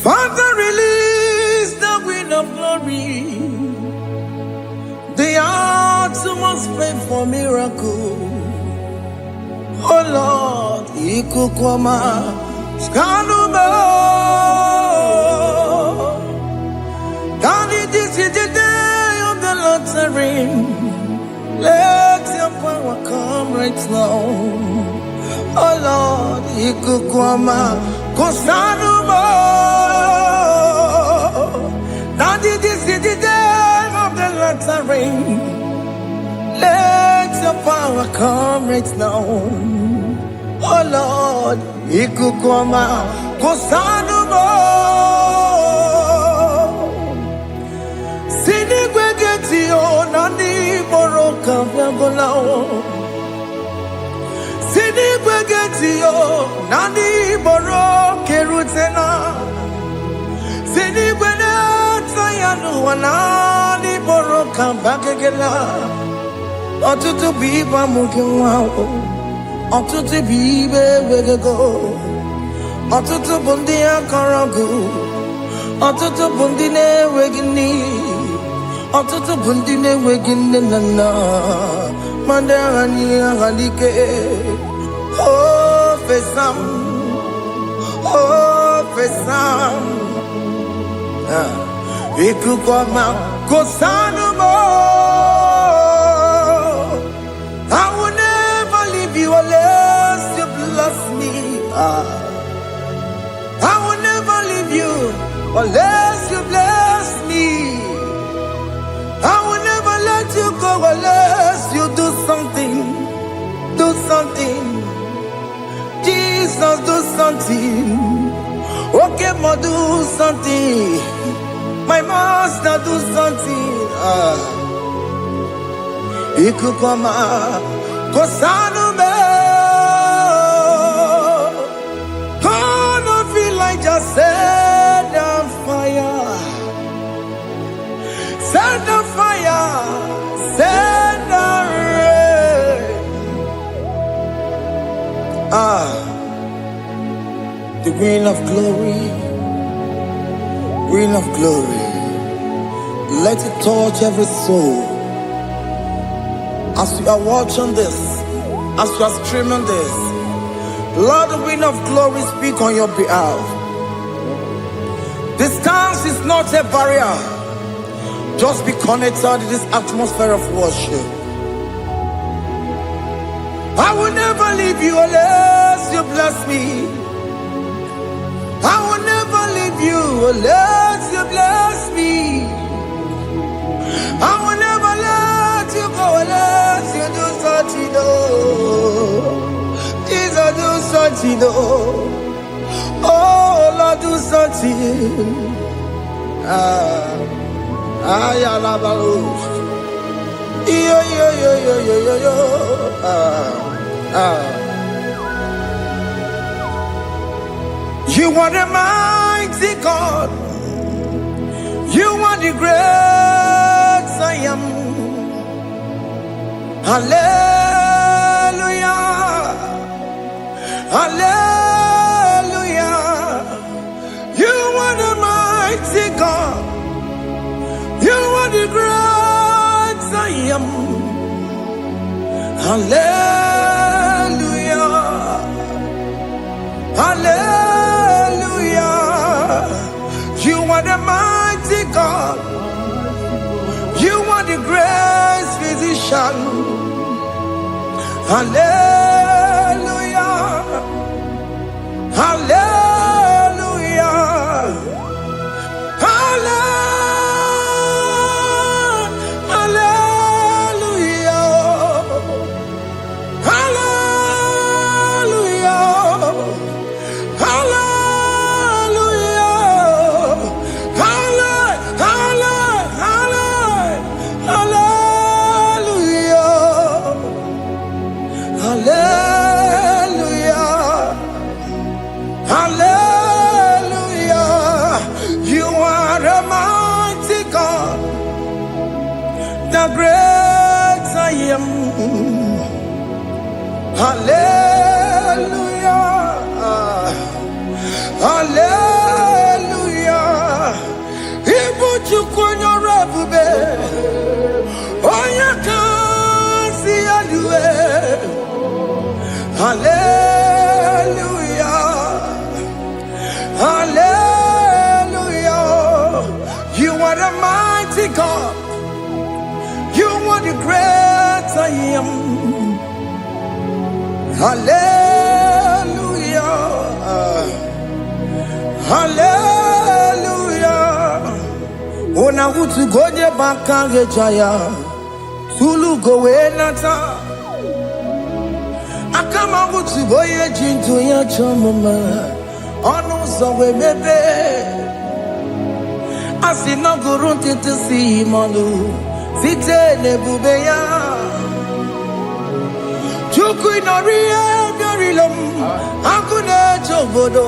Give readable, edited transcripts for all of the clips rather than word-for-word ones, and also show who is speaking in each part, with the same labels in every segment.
Speaker 1: Father, release the wind of glory. The utmost pray for miracle. Oh Lord, Ikukwama, Skanuma. Daddy, this is the day of the Lord's ring. Let your power come right now. Oh Lord, Ikukwama, Kosanuma. Daddy, this is the day of the Lord's ring. Let your power come right now. Oh Lord, Ikukwama, Kosanuma. Sinigwegetio, Nani Boroka, Vyagolao. Sinigwegetio, Nani Boroke Rutena. Sinigweneta, Yanu, Nani Boroka, Bagagela. Ọtụtụ bụ ibe amụghị nwa ahụ, ọtụtụ bụ ibe ewegego, ọtụtụ bụ ndị akọrọ ọgụ, ọtụtụ bụ ndị na-enweghị nne, ọtụtụ bụ ndị na-enweghị nne na nna, ma ndị agha niile agha n'ike. O fesam, o fesam, ikuku ọma kosanu mo. I will never leave you unless you bless me. I will never leave you unless you bless me. I will never let you go unless you do something. Do something. Jesus, do something. Okay, ma, do something. My master, do something. Ikukwama, Kosanume. Gonna feel like just set on fire. Set on fire. Set on rain. The wind of glory. Wind of glory. Let it touch every soul. As you are watching this, as you are streaming this, Lord, the wind of glory speak on your behalf. Distance is not a barrier. Just be connected to this atmosphere of worship. I will never leave you unless you bless me. I will never leave you unless you bless me. I will never let you go unless you do something. Jesus, do something. Oh Lord, do something. Ayalabalush. Yo. You are the mighty God. You are the great I am. Hallelujah. Hallelujah. You are the mighty God. You are the great I am. Hallelujah. Hallelujah. You are the mighty God. You are the great physician. Hallelujah. Hallelujah. Hallelujah. The great I am. Hallelujah. Hallelujah. Hallelujah. Hallelujah. Ona utu gonye bakange jaya. Tulu gowe nata. Akama utu boye jintu ya chomama. Onu sowe bebe. Asina gurunti tisi manu. Site nebubeya. Chuku inoria garilom. Akune chobodo.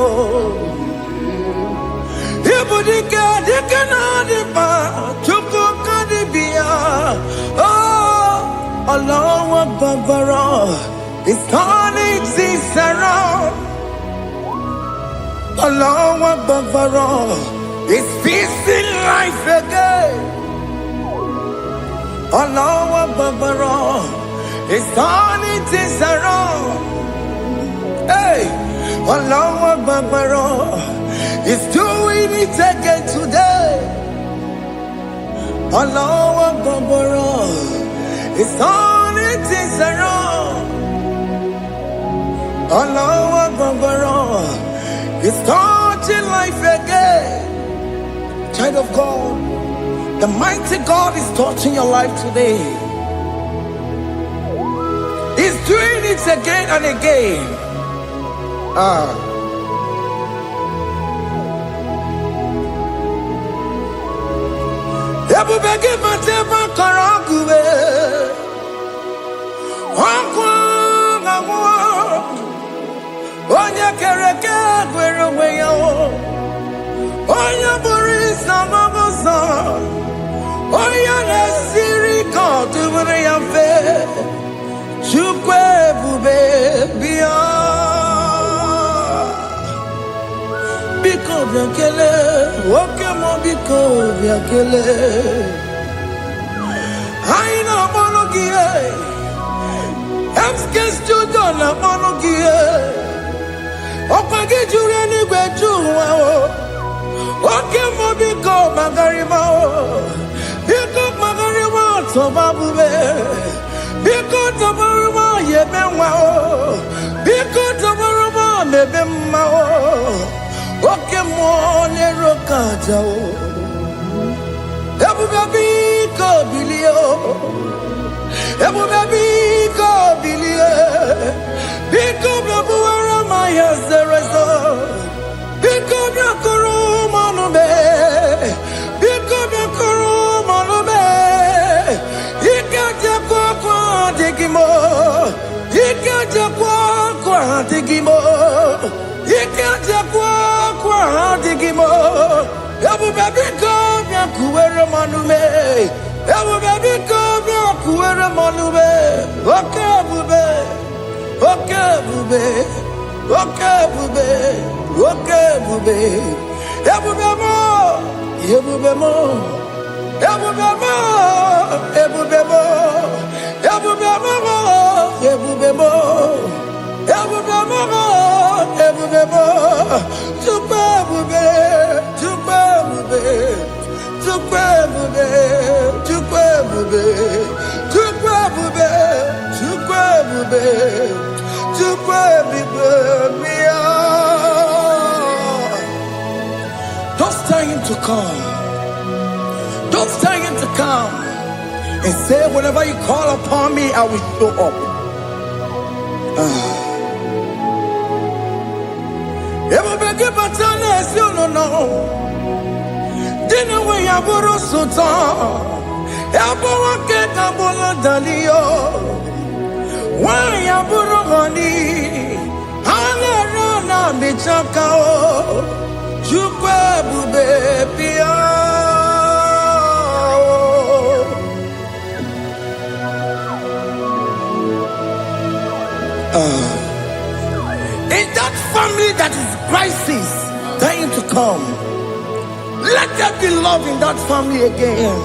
Speaker 1: Ibudika dikana dipa. Chuku kadibia. Oh, Allah Babara. It's turning things around. Allah Babara. It's peacing life again. Allah Babara. It's turning things around. Hey, Allah Babara. It's doing it again today. Allah Babara. It's turning things around. Allah Babara. It's starting life again. Child of God, the mighty God is touching your life today. He's doing it again and again. Ebubege matema karaguwe. Onya kereke gwerowe yo. Onya burisa mabosa. Onya nesiri kodubure yafe. Chukwe bube biya. Biko biakele. Woke mo biko biakele. Aina monogie. Emskes judona monogie. Opage jure ni gwejuwa o. Oke mo biko magarima o. Biko magarima tobabube. Biko tobaruma yebenwa o. Biko tobaruma mebemma o. Oke mo nero kaja o. Ebube biko bilio. Ebube biko bilie. Biko bebuara maya zerezo. Biko biakuru manube. Biko biakuru manube. Ikaja kwa digimo. Ikaja kwa digimo. Ikaja kwa digimo. Ebube biko biakuere manube. Ebube biko biakuere manube. Okay bube. Okay bube. Okay bube. Okay bube. Ebube mo. Ebube mo. Ebube mo. Ebube mo. Ebube mo. Ebube mo. Ebube mo. Ebube mo. Tukwe bube. Tukwe bube. Tukwe bube. Tukwe bube. Tukwe bube. Tukwe bube. Tukwe bube. Don't tell him to come. Don't tell him to come. And say, whenever you call upon me, I will show up. Everybody but honest, you don't know. Dinner way I borrow so tall. Everyone get a bolo dalio. Why I borrow honey? Hana rana bichakao. Chukwe bube pia. In that family that is crisis, trying to come, let there be love in that family again.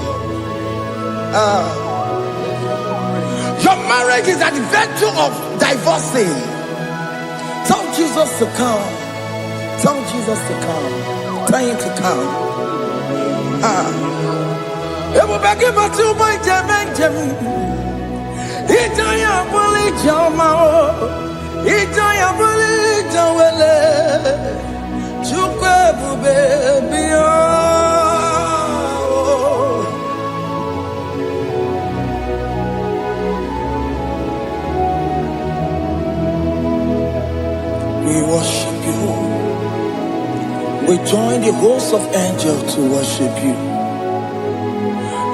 Speaker 1: Your marriage is at the verge of divorcing. Tell Jesus to come. Tell Jesus to come. Tell him to come. It will be given to my Benjamin. Itaya Bully Jama. Ijaya buli jawele, chukwe bube biya. We worship you. We join the host of angels to worship you.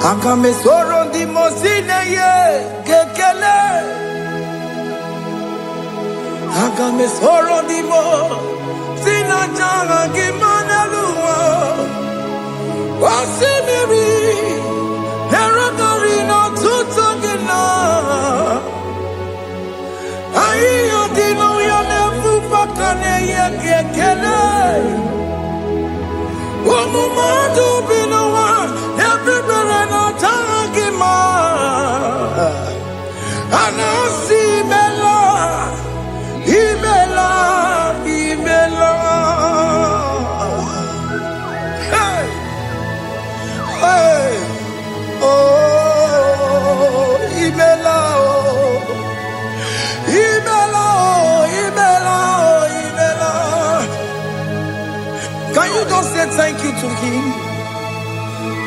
Speaker 1: Akame soro di mosine ye kekele. Akame soro di mo sina changa kimana luwa. Wasimiri nerogari no tutogina. Ayo di no ya nefu pakane ye kekele. Umumadu binowa everybody no tagima. Anasi bela, ibela, ibela. Hey, hey, oh, ibela, oh, ibela, oh, ibela, oh, ibela. Can you just say thank you to him?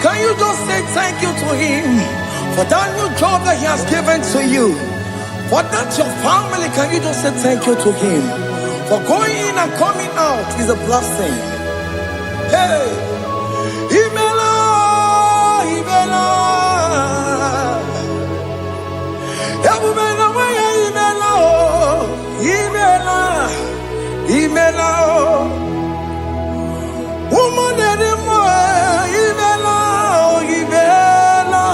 Speaker 1: Can you just say thank you to him for that new job that he has given to you? For that your family, can you just say thank you to him? For going in and coming out is a blessing. Hey, Imela, Imela, Imela, Imela, Imela, woman anymore, Imela, Imela,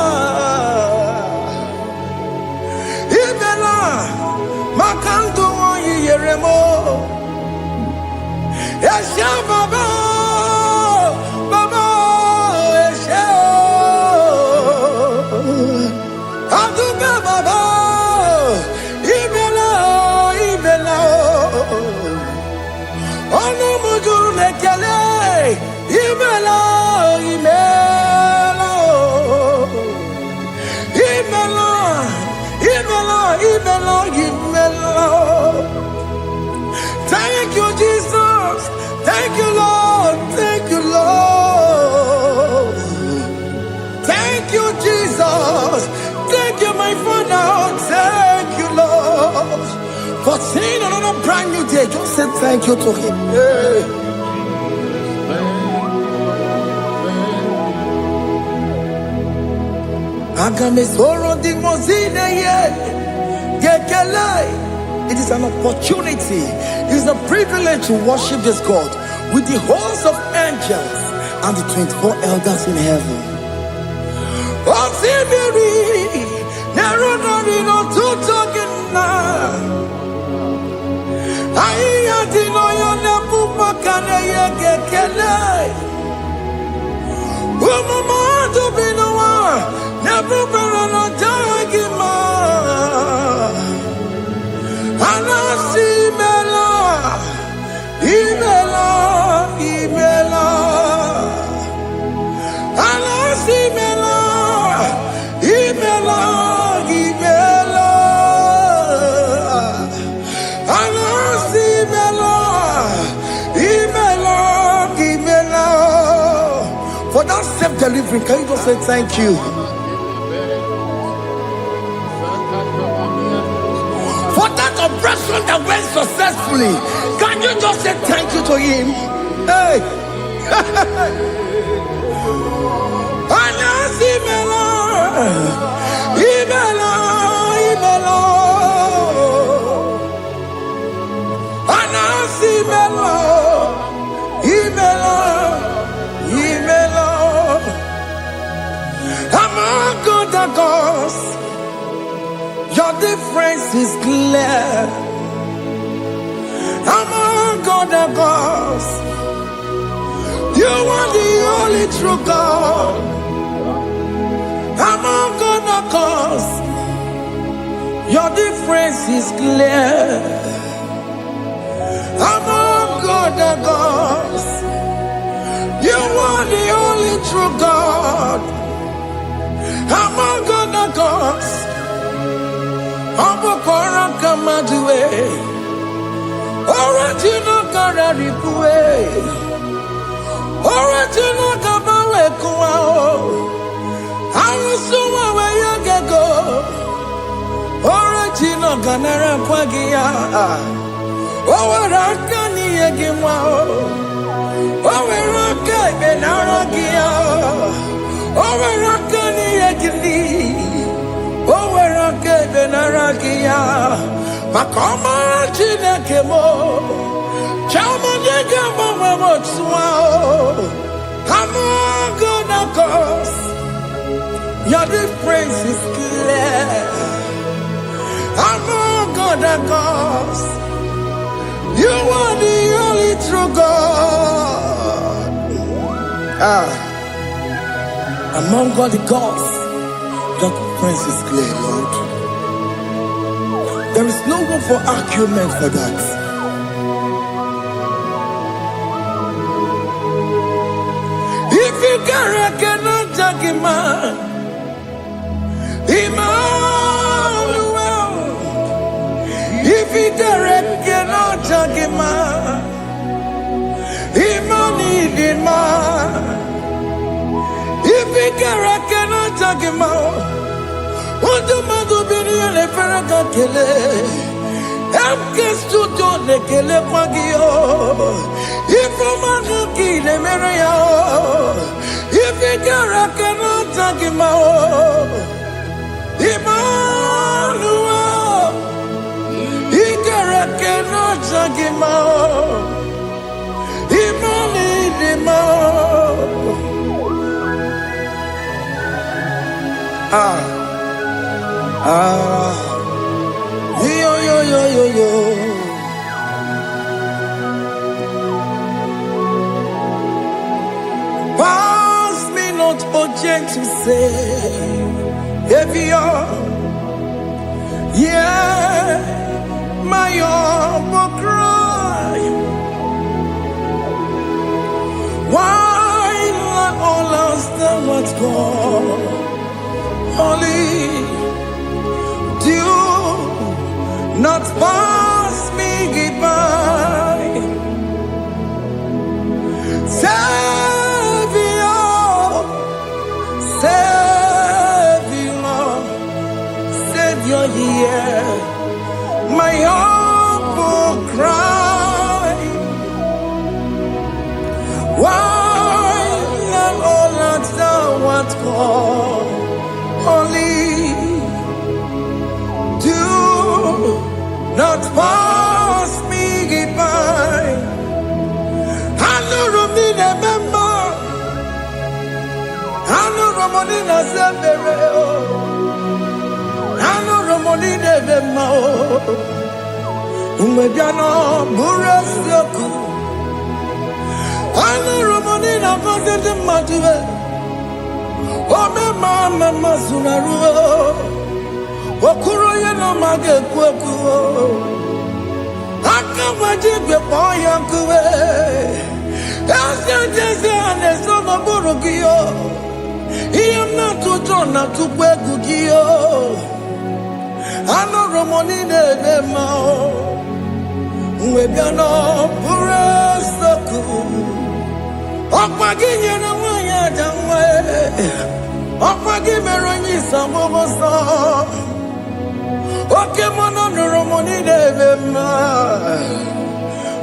Speaker 1: Imela, Makanto, Yeremo, Yasha Baba, Baba, Yasha, Aduka Baba, Imela, Imela. Ono mujuru lekele, imela, imela, imela, imela, imela, imela. Thank you, Jesus. Thank you, Lord. Thank you, Lord. Thank you, Jesus. Thank you, my Father. Thank you, Lord. For seeing another brand new day, just say thank you to him. Yeah. It is an opportunity, it is a privilege to worship this God with the host of angels and the 24 elders in heaven. For that self-delivery, can you just say thank you? For that operation that went successfully, can you just say thank you to him? Hey! Your difference is clear. Among God and gods, you are the only true God. Among God and gods, your difference is clear. Among God and gods, you are the only true God. Among God and gods, Abokora Kamadue, Original Kararikue, original Kabawe Kuao, Arusuma where you go, original Ganara Kwagia, Owarakani Egimao, Owaraka Benaragia, Owarakani Egili, Owaraka Benaragia. Makoma Chinekemo, Chama Yagamo Motswao, Hamo Gonakos, your difference is clear. Hamo Gonakos, you are the only true God. Among all the gods, your difference is clear, Lord. There is no room for argument for that. If you cannot judge him, Emmanuel. If you cannot judge him, Emmanuel. If you cannot judge him, Ondo mago bini ele feraka kele, emke studio le kele kwagio. Ifo mago kile mere yao, ifigara kena tagima o. Emmanuel, igara kena tagima o. Yo. Pass me not, oh gentle say, if you're, yeah, my humble cry. Why not all lost and what's gone? Only do not pass me goodbye. Savior, hear my humble cry. Why not all that thou art called? Only do not pass me by. Hanurumine member, Hanurumonina Zembere, Hanurumonine Vemo, Umebiano Murasioku, Hanurumonina Vazet Matue, Ome Mama Masunaru. Okuro yeno mage kwekuo Akawajigwe poyankuwe Jese anesono burugio Iyemna tutona tukwegugio Ano romonine bemao Uwebiano puresoku Okwaginye na wanya jamwe Okwagimeronyi samoboso Oke mono nuromoni devema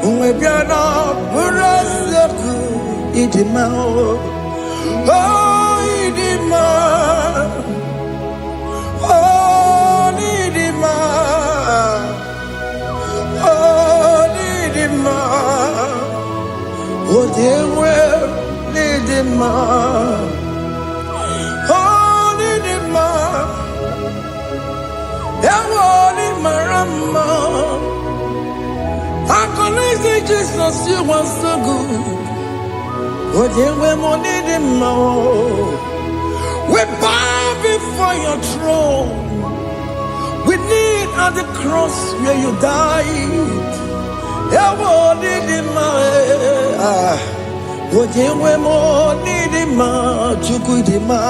Speaker 1: Umebiana burasaku idima Oh idima Oh idima Oh idima Oh dewe idima Oh idima Yawoni marama I connect Jesus, you are so good. Oh, yeah, we need him more. We bow before your throne. We need at the cross where you died. Yeah, we need him more. Oh, yeah, we need him more. Chukudima.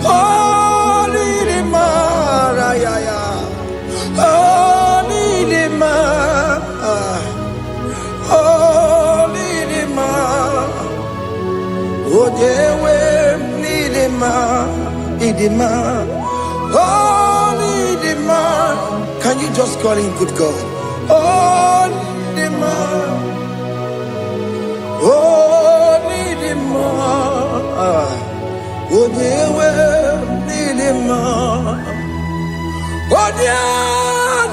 Speaker 1: Oh, need him more. Oh, need him more. Nidima. Oh, Nidima. Can you just call him good God? Oh, Nidima. Oh, Nidima. Oh, Dewe, Nidima. Oh,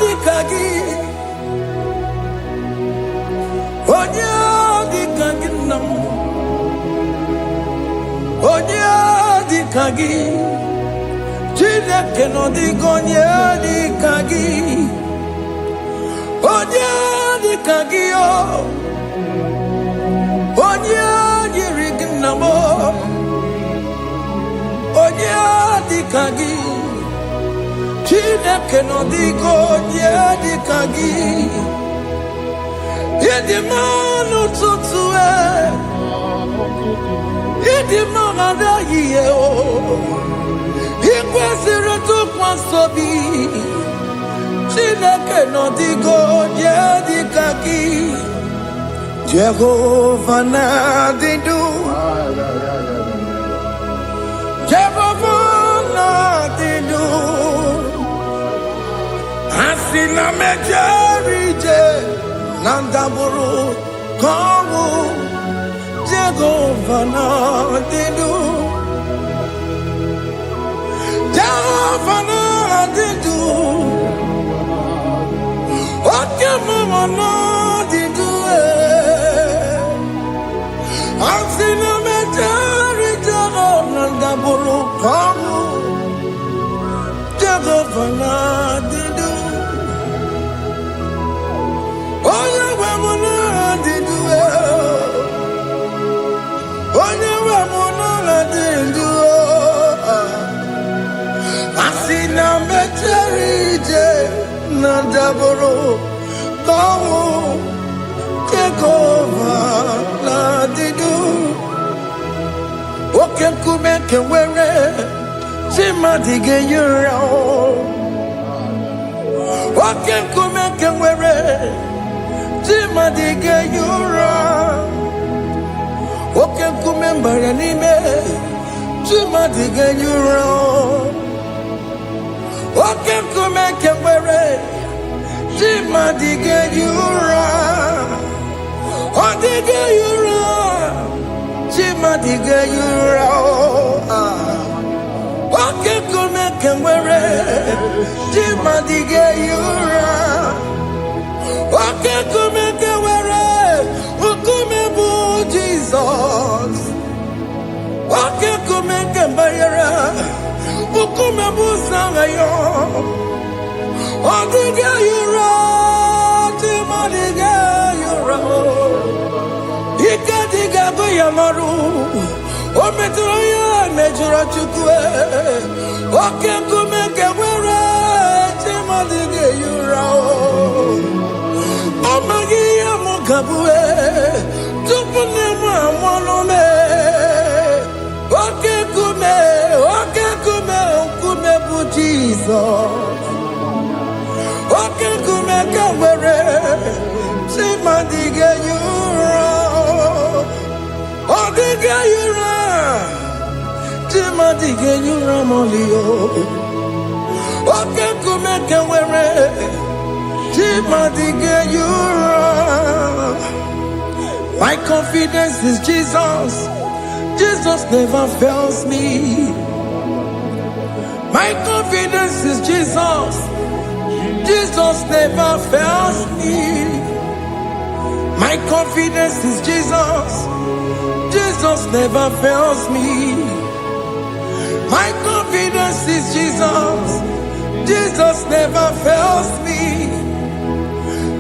Speaker 1: Dikagi. Oh, Dikagi nam. Oh, Dikagi. Chineke no digonye Dikagi. Oh, Dikagi yo. Onye yiri namo, onye dịka gị, Chineke nọ dịka onye dịka gị. Ịdị mma n'ụtụtụ ịdị mma n'ehihie ị kwesịrị ntụkwasị obi. Chineke nọ dịka onye dịka gị. Jehovah Nadidu, Jehovah Nadidu, Asina Mejerije, Nandaburu, Kawu, Jehovah Nadidu, Jehovah Nadidu, Okemama Nadidu. Asina metari Jehovah buru kamu Jehovah Nadidu. Oye wemuna Nadidu. Oye wemuna Nadidu. Asina metari Jehovah buru kamu Jehovah Nadidu. Oke kume kewere Chimadige yura. Oke kume kewere Chimadige yura. Oke kume mbaranime Chimadige yura. Oke kume kewere Chimadige yura. Odige yura. Chimadige yura. Oke kume kewere Chimadige yura. Oke kume kewere ukume bu Jesus. Oke kume kewere ukume bu sangayo. Odige yura. Chimadige yura. Ikadiga buyamaru, ometroya nejura chukwe. Oke kume kewere Chimadige yura. Omagi amukabue, tupune mwamonome. Oke kume bu Jesus. Oke kume kewere Chimadige yura. Odige yura, Chimadige yura molio. Oke kume kewere, Chimadige yura. My confidence is Jesus. Jesus never fails me. My confidence is Jesus. Jesus never fails me. My confidence is Jesus. Jesus never fails me. My confidence is Jesus. Jesus never fails me.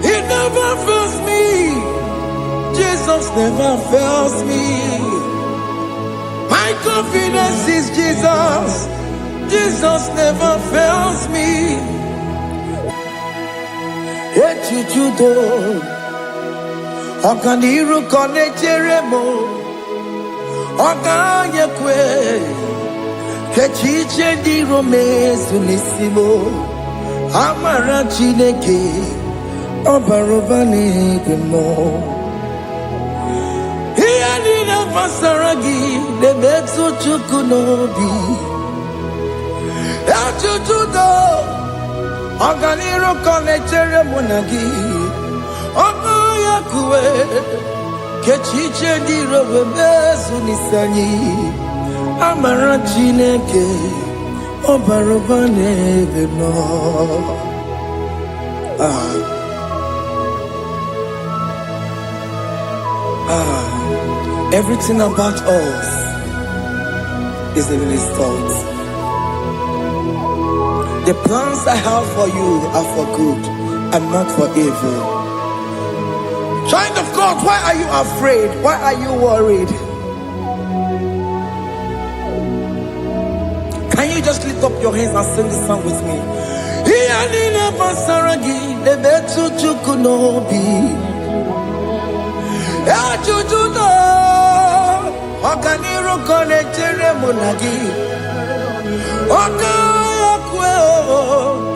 Speaker 1: He never fails me. Jesus never fails me. My confidence is Jesus. Jesus never fails me. Echichudo, Okaniru konecheremo. Oganye kwe Kechiche di romezu nisimo Amara Chineke Obarobani bimo Iya nina pasaragi Nebetu chukunobi Ajujudo Oganiro konechere monagi Ogoya kuwe Kechiche dirobe bezu nisani Amara Chineke Obaroba nebe no Everything about us is in His thoughts. The plans I have for you are for good and not for evil. Child of God, why are you afraid? Why are you worried? Can you just lift up your hands and sing this song with me? Oganiro konechere monagi Ogaya kweo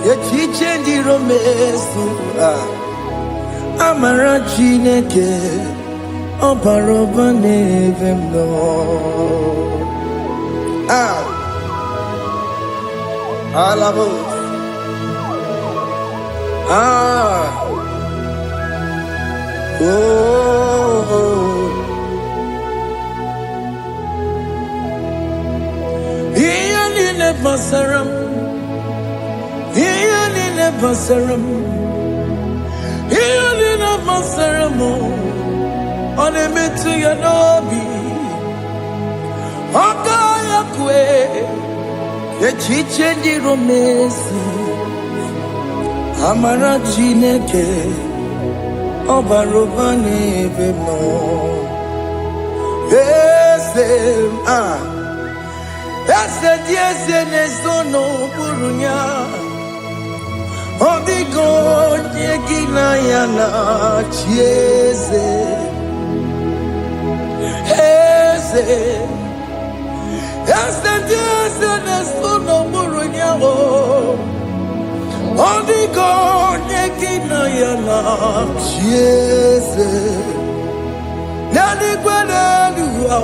Speaker 1: Kechiche ndiromesu Amara Chineke Obaroba nebe no Alabo Basaram, Hiyanine Basaram, Hiyanine Basaramo, Onemetu Yanobi, Okaya Kwe, Kechiche di Romesi, Amara Chineke, Obaroba nebe no, Ese diese nesono burunya Odigo nyegina yana chieze Ese diese nesono burunya Odigo nyegina yana chieze Nani gwene duwa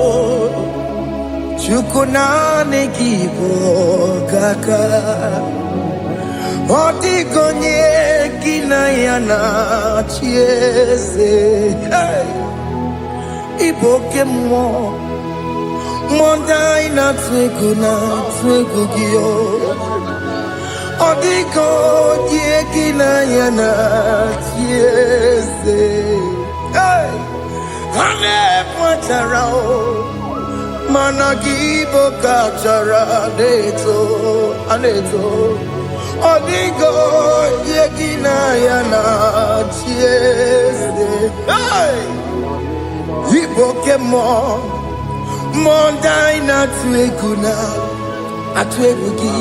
Speaker 1: Chukunane kibo kaka Otigonye kinayana chiese Iboke mo Mondai na twegu giyo Otigonye kinayana chiese Hane patarao Managibo kachara aneto Odigo yegina yana chiese Iboke mo Mondai na atwegugi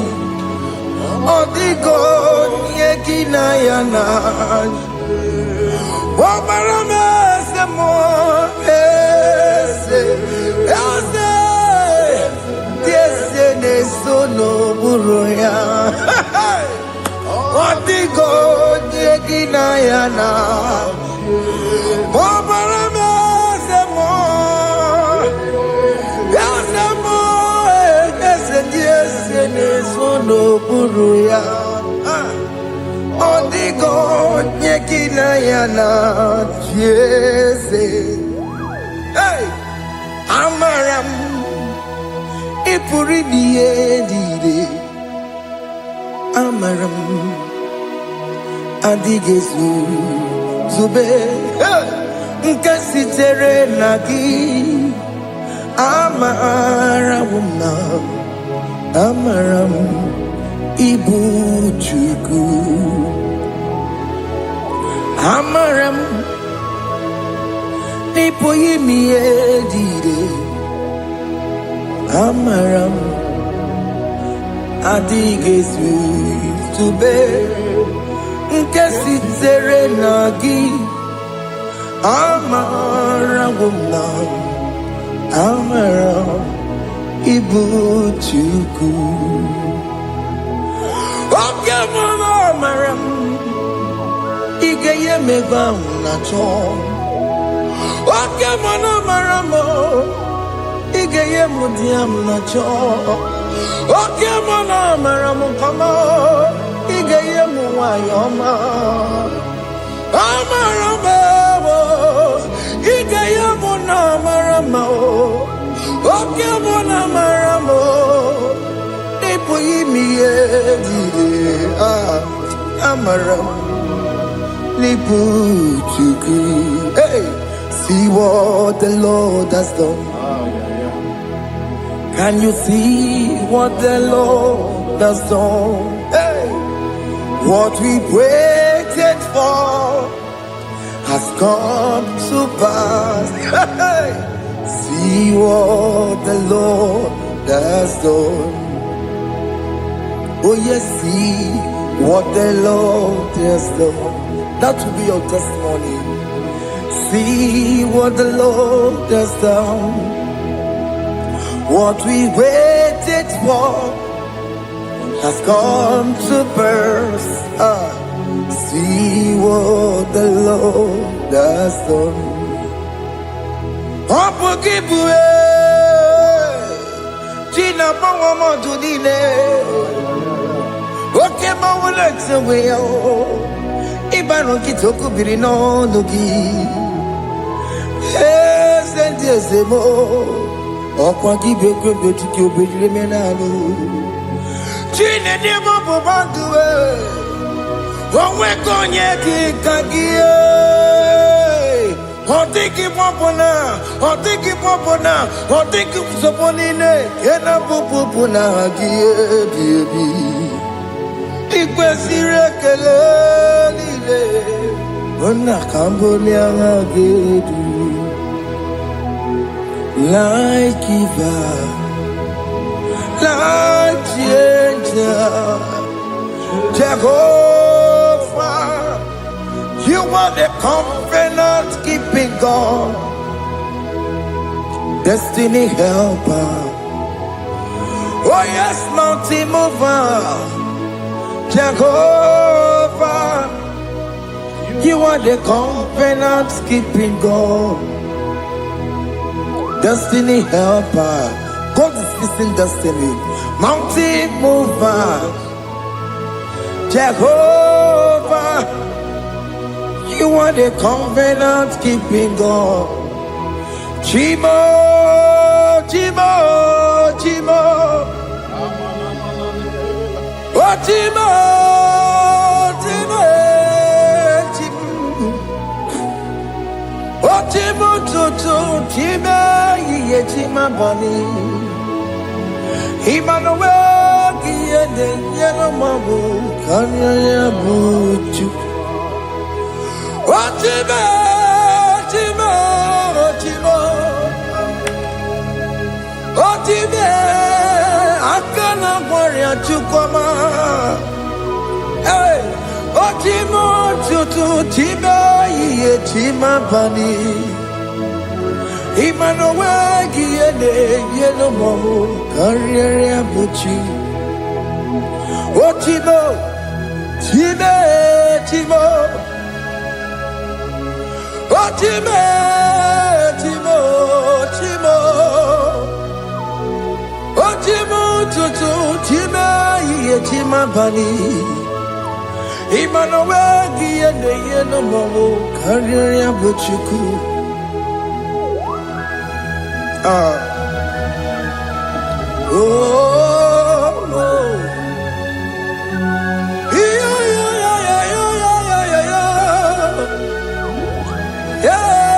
Speaker 1: Odigo yegina yana Wabarame se mo Sono buruya Watigo yegina yana Obarame semo Yasemo Yesene sono buruya Watigo yegina yana Jese Amaram Ipuri diye Amaram Adigezu Zube Nkasitere nagi Amaramuna Amaram Ibu Chuku Amaram Nipoyi miye Amaram Adigezu Zube Nkasitere nagi Amaramuna Amaram Ibu Chuku Okemana Amaram Igeye meva unacho Okemana Amaramo Igeye mudiam nacho Okay, mona maramu kama igeye muwayoma. Amarama, igeye mona marama. Okay, mona maramo. Nipo imiye amaram. Nipo chuku. Hey, see what the Lord has done. Can you see what the Lord has done? Hey, what we waited for has come to pass. Hey, see what the Lord has done. Oh yes, see what the Lord has done. That will be your testimony. See what the Lord has done. What we waited for has come to pass. See what the Lord has done. Opokibue, Gina Mawamo Dunine, Okema Walex Ibano Kitoku Birino Nugi, yes, and yes, more. Okwa gibe kwebe tukiobe menanu Chine demo bobanduwe Onwe konye kikagie Otiki popona Otiki soponine Kena pupuna agie biebi Ikwe sirekele lile Ona kamboni angagedu like giver, like changer, Jehovah, you are the covenant keeping God, destiny helper. Oh yes, mountain mover, Jehovah, you are the covenant keeping God. Destiny helper, God is fixing destiny. Mountain mover, Jehovah, you are the covenant keeping God. Chimo, Chimo, Chimo, oh Chimo, Chimo, Chimo, oh Chimo, Chimo. Yechima bani Emmanuel Giyede Yeno Mabu Kanya Yabuchu Otime Otime Otime Otime Akana Warrior Chukoma Hey Otime Tutu Time Yechima bani Emmanuel Giyede Yeno Mamu Karriere Abuchi Otimo Time Timo Otime Timo Timo Otimo Tutu Time Yetima Bani Emmanuel Giyede Yeno Mamu Karriere Abuchi oh, oh. Yeah, yeah, yeah, yeah, yeah, yeah, yeah.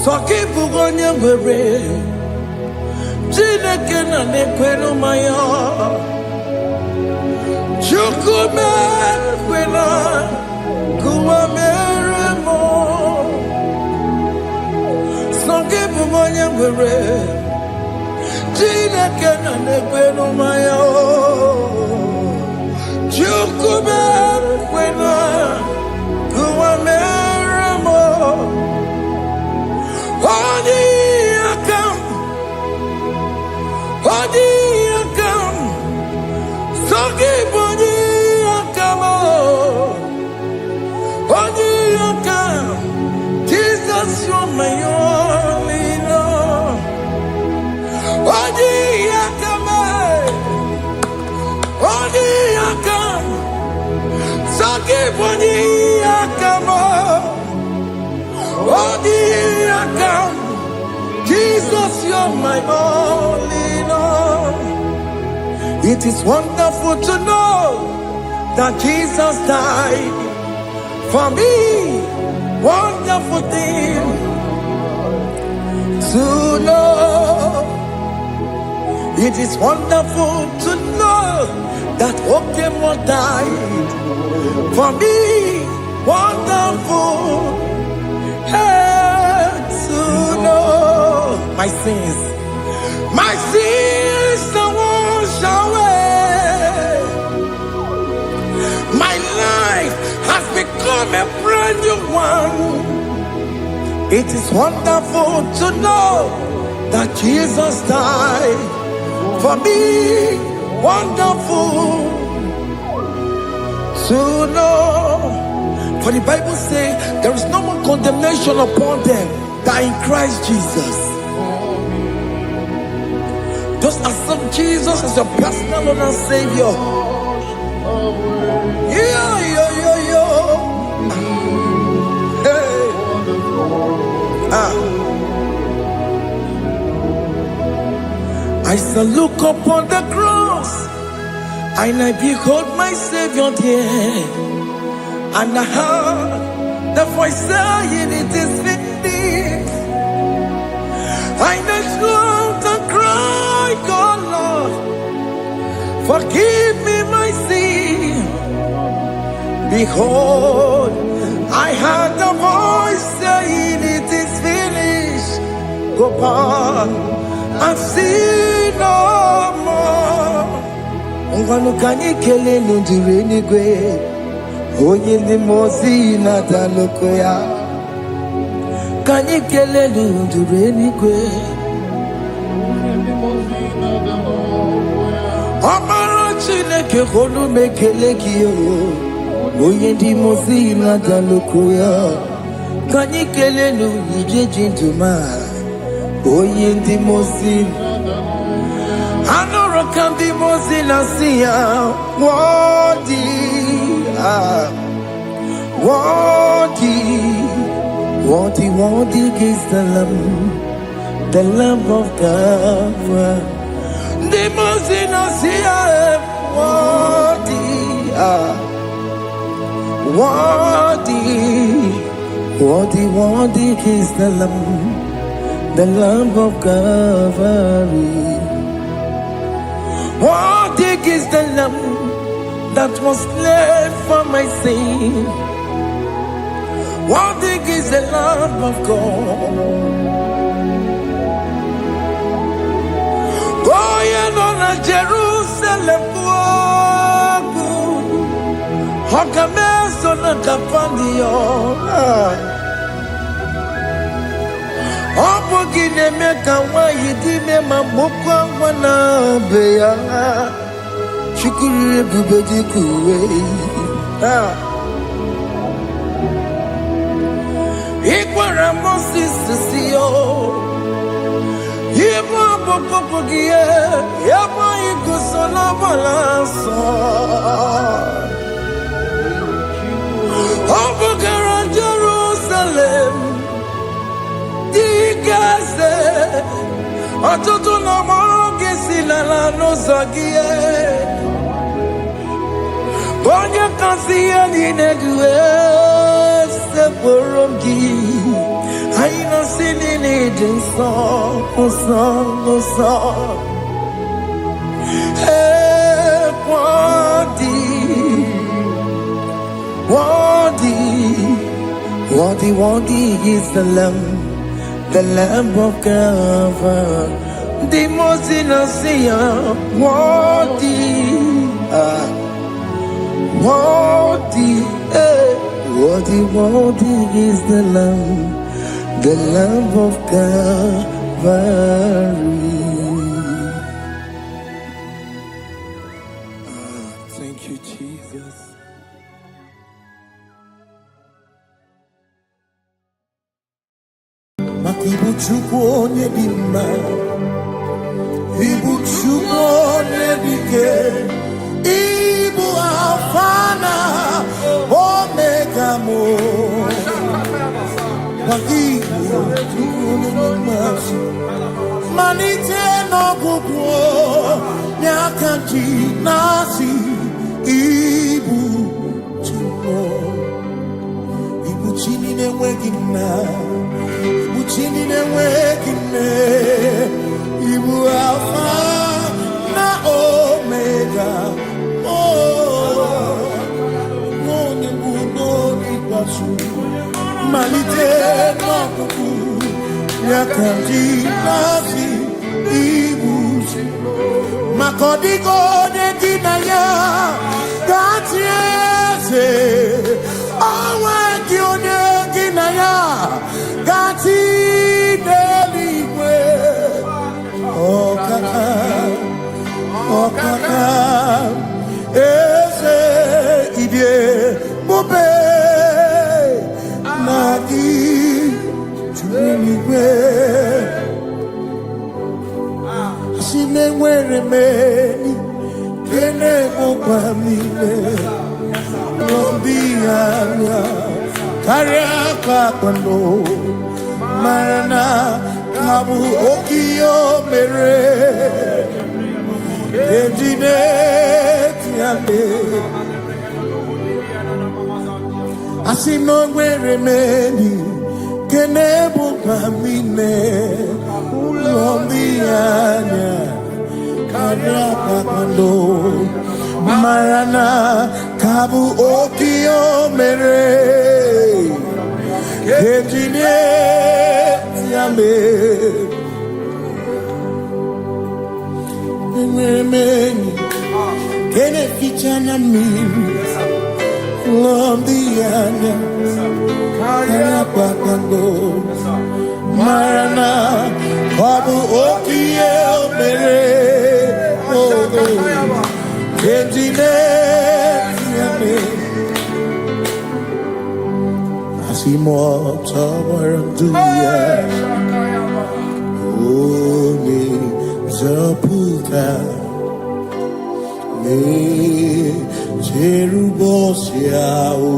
Speaker 1: Soki bugonye were Chineke na nekwenu maya Chukume kwena kuwa meremo Soki bugonye were Chineke na nekwenu maya Chukume kwena kuwa meremo Odi akam Soki boni akam Jesus, you're my all in all. It is wonderful to know that Jesus died for me. Wonderful thing to know. It is wonderful to know that Okemo died for me. Wonderful to know my sins are washed away. My life has become a brand new one. It is wonderful to know that Jesus died for me. Wonderful to know. For the Bible says there is no more condemnation upon them that are in Christ Jesus. Just accept Jesus as your personal Lord and Savior. Yeah. Hey. I shall look upon the cross and I behold my Savior there. And I heard the voice saying, it is finished. I knelt and cried, God, Lord, forgive me my sin. Behold, I heard the voice saying, it is finished. Go on and sin no more. Onye ndị mozi na-ada n'oko ya, ka anyị kelee nduru eluigwe. Ọkpara Chineke olu m ekele gị o, onye ndị mozi na-ada n'oko ya, ka anyị kelee ije ndụ ma, onye ndị mozi. Anụrụ ka ndị mozi na-asị ya, worthy. Worthy is the Lamb of God. The Moses here, worthy is the Lamb of Calvary. Worthy is the Lamb that was slain for my sin. Worthy is the Lamb of God. Going on a Jerusalem walk, Hokames on a Capandio. Opogine meka wa yidime mamukwa wana beya. Shukuru bubeji kuwe. Ikwara Moses siyo. Yebo bokopogie. Yebo ikusola balanso. Opogara Jerusalem. Digase. Atutu na moge silala no zagie. Onye kansiya ninedue seporongi. Aina sinini jinson, song. Hey, worthy is the Lamb of God. The most innocent, worthy is the Lamb of Calvary. Thank you, Jesus. Ibu Chukwu onye dị mma, Ibu Chukwu onye dị ike, Ibu Alfa na malite n'ọgwụgwụ n'aka ji na-asị ibu chimo ibu chini na-enweghị nna ibu chini na-enweghị nne ibu alfa na omega onye bụ n'ikpeazụ malite n'ọgwụgwụ n'aka ji na-asị ibu maka ọ dịghị onye dị na ya ga-atị eze onwe gị onye gị na ya ga-atị n'eluigwe ọkaka eze idie bube na gị juru eluigwe si na-enwere meni kene mokwa mile n'obi anya karịa kpakpando mara na ka bụ oke ihe o mere ejide tiale asị na o nwere meni kene mokwa mile n'obi anya karịa kpakpando mara na ka bụ oke ihe o mere ejide tiale enwere kene ficha na mmiri n'obi anya karịa kpakpando mara na ọ bụ oke ihe o mere ejide tiale asị m ọtọgbara ndụ ya onye nzọpụta na-echere ụbọchị ahụ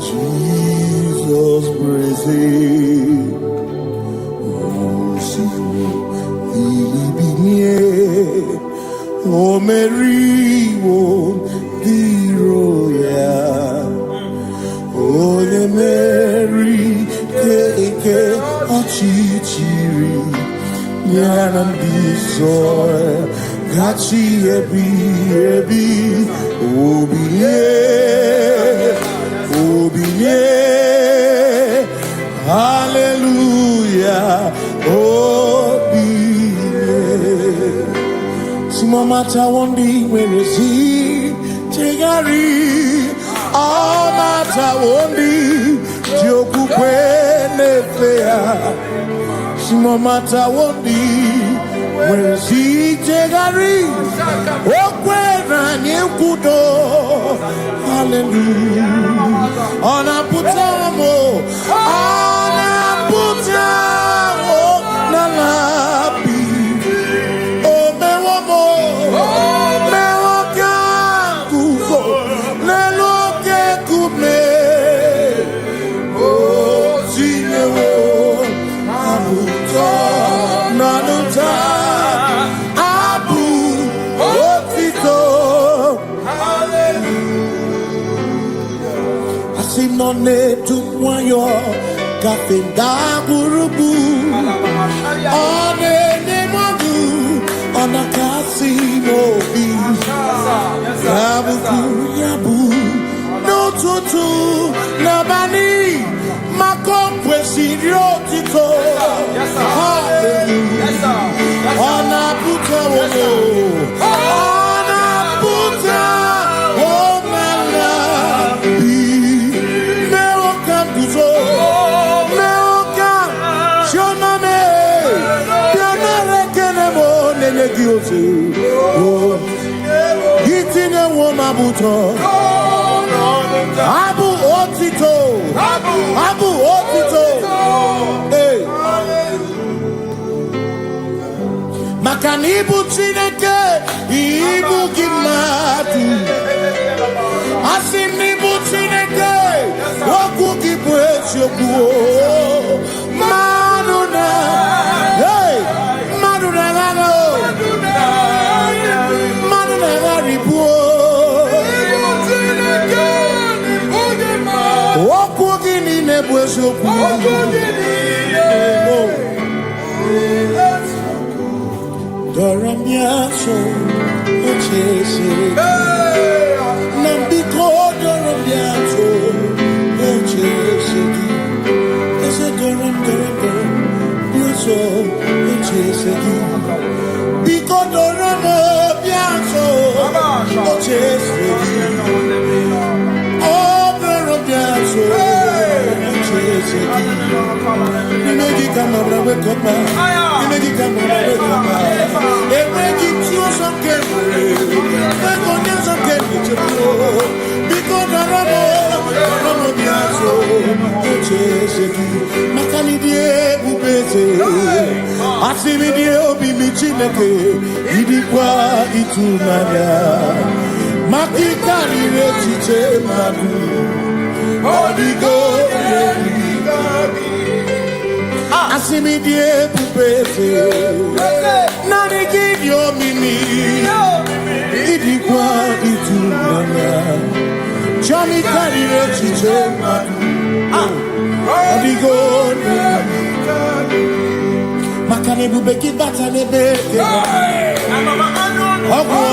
Speaker 1: Jizọs breze ibinie o meriwo dịro ya onye meri ike ọchịchịrị ya na ndị nsọ gachi ebi ebi obilie hallelujah no matter what the when see chegari all matter what the joku kwene fea no matter what the when see chegari okwena nyekudo hallelujah ona putamo na lapi Sinone tumwayo kafenda gurubu one nemagu ona kasino bi yabu yabu no tutu nabani makompwe siriotito hallelujah ona puta wono ona puta Gitine woma buto Abu otito Hey Makanibu chineke Ibu gimatu Asinibu chineke Woku kibwechioku Manuna Hey Doramiaso, ochese. Nambiko doramiaso, ochese. Ese doram. Biaso, ochese. Biko doramiaso, ochese. Oh, doramiaso, ochese. Nimegi kamabra wekoma. Nimegi kamabra wekoma. Asimidie pupete nani gidio mimi idikwa itumana chami karire chichema odigo makane bubeki batane beke ogwa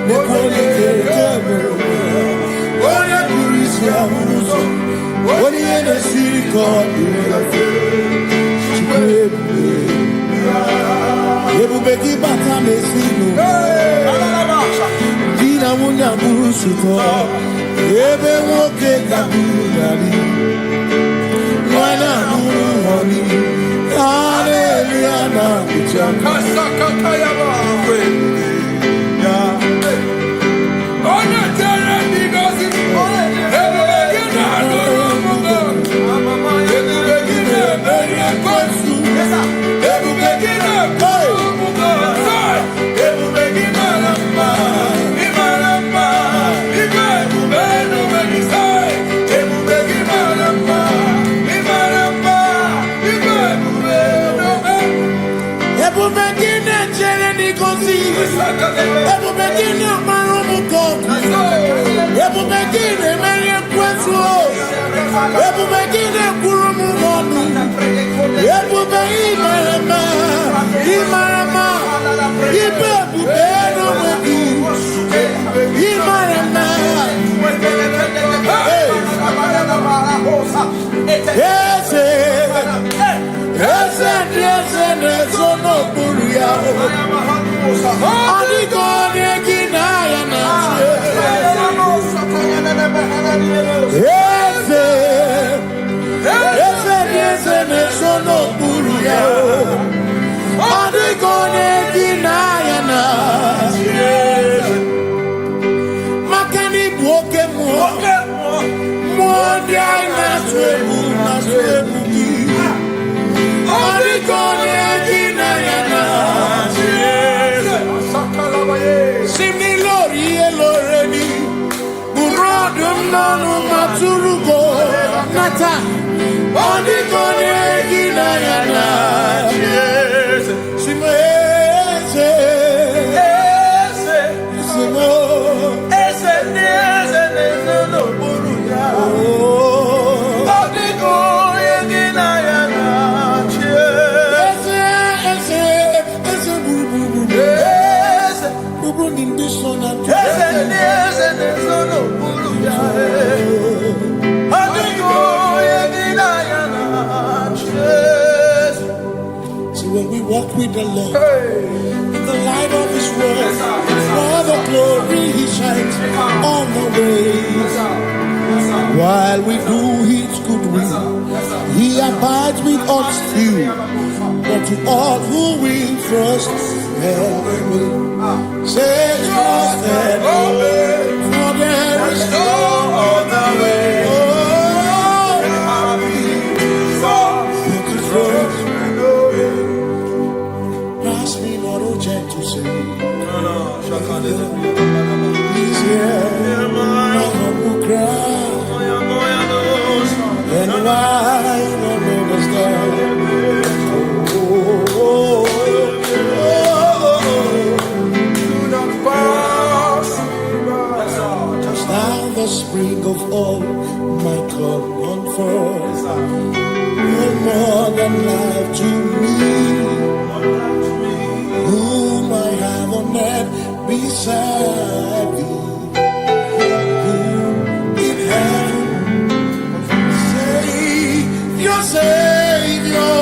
Speaker 1: ne kole kebe ore kurisia uzo ore ene siriko Ebubeki bata mesinu Dina munya busuto Ebe woke kabudari Wana muhoni Hallelujah na kuchaka Kasaka kayaba Ona tere nigozi Ebubeki na numungo Ebubeki na beri kwesu Ebubeki na
Speaker 2: Walk with the Lord in the light of His word, for the glory He shines on the way. While we do His good will, He abides with us still. But to all who will trust and obey, say trust and obey, for there is no other way. He's here, my humble cry, and I don't understand. Do not pass. Just now the offspring of all my common force. You're more than life to me, whom I have on earth beside thee. In heaven, Savior, Savior.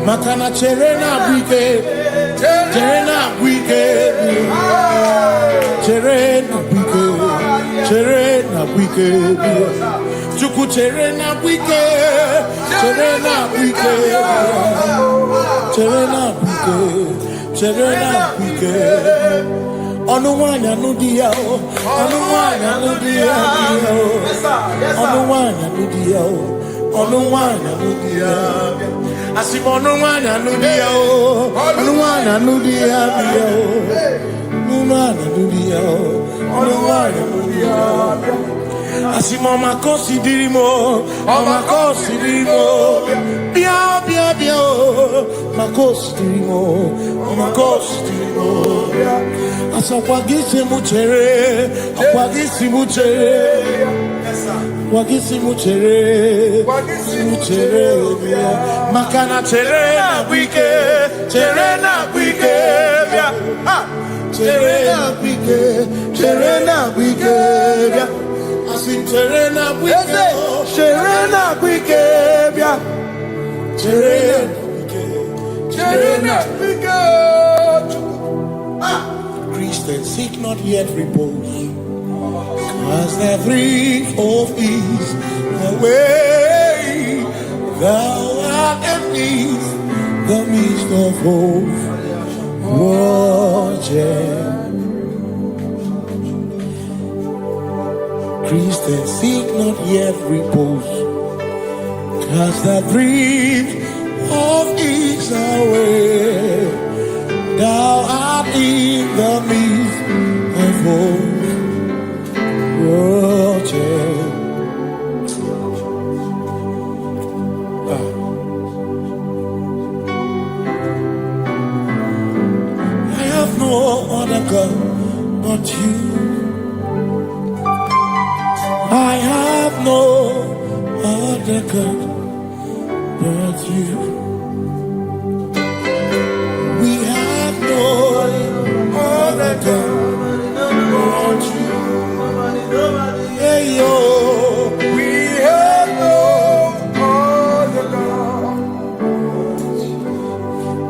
Speaker 2: Makana cherena bwike, cherena bwike, cherena bwike, cherena bwike, chuku cherena bwike, cherena bwike, cherena bwike, cherena bwike. Onuwanya nudia, onuwanya nudia, onuwanya nudia, onuwanya nudia. Asimonuwanya nudia, onuwanya nudia, onuwanya nudia, onuwanya nudia. Asimoma considerimo, oma considerimo, bia bia bia, ma considerimo, oma considerimo. Asakwagisi muchere, akwagisi muchere, akwagisi muchere, muchere. Makana chere na bwike, chere na bwike, chere na bwike, chere na bwike. Asim chere na bwike, chere na bwike, chere na bwike, chere na bwike. Christians seek not yet repose, cause they're free of ease. The way thou art empties the midst of hope, watching. Christians seek not yet repose, cast their dreams of ease away. Thou art in the midst of hope, watching. I have no other God but you. I have no other God but you. We have no other God but you. Hey yo, we have no other God.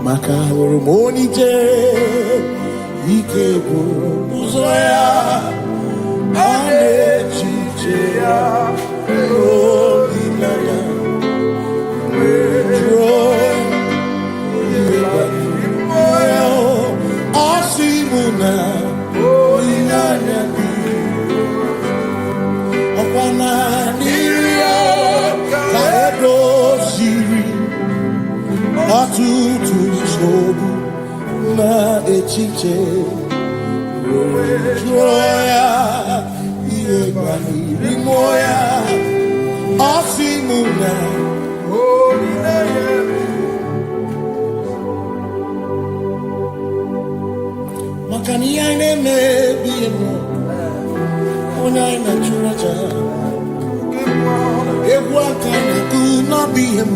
Speaker 2: Makahoro monite, ikebu uzoya, anechi. Not be him.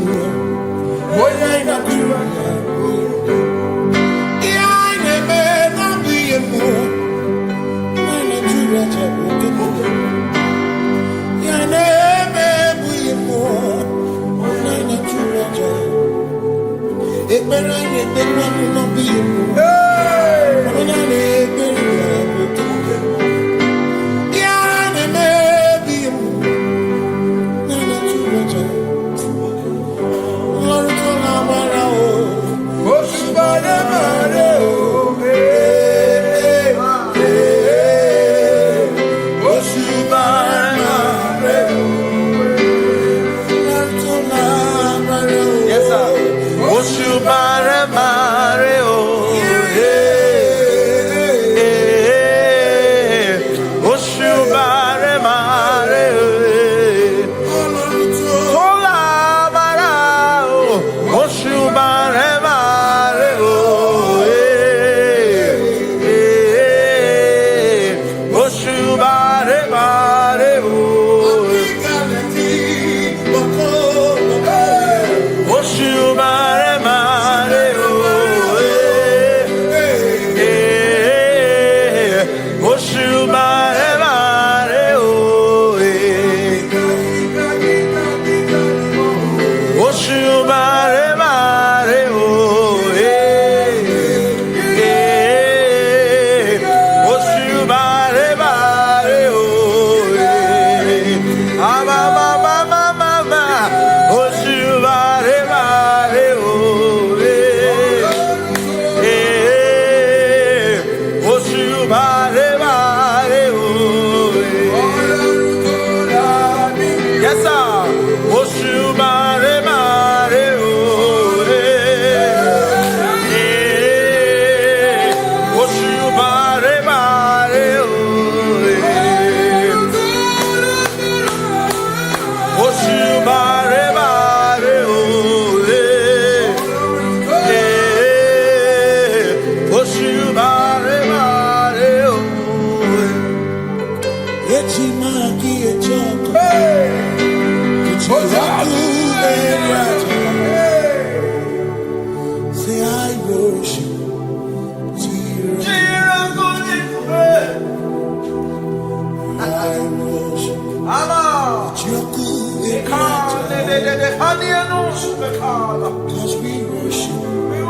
Speaker 2: Cause we worship. We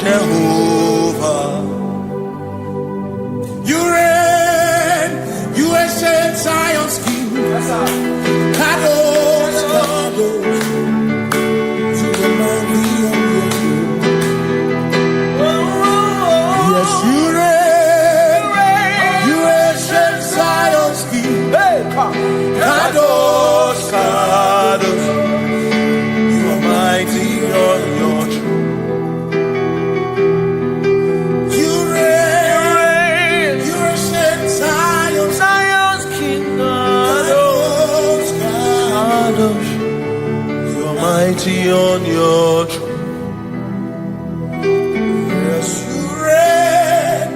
Speaker 1: Jehovah. on your throne. Yes, you reign.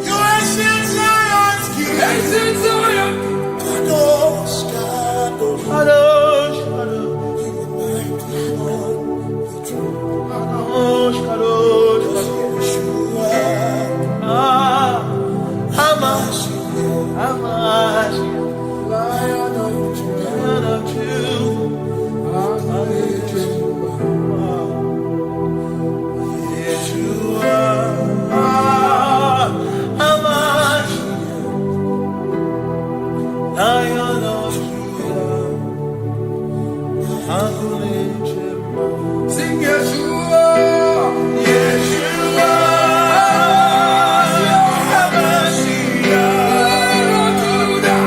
Speaker 1: You ancient Zion's king. Ancient Zion. Kadosh, Kadosh, Kadosh, Kadosh. In the mighty on the throne. Kadosh, Kadosh, Yeshua. Hamash, Lion of Judah. Sing Yeshua, Yeshua,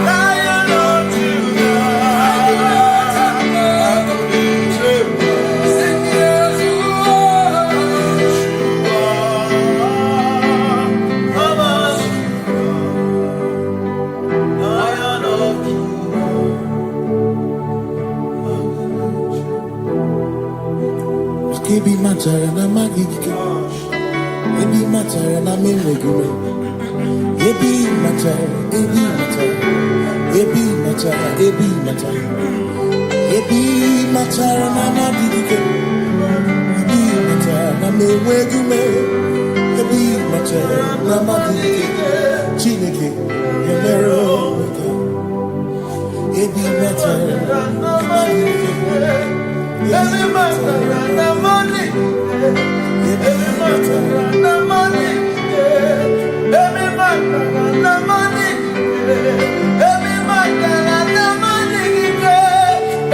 Speaker 1: Lion of Judah. Sing
Speaker 2: Ebi matara na magike, ebi matara na menegure, ebi matara, ebi matara, ebi matara, ebi matara, ebi matara na magike, ebi matara na menegure, ebi matara na magike, Chineke yemero, ebi matara na magike.
Speaker 1: Every matter and the money, every matter and the money, every matter and the money, every matter and the money,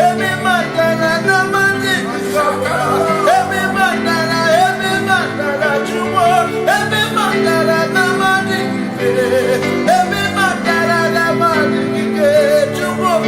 Speaker 1: every matter and the money, every matter that you want, every matter and the money, every matter and the money, you want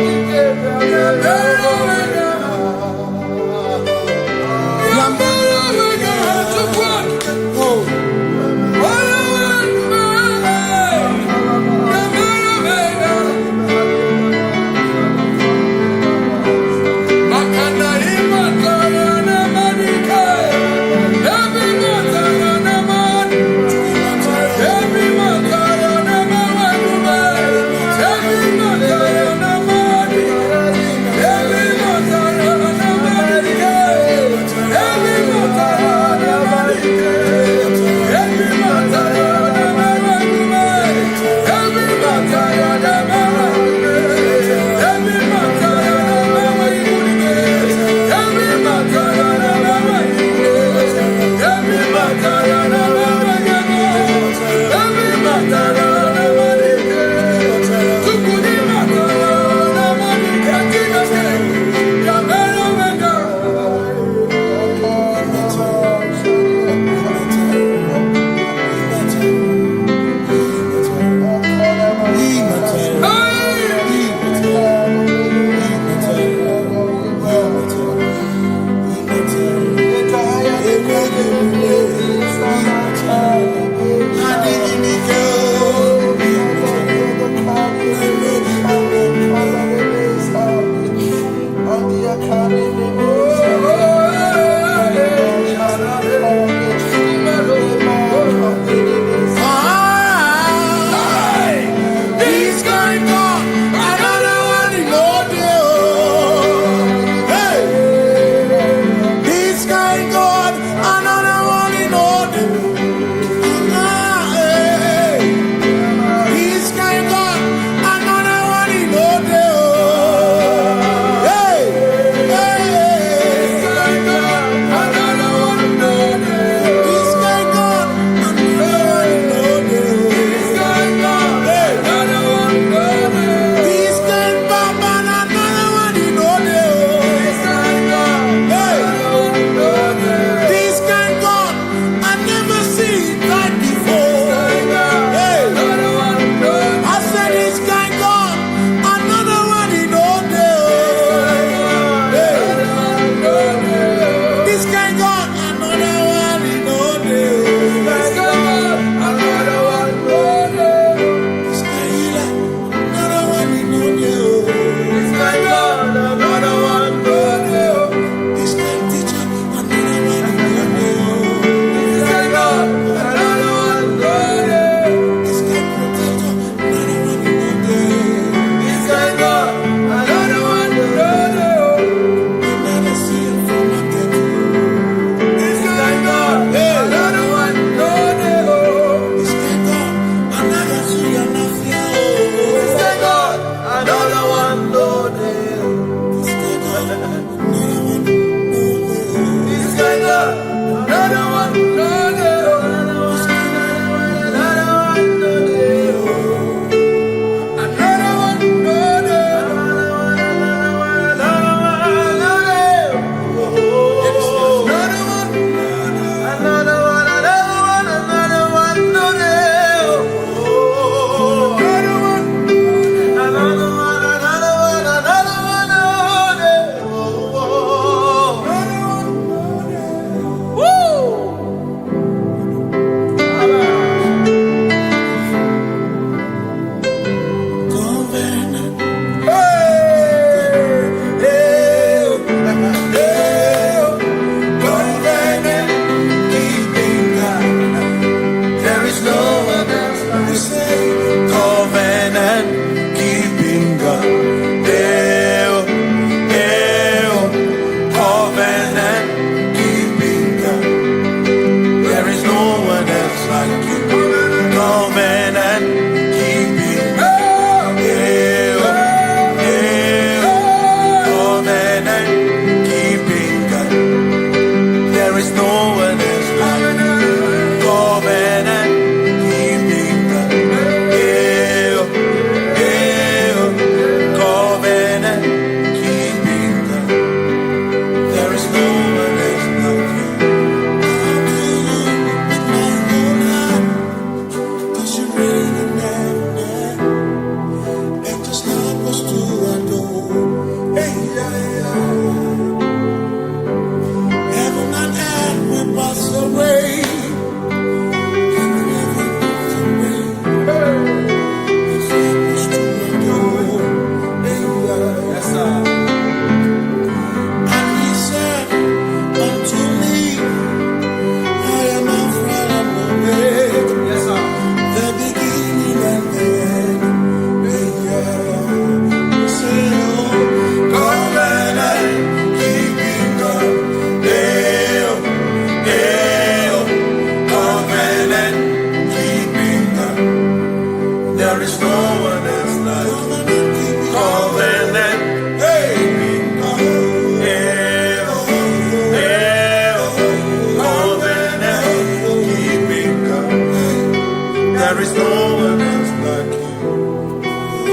Speaker 2: There is no one else like you.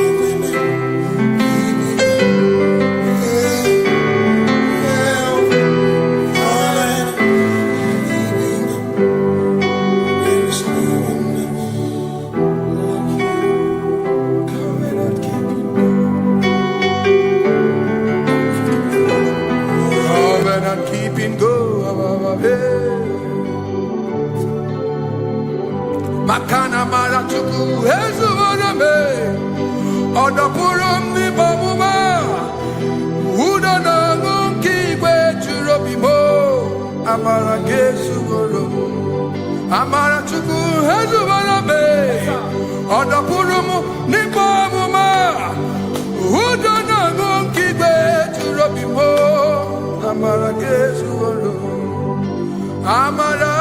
Speaker 1: Makana mara chuku hezu waname Odapurum ni bamuma Uda na ngunki kwe churobimo Amara gesu goro Amara chuku hezu waname Odapurum ni bamuma Uda na ngunki kwe churobimo Amara gesu goro Amara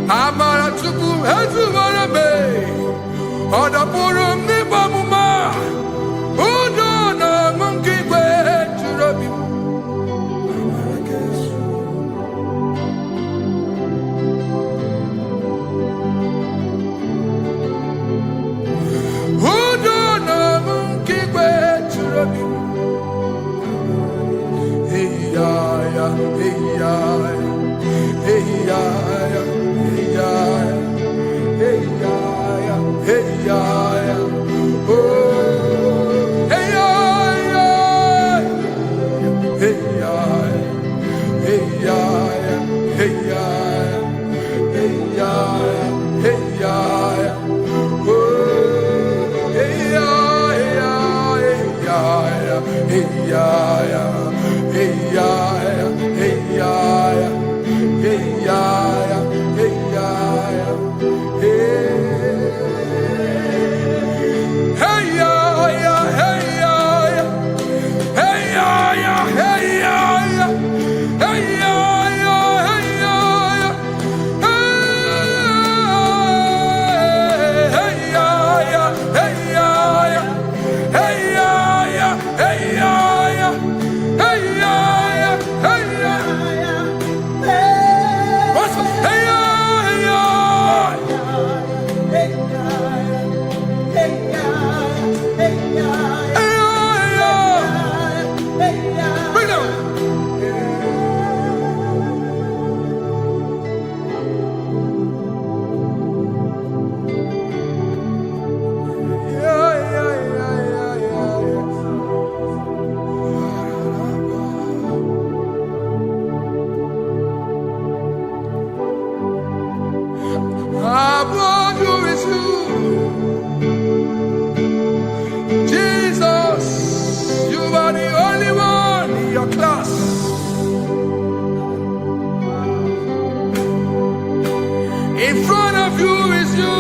Speaker 1: Amara chuku hezu warabe Odapurum ni bamuma Udo na mungi kwe churabi Amara gesu Udo na mungi kwe churabi Hey ya ya, hey ya ya, hey ya ya, hey ya ya, hey ya ya, hey ya ya, oh, hey ya ya, hey ya ya, hey ya ya, hey ya ya, hey ya ya, hey ya ya, oh, hey ya ya, hey ya ya, hey ya ya, hey ya ya, hey ya ya. Hey ya ya, hey ya ya, hey ya ya, hey ya ya, hey ya ya, hey ya ya, hey ya ya, hey ya ya, hey ya ya, hey ya ya, hey ya ya, hey ya ya, hey ya ya, hey ya. In front of you is you.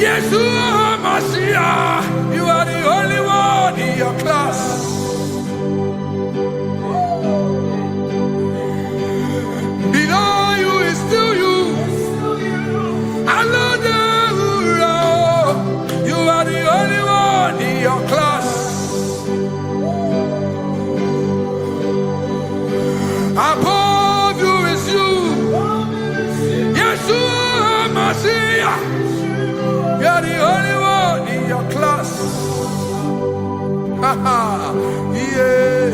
Speaker 1: Yeshua Mashiach, you are the only one in your class. Below you is still you. You are the only one in your class. Above you is you. Yeshua Mashiach, you are the only one in your class. Yeah,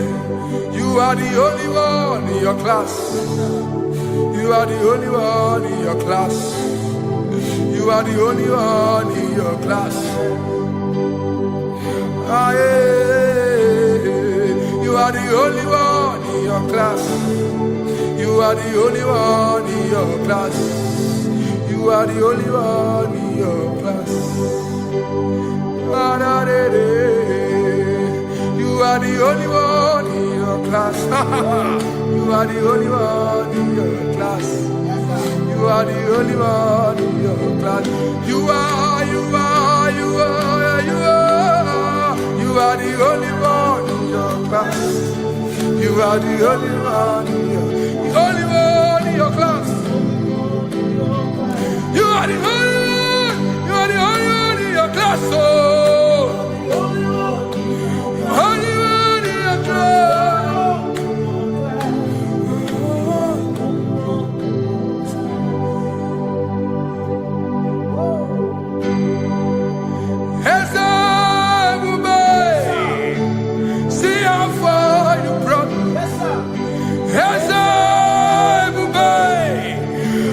Speaker 1: you are the only one in your class. You are the only one in your class. You are the only one in your class. Ah, yeah. You are the only one in your class. You are the only one in your class. You are the only one in your class. You are the only one in your class. You are the only one in your class. You are the only one in your class. You are the are the only one. The only one in your class. You are the only one. You are the only one in your class. Oh. Only one in your class.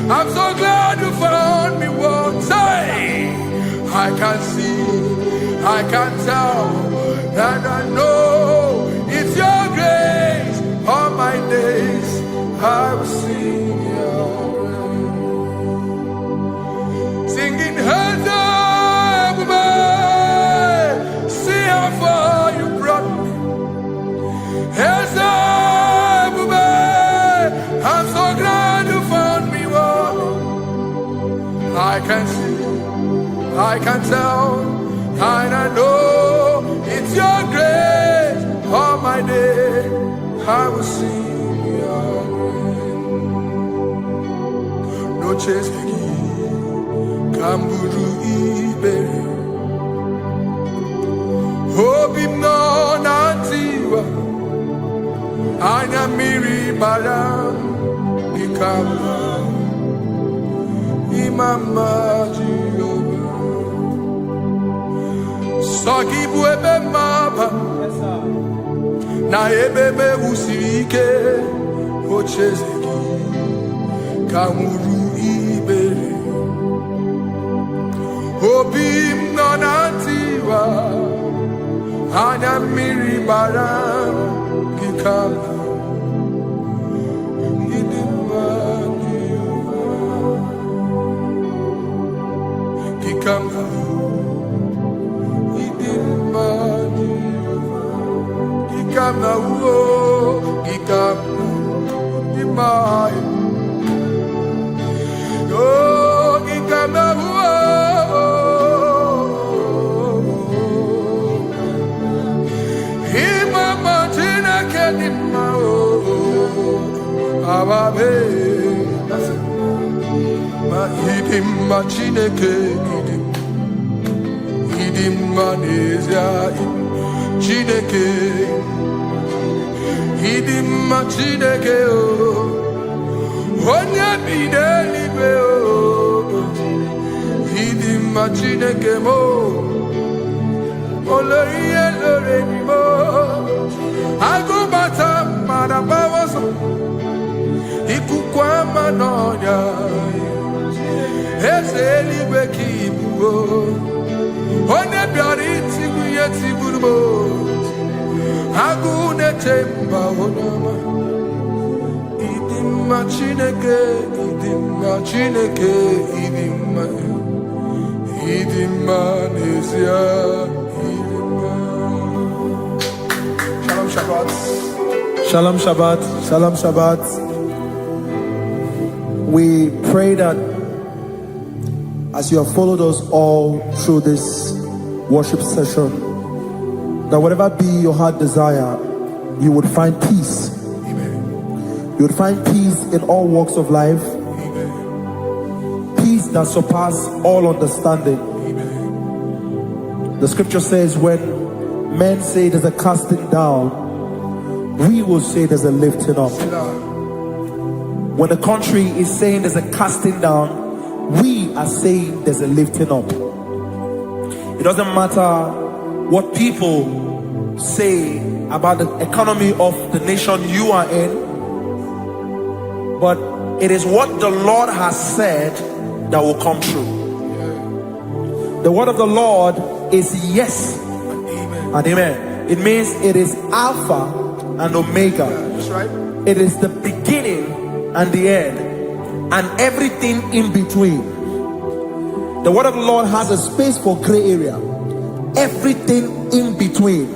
Speaker 1: I'm so glad you found me once. I can see, I can tell, and I know it's your grace. All my days I will sing your grace. Singing hands up, man. See how far you brought me. Hands up, man. I'm so glad you found me. I can see, I can tell, and I know it's your grace. All my day I will sing your grace. No chase Kamburu Iberi Hobim no Nantiwa Anya Miri Balam Ikamba Mama Jehovah Sagibu ebe maba Na ebebe usirike Ochezeki Kamuru Ibere Obim nonantiwa Anya miri bara Gikama Come now, he didn't mind you. He come now, oh, he come now, he mind. Oh, he come now, oh. He mama tina kedima, oh, ababe. Ma idim ma chineke idim manezia chineke idim ma chineke o onya bideli be o idim ma chineke mo oloye lore ni mo agubata marabawoso ikukwa manonya Ezeli bekibuo, one biari tibuye tibuo, agune temba onama. Idimma chineke, idimma nezia, idimma. Shalom Shabbat,
Speaker 2: Shalom Shabbat, Shalom Shabbat. We pray that as you have followed us all through this worship session, that whatever be your heart desire, you would find peace. Amen. You would find peace in all walks of life. Amen. Peace that surpasses all understanding. Amen. The scripture says when men say there's a casting down, we will say there's a lifting up. When the country is saying there's a casting down, we are saying there's a lifting up. It doesn't matter what people say about the economy of the nation you are in, but it is what the Lord has said that will come true. The word of the Lord is yes and amen. It means it is Alpha and Omega.
Speaker 1: That's right.
Speaker 2: It is the beginning and the end, and everything in between. The word of the Lord has a space for gray area. Everything in between.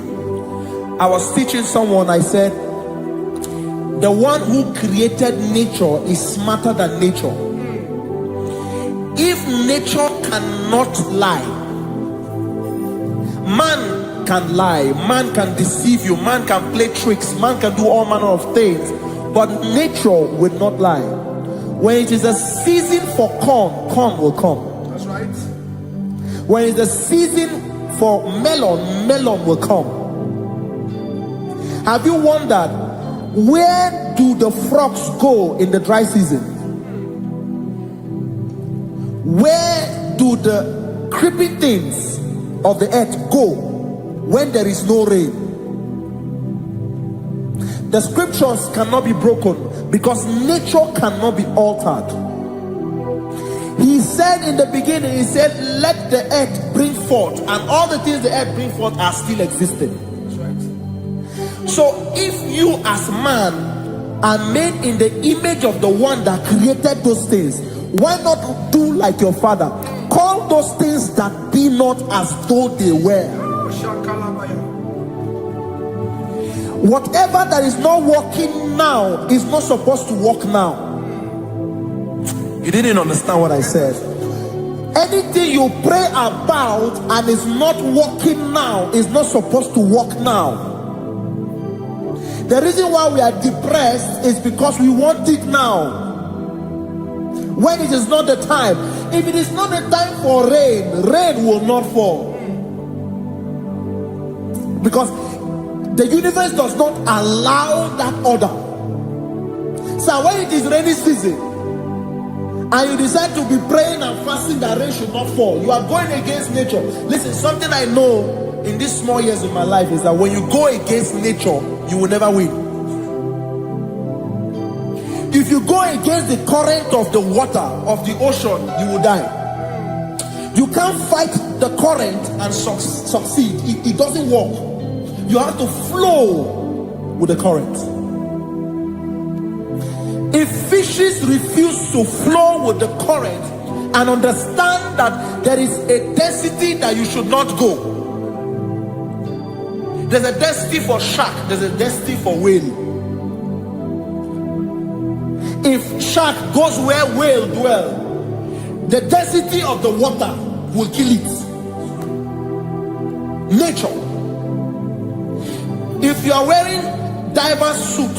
Speaker 2: I was teaching someone, I said, the one who created nature is smarter than nature. If nature cannot lie, man can lie, man can deceive you, man can play tricks, man can do all manner of things, but nature will not lie. When it is a season for corn, corn will come.
Speaker 1: That's right.
Speaker 2: When it's a season for melon, melon will come. Have you wondered, where do the frogs go in the dry season? Where do the creeping things of the earth go when there is no rain? The scriptures cannot be broken because nature cannot be altered. He said in the beginning, he said, let the earth bring forth, and all the things the earth bring forth are still existing.
Speaker 1: That's right.
Speaker 2: So if you as man are made in the image of the one that created those things, why not do like your father? Call those things that be not as though they were. Whatever that is not working now is not supposed to work now. You didn't understand what I said. Anything you pray about and is not working now is not supposed to work now. The reason why we are depressed is because we want it now, when it is not the time. If it is not the time for rain, rain will not fall, because the universe does not allow that order. So when it is rainy season and you decide to be praying and fasting that rain should not fall, you are going against nature. Listen, something I know in these small years of my life is that when you go against nature, you will never win. If you go against the current of the water of the ocean, you will die. You can't fight the current and succeed. It doesn't work. You have to flow with the current. If fishes refuse to flow with the current and understand that there is a density that you should not go, there's a density for shark, there's a density for whale. If shark goes where whale dwell, the density of the water will kill it. Nature. If you are wearing diver's suit,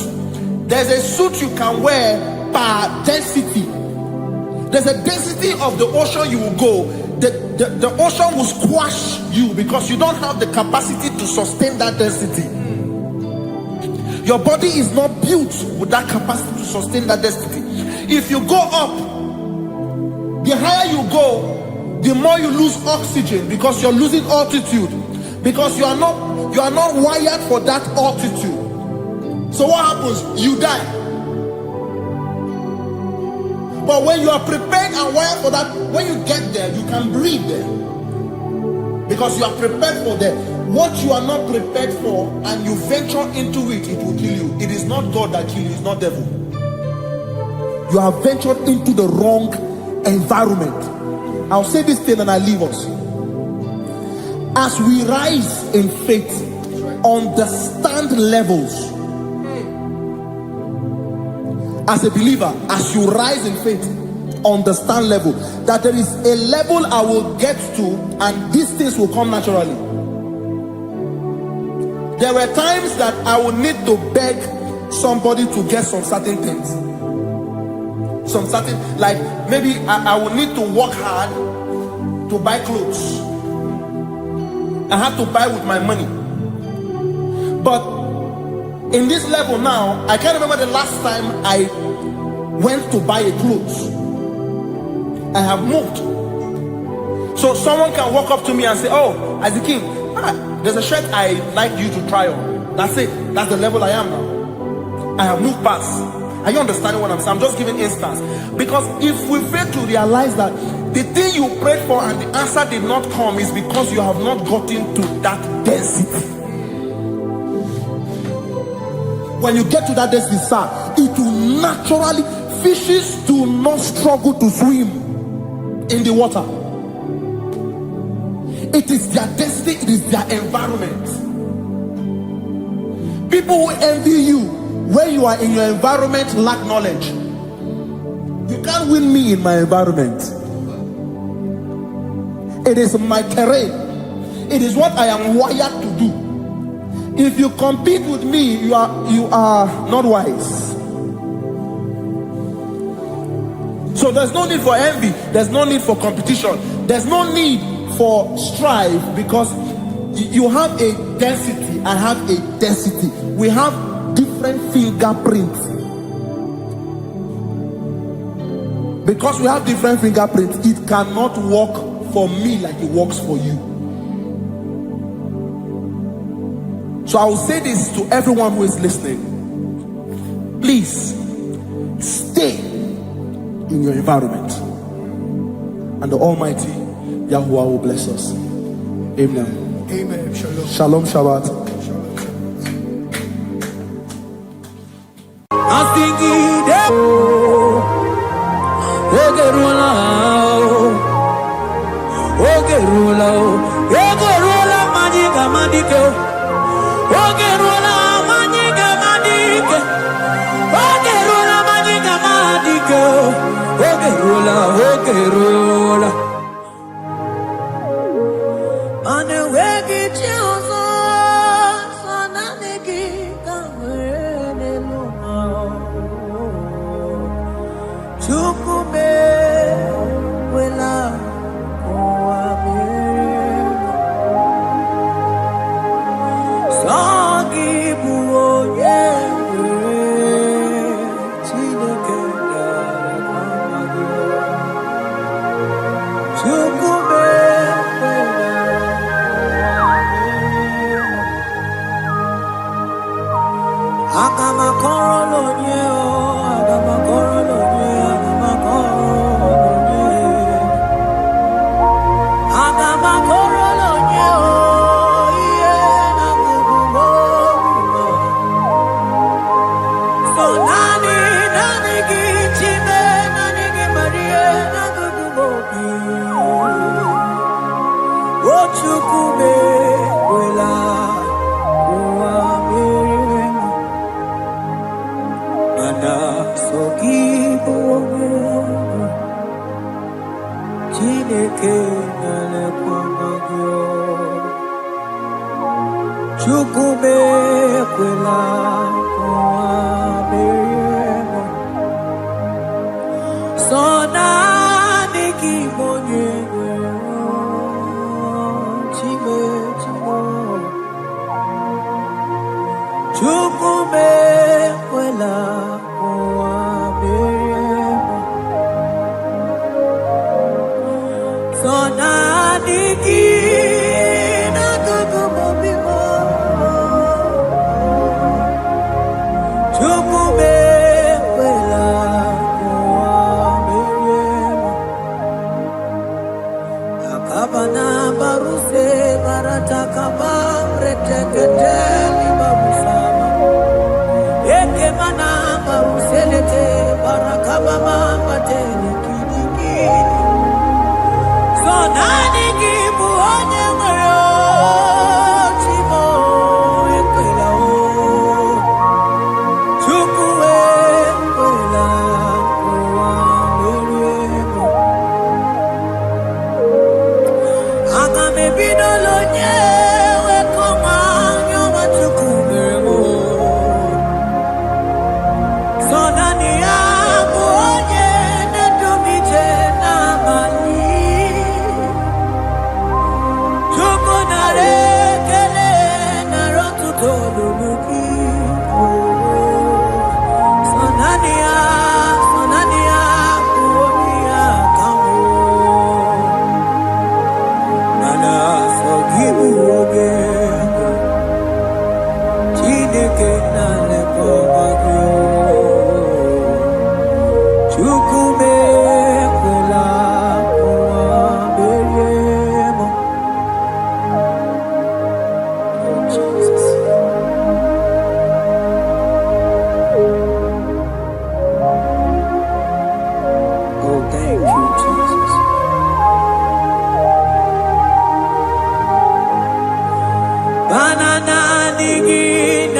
Speaker 2: there's a suit you can wear per density. There's a density of the ocean you will go. The ocean will squash you because you don't have the capacity to sustain that density. Your body is not built with that capacity to sustain that density. If you go up, the higher you go, the more you lose oxygen because you're losing altitude, because you are not wired for that altitude. So what happens? You die. But when you are prepared and wired for that, when you get there, you can breathe there, because you are prepared for that. What you are not prepared for and you venture into it, it will kill you. It is not God that kills you, it's not devil. You have ventured into the wrong environment. I'll say this thing and I leave us. As we rise in faith, understand levels. As a believer, as you rise in faith, understand level. That there is a level I will get to and these things will come naturally. There were times that I would need to beg somebody to get some certain things. Some certain, like maybe I would need to work hard to buy clothes. I had to buy with my money. But in this level now, I can't remember the last time I went to buy a clothes. I have moved. So someone can walk up to me and say, oh, Isaac King, there's a shirt I like you to try on. That's it. That's the level I am now. I have moved past. Are you understanding what I'm saying? I'm just giving instance. Because if we fail to realize that the thing you prayed for and the answer did not come is because you have not gotten to that density. When you get to that density, sir, it will naturally, fishes do not struggle to swim in the water. It is their destiny, it is their environment. People who envy you when you are in your environment lack knowledge. You can't win me in my environment. It is my terrain. It is what I am wired to do. If you compete with me, you are not wise. So there's no need for envy. There's no need for competition. There's no need for strife, because you have a density. I have a density. We have different fingerprints. Because we have different fingerprints, it cannot work for me like it works for you. So I will say this to everyone who is listening. Please stay in your environment, and the Almighty Yahuwah will bless us. Amen.
Speaker 1: Amen. Shalom.
Speaker 2: Shalom Shabbat.
Speaker 1: Banana nigi,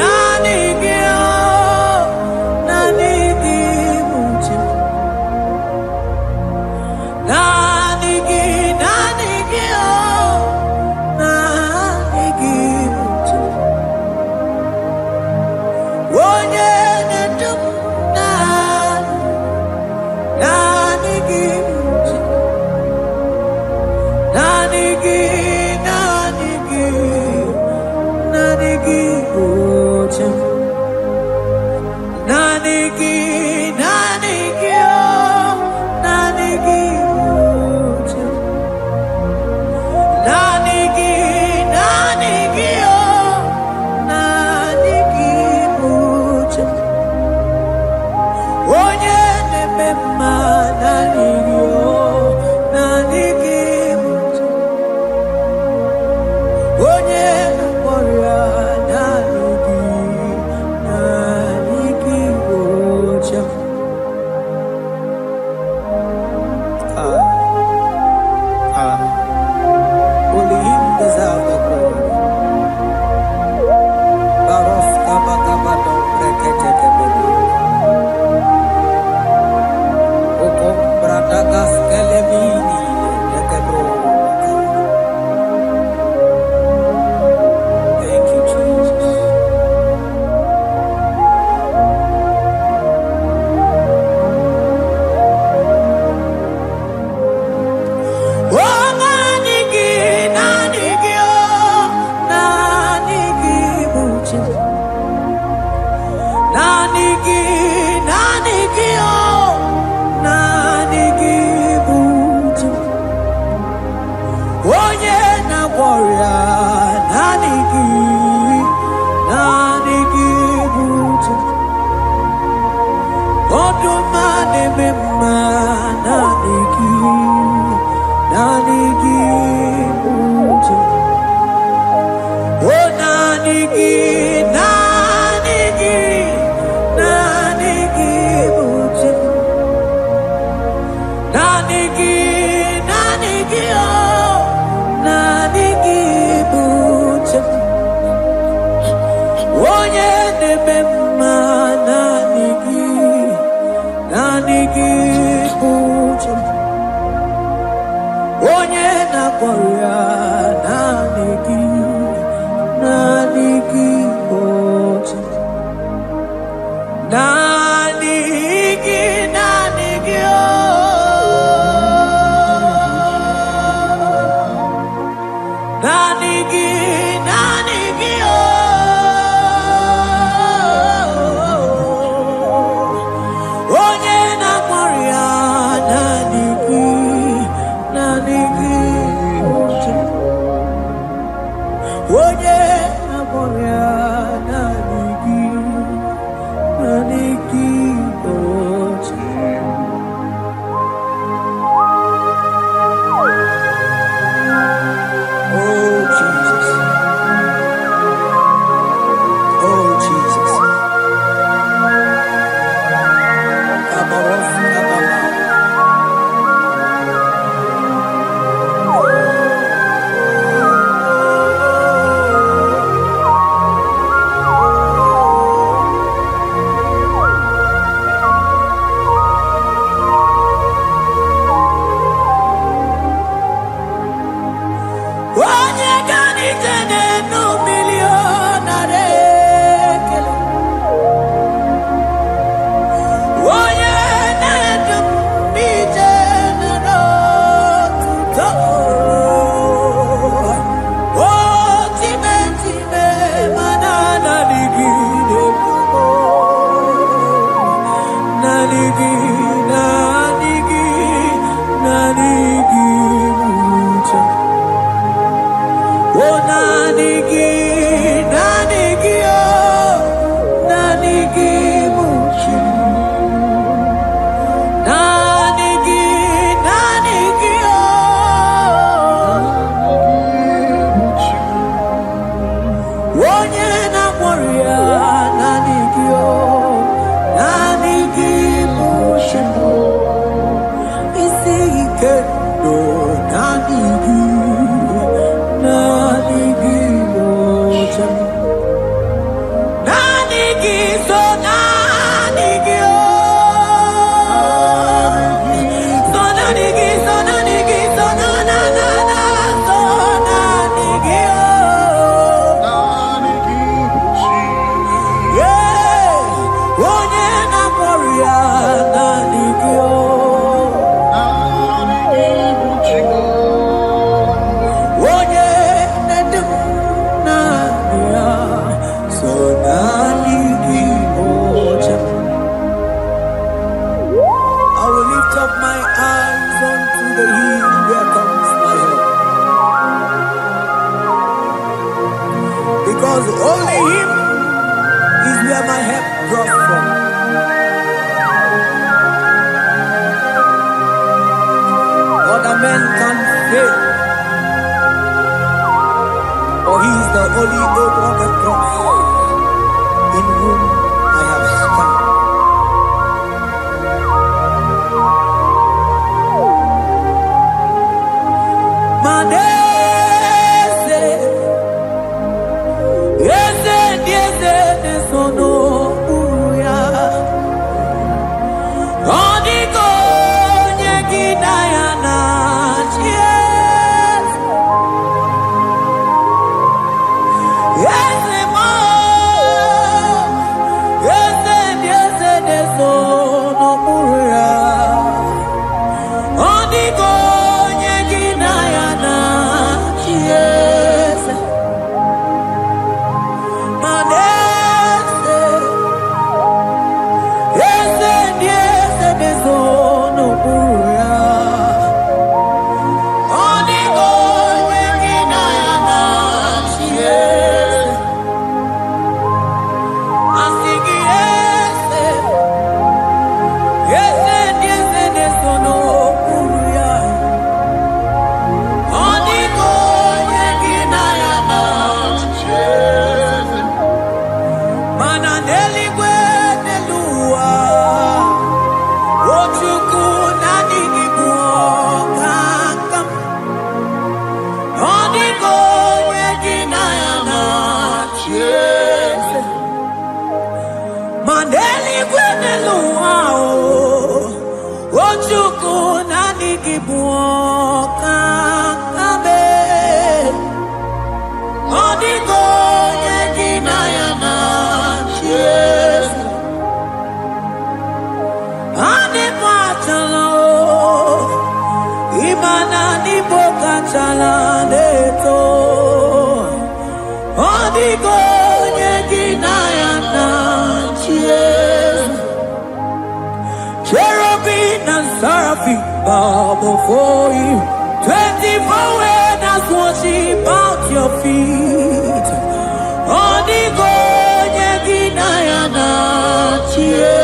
Speaker 1: oh. chala neto. Odigo nyegina ya na chie. Cherubim and seraphim bow before you. 24 elders worship at your feet. Odigo nyegina ya na chie.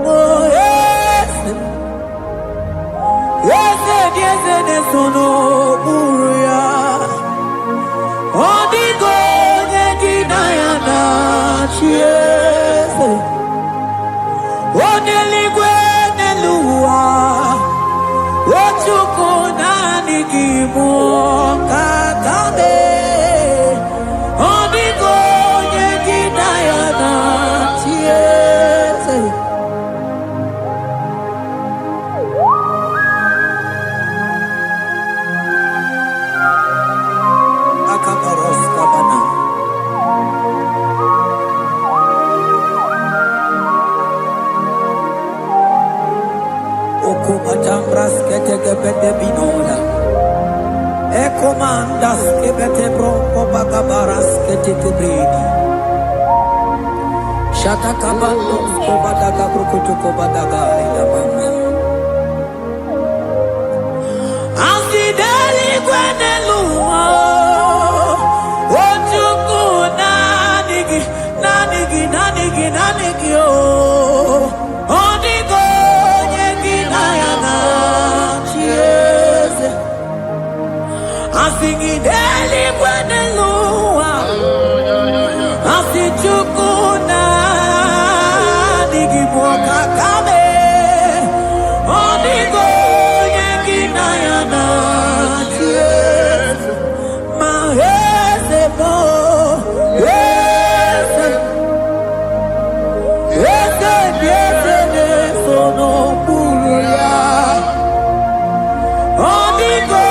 Speaker 1: Oh yes, yes, yes, yes, no buria. Odigo nyegina ya na chie. Oneligwe neluwa, ochuko nani gibo katame. Odigo nyegina ya na chiese. Akabaros kabana. Matambras kete kebete binola. Eko mandas kebete bronco bagabaras kete kebredi. Shata kabandos kobadaga brukutu kobadaga ilamama. Ansideli gwenelua. Ochuku nanigi, nanigi, nanigi, nanigi oh. Odigo Asingideli kwenelua, asichukuna digimwaka kame. Odigo nyegina ya na chiese. Mahese mo, yese, yese, yese, yese, no buria. Odigo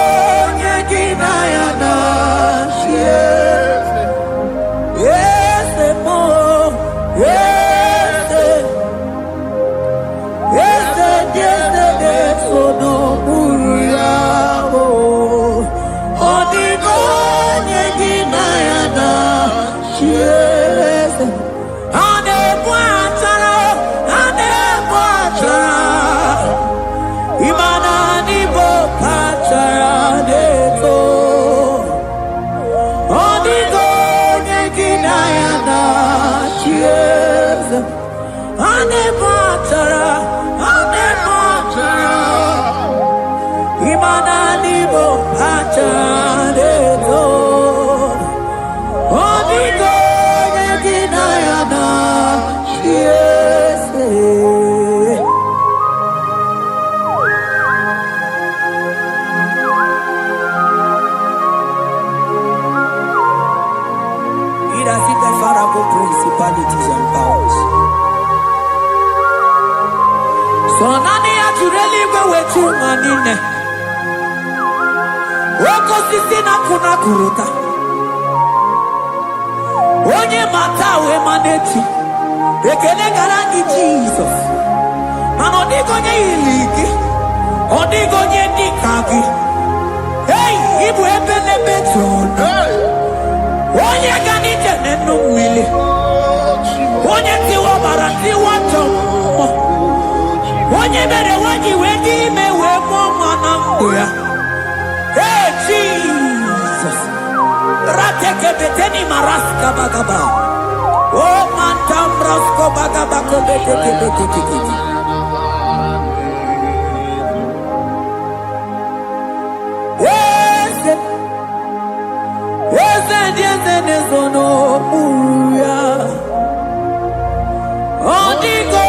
Speaker 1: principalities and powers. So nani actually go with you manine. Woko sisi na kuna kuruta. Onye matawe maneti. Ekele garangi Jesus. Mano digo nye iliki. Odigo nye dikagi. Hey, ibu ebele beton. Onye ganite nenu mili. Onye tiwa barati watomo. Onye bere waji wedi mewe mwana mbuya. Hey Jesus. Rateke beteni maraska bagaba. Oh mantambrasko bagaba kobete. Sono buya. Odigo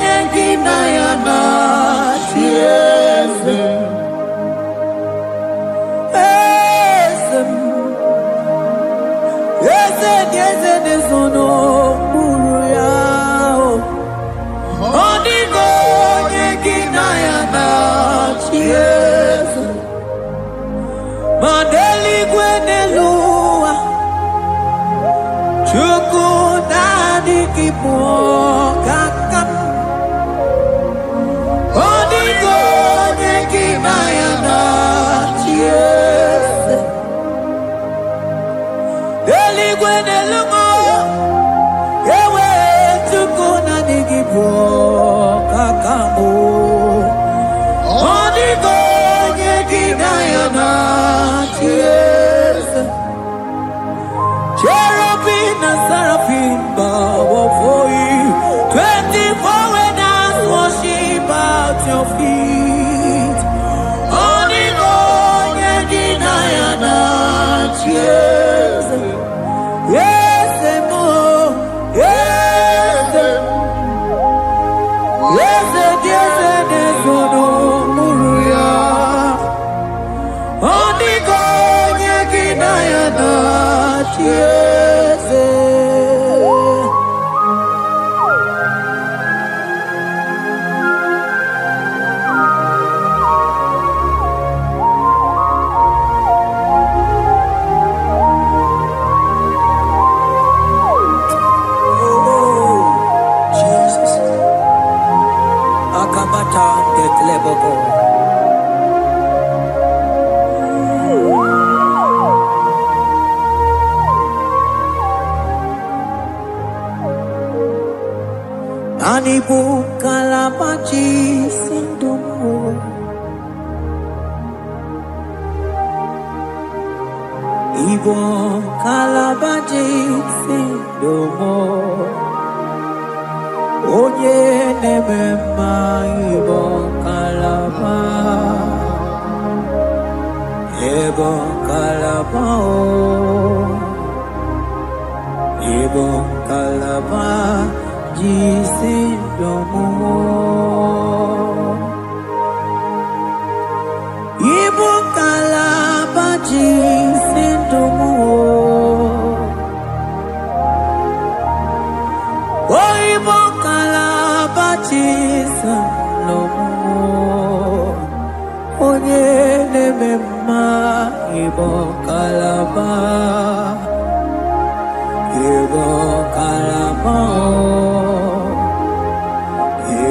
Speaker 1: nyegina ya na chiese. Ese sono buya. Odigo nyegina ya na chiese. Mandeli gwenelua. Chukuna kakam. Odigo nyegina ya nelumo. Ewe tukuna nigibo kakamo. Onigo nyegidayana cheers. Cherubim and seraphim bow for you. 24 elders worship at your feet. Onigo nyegidayana cheers. Yes, mo. Yes, yes, yes, yes, no muruya. Onigo nyegidayana cheers. Anibu kalabaji sindumo. Ibo kalabaji sindumo. Oye nemema ibo kalaba. Ibo kalaba o. Ibo kalaba. Jisindomo. Ibo kalaba jisindomo. Oh, Ibo kalaba jisindomo. Onye nemema Ibo kalaba. Ibo kalaba.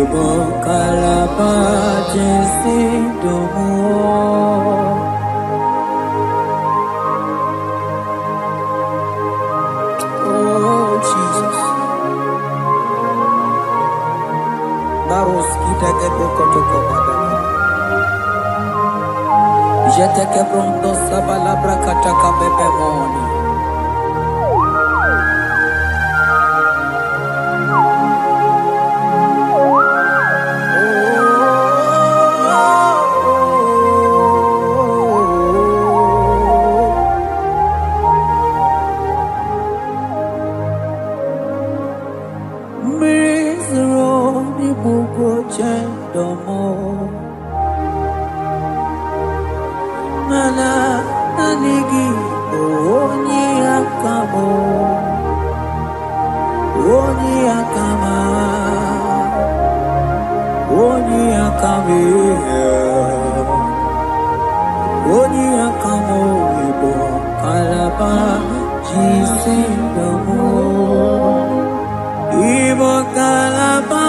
Speaker 1: Ibo kalaba jisindomo. Oh Jesus. Baros kita keboko toko badana. Jete kebrondo sabala brakata kabebe moni. Mana anigi onye akamo, onye akama, onye akame, onye akamo ibo kalaba jisindomo, ibo kalaba,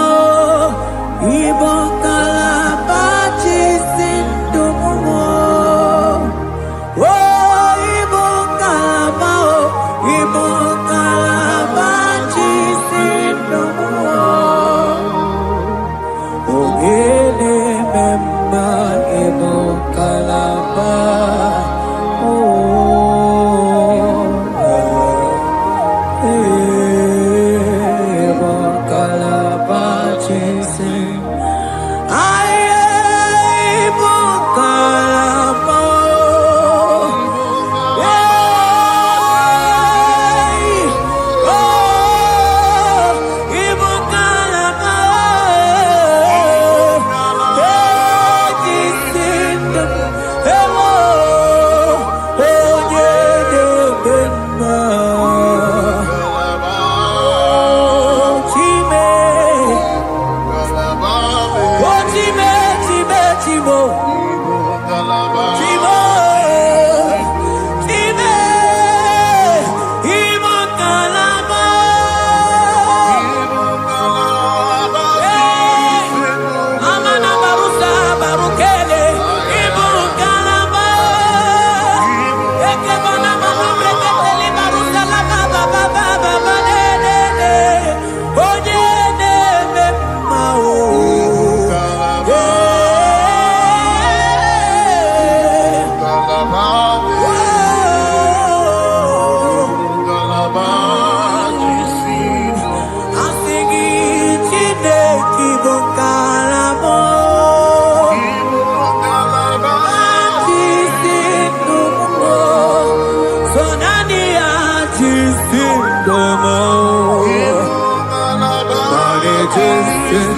Speaker 1: ibo kalaba jisindomo. kingdom, manifested.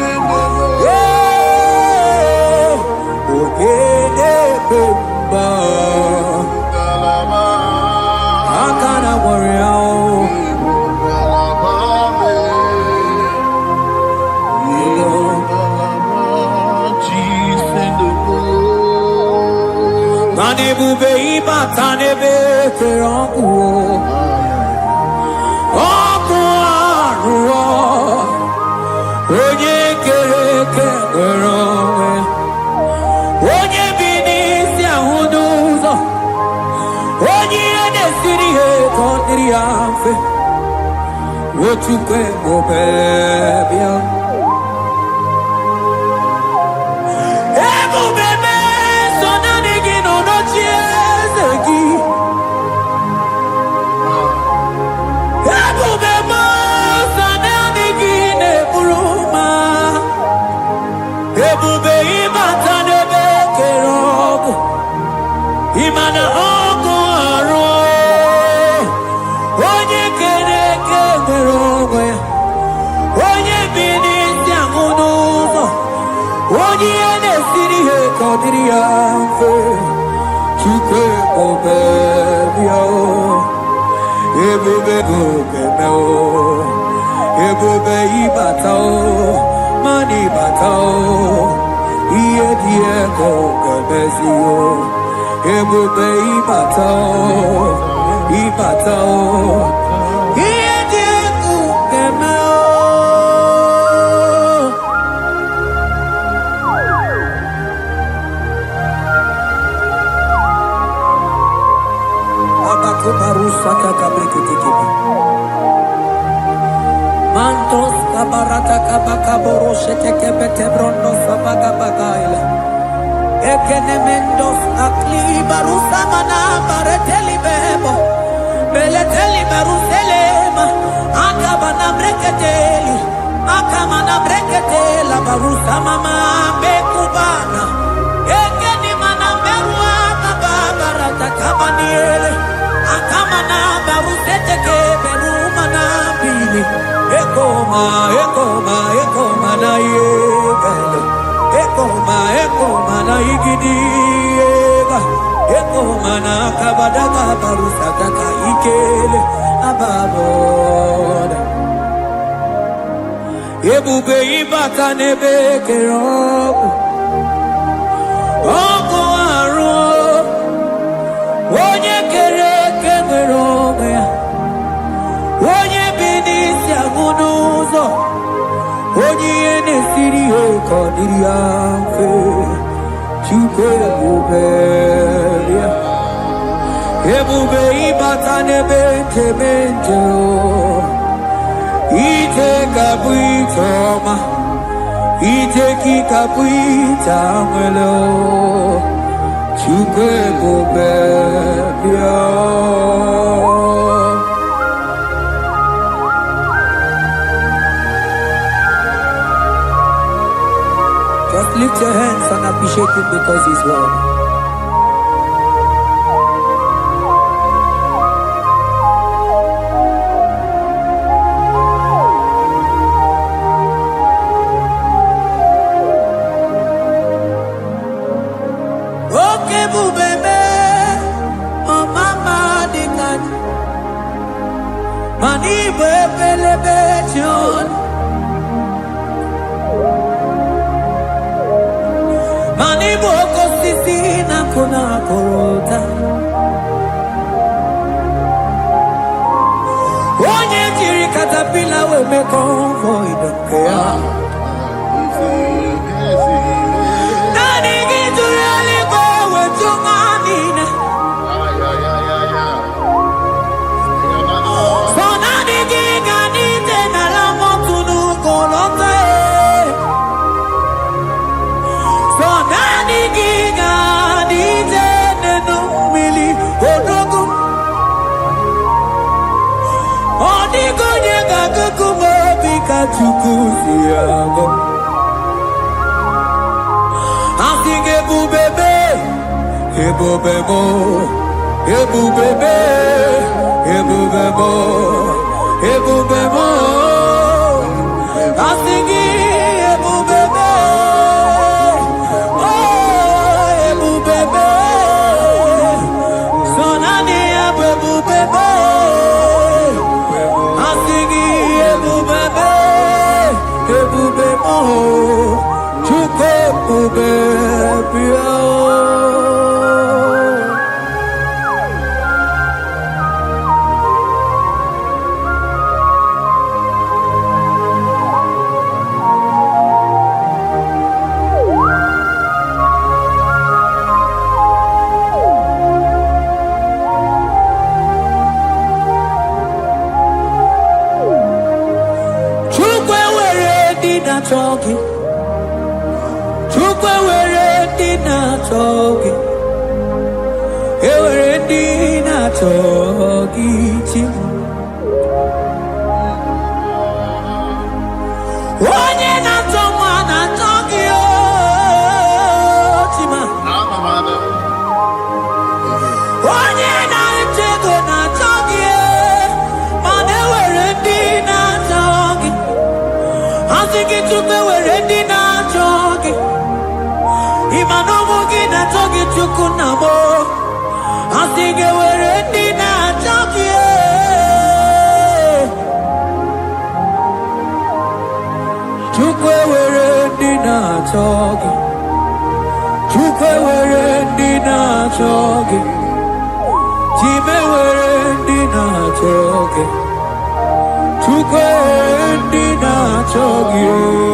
Speaker 1: What you can go, baby? Money batao, iye diye ko kabesiyo. Ebube ibatao, iye diye ko kabesiyo. Abako barusa kakabreke tekibi. Mantos kabarata kabakaboro shetekebete brondo sabagabagaila. Ekenemendos akli barusa mana bareteli bebo. Beleteli baruselema. Akabana breketeli. Akamana breketela barusa mama bekubana. Ekeni mana berua kababarata kabaniele. Akamana baruseteke berumana bili. Ekoma na yegale. Ekoma na igidiega. Ekoma na kabadaga barusataka ikele ababoda. Ebube ibaka nebeke robu. Oko aro. Onye kereke merobe. Onye binisi agunuzo. Onye ene siri eko diriamfe. Chukwe bubelia. Ebube ibata nebeke bento. Ite kabuitoma. Ite kikabuita mwelo. Chukwe bubelia. Just lift your hands and appreciate him because he's worthy. Okay, bubebe, oh mama dikat, mani bebelebe John. Boko sisi na kuna korota. Onye jiri katapila we me convoy dokea. Nani gitu yali go we tunganina. So nani giga nite na la motunu kolota. Chukusiago Asing ebubebe Ebubebo Ebubebe ebubebo, ebubebo. Asigi ebubebe, oh ebubebe. Sonani ebubebe, asigi ebubebe, ebubebo. Chuke ebubebe. Talking, Chukwe were dina talking, were dina talking. One in a someone a talking, Tima. One in a tego na talking, man, were dina talking. I think it took the ready now talking. Imanomo gina talking to Kunamo. I think it were ready now talking. Chukwe were ready now talking. Chukwe were ready now talking. Time were ready now talking. Chukwe dina talking.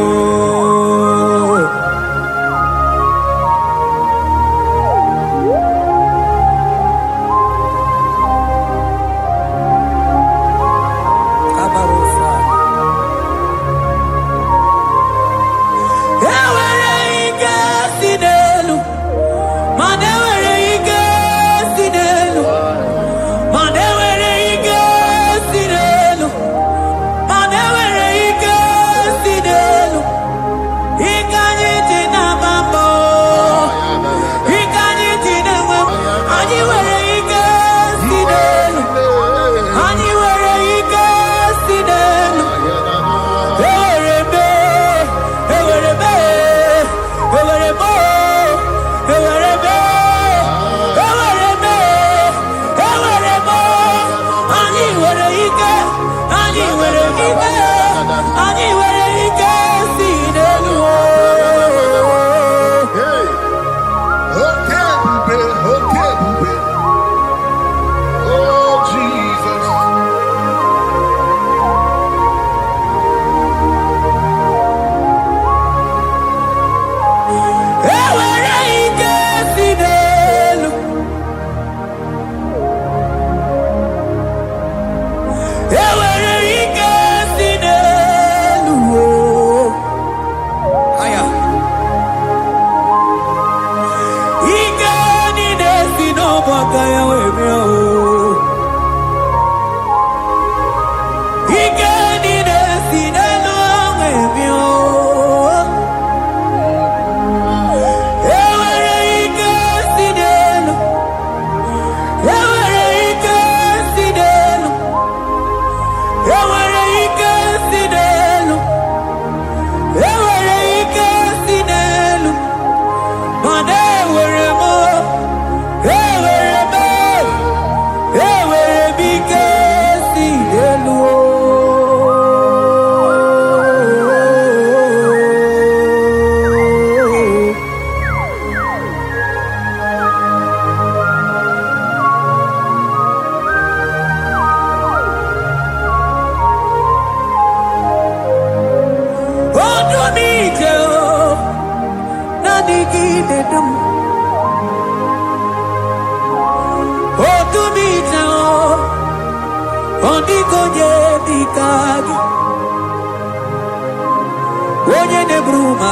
Speaker 1: Onye ne bruma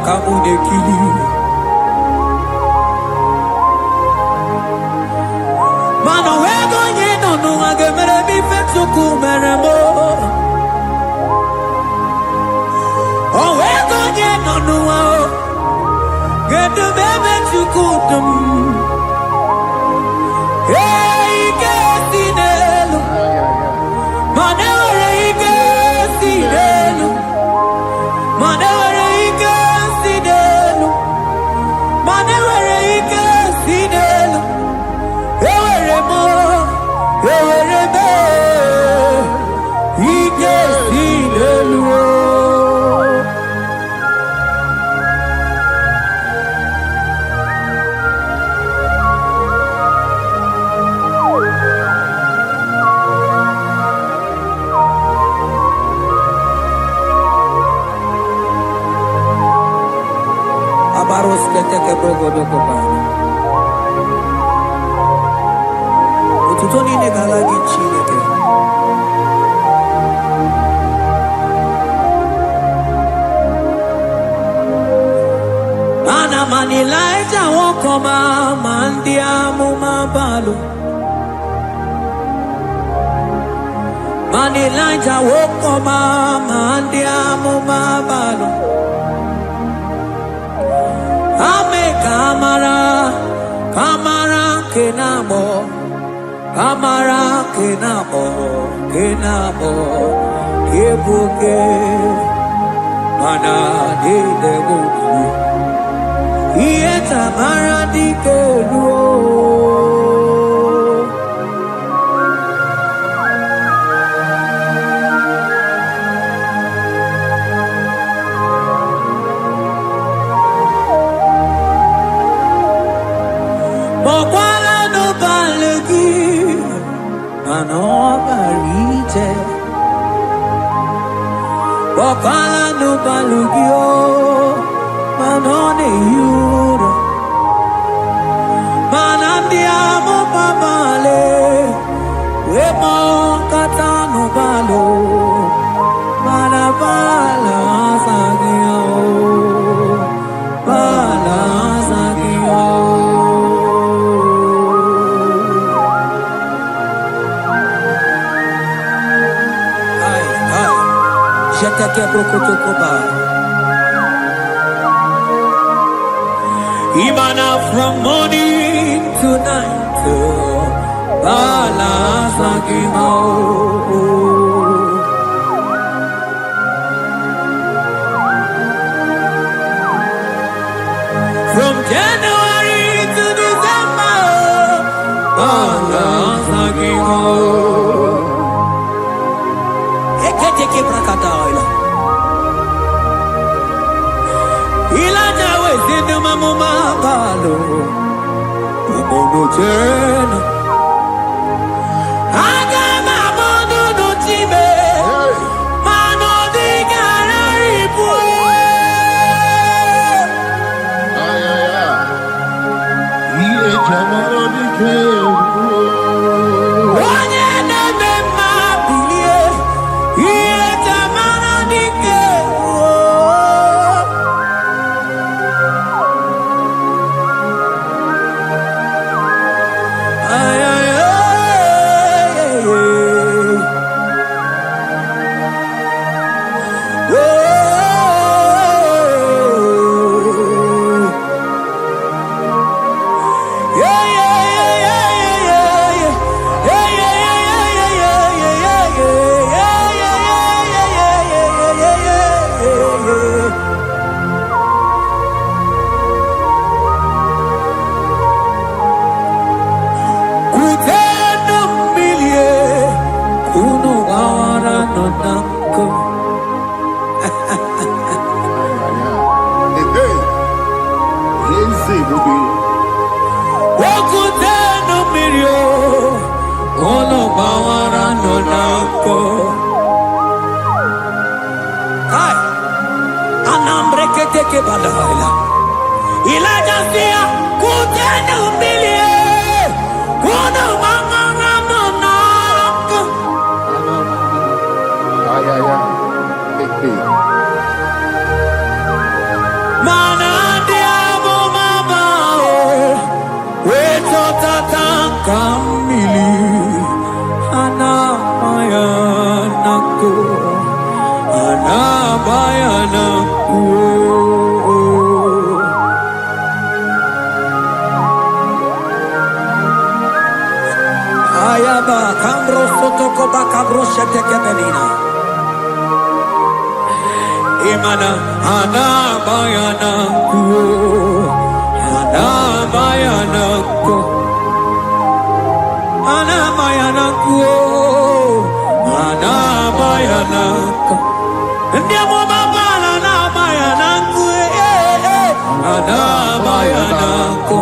Speaker 1: kamude kili. Mano wego nye no nuage mere mi fetu kumere mo. O wego nye no nuwa o. Gedu bebe tukudum. Hey, get in elu. keteke brogodo kopana. Ututoni negala gichileke. Ana manilaja wokoma mandia mumabalo. Manilaja wokoma mandia mumabalo. Ame kamara kenamo. Kamara kenamo kebuke mana de buku. Iye tamara di keluo. Mokwala no balegi, mano barite. Mokwala no balugio, mano ne yuro. Manandiamo babale, wemo katano balo, manabala sagio, bala sagio. Jeteke brokotokoba. Imana from morning to night, bala sagimo. From January to December, bala sagimo. Eketeke brakadaila. Ilana wezinu mamuma balo. Umonotena. Agama mono no time. Mano di gararipue.
Speaker 2: Iye jamano di kebuo.
Speaker 1: Onye neme mabilie. Iye jamano di kebuo. Ay, ay, ay, ay, ay. Take balaila. Ilaja sia kutenu milie. Kuno mama nak. Mana dia mo mabao. Weto tatang kamili. Ana mayanako. Ana mayanako. Ayaba kambro sotoko bakabro sheteke belina. Imana ana bayana ku, ana bayana ku, ana bayana ku, ana bayana ku. Ndia mo mabala na bayana ku, ana bayana ku.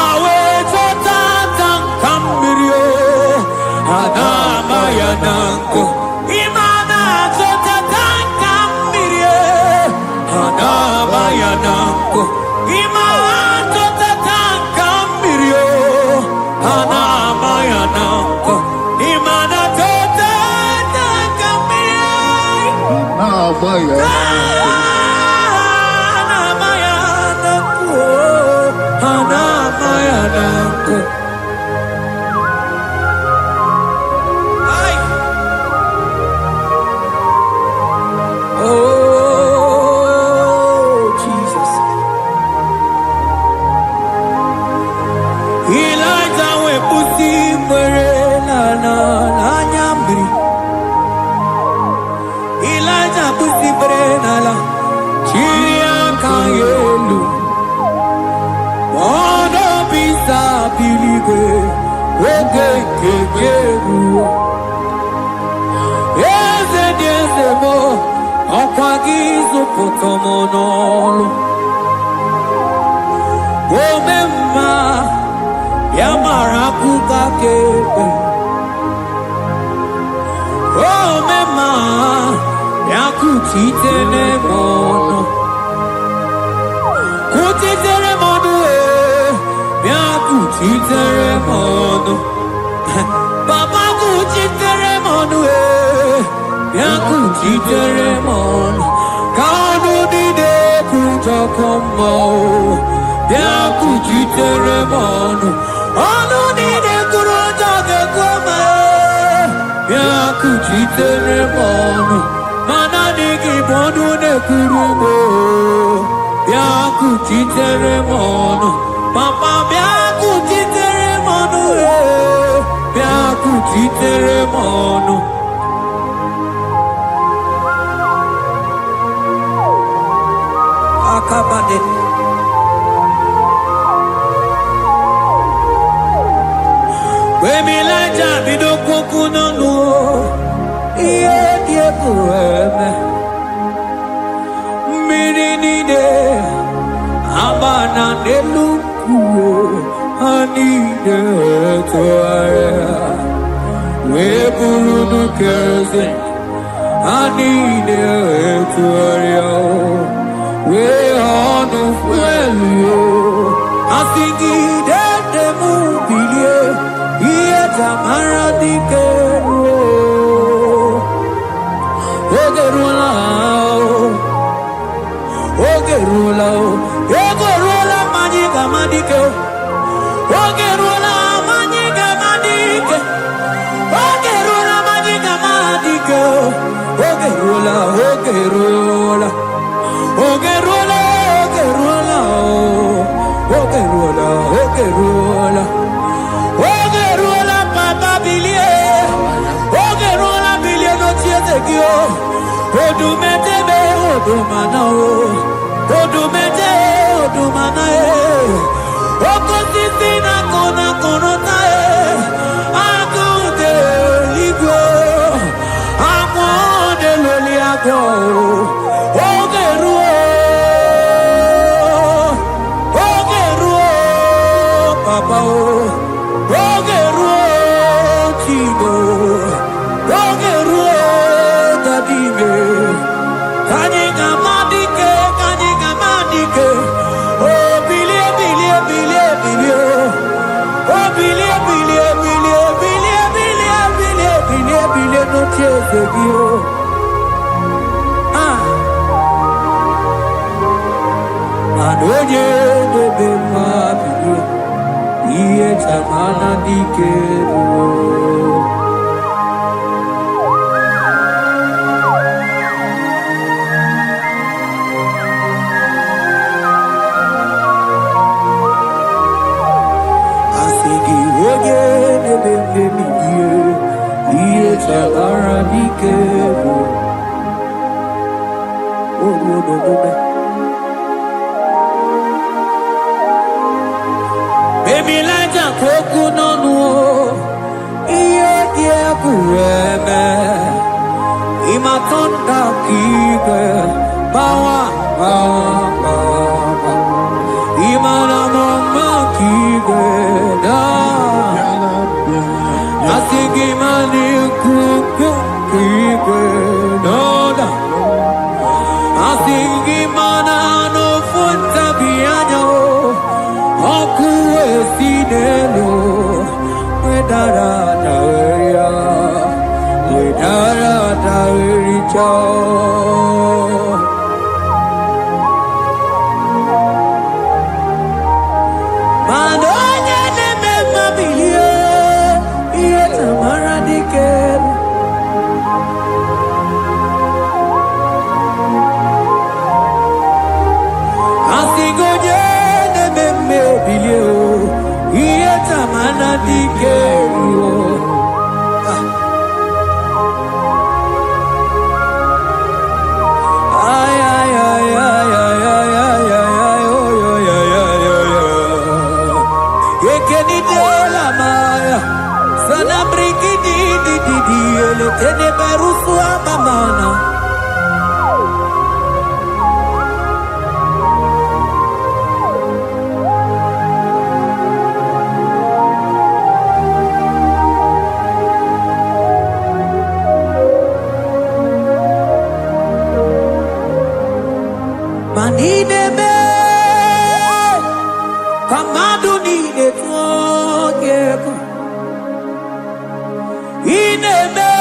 Speaker 1: Awe tata kambirio, ana bayana ku. Imana tata kambirio, ana bayana ku. Imato tataka mirio, ana mayanako. Imana tataka mirio, ana mayanako, ana mayanako. Baba kuchiteremono, yakuchiteremono. Kanu dide kutokomo, yakuchiteremono. Anu dide kurotokekome, yakuchiteremono. Mananiki bodu ne kurumo, yakuchiteremono. Papa yakuchiteremono, yakuchiteremono. Akabade. Wemilaja bidokokunonu, iye diekueme. Mirinide, abana nelukuo, anide toare. Weburudu kerze, anide toare. We are no fuelio, asingi de mubilie, ieta maradikero, ogerula, ogerula magica madike, ogerula magica madike, ogerula magica madike, ogerula. Ogerula, papa bilie, ogerula bilie no tietekio, odumetebe, odumana okosisina kona konotae, agude ligwe, amode loliago, papa chigo, dadime, kanyika madike, oh bilie, oh bilie, no chese bio, anoye de bema bilie. Iye chamana dikero, asigi oge nebe iye chamana dikero, ogodogobe. Emilaja kokunonu, iye diekueme, imatonda kike, bawa, imana mama kike, da, asigi mani kuku kike, da, asigi mana no funta bianya. sinelo, wedara daweria, wedara dawericha. Madonya neme mabilie, iye tamara diker. Asigoje neme mabilie, iye tamara diker. Tene berusu amamana. Manine me kamadu nine togeku. Ine me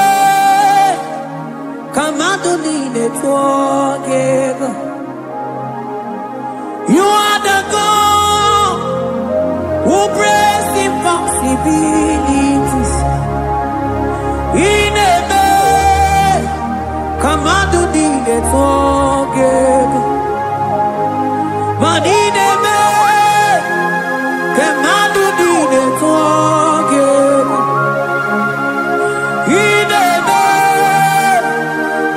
Speaker 1: Kamadonine together. You are the God who breaks impossibilities. In a man, Kamadonine together. But in a man, Kamadonine together. In a man,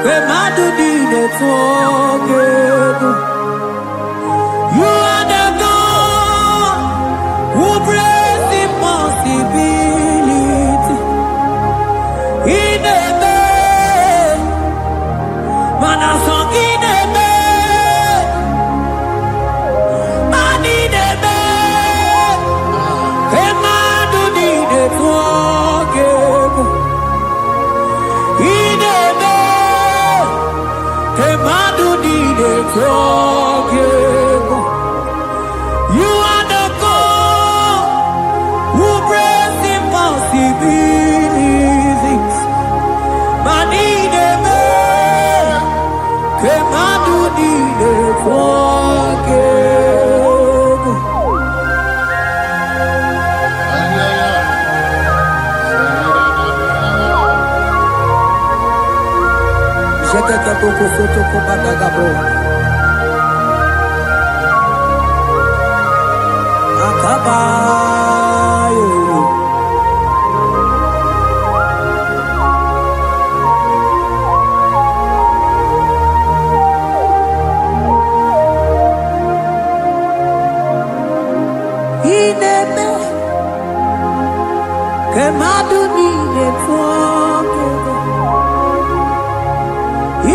Speaker 1: Kamadonine together. You are the God who breaks impossibility. In a man, man a song in a man, man in a man, Kamadonine together. In a man, Kamadonine together. You are the God who breaks impossibilities. Man in a man, Kamadonine together. Jekete boko soto ko badagabo. Akabayo. Ineme Kamadonine together.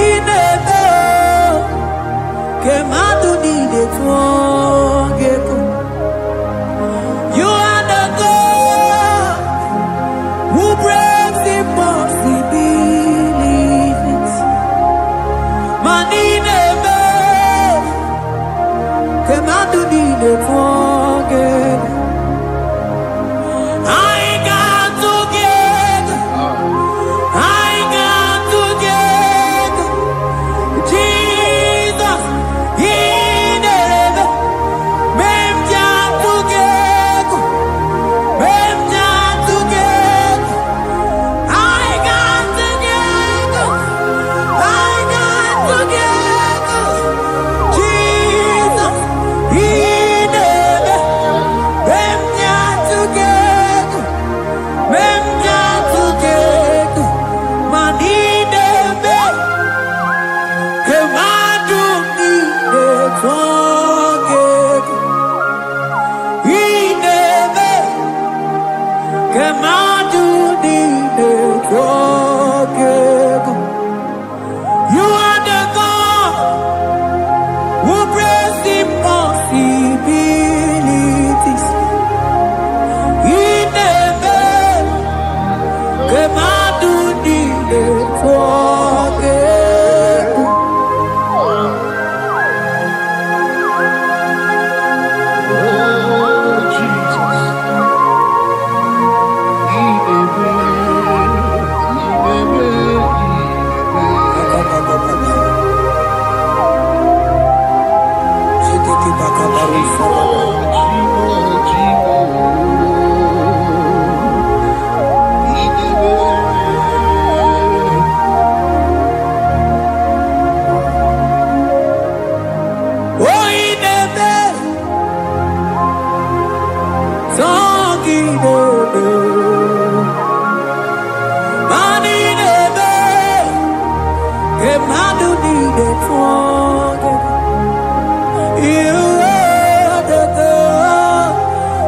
Speaker 1: Ineme Kamadonine together. You Kemadu di the twang. You are the God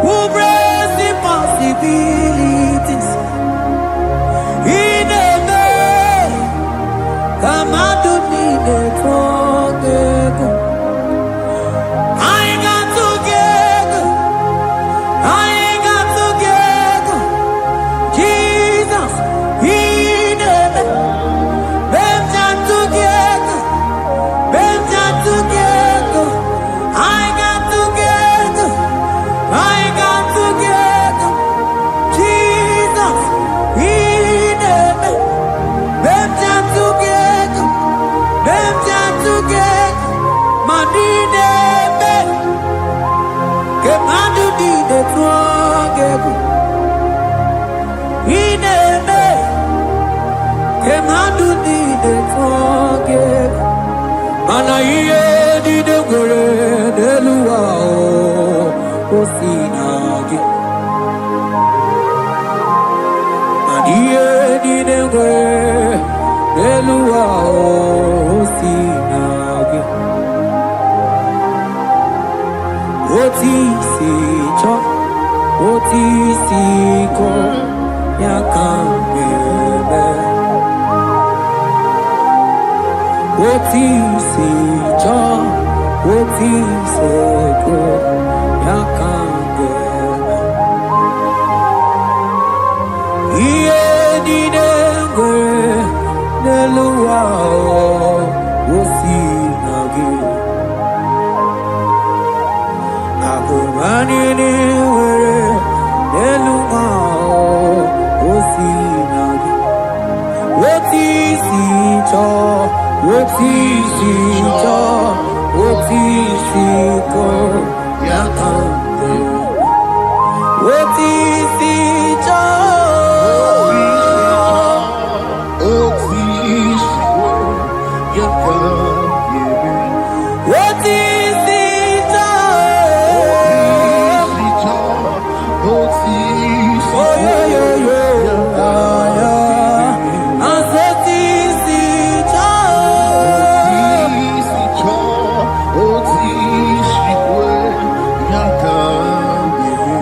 Speaker 1: who brings impossibilities. In a day, Kemadu di the twang. I got together. I got together. Jesus, in a day. Mana iye di dengore delua o sinagi. Mana iye di dengore delua o sinagi. Oti si cho, oti si ko yakambebe. Oti si cho, oti se ko yakambebe. Iye di dengwe delua o sinagi. Akumani ni were delua o sinagi. Oti si cho, oti si cho, oti si ko yakambebe. Oti si cho,
Speaker 2: oti si ko yakambebe.
Speaker 1: oti si cho,
Speaker 2: oti si
Speaker 1: oh yo yo yo, asoti si cho,
Speaker 2: oti si ko yakambebe.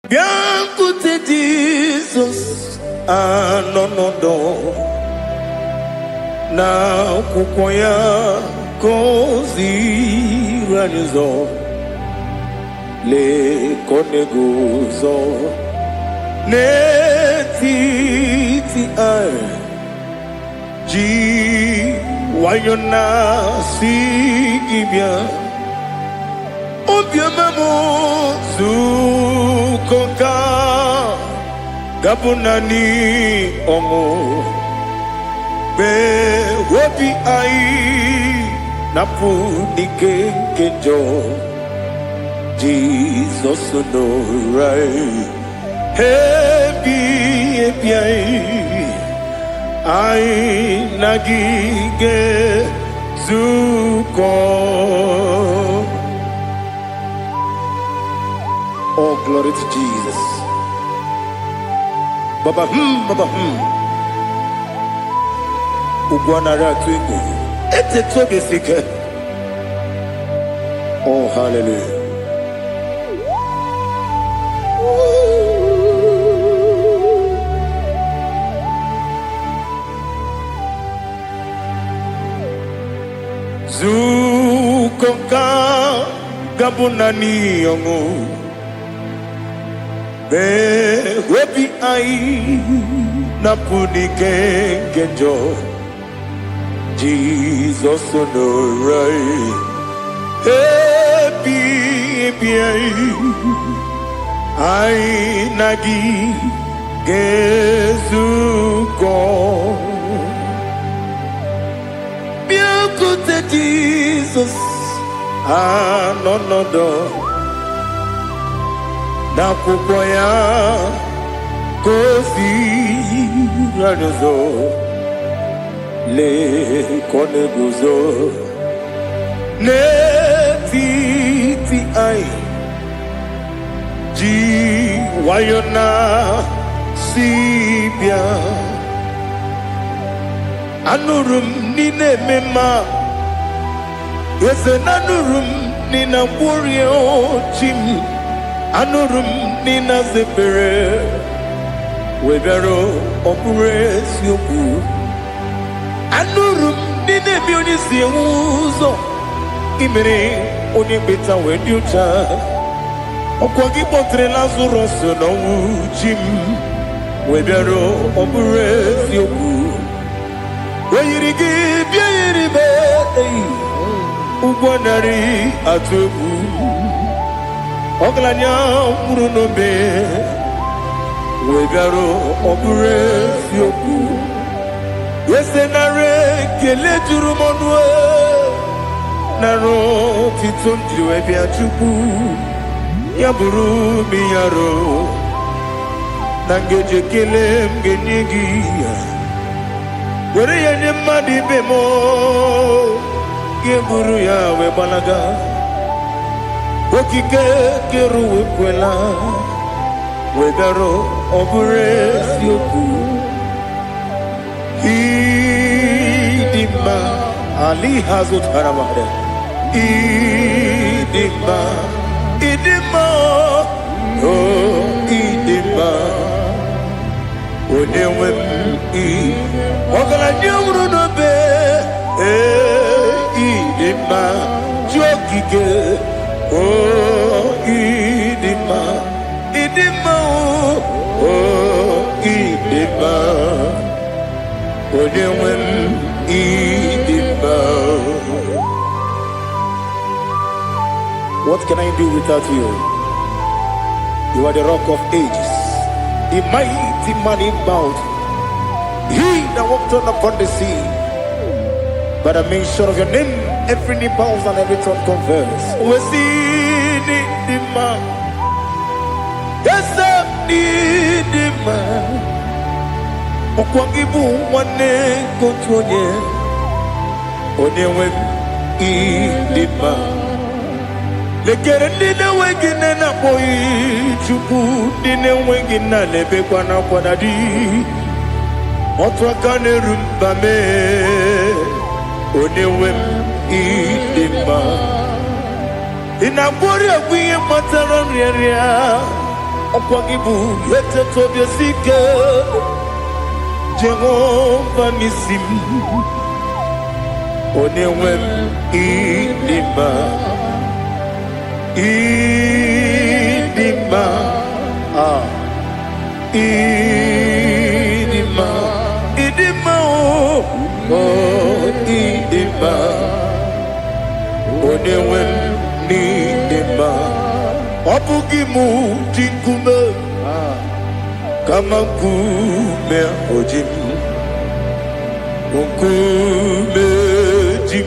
Speaker 1: Biancote Jesus,
Speaker 2: no na kukoya kozi ranizo le koneguzo netiti ai ji wayona sigibia obiamamu zukoka gabunani omo be wobi ai napu dikenjo Jesus no right happy ai nagige zuko. Oh, glory to Jesus. Baba Ugwanara twingu. Ete toge sike. Oh, hallelujah. Zukoka gabunani yongu. Be wepi ai napuni kenjo Jesus no right. Hey,
Speaker 1: Ai nagi gezuko Biakute Jesus anonodo Nakwụkwọ ya kosi radozo Le kone guzo Netiti ai Ji wayona sibia Anurum nine mema Yese nanurum nina burio chim Anurum nina zepere Webero opure sioku Anurum nine bioni siuzo Imere oni beta wediucha Okwagi potre Lazarus no chim Webero opure sioku Weyirigi biayiribe Ugwanari atubu Oglanya murunobe Webero opure sioku Yesenare kele jurumonwe Naro titundi webia chupu Yaburu miyaro Nangeje kele mgenyigi Were yenye madi bemo Yeburu ya webalaga Okike keru wekwela Wegaro obure sioku Idima Ali Hazut Haramade Idima Idima Oh Idima Onewem Wakala nyamru no be Idima Jokike Oh Idima Idima Oh Idima Onewem Idima What can I do without you? You are the rock of ages, the mighty man in mountain. He that walked on upon the sea. By the mention of your name, every knee bows and every tongue confess. We see the man. Yes, the man. Okwangibu wane kontonye. Onewe the man. Lekere nina wengine na boyi chuku nina wengine lebe kwa na kwa nadi Otwa kane rumbame Onewem idema Inabori agwiye mataran riaria Okwagibu yete tobye sike Jehova nisim Onewem idema Idima Idima Idima Oh Idima Onewem Nidima Wapugimu jinkume Kama kume ojim Unkume jim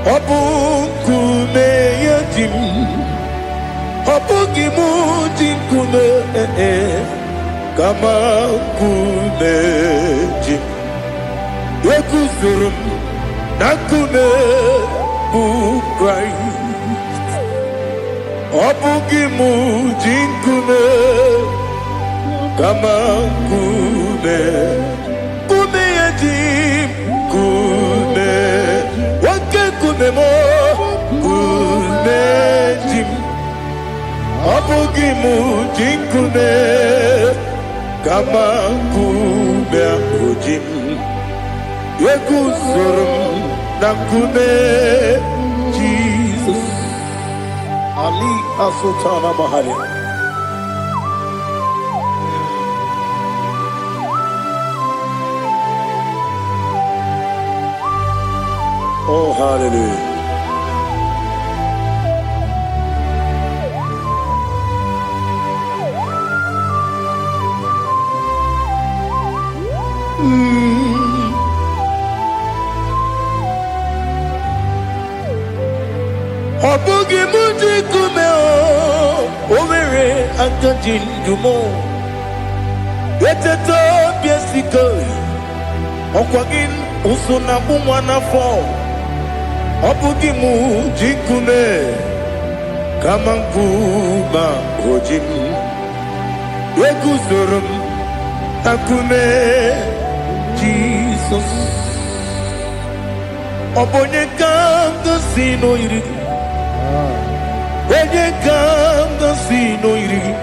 Speaker 1: Wapukume yajim Wapugimu jinkume Kama kume jim Yekuzurum Nakume Bukrai Wapugimu jinkume Kama kume Kume yajim Kume Wake kume mo Kume jim Wapugimu jinkume Kama kume ojim Yekuzurum Nakume Jesus Ali Asutana Mahali Oh hallelujah agajin dumo. Eteto biesiko. Okwagin usuna bumwana fo. Obugimu jikume. Kamanguba hojim. Eguzorum akume. Jesus. Obonye kanga sino irigi. Onye kanga sino irigi.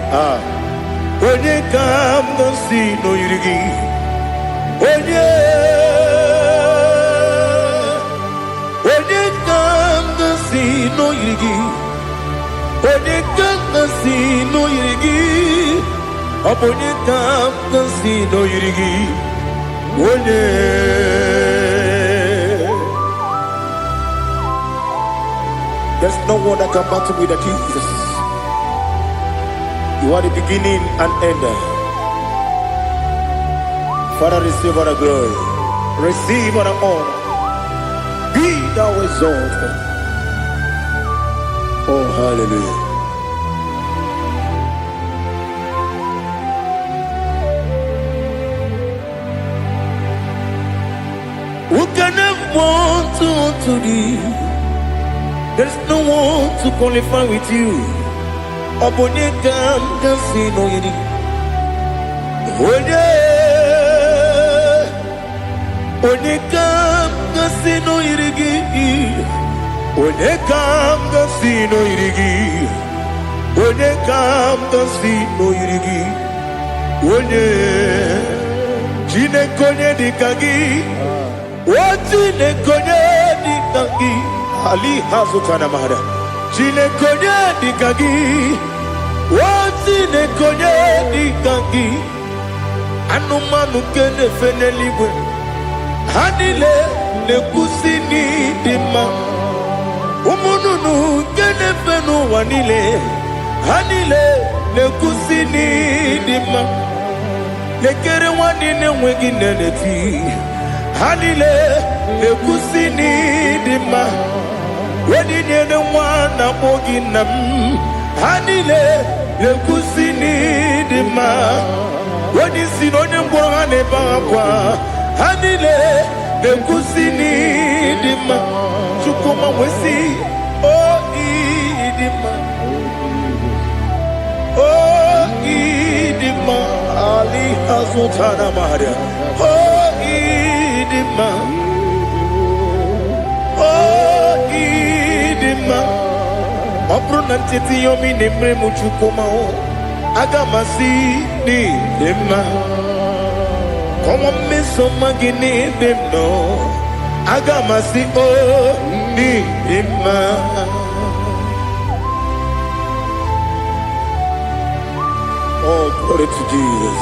Speaker 1: Onye kanga sino irigi. Onye kanga sino irigi. Onye kanga sino irigi. Obonye kanga sino irigi. Onye. There's no one that can battle with Jesus. You are the beginning and end. Father, receive all the glory. Receive all the honor. Be thou exalted. Oh, hallelujah. Who can have one to thee? There's no one to qualify with you. Obonye kam kasino yiri. Onye kam kasino yiri. Onye kam kasino yiri. Onye kam kasino yiri. Onye jine konye dikagi. Wajine konye dikagi. Ali hazutana mahara. Jine konye dikagi. Wajine konye dikagi. Anumanu kene feneliwe. Hanile ne kusini dima. Umununu kene fenu wanile. Hanile ne kusini dima. Nekere wanine wegi neneti. Hanile ne kusini dima. Wedi nyene wana mogi nam. Hanile ne kusini dima. Wedi sinonye mbora ne bakwa. Hanile ne kusini dima. Chukuma wesi oh idima. Oh idima. Ali hazutana maria. Oh idima. Oh idima. Opro nantiti yomi nemre muchukuma o. Agamasi ni dima. Como me soma gini demno. Agamasi o ni dima. Oh, glory to Jesus.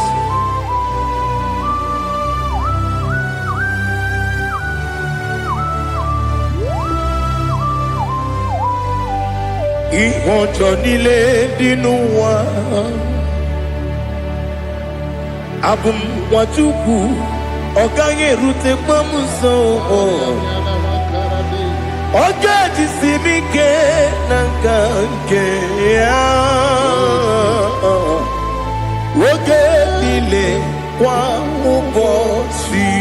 Speaker 1: Ihojo nile dinuwa. Abum wajuku. Oganye rute pamuso. Oga jisimike nankanke ya. Oge nile kwa ubosi.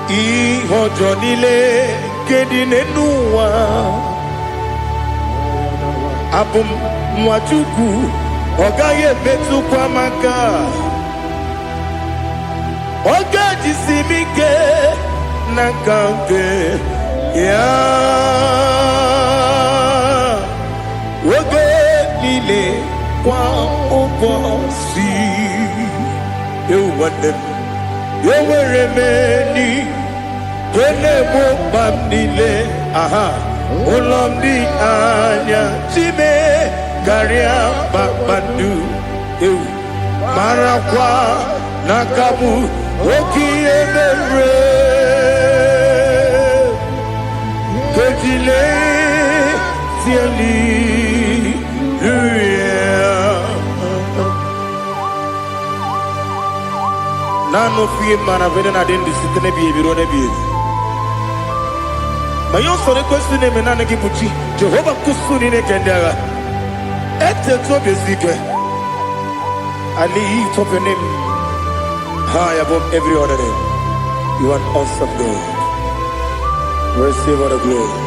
Speaker 1: Ihojo nile kedinenuwa. Abum mwachuku ogaye betu kwa maka. Oga jisimike nakanke ya. Oge nile kwa ubosi. You want them. You will remain. Kene mo bandile. Aha. Ulomdi anya. Chime. Garia babandu. Marakwa. Nakabu. Oki emere. Kejile. Tiali. Nano fiye mana vede na dendi sitene biye biro ne biye. Mayon sore kwesti ne menane ki muchi. Jehova kusuni ne kendaga. I lift up your name high above every other name. You are an awesome God. Receive all the glory.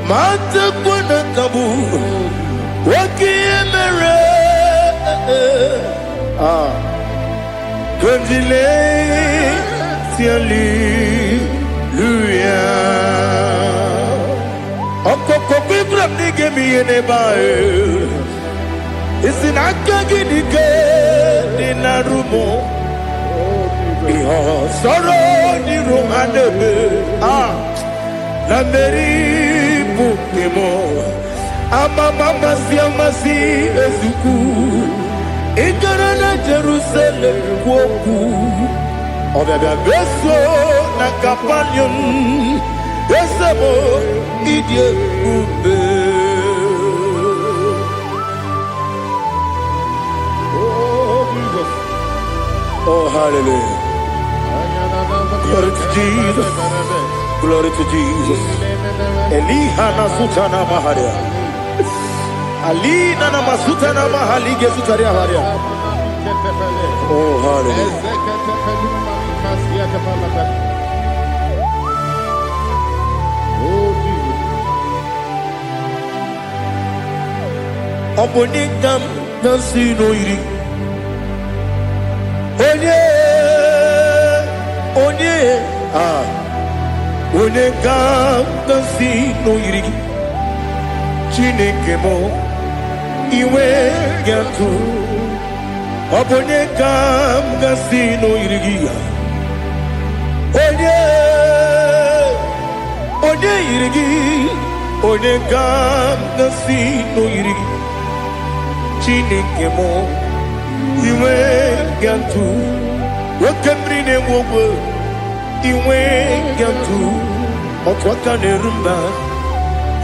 Speaker 1: Mata kuna kabu wakiemere Gondile tiali luya Okoko bibram nige miyene bae Isinaka ginike dinarumo Iho soro ni romanebe La meri bukemo Ama mama siamasi ezuku Ikarana Jerusalem woku Obebe beso na kapanion Esemo idye ube Oh Jesus Oh hallelujah Glory to Jesus Glory to Jesus Elihana sutana maharia Alina na masuta na mahali gezutaria haria. Oh hallelujah. Oh Jesus. Oponingam nasino iri. Onye Onengam nasino iri. Chineke mo Iwe yatu Obonye kam gasino irigia Onye irigi Onye kam gasino irigi Chineke mo Iwe yatu Wakemrine wogo Iwe yatu Otwaka nerumba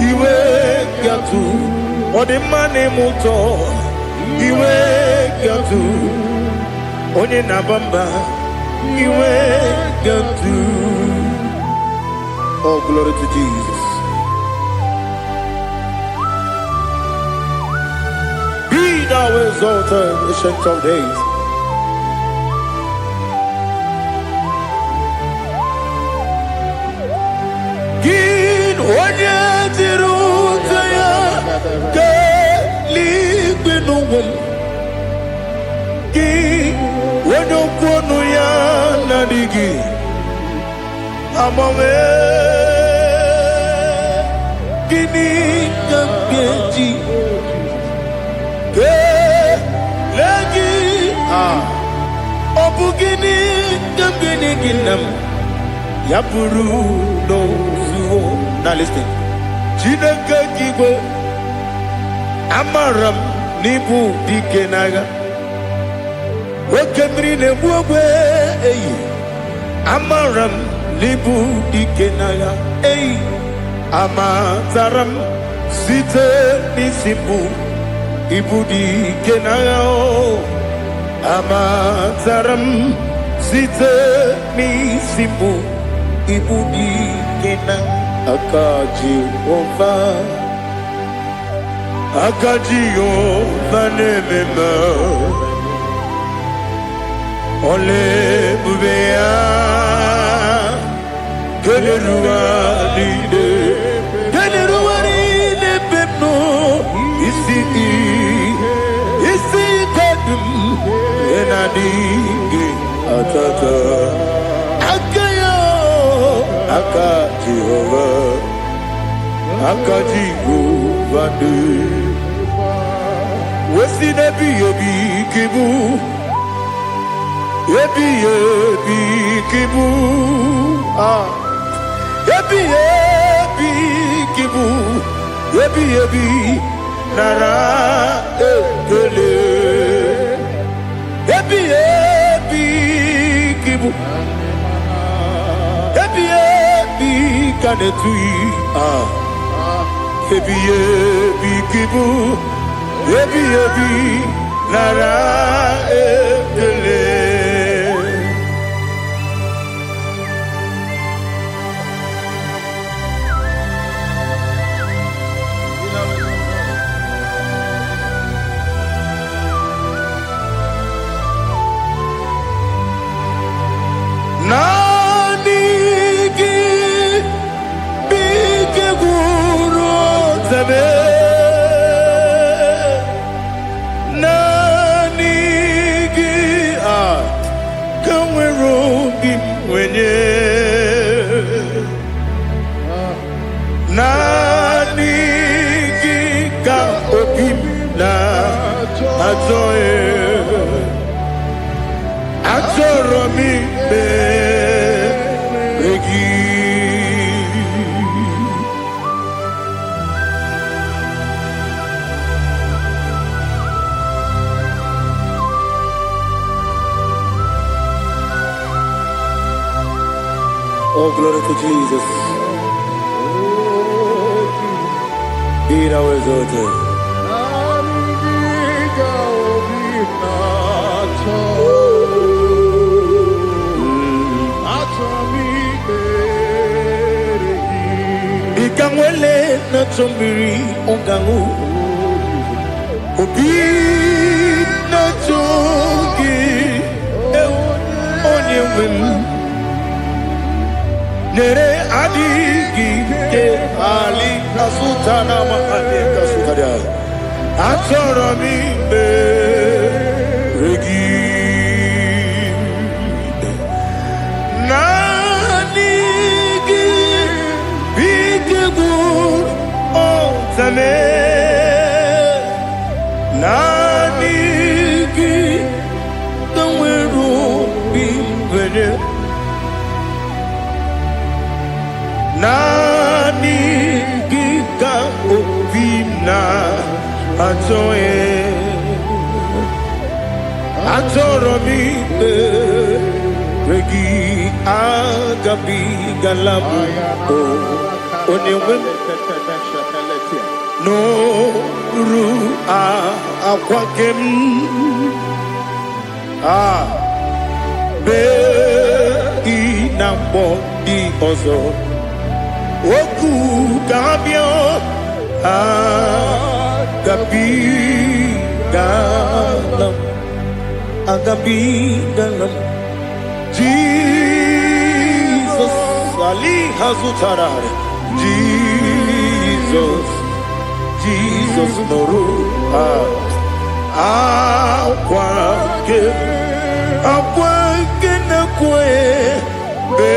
Speaker 1: Iwe yatu Ode mane muto Iwe gatu Onye nabamba Iwe gatu Oh glory to Jesus. Be thou exalted, ancient of days. Gin onye tirutaya Ki wano kono ya nadigi Amame Kini kamgeji Ke lagi Obu gini kamgeni ginam Yapuru no suho. Now listen Chinaka kibo Amaram nibu dikenaga Wakemri ne buwe Amaram nibu dikenaga Amataram site nisimbu Ibu dikenaga Amataram site nisimbu Ibu dikenaga Akaji ova Akajiyo vanemema Ole bubea Geleruwa lide pepno Isi kadum Enadingi atata Akayo Akajihova Akajiyo vande Wesi nebi yebi kibu Yebi kibu Yebi kibu Yebi nara ekele Yebi kibu Yebi kanetui Yebi kibu Yebi nara ekele zame nanigi kanwero bim wenye nanigi ka obim na atoe atoro mi be regi. Oh, glory to Jesus. Be thou exalted. Ikangwele na chombiri ongangu obi na chogi onye wem nere adigi ke ali kasutana ma ali kasutaria atoro mi be regi nanigi bigegu otame nanigi kanweru bimwene nanigi ka obina atoe atoro mi regi agabi galabu onewem no ru akwakem be inambo di ozo oku gabio agabi galam Jesus ali hazutarare Jesus noru akwake na kwe be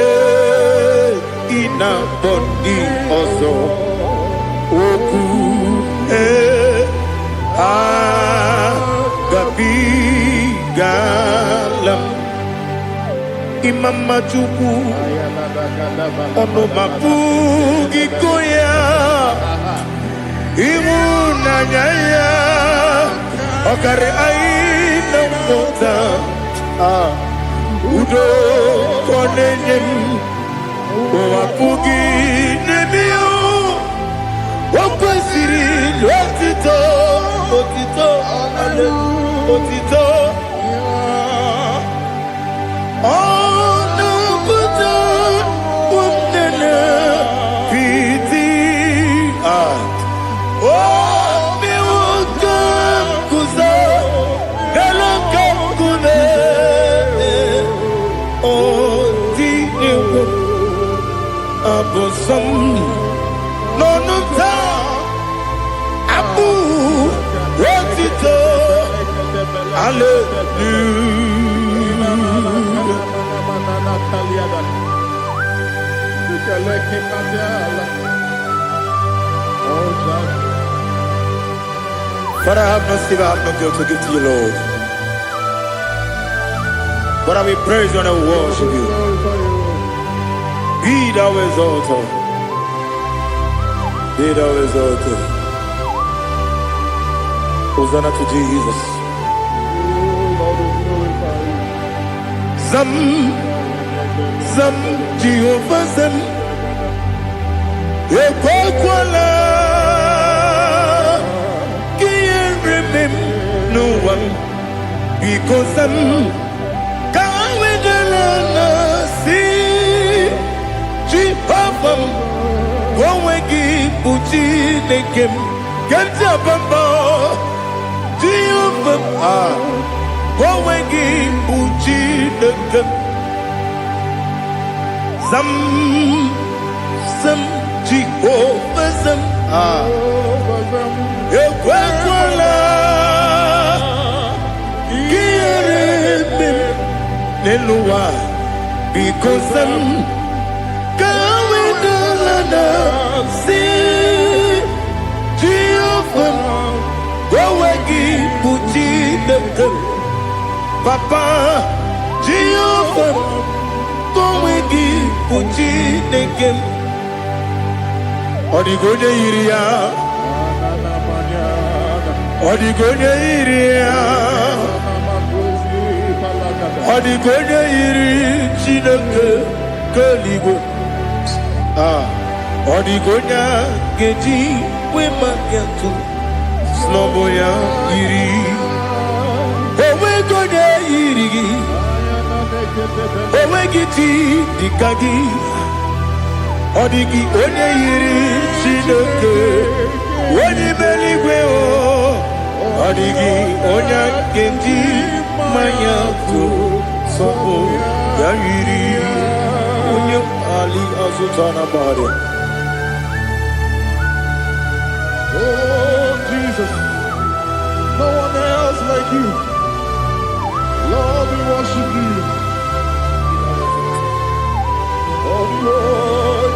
Speaker 1: ina bodi ozo oku gabi galam imama chuku ono mapugi koya imu nanyaya okare aina mota udo konenyen wapugi nemio wakwesiri otito ale otito ono buto unene piti mi wakam kuza galakam kune otini abosam nonuta abu otito Father, I have no silver, I have no gold to give to you, Lord. But I will praise you and I will worship you. Be thou exalted. Be thou exalted. Hosanna to Jesus. Zam Jehovah Zam Ekwakwala Can't remember no one because I'm Kawedalana see Jehovah Gowegi Puchi Nekem Kantabamba Jehovah Gowegi Puchi Nekem Zam Jehovah Zam Nelua, because I'm going to see Jehovah, go again, put the Papa, Jehovah, go again, put the game. Odigonya iria, Odigonya iria, Odigonya iri chineke keligo. Odigonya geji we magiatu sloboya iri. Owe gonya iri, owe giti dikagi. Odigi onye yiri Chineke, onye meligwe o. Odigi onye kendi manya tu sopo ya yiri. Onye Ali Azutana Bari.
Speaker 2: Oh Jesus, no one else like you. Lord, we worship you. Oh Lord,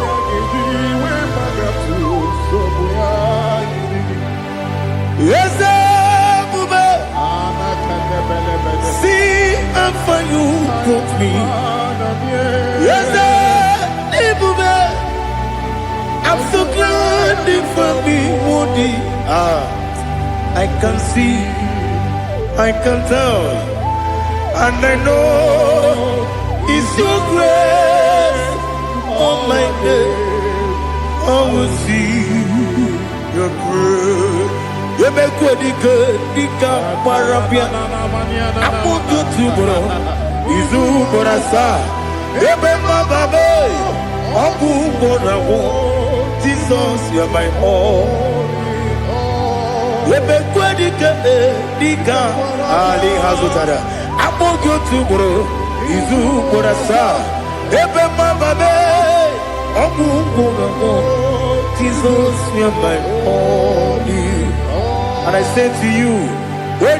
Speaker 1: yes, see how far you brought me. Yes, I'm so glad for me, Woody. I can see, I can tell, and I know it's your grace. Oh my God, I will see your grace. You make what you could, Nika Parapia. I put you to bro. Izu Borasa. You make my baby. Abu Borawo. Jesus, you're my all. You make what you could, Nika Ali Hazutara. I put you to bro. Izu Borasa. You make my baby. Abu Borawo. Jesus, you're my all. And I say to you, when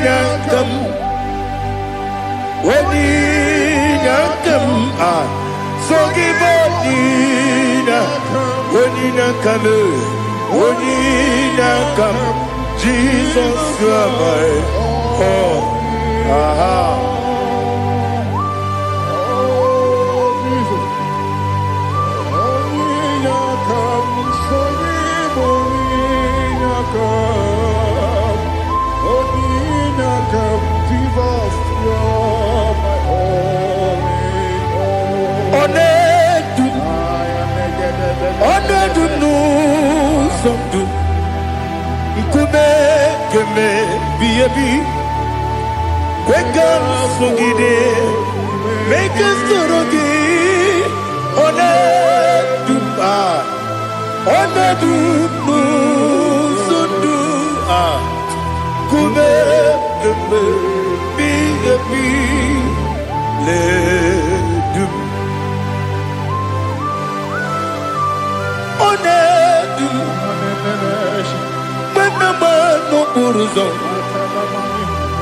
Speaker 1: you come, so give up when you come, Jesus, you are my all. Make us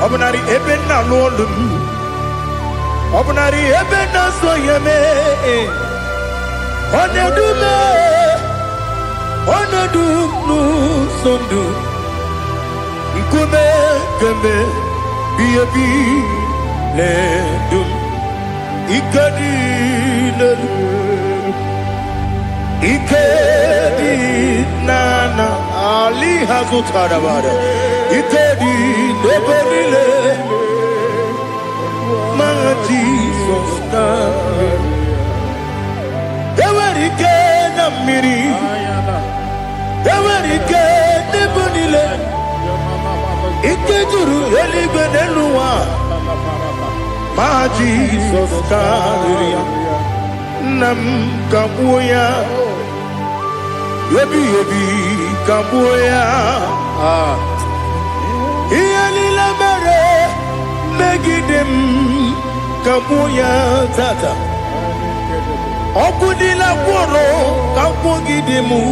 Speaker 1: Obunari ebena lolum, Obunari ebena soyeme, Onedu sondu, Nkume keme biabi ledum, Ikadi nana Ali Hazutara Bada. Itedi neberile my Jesus name. Ewerike na miri, Ewerike nebonile. Ikejuru eligwe neluwa. My Jesus name. Nam kabuya, yebi kabuya. Iyalila mere megidem kabuya tata. Okudila kworo kabugidemu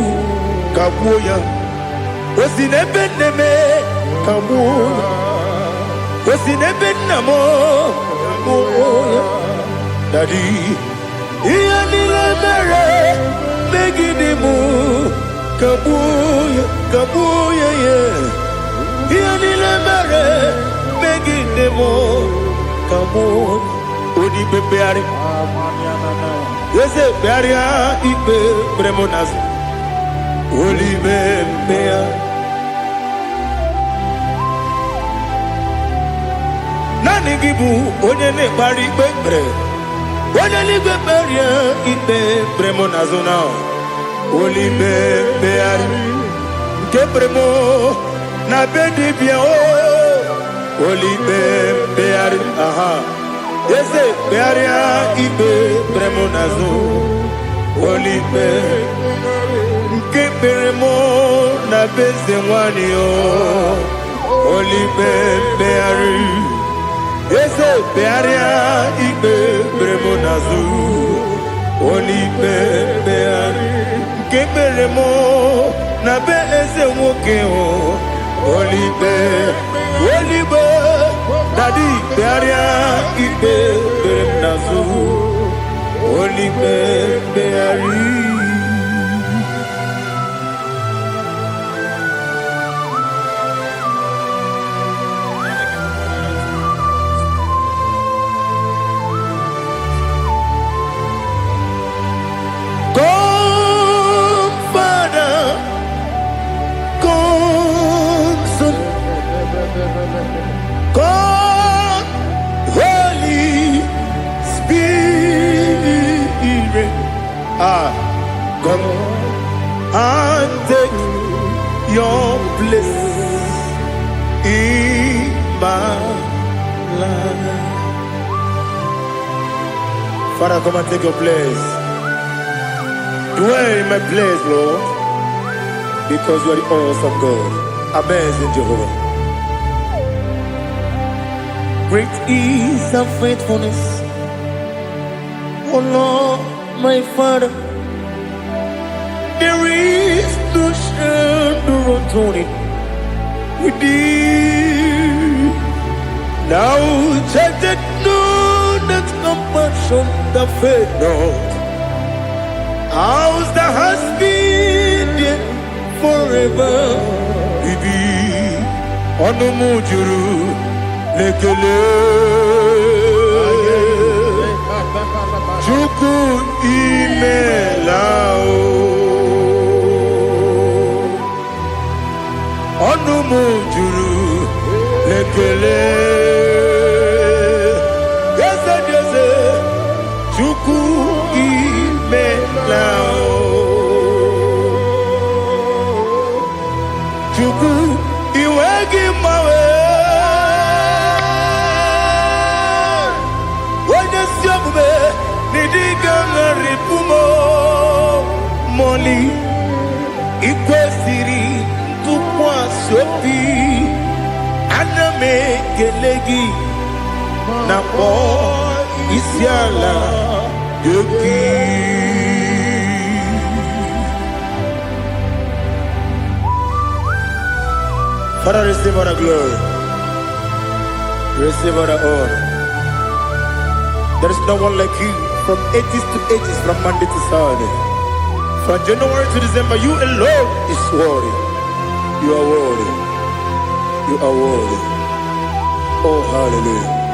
Speaker 1: kabuya. Osinebe neme kabuya. Osinebe namo Daddy, Ianile Mere, Begidimu, Kabuya, Kabuya, Ianile Mere, Begidimu, Kabuya, Odi Bebeari, yes, Bearia, Ibe, Bremonas, Oli Bebea. Nani gibu, Onyene Bari Bebre. Wanya libe beria ibe bremo nazona olibe beari ke bremo na bedi bia o olibe beari aha ese bearia ibe bremo nazo olibe ke bremo na beze wani o olibe beari ese bearia ibe bremo nazu olibe beari ke bremo na be ese woke o olibe olibe dadi bearia ibe bremo nazu olibe beari. God, Holy Spirit, come and take your place in my life. Father, come and take your place. Dwell in my place, Lord, because you are the awesome God. Amazing Jehovah. Great is thy faithfulness, oh Lord, my Father. There is no shadow of turning with thee. Now check that no that compassion that faith not. How's the has been forever with thee on the mujuru. Lekele Chuku imelao Onu mujuru Lekele Yese yese Chuku imelao Chuku iwegi mawe Moli ikwesiri tukwa sopi aname kelegi na po isiala yoki. Father, receive all the glory, receive all the honor. There is no one like you. From ages to ages, from Monday to Saturday, from January to December, you alone is worthy. You are worthy. You are worthy. Oh, hallelujah.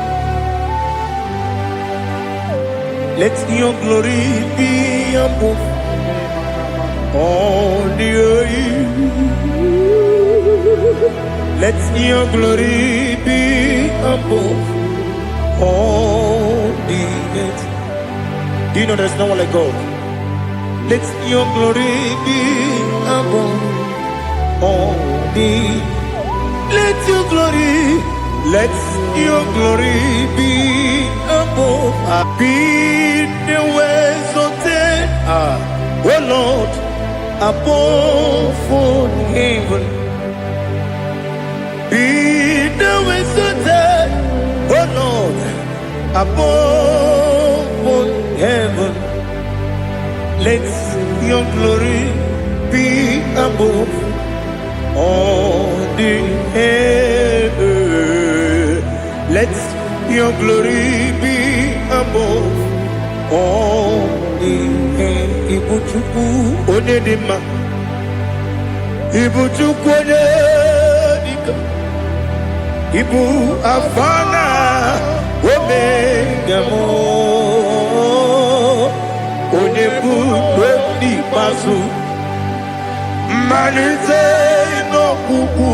Speaker 1: Let your glory be above all the earth. Let your glory be above all the earth. Do you know there's no one like God? Let your glory be above all the. Let your glory be above. Be the ways of ten, oh Lord, above all heaven. Be the ways of ten, oh Lord, above all heaven. Let your glory be above all the earth. Let your glory be mambo ihe Ibuchukwu onye dị mma Ibuchukwu onye dịka Ibu afana omega mo onye bụ n'ikpeazụ mmalite n'ọgwụgwụ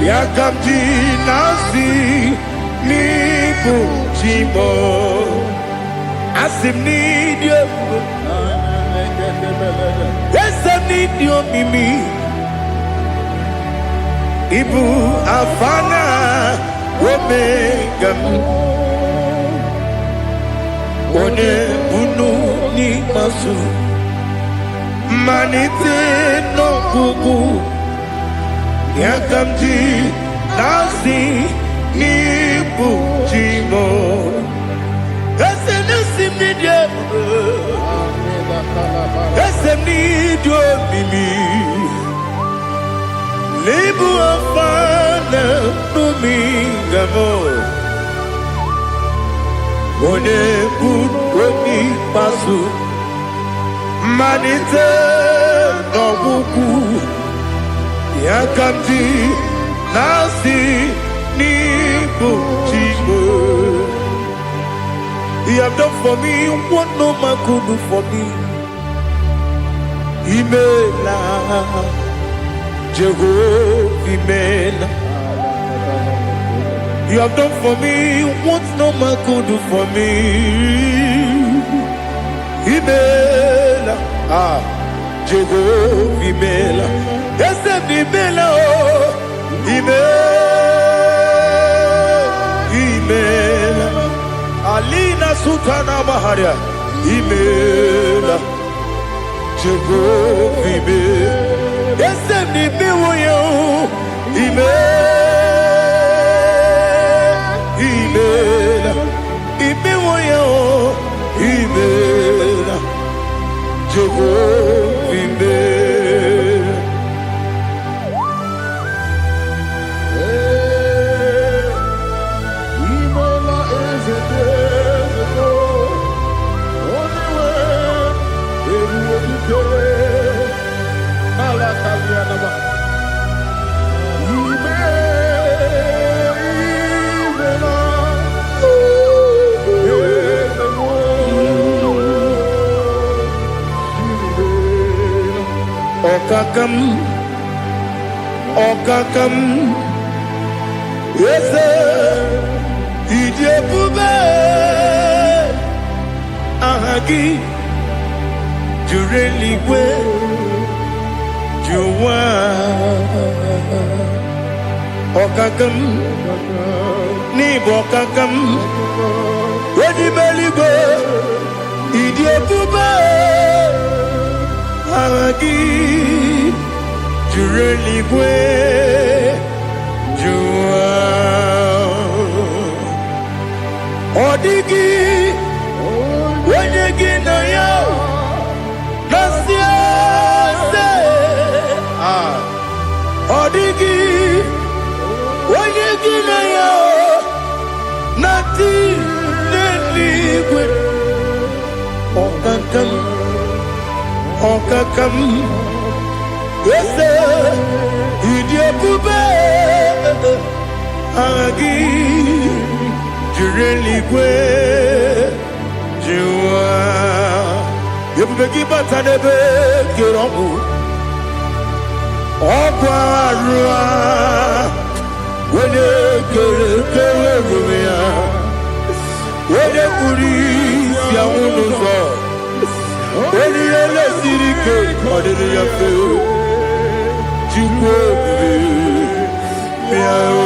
Speaker 1: ya ka m ji na-asị n'ịbụ chi m asị m n'ịdị ebube ese m n'ịdị omimi Ibu afana omega m onye bunu n'ikpeazụ mmalite n'ọgwụgwụ ya ka m ji na-asị n'ịbụ chi m ese n'isi m n'ịdị ebube ese m n'ịdị omimi Libu afana omega mo onye bụ n'ikpeazụ mmalite n'ọgwụgwụ ya ka m ji na-asị n'ịbụ chi m You have done for me what no man could do for me Imela Jehovah Imela You have done for me what no man could do for me Imela Jehovah Imela Yes, Imela Imela Alina Sutana Maharia Imela Jehovah Imela Yes, Imela Imela Imela Jehovah Imela Imela is a only way Malakavianaba Okakam Yese Idiyebube Ahagi Jureligwe Juwa Okakam Nibo Okakam Wedibeligwe Idiyebube Ahagi Jureligwe Juwa Odigi Wenyegi na ya Nasiase Odigi Wenyegi na ya Nati Neligwe Okakam Okakam Yese Idiyebube Agi Jureligwe Juwa Yebube Gibata Nebe Kirongu Okwa Arua Wene Kere Rumia Wene Kuri Sia Unuzo Wene Yele Sirike Odiri Yafe Chukwu Miao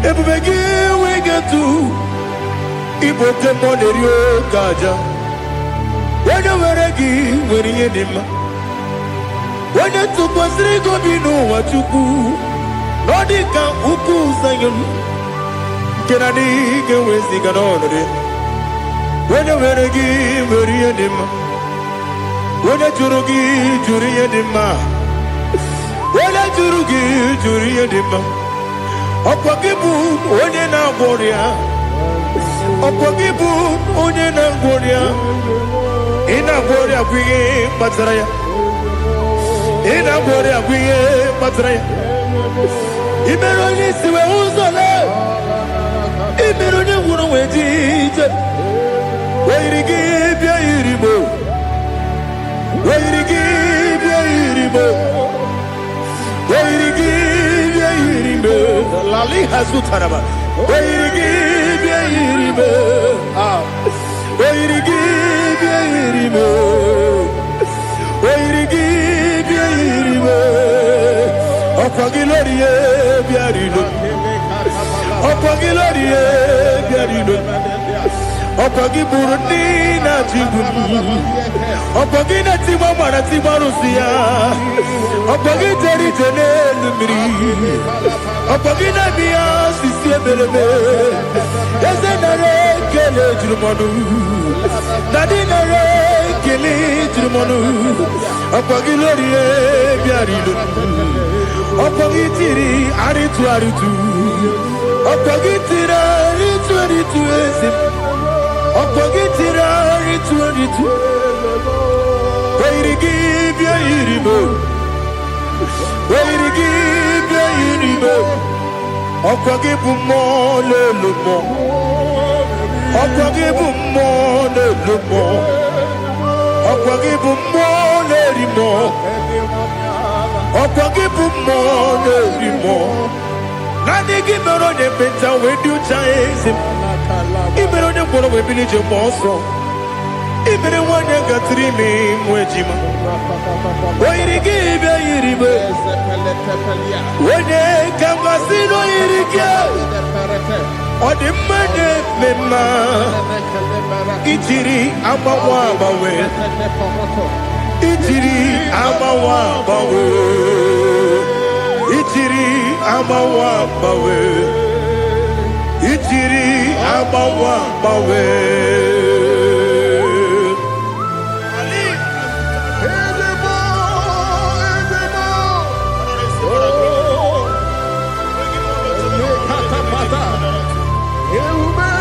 Speaker 1: Ebubege we get to Iboke Monerio Gaja When you were a gee, when you did when you took was Rigo Bino, what you do Nodika uku Zion. Kenadi gewezi ganonode. When you were give very edim. When you jurugi juri edima. When you jurugi juri edima. Okwagibu onye na gworia. Okwagibu onye na gworia. Ina gworia kwiye matraya. Ina gworia kwiye matraya. Imeroni siwe uzole. Imeroni wuro wejije. Weirigi bia iribo. Weirigi bia iribo. Weirigi bia iribo. Lali hazutaraba. Weirigi bia iribo. Weirigi bia iribo. Weirigi bia iribo. Okwagilorie bia iribo. Okwagilorie bia iribo. Okwagi Burundi na Jibun. Okwagi na Timama na Timarusia. Okwagi Teri Jene Lumiri. Okwagi na Mia Sisi Belebe. Ezenare Kele Jurumanu. Nadinare Kele Jurumanu. Okwagi Lorie Biarilu. Okwagi Tiri Aritu Aritu. Okwagi Tira Aritu Aritu Esim. Okogitira ritu Weirigi bia iribo. Weirigi bia iribo. Okogibu mo lelumo. Okogibu mo lelumo. Okogibu mo lerimo. Okogibu mo lerimo. Nani gimero ne penta wedu chaizim. Ibero ne koro we bilije monso. Ibere wane gatrimi mwejima. Oirigi bia iribe. Wene kambasino irige. Odimane mema. Itiri amawa bawe. Itiri amawa bawe. Itiri amawa bawe. Itiri amawa bawe.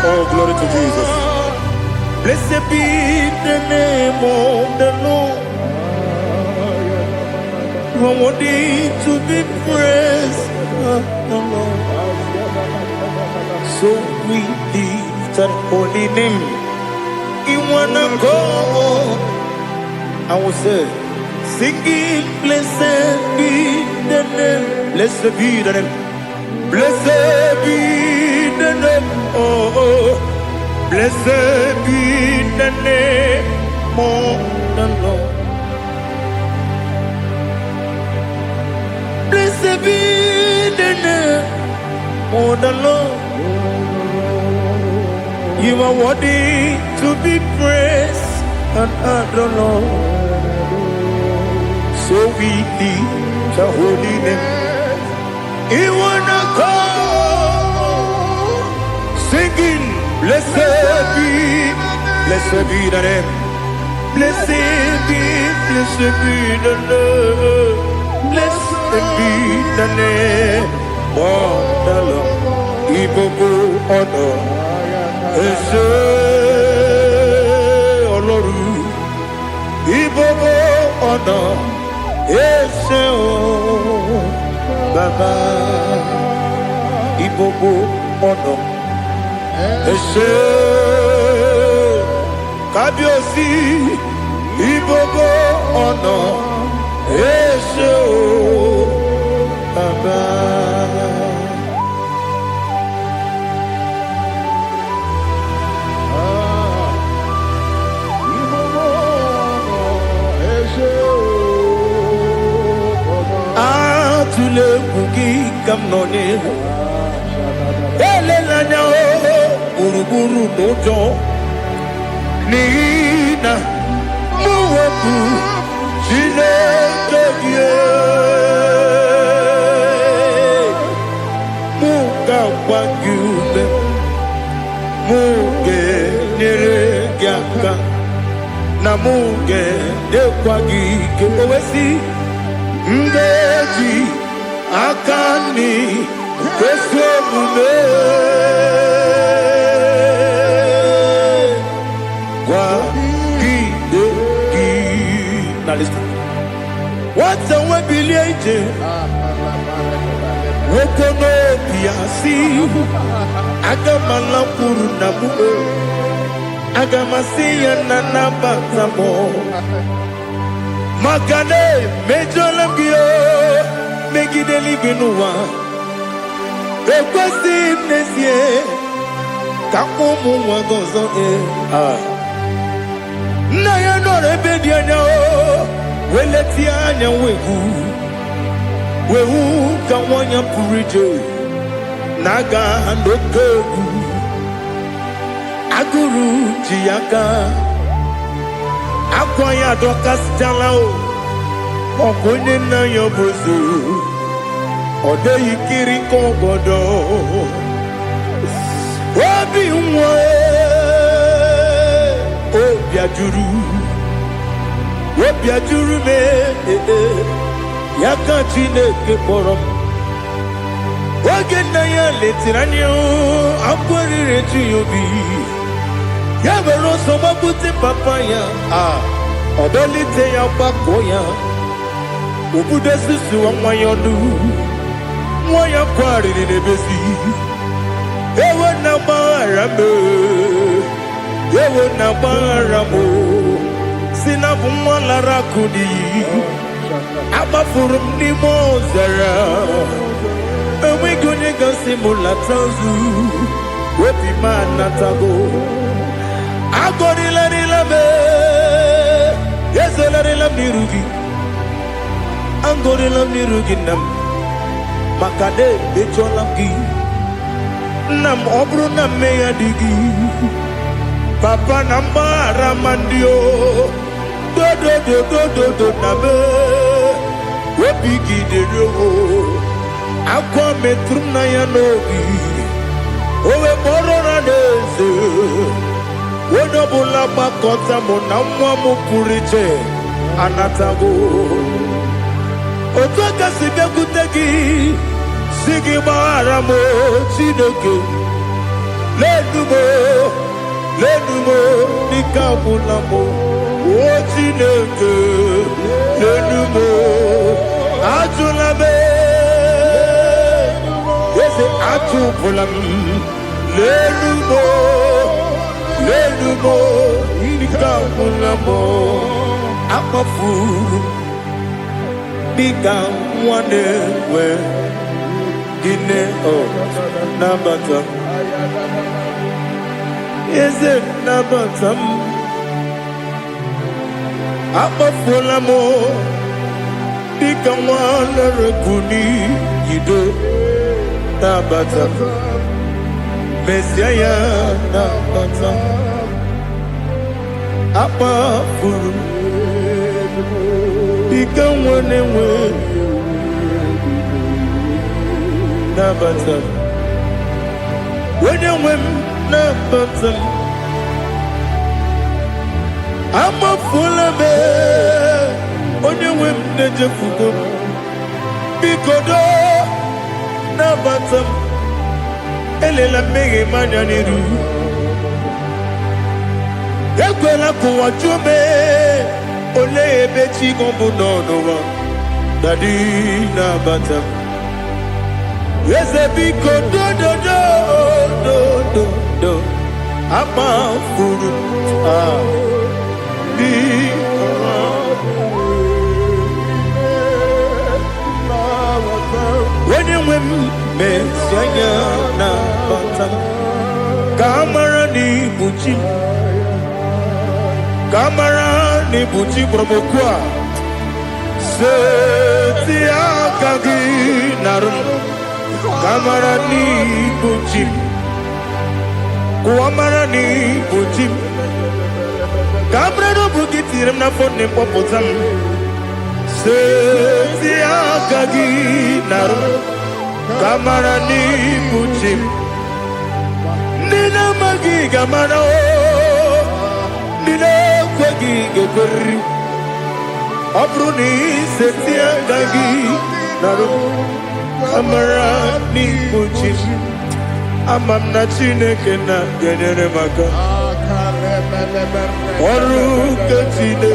Speaker 1: Oh, glory to Jesus. Blessed be the name of the Lord. You are worthy to be praised, the Lord. So we lift our holy name. You wanna go? I will say, singing, blessed be the name. Blessed be the name. Blessed be the name. Oh, blessed be the name of the Lord. Blessed be the name of the Lord. You are worthy to be praised and adored, Lord. So we lift your holy name. You wanna call, singing, blessed be the name. Blessed be the Lord. Blessed be the name of the Lord. Ibobo honor. Ese Oloru. Ibobo honor. Ese o Baba. Ibobo honor. Ese Kabiosi. Ibobo honor. Ese o Baba. Tule kuki kamnoni ele lanya o uruburu dojo nina muwaku chile keye
Speaker 2: aka na muge dekwa gike owesi ngeji akani kweso mume kwa gide gi na listen what's the way bilieje wokono piasi agamala puru na mu agamasiya na nabatamo magane mejolambio megideli binuwa ekwesi nesie kakumu wagozo na ya nore bedianya weleti anya wehu kawanya purije naga nokegu aguru jiaka akwanya dokas jalao okonye na yobozu ode yikiri kogodo obi nwa obiajuru me yaka Chineke kpọrọ m oge nna ya letiri anya akwarịrị eju ya obi ya were ọsọ gbapute papa ya ọdọlite ya gbakọ ya obodo susu nwa ya ọnụ nwa ya kwarịrị n'ebezi ewe na gbaghara m ewe na gbaghara m si na bụ nwa lara akụ n'iyi agbafuru m n'ime ọzara enweghị onye gasị m lata ozu obi m anatago agọrịlarịla m ezelarịla m n'iru gị agọrịla m n'iru gị nna m maka na emechuola m gị nna m ọ bụrụ na mmehie dị gị papa na mgbaghara ma ndị o dodododododo na me obi gị dịrị ogo akwa metụrụ m na ya n'obi owe kpọrọ na n'eze onye ọbụla gbakọta mụ na nwa m pụrụ iche anatago otu aka si bịakwute gị si gị gbaghara m Chineke lenumo dịka agwụla m o Chineke lenumo ajụla m eze atụpụla m lenumo dịka agwụla m akpafuru dịka nwa na-enwe gịnị nabata m eze nabata m akpafuola m dịka nwa na-erekwu n'iyido nabata m mesia ya nabata m akpafuru dịka nwa na-enwe nabata m onye nwe m nabata m amafuola m onye nwe m na-ejefugo m biko do nabata m elela mmehie m anya n'iru ekwela ka ụwa jụọ m olee ebe chi gị bụ n'ụwa dadi nabata m eze biko do akpafuru onye nwe m mesi anya nabata m ka amara n'ibu chi ka amara n'ibu chi gwara m okwu a seti aka gị narụ ka amara n'ibu chi kuamara n'ibu chi ka amara n'obu gị tiri m n'afọ na mkpọpụta m seti aka gị narụ ka amara n'ibu chi ndị na-amaghị ga-amara ndị
Speaker 1: geberi Abruni setia dagi naru Amara ni buji Amam na Chineke na genyere maka Oru ketine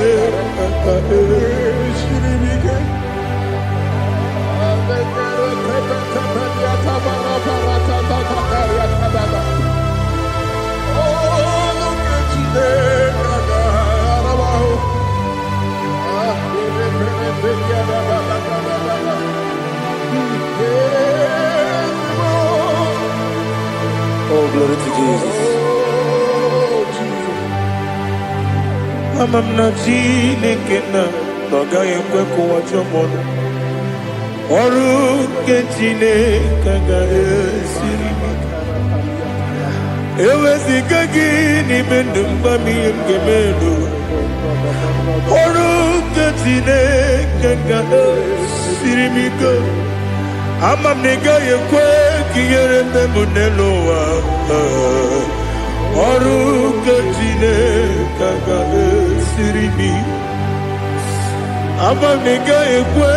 Speaker 1: Oh, glory to Jesus. Amam na Chineke na noga ekwe kuwa jomono. Oru ke Chineke ga esiri mi. Ewezika gị n'ime ndụ mgbami ngemelu. Oru ke Chineke ga esiri mi go. Amam na ị gaghị ekwe ka ihere eme m n'elu ụwa. Ọrụ nke Chineke ga-esiri m. Amam na ị gaghị ekwe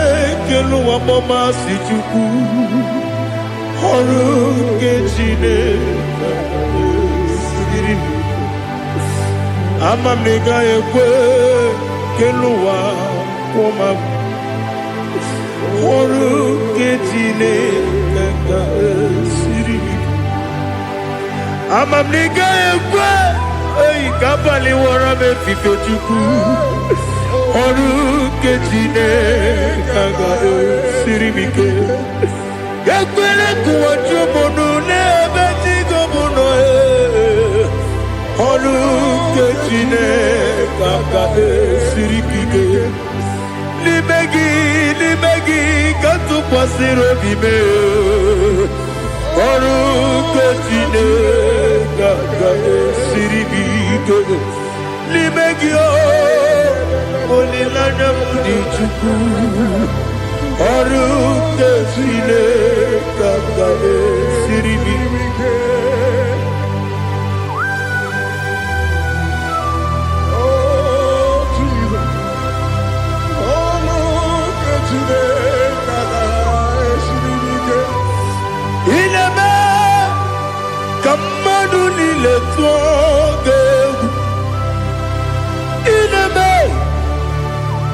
Speaker 1: ka elu ụwa gbamasị Chukwu. Ọrụ nke Chineke ga-esiri m. Amam na ị gaghị ekwe ka elu ụwa kwụma m. Ọrụ nke Chineke ga-esiri m. Amam na ị gaghị ekwe ka abalị wara m efife Chukwu. Ọrụ nke Chineke ga-esiri m ike. Ekwela ka ụwa jụọ m n'ebe chi gị bụ nọ. Ọrụ nke Chineke ga-esiri m ike. N'ime gị ka tụkwasịrị obi m. Ọrụ nke Chineke ga-esiri m ike. N'ime gị olileanya m dị Chukwu. Ọrụ nke Chineke ga-esiri m ike. Kamadu niile tụọ ga-egwu. Ineme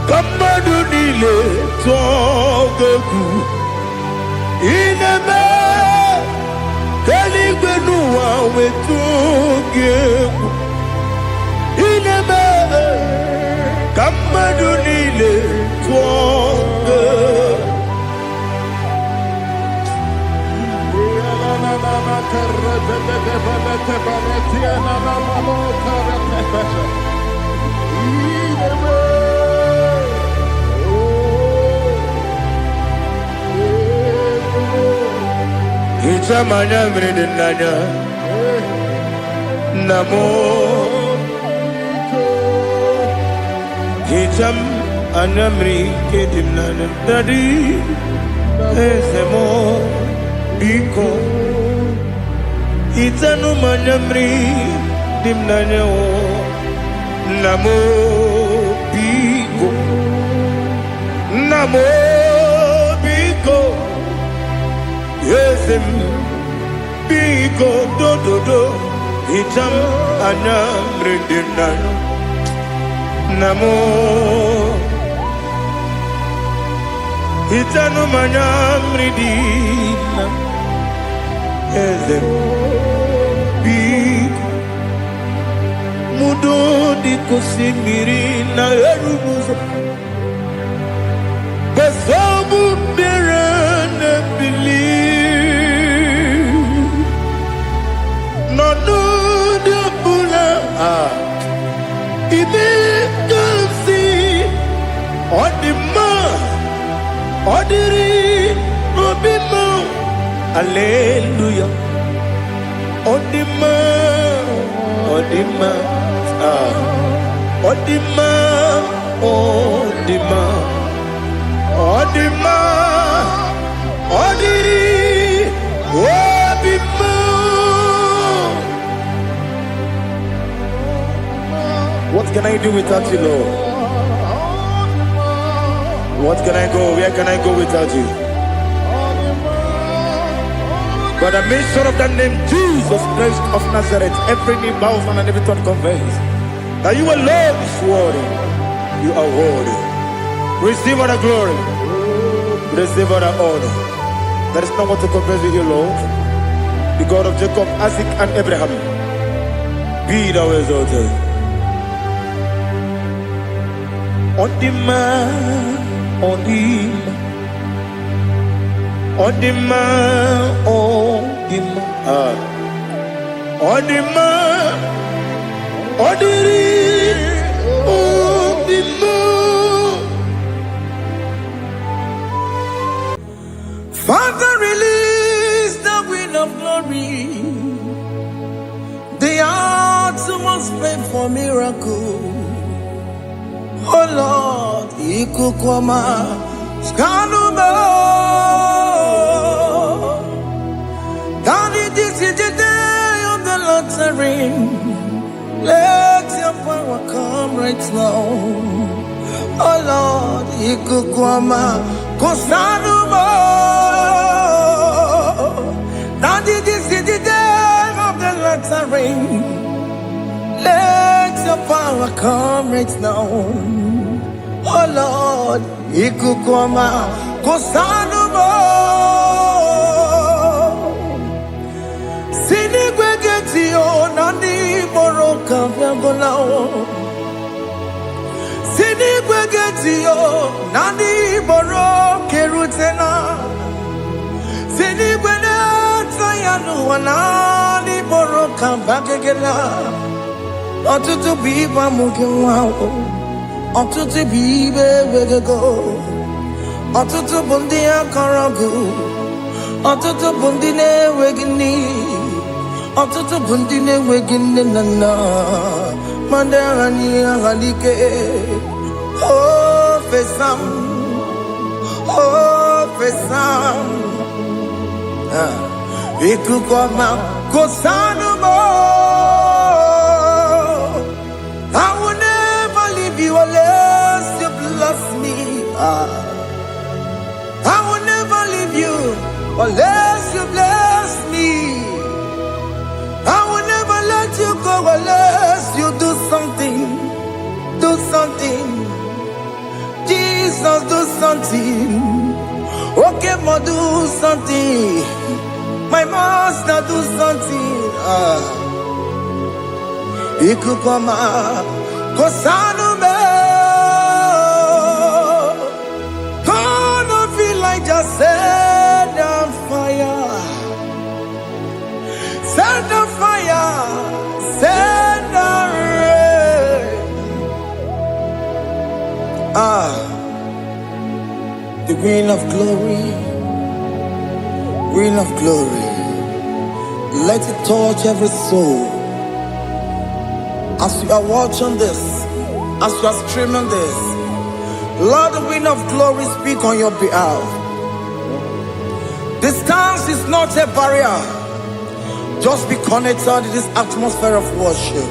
Speaker 1: kamadu niile tụọ ga-egwu. Ineme eluigwe n'ụwa wee tụọ ga-egwu. Ineme ka mmadụ niile tụọ ga-egwu. Ichamanya mridi nanya Namo Icham anamri kedim nanya Dadi Esemo Biko Itanu manyamri dimnanya o Namo Biko Namo Biko Yesem Biko do do do Icham anamri dimnanya Namo Itanu manyamri dimnanya Yesem Mudo di kusimiri na erumuzo Besobu birene bili Nonu de bula Ibi kasi Odima Odiri Obima Hallelujah Odima Odima Odima Odima Odima Odiri Obima What can I do without you, Lord? What can I go? Where can I go without you? But the mention of that name, Jesus Christ of Nazareth, every knee bows and every tongue confesses that you alone is worthy. You are worthy. Receive all the glory. Receive all the honor. There is no one to compare with you, Lord. The God of Jacob, Isaac, and Abraham. Be thou exalted. On the man, on the man, on the man, on the man, on the man, on the man. Father, release the wind of glory. The hearts must pray for miracle. Oh Lord, ikukwama skanuba. Daddy, this is the day of the Lord's ring. Let your power come right now. Oh Lord, ikukwama kosanuba. Daddy, this is the day of the Lord's ring. Let your power come right now. Oh Lord, ikukwama kosanuba. Sinigwegeti o nani boroka vyangolao. Sinigwegeti o nani boroke rutena. Sinigwene tayanu wanani boroka bagegela. Ọtụtụ bụ ibe amụghị nwa ahụ, ọtụtụ bụ ibe ewegego, ọtụtụ bụ ndị akọrọ ọgụ, ọtụtụ bụ ndị na-enweghị nne, ọtụtụ bụ ndị na-enweghị nne na nna, ma ndị agha n'ihe agha n'ike. O fesam, o fesam, ikuku ọma kosanụ m. I will never leave you unless you bless me. I will never leave you unless you bless me. I will never let you go unless you do something. Do something. Jesus, do something. Okay, ma, do something. My master, do something. Ikukoma kosanume. Gonna feel like just set on fire. Set on fire. Set on rain. The green of glory. Green of glory. Let it touch every soul. As you are watching this, as you are streaming this, Lord, the wind of glory speak on your behalf. Distance is not a barrier. Just be connected to this atmosphere of worship.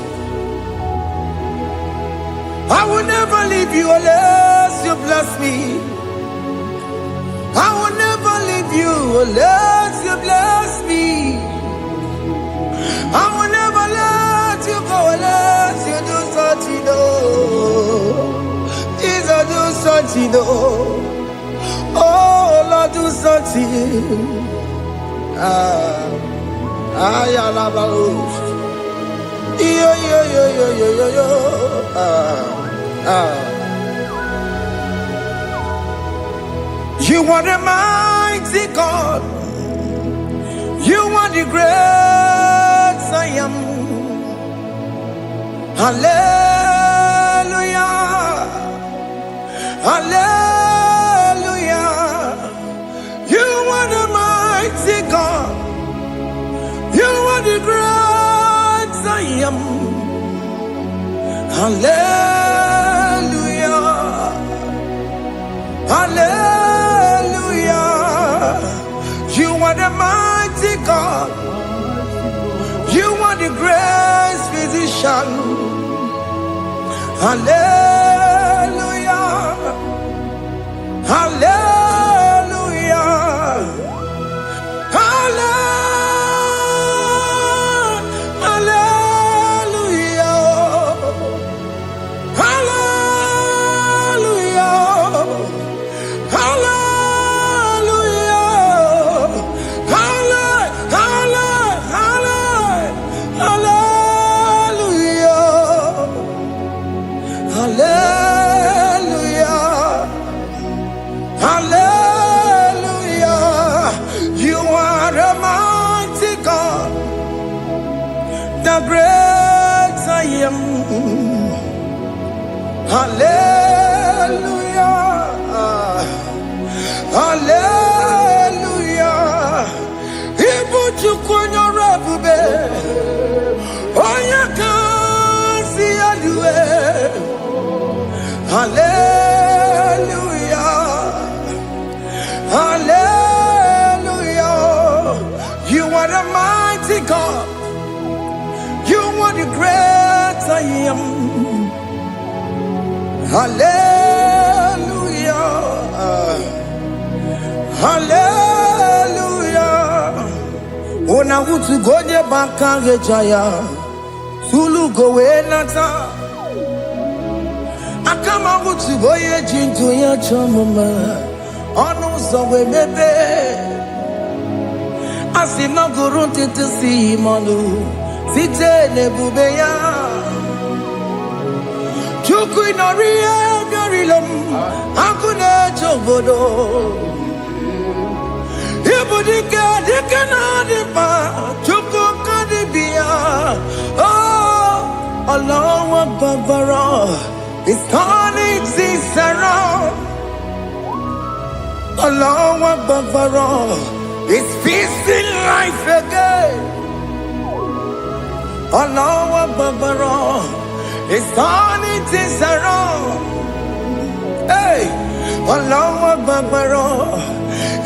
Speaker 1: I will never leave you unless you bless me. I will never leave you unless you bless me. I will never let you go unless you do something. Jesus, do something. Oh Lord, do something. You are the mighty God. You are the great I am. Hallelujah. Hallelujah. You are the mighty God. You are the great I am. Hallelujah. Hallelujah. You are the mighty God. You are the great physician. Hallelujah. Hallelujah. Hallelujah. Hallelujah. Hallelujah. Hallelujah. Hallelujah. You are a mighty God, the great I am. Hallelujah. Hallelujah. Ibuchukunyo rabube. Oya kasi alue. Hallelujah. Hallelujah. You are the mighty God. You are the great I am. Hallelujah. Hallelujah. Una utu goje bakage jaya. Sulu gowe nata. Akama utu goye jintu ya chomama. Onu sowe mebe. Asina gurun titi si manu. Site nebube ya. Chuku inoriye garilom. Akune chobodo. Ibudike dikana dipa. Chuku kadibia. Oh, Allah Akbar. It's turning things around. Allah Akbar. It's feasting life again. Allah Akbar. It's turning things around. Hey, Allah Akbar.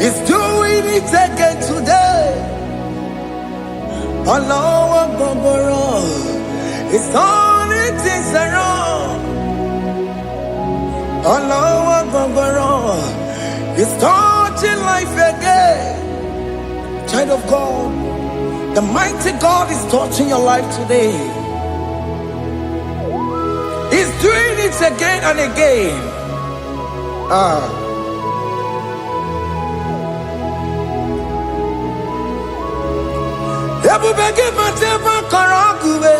Speaker 1: It's doing it again today. Allah Akbar. It's turning things around. Allah Akbar. It's touching life again. Child of God, the mighty God is touching your life today. He's doing it again and again. Ebubege mateba karagube.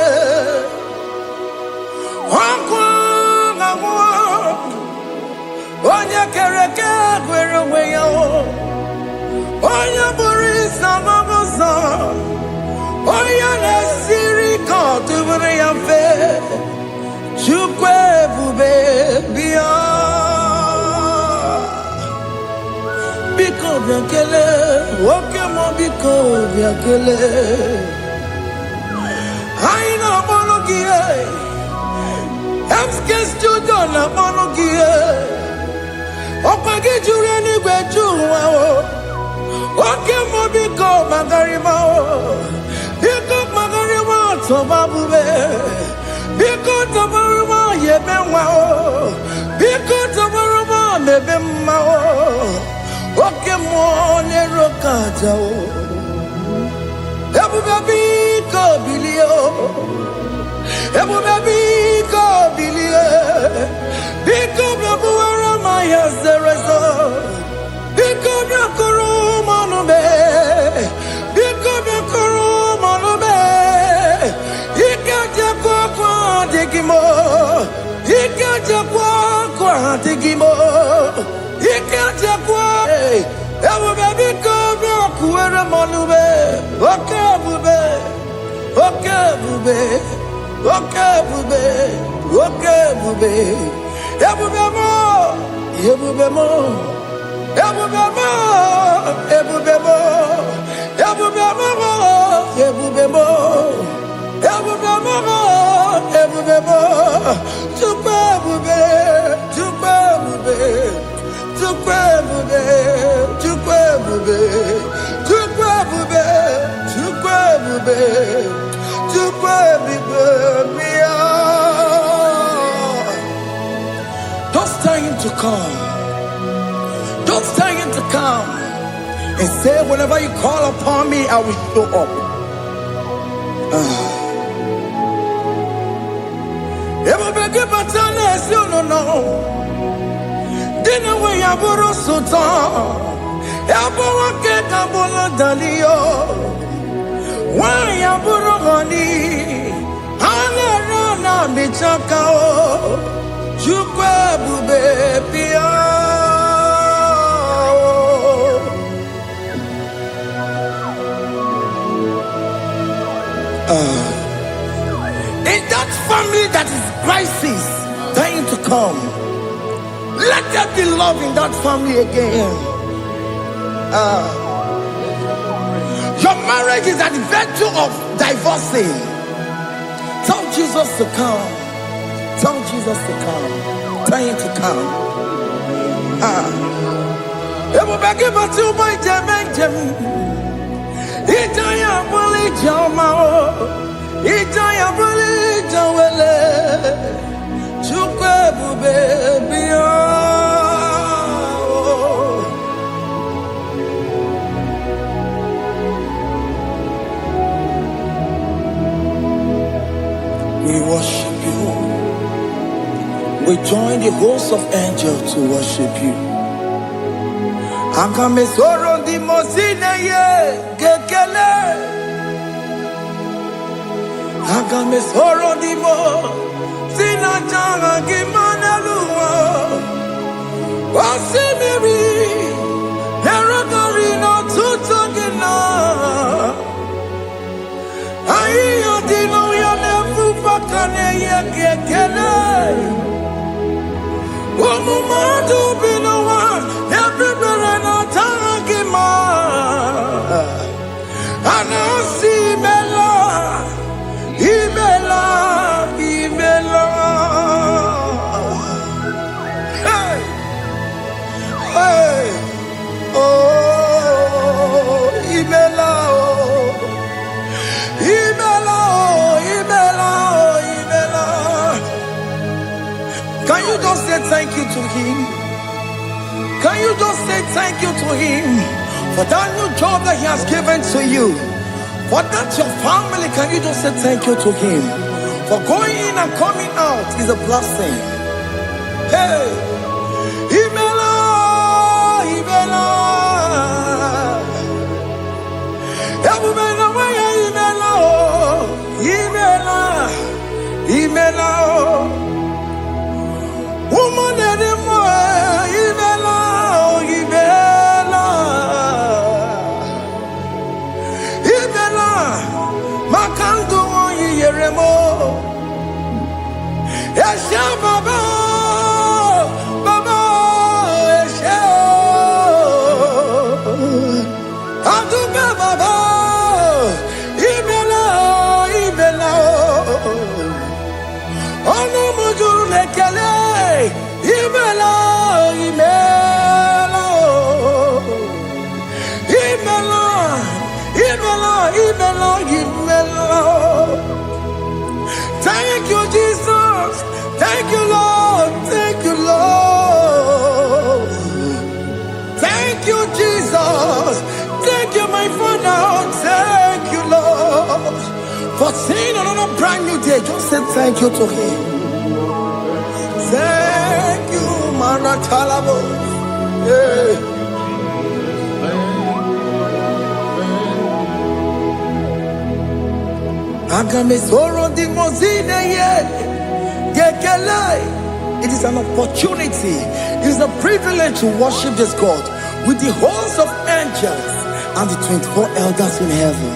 Speaker 1: Onya kereke gwerewe yo. Onya burisa mabosa. Onya nesiri kotubure yafe. Chukwe bube biya. Biko biakele. Oke mo biko biakele. Haina monogie. Emskes judo na monogie. Opage jure ni gwejuwa o. Oke mo biko magarima o. Biko magarima toba bube. Biko tobaruma yebenwa o. Biko tobaruma mebemma o. Oke mo nero kaja o. Ebube biko bilio. Ebube biko bilie. Biko bebuwara maya zerezo. Biko biakuru manube. Biko biakuru manube. Ikaja kwa digimo. Ikaja kwa digimo. Ikaja kwa. Ebube biko biakuwara manube. Oke bube. Oke bube. Oke bube. Oke bube. Ebube mo. Ebube mo. Ebube mo. Ebube mo. Ebube mo. Ebube mo. Ebube mo. Ebube mo. Tukwe bube. Tukwe bube. Tukwe bube. Tukwe bube. Tukwe bube. Tukwe bube. Tukwe bube. Just tell him to come. Just tell him to come. And say, whenever you call upon me, I will show up. Everybody but honest, you don't know. Dinner way I borrow so tall. Yabawa keka bola dalio. Why I borrow honey? Hana rana bichaka o. Chukwe bube pia. In that family that is crisis, trying to come, let there be love in that family again. Your marriage is at the verge of divorcing. Tell Jesus to come. Tell Jesus to come. Tell him to come. Everybody but you, my Jemen. Itaya boli jamao, itaya boli jawele, chukwe bube biya. We worship you. We join the host of angels to worship you. Akame soro di mosine ye gekele. Akame soro di mo sina changa kimana luwa. Wasimiri nerogari no tutogina. Ayo dino ya nefu fakane ye gekele. Wamumadu binowa everybody no tangima. Anasi bela, ibela, ibela. Hey, hey, oh, ibela, oh, ibela, oh, ibela, oh, ibela. Can you just say thank you to him? Can you just say thank you to him for that new job that he has given to you? For that your family, can you just say thank you to him? For going in and coming out is a blessing. Hey, Ibela, Ibela, Ibela, Ibela, Ibela, woman anymore, Ibela. Yesha baba, baba, yesha. Aduba baba, ibela, ibela. Ono mujuru lekele, ibela, ibela. Ibela, ibela, ibela, ibela. Thank you, Jesus. Thank you, Lord. Thank you, Lord. Thank you, Jesus. Thank you, my Father. Thank you, Lord. For seeing another brand new day, just say thank you to him. Thank you, Maratalabo. Yeah. It is an opportunity, it is a privilege to worship this God with the host of angels and the 24 elders in heaven.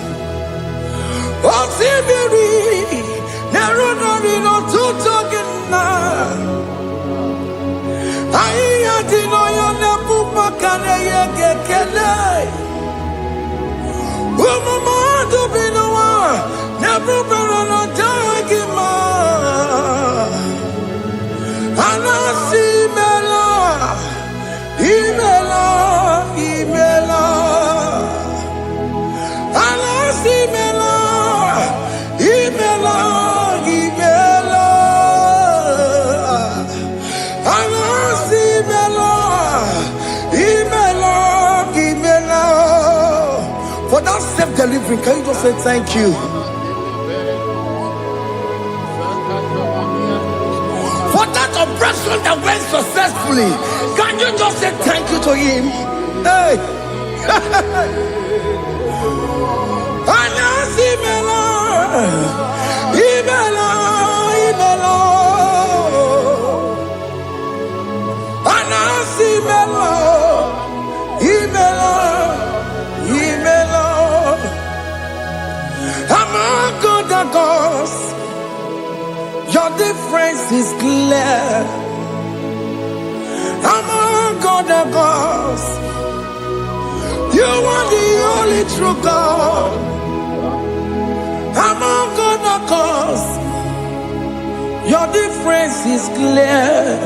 Speaker 1: delivering. Can you just say thank you? For that operation that went successfully, can you just say thank you to him? Hey. Among other gods, your difference is clear. Among other gods, you are the only true God. Among other gods, your difference is clear.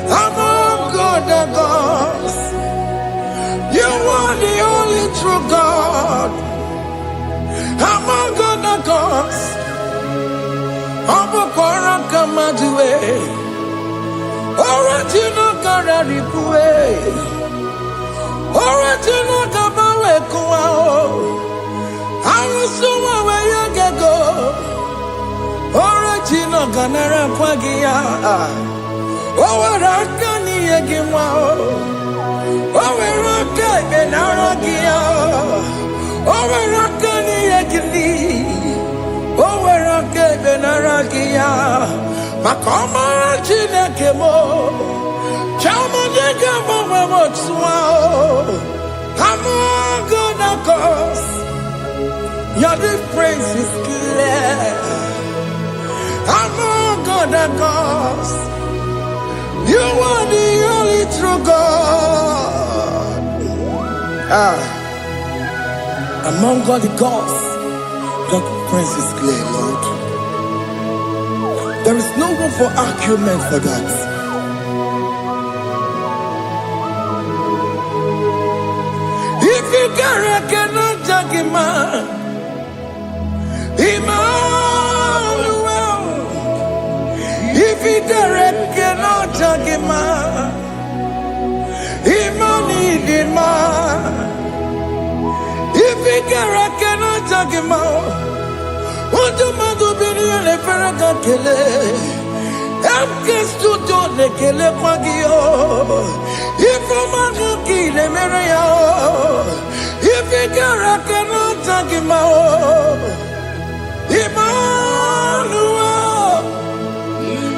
Speaker 1: Among other gods, you are the only true God. Among other gods, Abokora Kamadue, Original Kararipue, Original Kabawe Kuao, Arusuma Wayagego, Original Ganara Kwagia, Owarakani Yagimao, Owaraka Benaragia, Owarakani Yagili, Owaraka Benaragia, Makoma Chinakemo, Chamadega Mamamotswao, Among other gods, your difference is clear. Among other gods, you are the only true God. Among all the gods, your difference is clear, Lord. There is no room for argument for that. If you cannot judge him, Emmanuel. If you cannot judge him, Emmanuel. If you cannot judge him, what do you do? Be the Ferragakele. I'm just to do the Kele Pagio. If I'm a kill a Maria, if you cannot judge him, Emmanuel.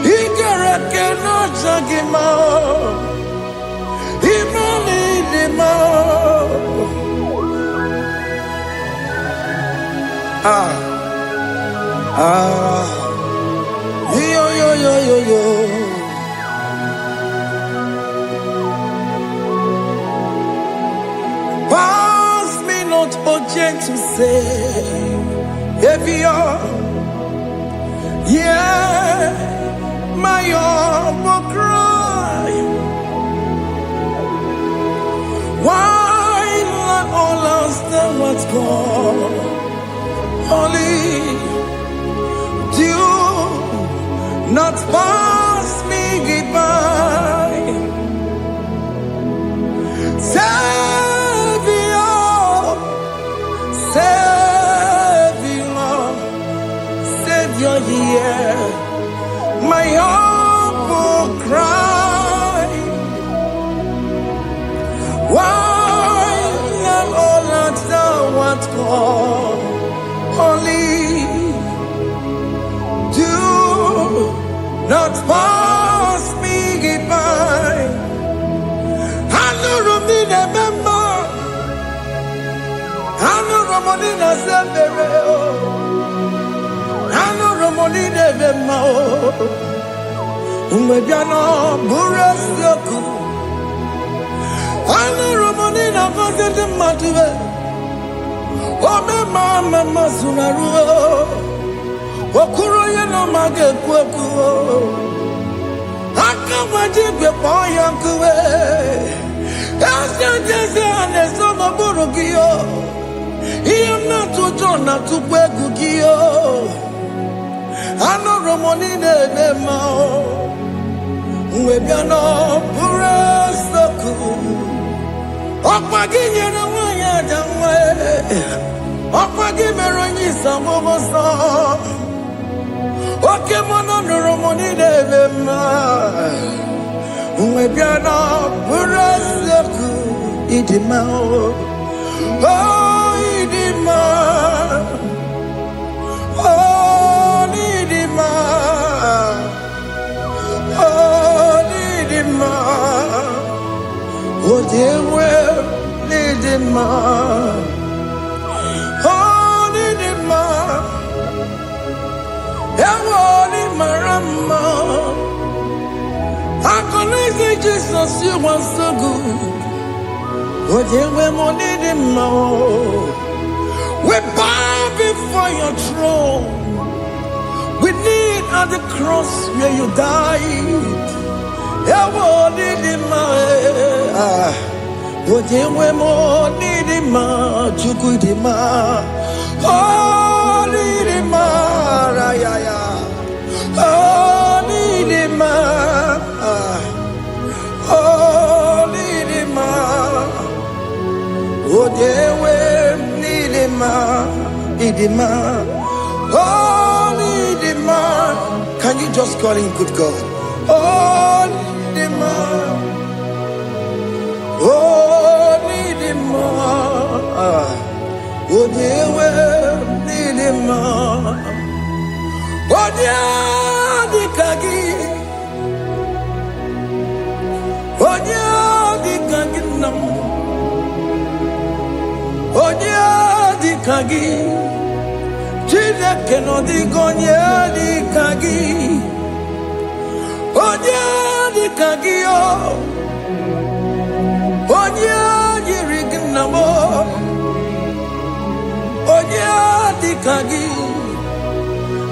Speaker 1: He cannot judge him, Yo. Pass me not urgent to say, if you're, yeah, my will cry. Why not all lost and what's gone? Only do not pass me goodbye. Savior, here, my hope will cry. Why not all that thou art gone? Only do not pass me goodbye. Hanurumine member, Hanurumonina Sembere, Hanurumonine Vemao, Umebiano Buresioku, Hanurumonina Vasente Matue. Ome mama sunaru, okuro ye no mage kweku, akamaji gbe poyankuwe, jese ane somo burugiyo, iyem na tujo na tukwegu giyo, ano romoni nebe mao, uwebiano pure soku, okpagi nyere wanya jamwa. Opa gimeronyi samomoso. Oke mono nuromoni devema. Unwebiana buraseku idima. Oh idima. Oh idima. Oh idima. Oh dewe idima. Marama, I connect Jesus, you are so good. Oh, dear, we're more needing more. We bow before your throne. We need at the cross where you died. Yeah, we're needing more. Oh, dear, we're more needing more. Chukudima. Oh, needing more. Yeah. Oh, Nidima, oh, Nidima, oh, dear, Nidima, Nidima, oh, Nidima. Can you just call him good God? Oh, Nidima, oh, Nidima, oh, dear, Nidima. Onya dikagi nam Onya dikagi Chile que no digo Onya dikagi Onya dikagi Onya yirignamo Onya dikagi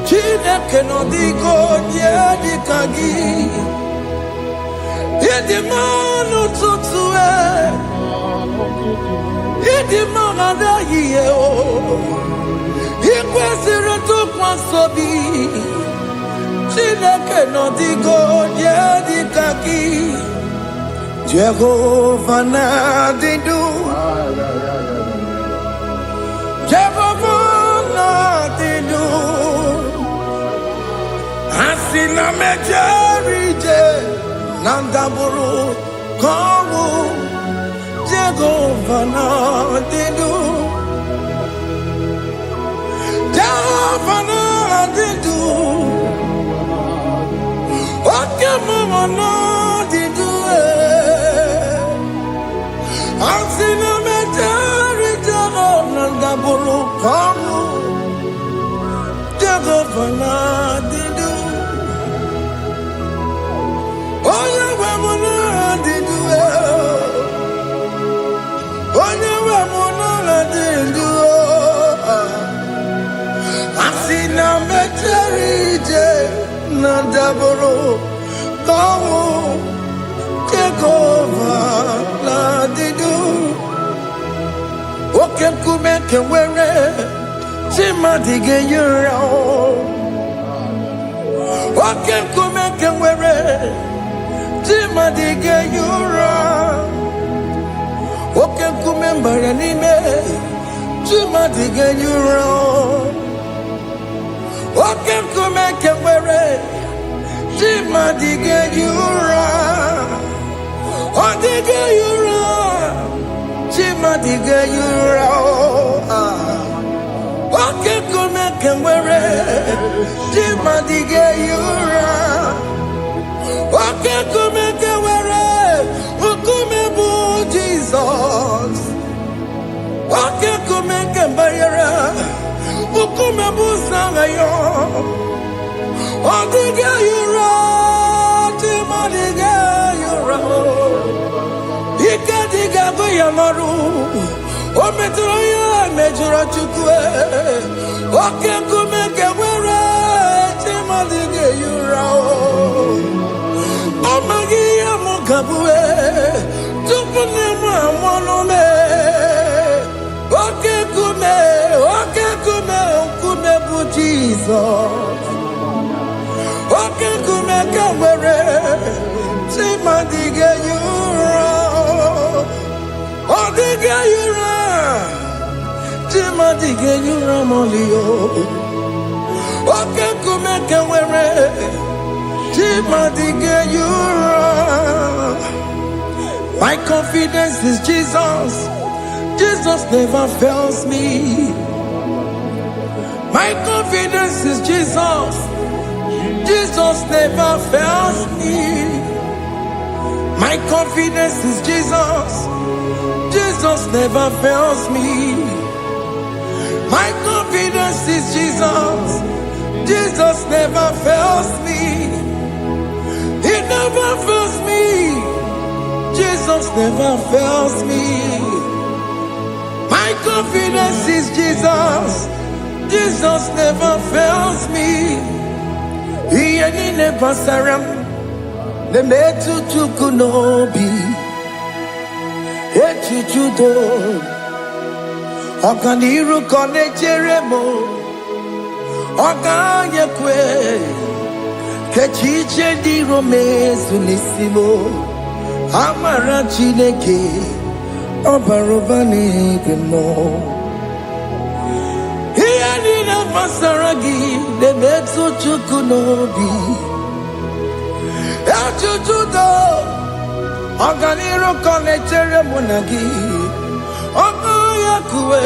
Speaker 1: Chineke no digo di kagi Idi manu tutue Idi magada yiye o Ikwesiri tukwa sobi Chineke no digo di kagi Jehovah na dindu Jehovah na dindu Asina mejerije Nandaburu Kongu Jehovah na dindu Jehovah na dindu Oke mama na dindu Asina mejerije Nandaburu Kongu Jehovah na dindu Asina mecherije na daboro kawo Jehovah la didu Oke kume kewere Chima dige yura Oke kume kewere Chima dige yura Oke kume mbara nime Chima dige yura Oke kume kewere Chima dige yura Odige yura Chima dige yura Oke kume kewere Chima dige yura Oke kume kewere Ukume bu Jesus Oke kume kewere Ukume bu sangayo Odige yura Chima dige yura Ika diga goyamaru Ometro ya mejura chukwe Oke kume kewere Chima dige yura Omagi ya mukabwe Tupune mwa mwanome Oke kume bu Jesus Oke kume kewere Chima dige yura Odige yura you ramolio. Okay, come and wear you. My confidence is Jesus. Jesus never fails me. My confidence is Jesus. Jesus never fails me. My confidence is Jesus. Jesus never fails me. My confidence is Jesus. Jesus never fails me. He never fails me. Jesus never fails me. My confidence is Jesus. Jesus never fails me. He never saram. The metu chukunobi. Echuchudo. Okaniru konecheremo. Okanyekwe. Kechiche di romezu nisimo. Amara Chineke. Obarobane demo. Masaragi de metu chukunobi echuchudo oganiro konechere munagi ogoyakue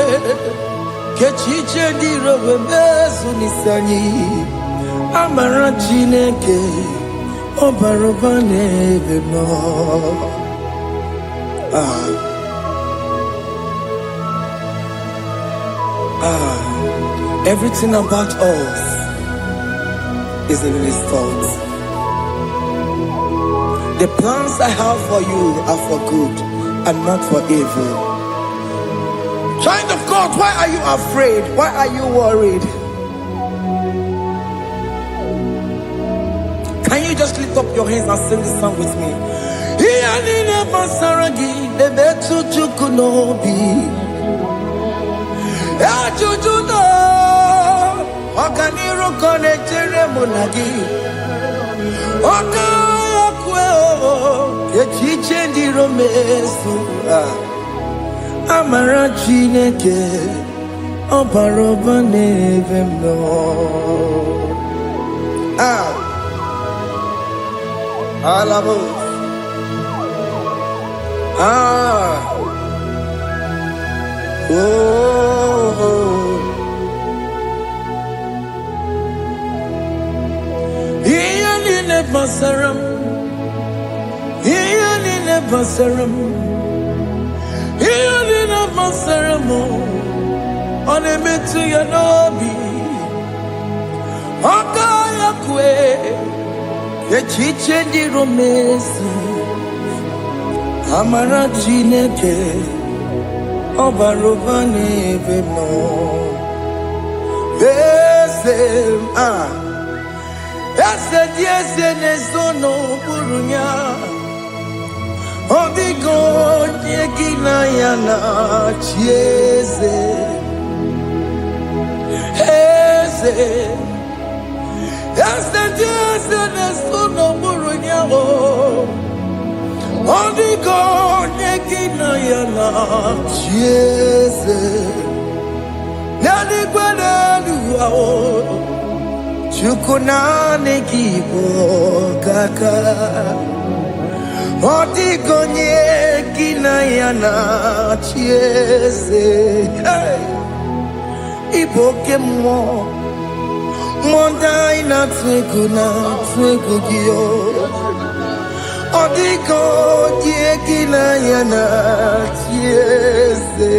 Speaker 1: kechiche dirowe mezu nisani amara Chineke obarobane demo. Everything about us is in His thoughts. The plans I have for you are for good and not for evil. Child of God, why are you afraid? Why are you worried? Can you just lift up your hands and sing this song with me? Oganiro konechere munagi Okayakwe Kechiche di romesu Amara Chineke Obarobane vemno. Alabo. Basaram, Yalina Basaram, Yalina Basaramo, on a metu yanobi, Okayakwe, Kechiche di romesu, Amara Chineke, Obarobane vemo, Ese diese ne sono burunya Odigo nyekina yana chiese Ese diese ne sono burunya Odigo nyekina yana chiese Nani gwanelu Chukunane kibo kaka Odigonye kinayana chiese Iboke mo Monda ina twegu giyo Odigonye kinayana chiese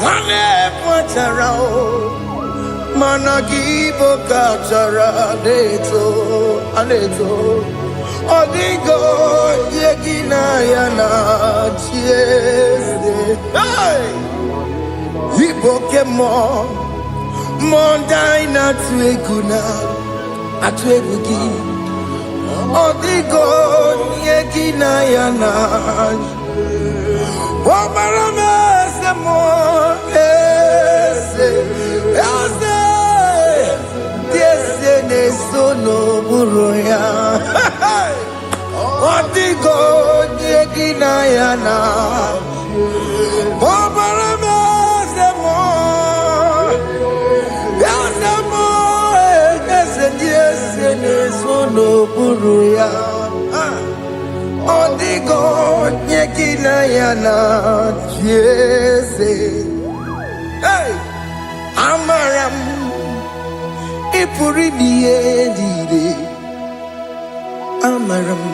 Speaker 1: Hane pacharao Managibo kachara aneto Odigo yegina yana chiese Iboke mo Mondai na atwegugi Odigo yegina yana Omarame se mo Sono buruya Odigo nyegina yana Obarame se n'okpuru ya. Ọ dịghị onye gị na ya na-achị eze. Amara m ị pụrụ ime ihe niile. Amara m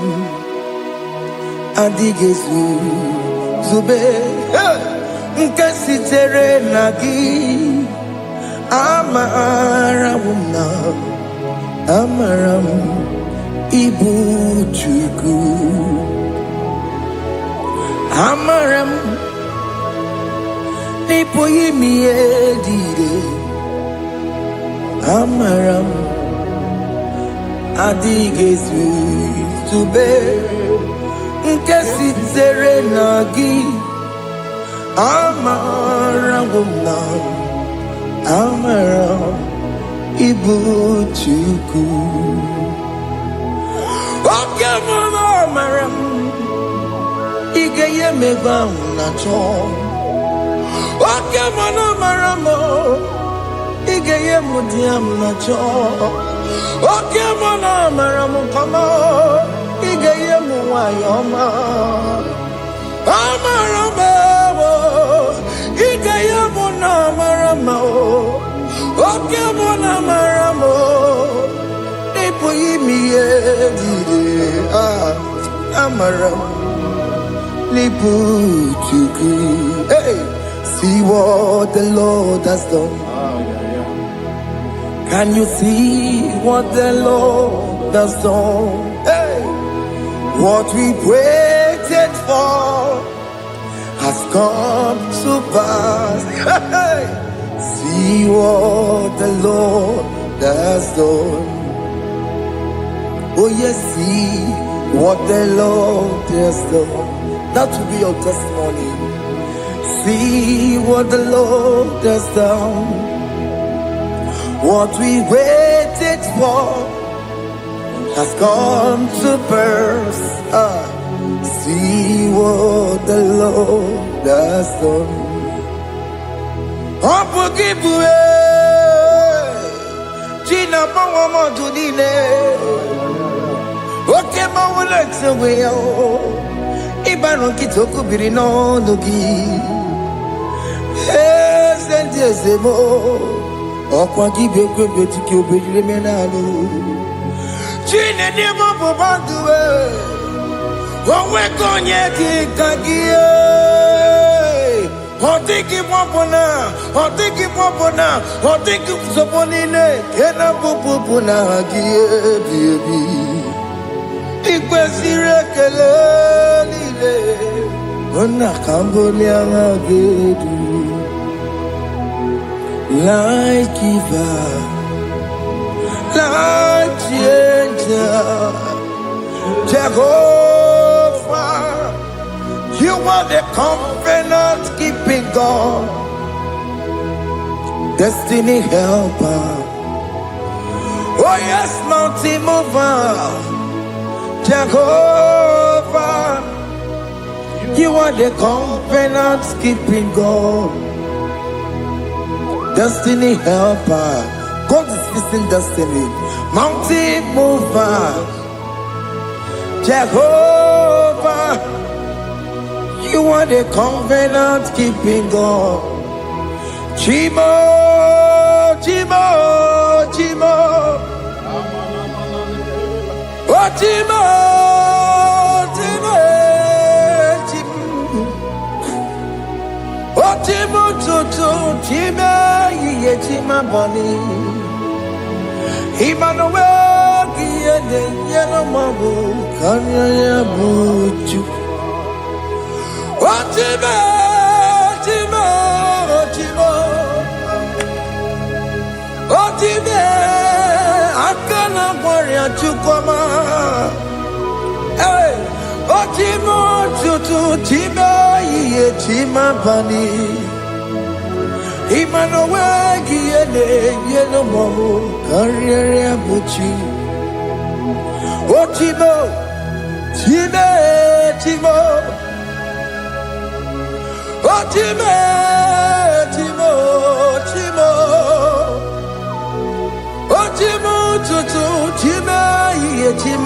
Speaker 1: adịghị zube nke sitere na gị. Amara m na amara m ịbụ Chukwu. Amara m na ị pụghị ime ihe niile. Amara m adịghị zube nke sitere na gị. Amara m na amara m ịbụ Chukwu. Oke mara amara m ị ga-enye m ego ahụ na-achọ. Oke mara amara m ị ga-enye m di ya m na-achọ. Oke mara amara m kama ị ga-enye m nwanyị ọma. Amara m ị ga-enye m na amara m. Oke mara amara m ị pụghị ime ihe niile. Amara m n'ịbụ Chukwu. See what the Lord has done. Can you see what the Lord has done? What we waited for has come to pass. See what the Lord has done. Oh yes, see what the Lord has done. That will be your testimony. See what the Lord has done. What we waited for has come to pass. See what the Lord has done. Unforgivable, Gina Pawamo Dunine. Okay, Mawalex away. Ibaron Kitoku Birino Nogi. Sendezemo. Okwa gibe kwebe tikyo bedile menalo. Chine nemo bobanduwe. Owe konye kikagie. Otiki popona, otiki popona, otiki soponine. Kena popona gie baby. Ikwesire kele lile. Ona kambolia ngagedu. Like giver, like changer, Jehovah, you are the covenant keeping God, destiny helper. Oh yes, mountain mover, Jehovah, you are the covenant keeping God. Destiny helper, God is fixing destiny. Mountain mover, Jehovah, you are the covenant keeping God. Chimo, Chimo, Chimo, oh Chimo, Chimo, Chimo, oh Chimo, Chimo, Chimo. Chima bani Emmanuel Kiene Yeno Mabu Kanya Yabuchu. Chima, Chima, Chima, Chima, Akana Warrior Chukoma. Chima, Chutu, Chima, Chima bani Emmanuel Kiene Yeno Mabu Kanya Yabuchu. Chima, Chima, Chima. Chimo, Chimo, Chimo, Chimo, Chimo, Chimo,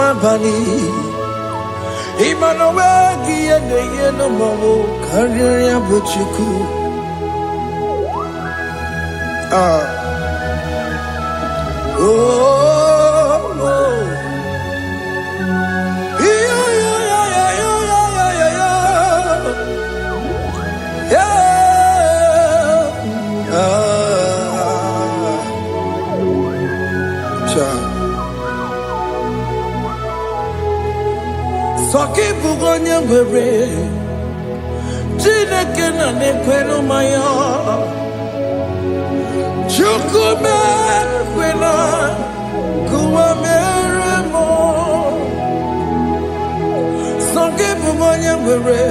Speaker 1: mabani. Imanowegi ene yeno momo karya buchiku. Soki bugonye bere, Chineke na nekwenu maya, Chukume kwena, kuwa meremo. Soki bugonye bere,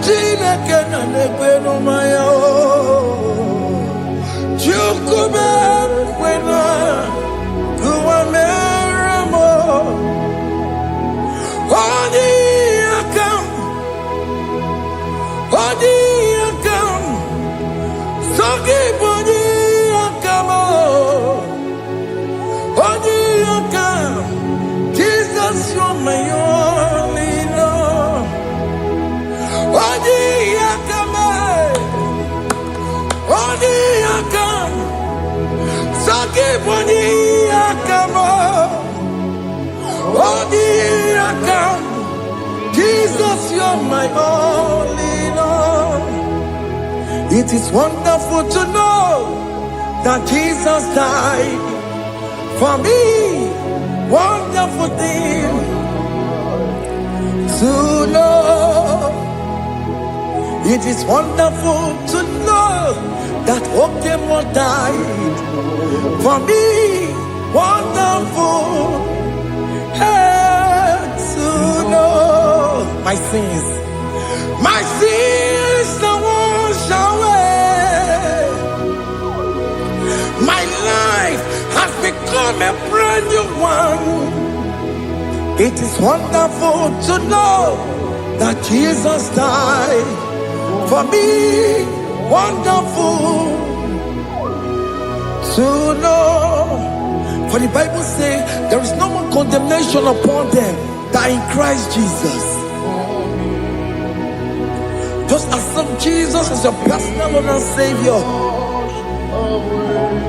Speaker 1: Chineke na nekwenu maya, Chukume kwena, kuwa meremo. Odi akam, soki bodi akam, odi akam. Jesus, you're my only love. Odi akam, soki bodi akam, odi akam. Jesus, you're my only Lord. It is wonderful to know that Jesus died for me. Wonderful thing to know. It is wonderful to know that Okemo died for me. Wonderful. To know my sins are washed away. My life has become a brand new one. It is wonderful to know that Jesus died for me. Wonderful to know. For the Bible says there is no more condemnation upon them that in Christ Jesus. Just accept Jesus as your personal Lord and Savior.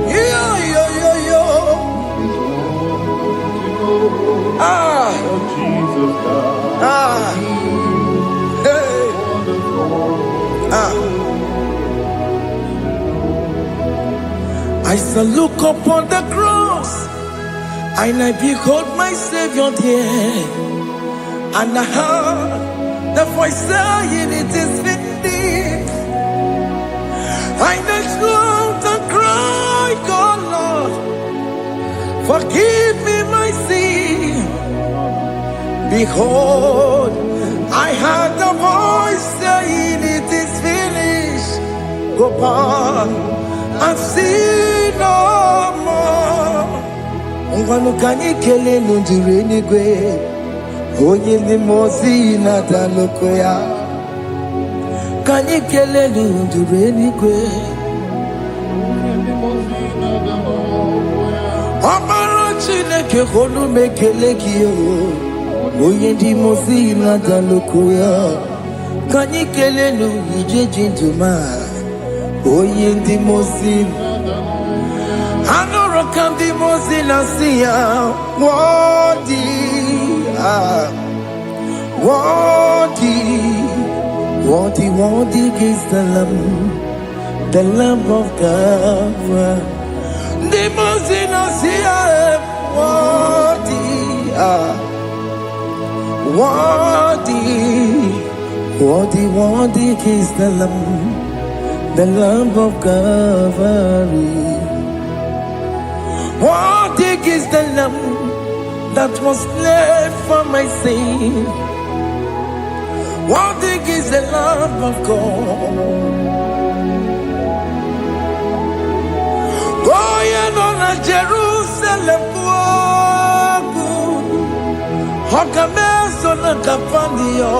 Speaker 1: Yeah. Hey. I shall look upon the cross, and I behold my Savior there, and I heard the voice saying, "It is finished." I knelt down and cried, "God, Lord, forgive me my sin." Behold, I heard the voice saying, "It is finished. Go back and sin no more." Ungwanu kanyi kele nundure nigwe, onye limozi na daloko ya. Kanyi kele nundure nigwe, Amara Chineke honu mekele kiyo, onye limozi na daloko ya. Kanyi kele nundure jinduma, onye limozi. Anoro kandi mozina siya, worthy is the Lamb of God. The mozina siya, worthy is the Lamb of Calvary. Worthy is the Lamb that was slain for my sin. Worthy is the Lamb of God. Going on a Jerusalem walk, Hokames on a Capandio.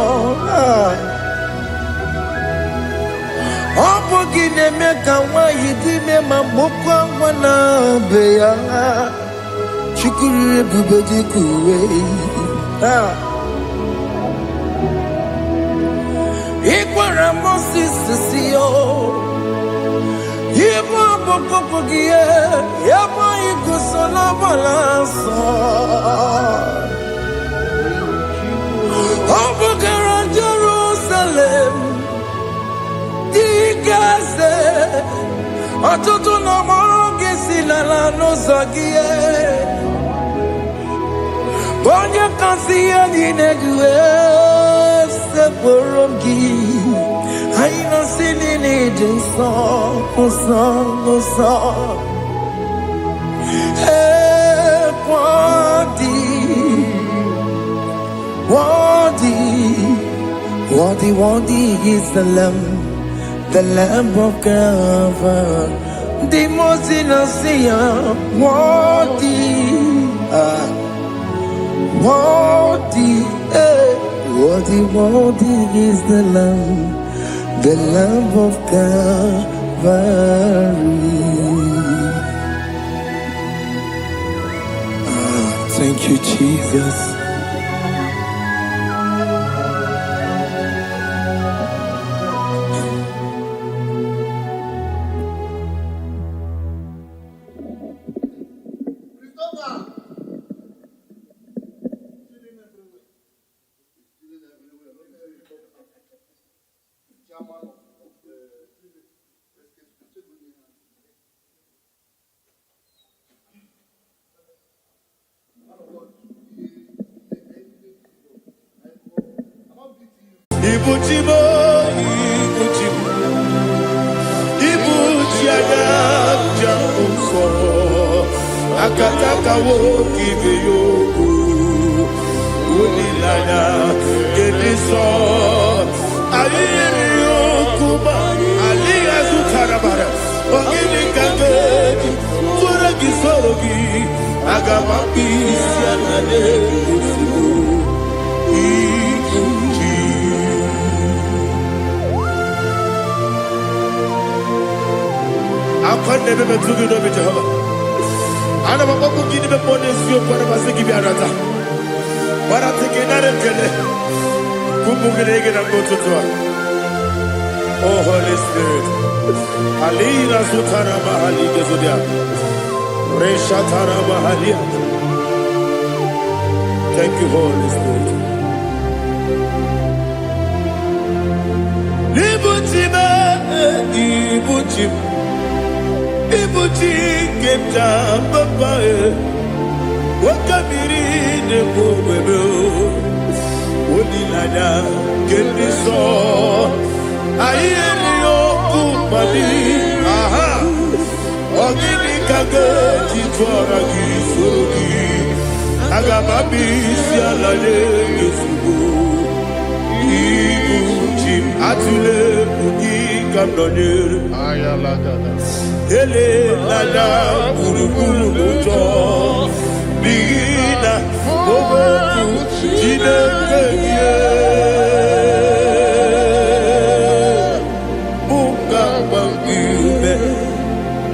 Speaker 1: Opogine meka wa yidime mamukwa wana beya. Chukuru ebube kuwe. Ikwara Moses siyo. Ibo bokopogie. Yaba ikusola balansa. Obogara Jerusalem. Digaze. Ọtụtụ na mọrọ gị si n'ala n'ụzọ gị. Onye kasị ihe niile gị sepụrụ gị. Anyị nọsi niile dị nsọ, nsọ, nsọ. Worthy, worthy, worthy, worthy is the Lamb of God, the most innocent, worthy, worthy, worthy, worthy is the Lamb of Calvary. Thank you, Jesus.
Speaker 2: Ibuchibo, Ibuchiada, Jamuso, Akataka woki beyoku, Unilana, Gediso, Aliyokuba, Aliya Zutarabara, Ogini Kagedi, Furagi Sorogi, Agamapi, Sianade, I never met you over Jehovah. I never walk with you before this. You put a massive give you another. But I think another killer. Kumbukilegin and go to God. Oh, Holy Spirit. Alina Sutara Mahali Gezudia. Reshatara Mahalia. Thank you, Holy Spirit. Ibuchima, Ibuchim. Ibuchi kepta papa wakabiri ne bobebe onilada kemiso ayeri okupali aha ogini kage titwara gisogi agamabi sialale yesugo Ibuchi atule ugi kamdonere ayalada Ele lala kurukuru mojo Bigina Boboku Jine kenye Muka bangibe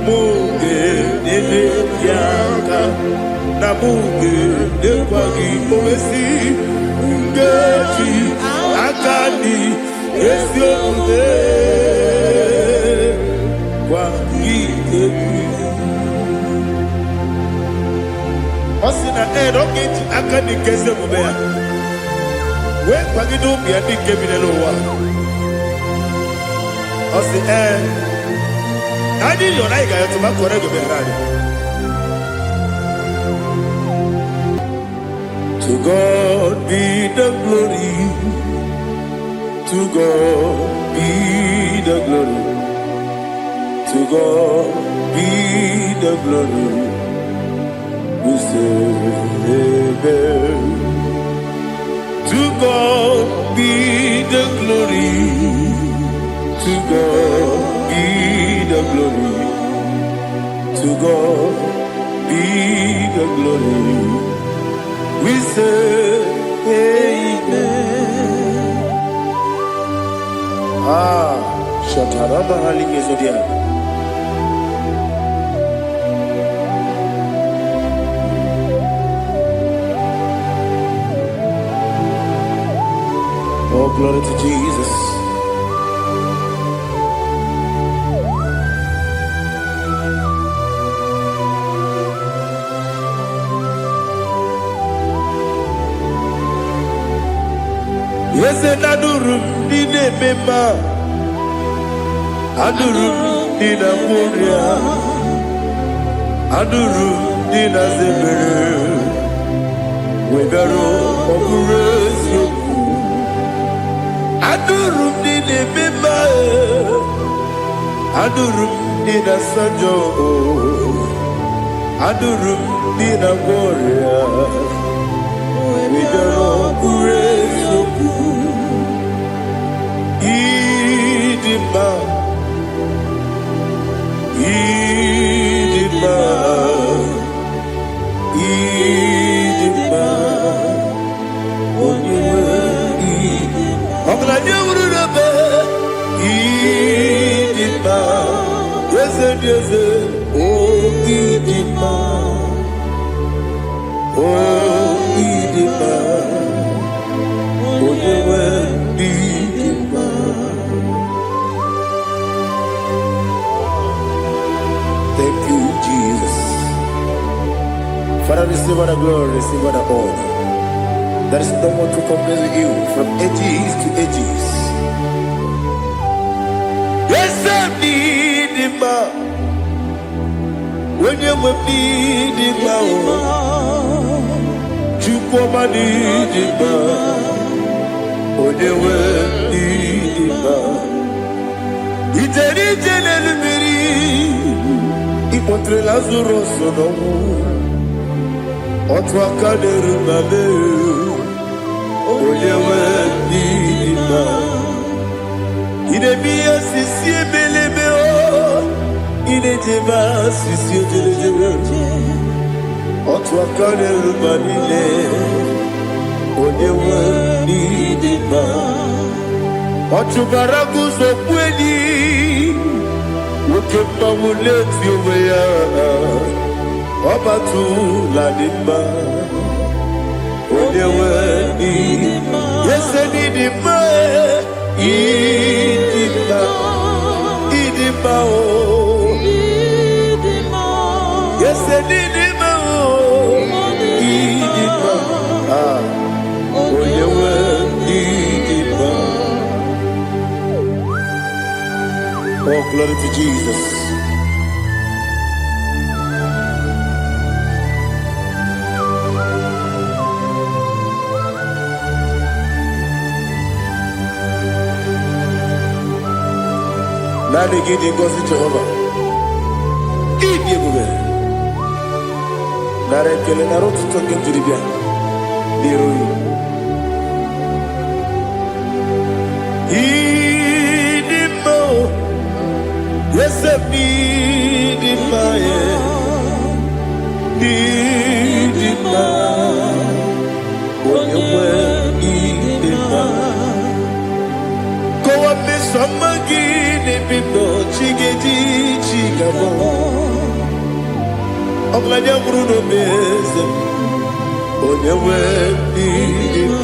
Speaker 2: Muge nele yaka Na muge nekwagi Omesi Ungeji Akani Esyo ude Osina roketi akani keze mubea. We kwagido biandi kebinelo wa. Osi Nani yona iga yotuma korego beharani. To God be the glory. To God be the glory. To God be the glory. We say amen. To God be the glory. To God be the glory. To God be the glory. We say amen. Shataraba Haligezodia. glory to Jesus. Yes, and adurum dine mema, adurum dina muria, adurum dina zebere, wegaro operation. Adurum dine mema, adurum dina sanjo, adurum dina muria, wegaro operation. Idima, Idima, Idima, Idima, yes, oh Idima, oh Idima, Idima. Thank you, Jesus. Father, receive all the glory, receive all the honor. There is no one to compare with you from ages to ages. Yes, I need him. When you need him, you come and need him. When you need him, it's a little Ipotre Lazaro sonomu, otwa kaderu male, oyewe nima. Idemiya sisi belebe o, idejeba sisi ojelejebe. Otwa kaderu male, oyewe nima. Otubaragu zokweni. Ukemba muleti umeya Obatu ladima Odewe idima Yese nidima Idima Idima o Idima Yese nidima o Idima Odewe idima. Oh, glory to Jesus. Nani gidi ngozi Jehovah. Idi ebube. Nare kele na rotu toke njiribia. Diroi. Idi mo. Yes, I need it, my need it, when you were need it, go up this summer, get it, no chiggy, chigabo. I'm like a Bruno Bez, when you were need it,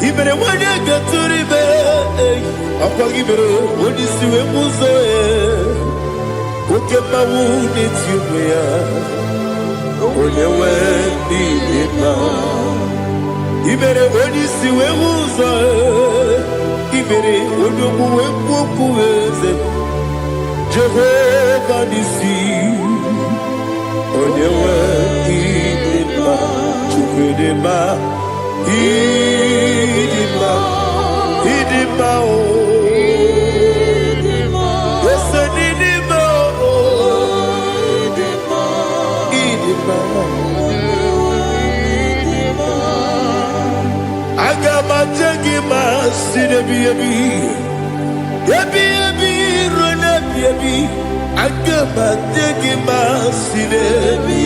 Speaker 2: even when you get to the bed. Akagibero odisi wemuzo Ukema uniti umea Onyewe nidima Ibere odisi wemuzo Ibere onyomu wekuweze Jehovah nisi Onyewe nidima Chukwedema Idima Idima o Agama sinebi agama tegima sinebi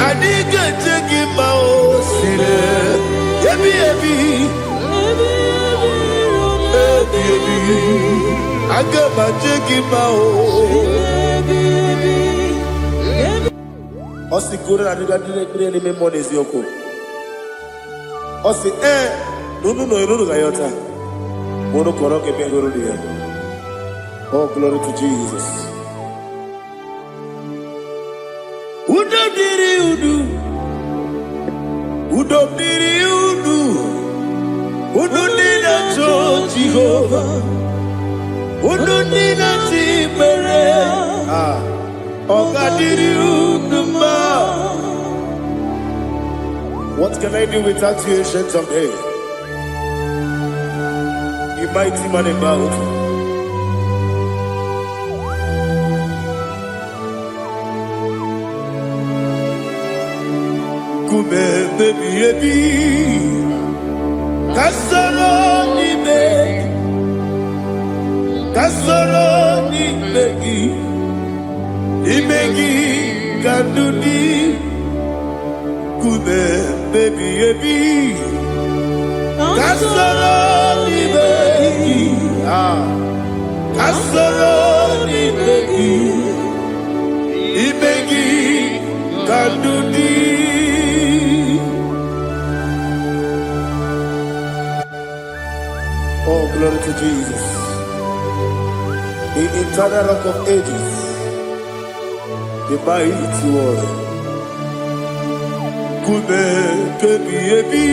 Speaker 2: adiga tegima o sinebi agama tegima o Osi kure na diga dire ni memo nezi yoko. Osi nunu no iruru gayota. Mono koro ke bengoro dia. Oh, glory to Jesus. Udo diri udu. Udo diri udu. Udo nina cho Jehovah. Udo nina timere. Oga diri udu ma. What can I do without you, ancient of days? You mighty man in battle. Kume baby baby, kasoro ni begi kanduni. Kume baby baby, kasoro ni begi, kasoro ni begi kanduni. Oh, glory to Jesus. The eternal rock of ages. The mighty one. Kume kebi ebi.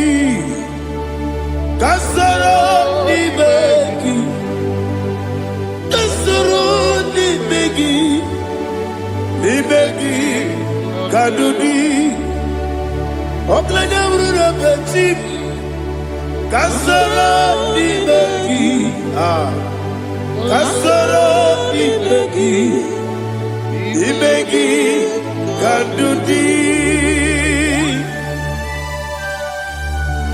Speaker 2: Kasoro ni begi. Kasoro ni begi. Ni begi kadudi. Oklanya urura bechim. Kasoro ni begi, kasoro ni begi, kadudi.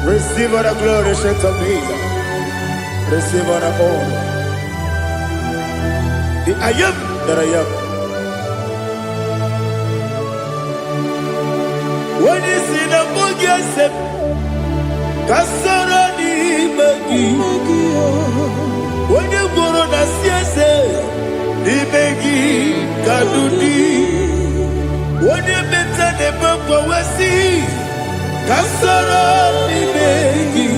Speaker 2: Receive all the glory, shake of Jesus. Receive all the honor. The I am that I am. When you see the book, yourself. Kasoro ni begi, onye goro na siese ni begi kadudi, onye meta ne bambo wesi. Kasoro ni begi,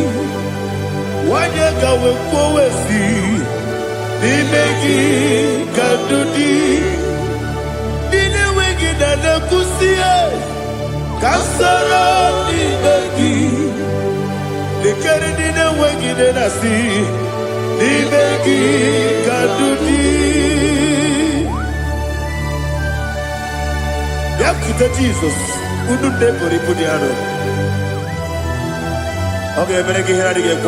Speaker 2: onye gawe kwa wesi ni begi kadudi, nile wengi na nekusie. Kasoro ni begi. The carry the way in the sea, the begi kadudi. Yakita Jesus, who do they put it pudiano? Okay, I'm going to get here again.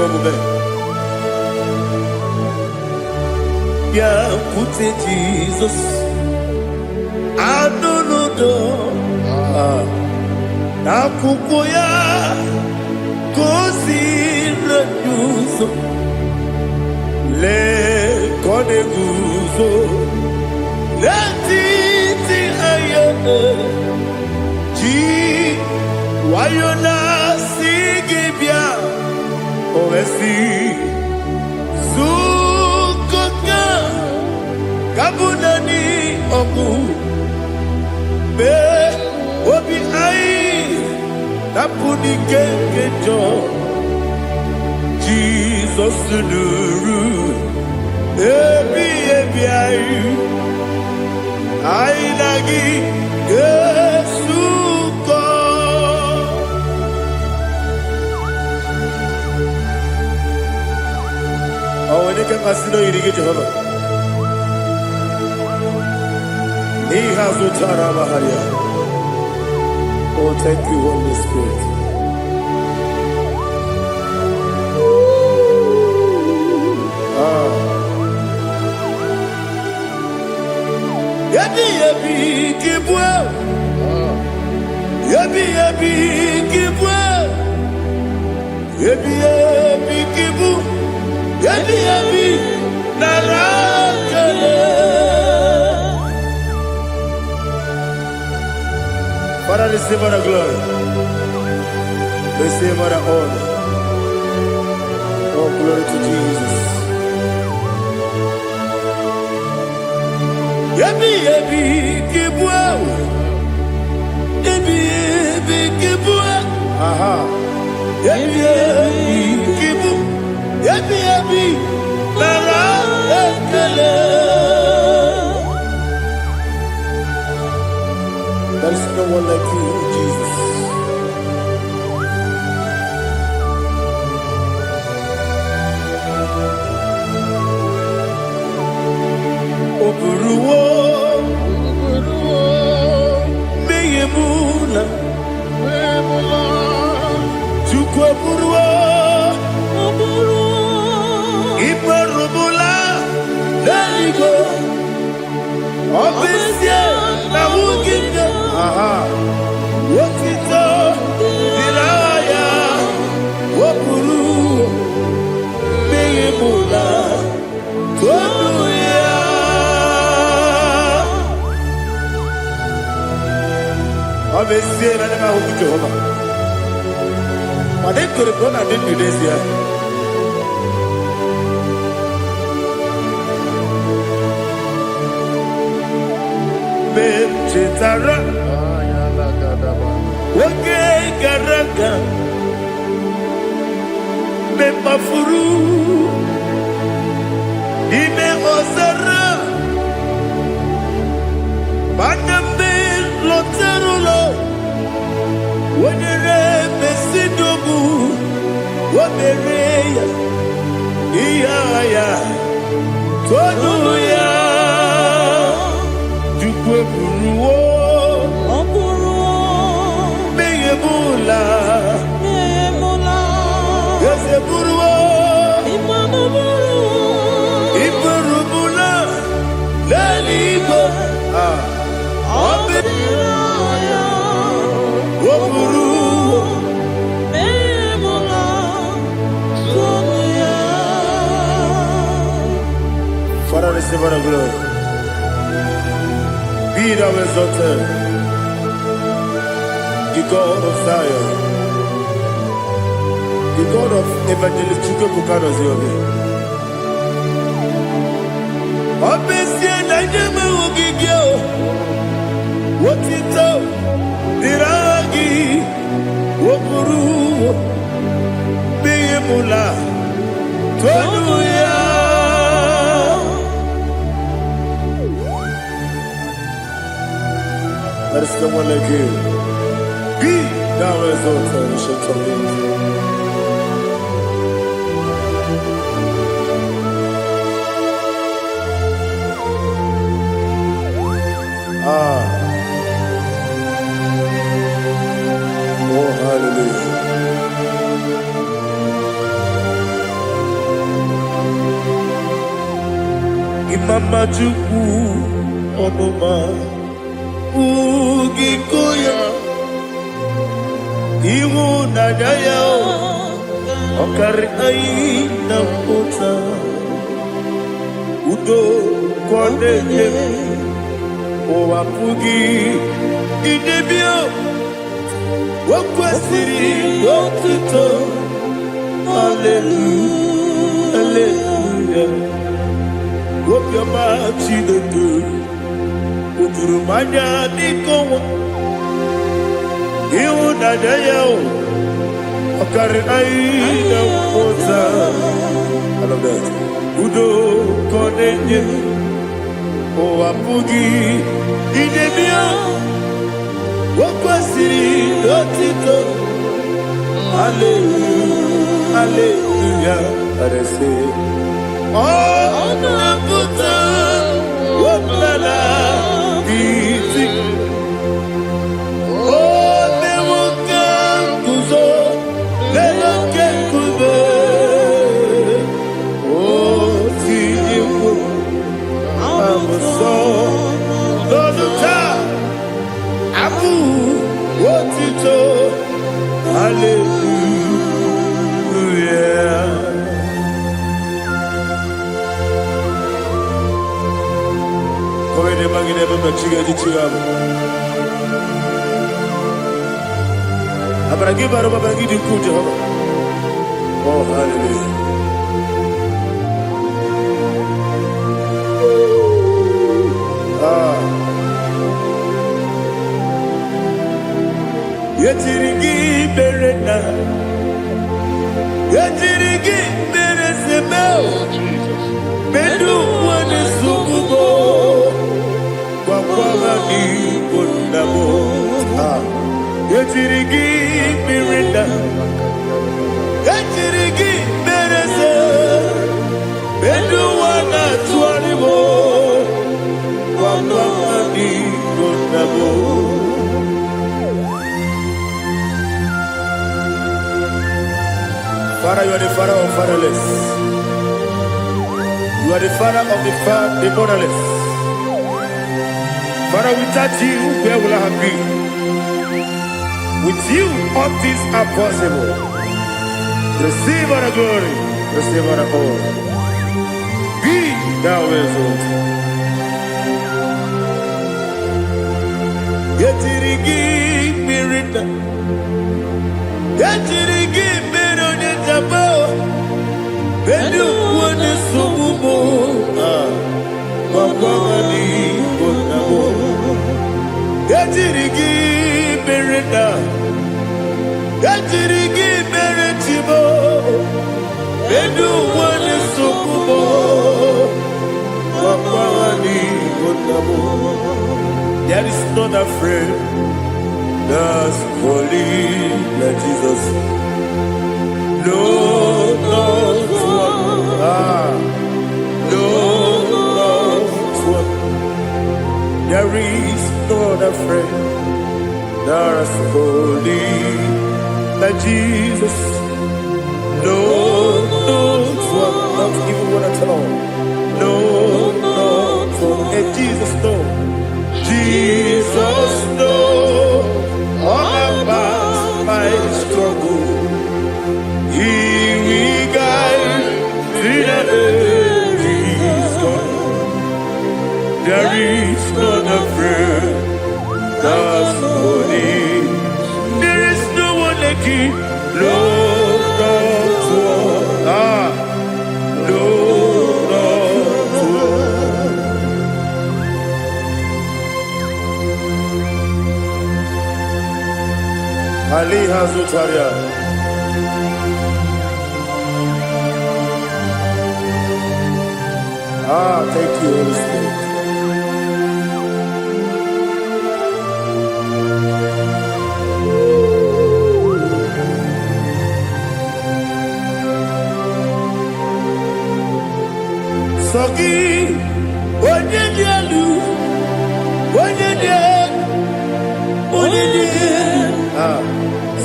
Speaker 2: Yakute Jesus, I don't know. Nakukoya. Così l'uso, le code guso, le titi ayane, ji wayona sigibia, ovesi, sukoka, kabunani oku, be obi ai. Napuni kenkejo, Jesus nuru, ebi ayu, ainagi Yesuko. Oh, ini kan asino irigi Jehovah. He has utara baharia. Oh, thank you, Holy Spirit. Yabi kibwe. Yabi kibwe. Yabi kibu. Yabi narakale. Father, receive all the glory. Receive all the honor. Oh, glory to Jesus. Yabi kibwe. There is no one like you, Jesus. Oburuwo, meyemula, Chukwu oburuwo, iperubula, leligo, obisie na wugide, wotito, diraya, oburuwo, meyemula, tonuya. Obviously, I never hope to Jehovah. But they could have gone and did this year. Chetara, okay, Garaga, Bepafuru, Ime Osara, Banambe, Loterulo, Wadere, Besidobu, Wadereya, Iaya, Tonuya. Buruwo, meyemula, yese buruwo, iperubula, leligo, obiraya, oburuwo, meyemula, sonia. Father, receive our glory. Be thou exalted, the God of Zion, the God of Evangelist Chukwu Bukano Ziobe. Obesie na nyeme ugigio, wotito, diragi, wopuru, biyemula, tonuya. There is no one like you. Be thou exalted, ancient of days. Oh, hallelujah. Imama Chukwu Onuma Ugikoya Iwu Nadaya Okari Aina Kota Udo Kwaneye Owapugi Idebio Wakwasiri Wakito Hallelujah Hallelujah Wapyama Chidedu Uturumanya Nikowa Iwu Nadaya Okari Aina Kota I love that Udo Kwaneye Owapugi Idebio Wakwasiri Wakito Hallelujah Hallelujah I say Oh, Nabuta, Wapala, Diti. Oh, Newoka, Kuzo, Newoka, Kuzo. Oh, Tidiwo, Amuso, Doduta, Abu, Wotito, Hallelujah. Koine mangine baba chiga jichigamo. Abaragi baro babaragi dinku Jehovah. Oh hallelujah. Yetirigi berena. Yetirigi bereseme. Bedu wane Ejirigi Mirinda, Ejirigi Merese, Beduana Tuanibo, Wamani Gondabo. Father, you are the father of fatherless. You are the father of the motherless. Father, without you, where will I have been? With you, all things are possible. Receive our glory, receive our honor. Be thou exalted. Yetirigi Mirinda, Yetirigi Mirinda Jabo, Bedu Wone Sububo, Wapamani Gondabo, Yetirigi Mirinda, Yetirigi Meritibo, Bedu Wone Sububo, Wapamani Gondabo. There is none afraid that's holy like Jesus. No, not one. No, not one. There is none afraid that's holy like Jesus. No, not one. Not even one at all. No, not one. And Jesus, no. Jesus knows all about my struggle. He will guide me He's gone. There is none afraid that's holy. There is no one like him. No, not one. No, not one. Ali Hazutaria. Thank you, Holy Spirit. Sogi, Onyedialu,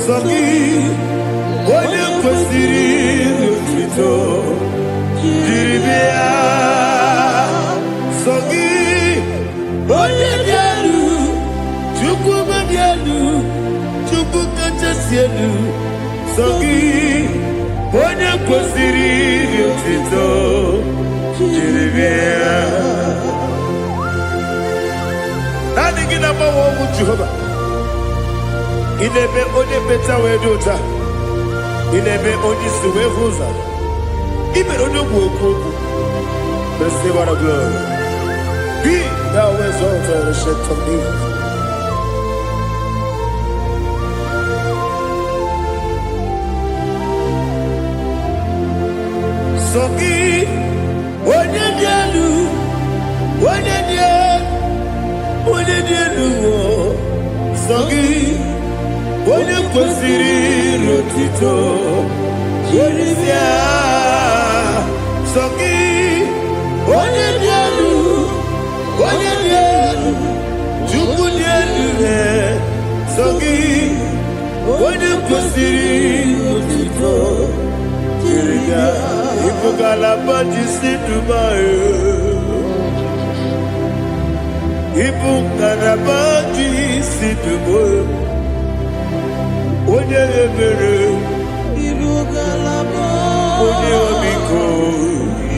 Speaker 2: Sogi, Onye kwesịrị otuto jiri bịa. Sogi, Onye dị elu, Chukwu dị elu, Chukwu kachasị elu. Sogi, Onye kwesịrị otuto jiri bịa. Naanị gị na-agbanwe ọgwụ Jehova. Inebe onye beta wee dị ụta. Inebe onye isi wee hụ ụzọ. Imere onye ogwu okwu okwu. Receive our glory. Be thou exalted, ancient of days. Sogi, onye dị elu, onye dị elu, onye dị elu. Sogi, onye kwesịrị otuto jiri bịa. Sogi, onye dị elu, onye dị elu, Chukwu dị elu. Sogi, onye kwesịrị otuto jiri bịa. Ibu ngalaba jisi Dubai, Ibu ngalaba jisi Dubai. Onye ebere, Ibu ngalaba, onye omiko,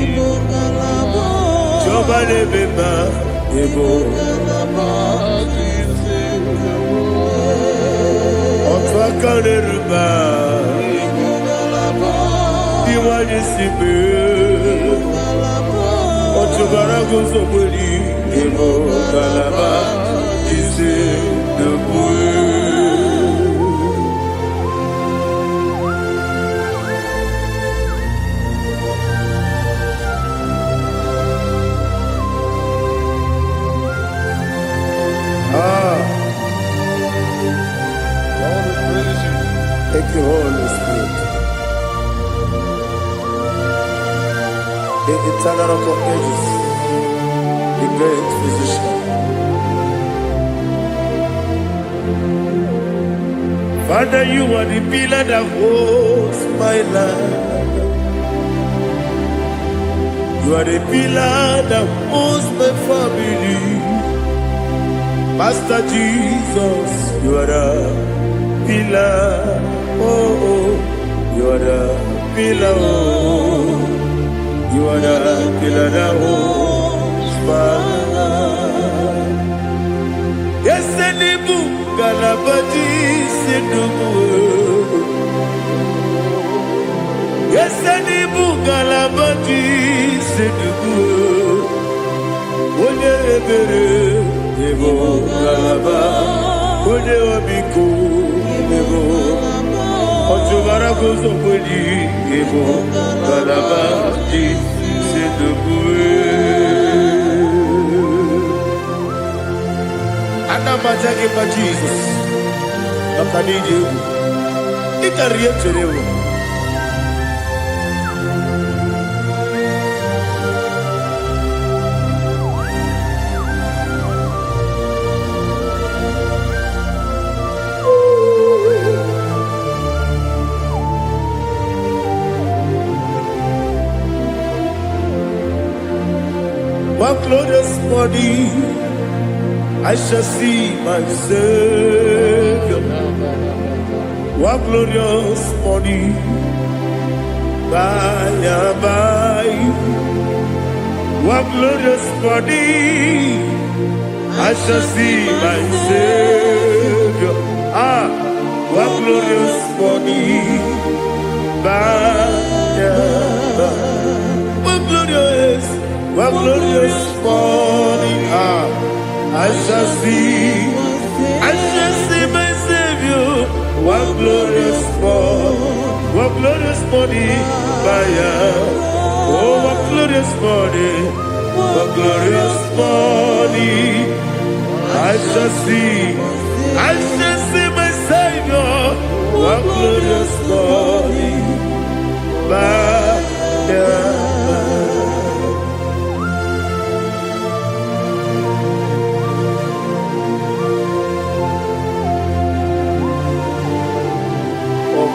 Speaker 2: Ibu ngalaba, Jọba n'ebeba, Ibu ngalaba jisi Dubai. Otu aka n'eruba, Ibu ngalaba, Iwa jisi be, Otu bara guzo mweli, Ibu ngalaba jisi Dubai. you, Holy Spirit. The eternal rock of ages, the great physician. Father, you are the pillar that holds my life. You are the pillar that holds my family. Master Jesus, you are the pillar. Oh, you are the pillar. Oh, you are the pillar that holds my life. Yes, Senibu Galabadi Sedubu. Yes, Senibu Galabadi Sedubu. Oye ebere ebo galaba. Oye obiku ebo. Otubara gozo kweli ebo galaba di sedubu. Ana majage pa Jesus. Akadije. Ikariye cherewo. One glorious body, I shall see my Savior. One glorious body, by and by. One glorious body, I shall see my Savior. One glorious body, by and by. One glorious morning, I shall see my Savior. One glorious morning, oh, one glorious morning, I shall see my Savior. One glorious morning,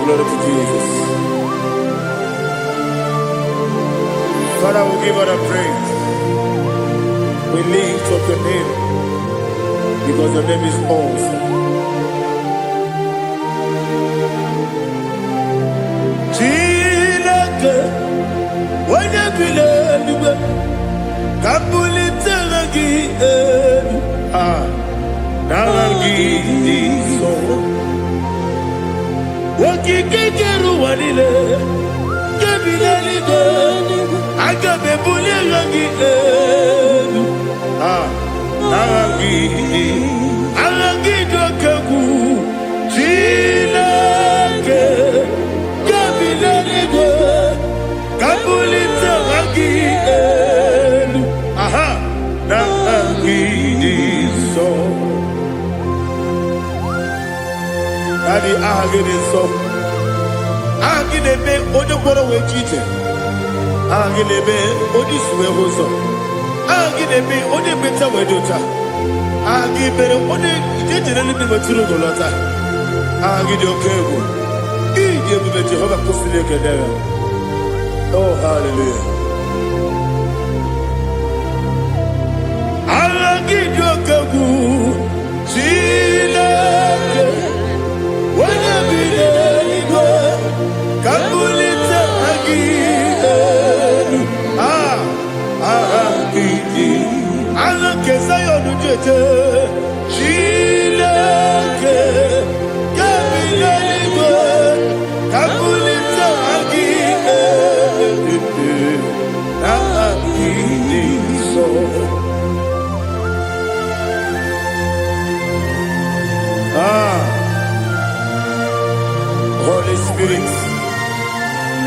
Speaker 2: glory to Jesus. Father, we give all the praise. We lift up your name because your name is awesome. Chineke, when you believe, Kabuli Telagi, Nagi, so. Wakikeru wanile, kebilali go, agabe bulilangi elu. Alangi dokagu, Chineke, kebilali go, kabulita wangi elu. Nangi so. Daddy, agide so. Agide be ojogboro we jije. Agide be odisuwe hoso. Agide be ode beta we dota. Agide ode ijejere ni be turu golota. Agide okego. Ije be Jehovah kusile kedere. Oh, hallelujah. Agide okego. Chineke. When you believe, Kabulita again. Allah kesayo nujete. Chileke, Kabulita, Kabulita again. Holy Spirit,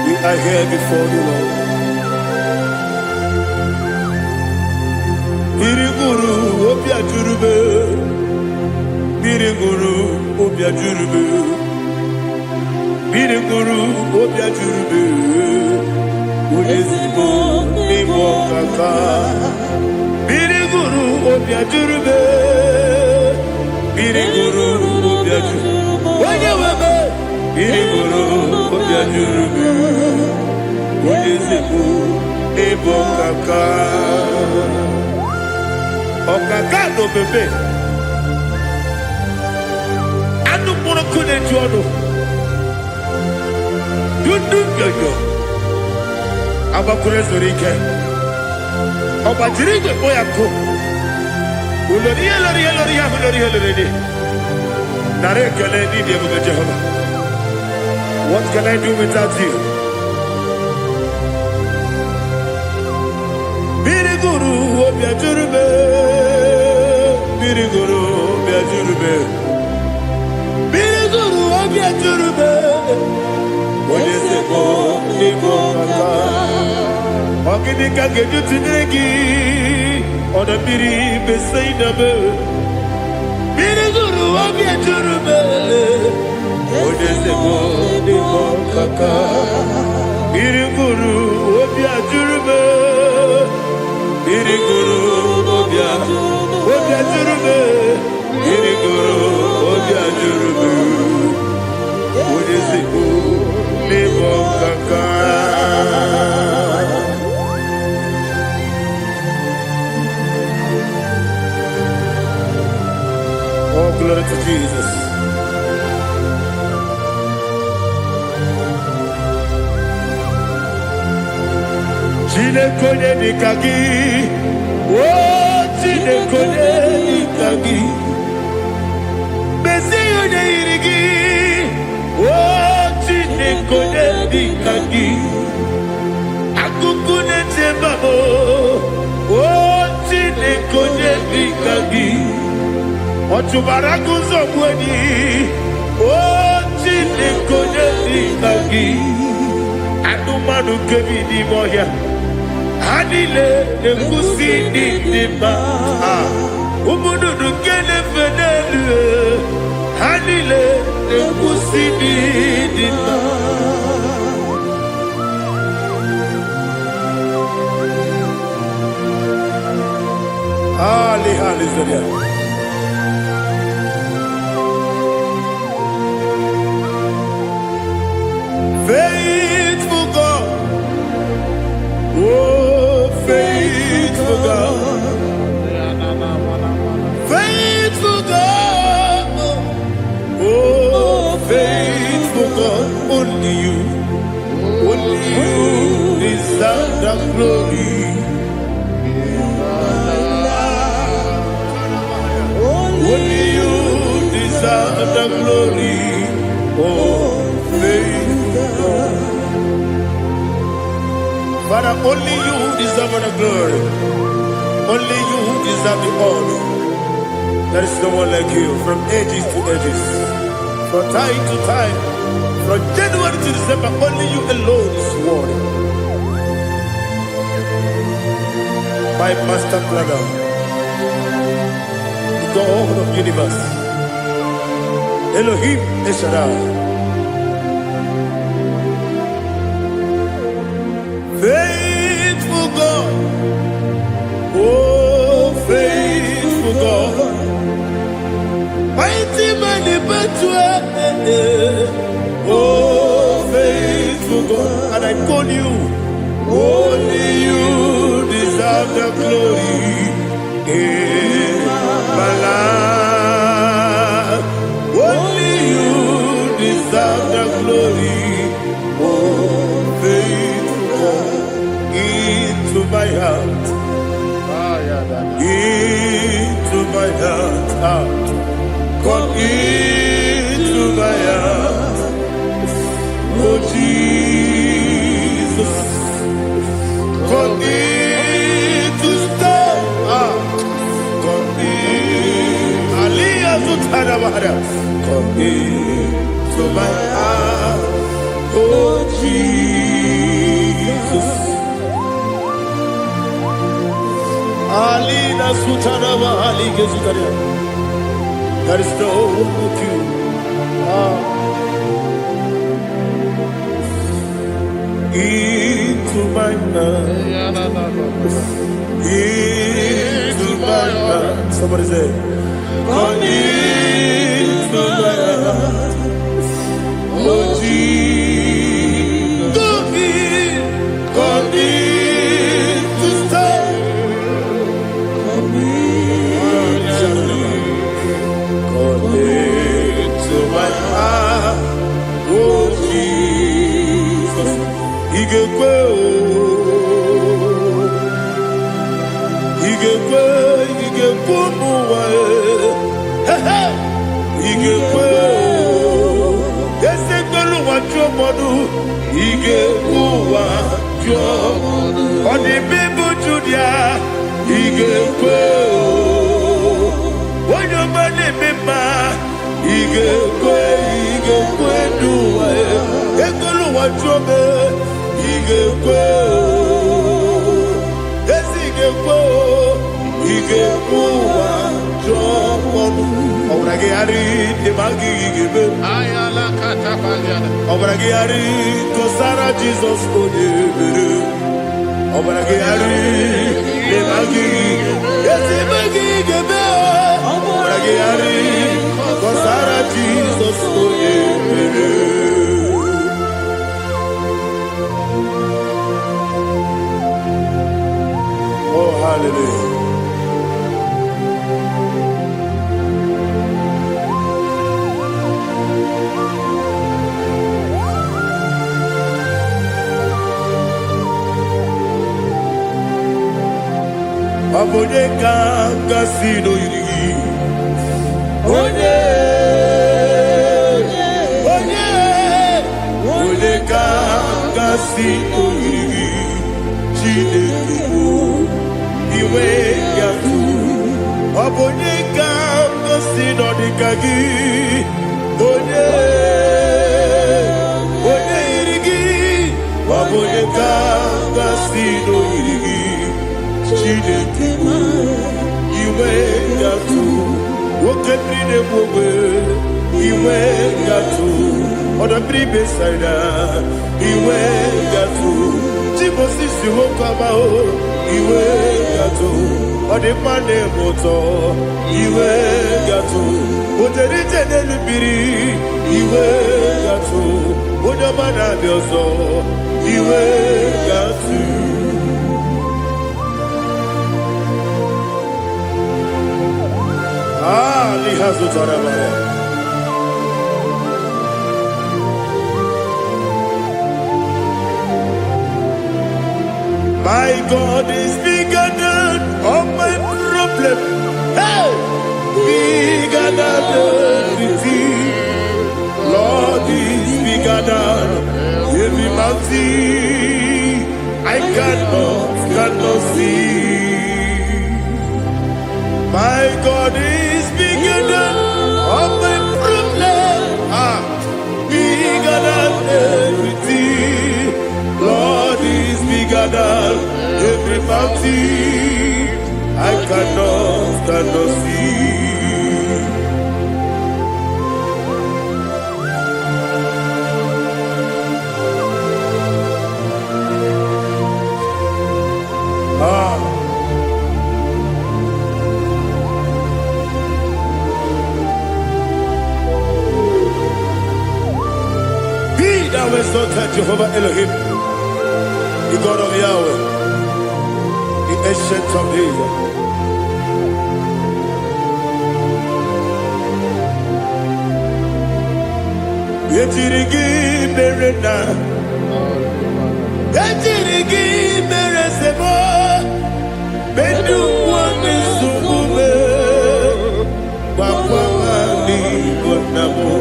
Speaker 2: we are here before you, Lord. Biriguru opia jurube, Biriguru opia jurube. Biriguru obia jurube Ujezimo nimo kaka Biriguru obia jurube Biriguru obia jurube Oye webe Biriguru obia jurube Ujezimo nimo kaka Okaka no bebe Anu mono kune jono Dunduyoyo Abakure zorike Obajirige boyako Uloriye Nare kele ni diye mga Jehovah. What can I do without you? Biriguru obya jurube Biriguru obya jurube Biriguru obya jurube Ojezemo nimo kaka Ogini kage jutinegi Ona biri beseinabe Biriguru obya jurube Ojezemo nimo kaka Biriguru obya jurube Biriguru obya jurube Biriguru obya jurube Ojezemo nimo kaka. Oh, glory to Jesus. Chine kone nikagi, oh chine kone nikagi, besi yone irigi, oh chine kone nikagi, akukune tembamo, oh chine kone nikagi. Otubaraku zokweni chine kone nikagi Anumanu kebi ni moya Hanile nekusi ni nima Umunudu kene fenelu Hanile nekusi ni nima Hali zaria Faithful God, oh faithful God, faithful God, oh faithful God, only you deserve the glory. Only you deserve the glory, oh faithful God. Father, only you deserve the glory. Only you deserve the honor. There is no one like you from ages to ages, from time to time, from January to December. Only you alone is worthy. My master planner, the God of the universe, Elohim Eshadai. Faithful God, oh faithful God, mighty man in battle, oh faithful God, and I call you, only you deserve the glory in my life, only you deserve the glory, oh faithful into my heart, come into my heart, oh Jesus, come in to stay, come in, Aliyah Zutanabara, come into my heart, oh Jesus. Alina Sutanaba Ali Gezutaria. There is no one like you.
Speaker 1: my heart. Into my heart. Somebody say, come into my heart. Oh Jesus, come in to stay. Come into my heart. Oh Jesus, Igekwe, Igekwe muwa, Igekwe, Esekolu wajomodu, Igekwe wajomodu, Odi bibu Judia, Igekwe, Wanyomane mema, Igekwe duwa, Ekolu wajome, Igekwe, Esigekwe, Igekwe wajomodu. Obrage ari demagi igebe.
Speaker 3: Ayala katapaliana.
Speaker 1: Obrage ari kosara Jesus odebere. Obrage ari demagi igebe. Obrage ari kosara Jesus odebere. Oh hallelujah. Abode kanga sino yiri. Ode kanga sino yiri. Chinekibu iwe yatu. Abode kanga sino dikagi. Ode yirigi. Abode kanga sino yirigi. Chinekibu iwe yatu. Wokebrine mwobe iwe yatu. Oda bribe saida iwe yatu. Timosisi wokama o iwe yatu. Ode mane moto iwe yatu. Oderite nelubiri iwe yatu. Onyamana bioso iwe yatu. Lihazu tarabaya. My God is bigger than all my problem. Hey, bigger than everything. Lord is bigger than every mountain I cannot see. My God is bigger than all my problems. Bigger than everything. Lord is bigger than every mountain I cannot see. Thou exalted Jehovah Elohim, the God of Yahweh, the ancient of days. Yetirigi berena, yetirigi beresebo, bedu wani sumume, wakwani konamo.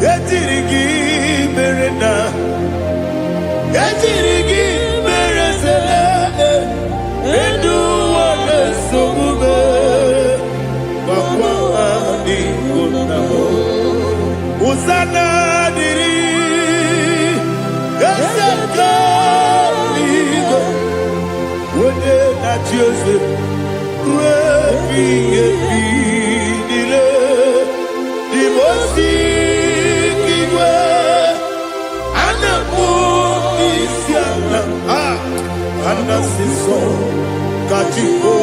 Speaker 1: Yetirigi berena, yetirigi beresele, bedu wani sumume, wakwani konamo. Usana diri, esaka ligo, wode na Jose, refi nile, dimosi kiwe, anamu isiana.
Speaker 2: anasiso katiko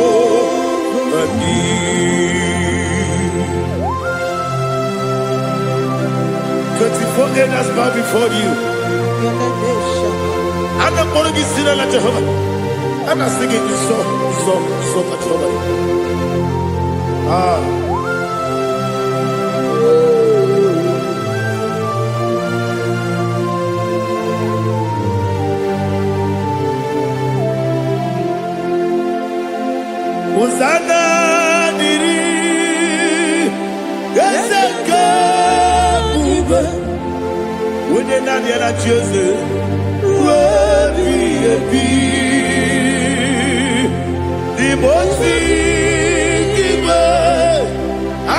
Speaker 2: bani. 24 elders bow before you. I'm not going to be singing like Jehovah. I'm not singing this song like Jehovah. Hosanna diri Ezeka bube Wene nani ana chieze Webi ebi Dimosi kiwe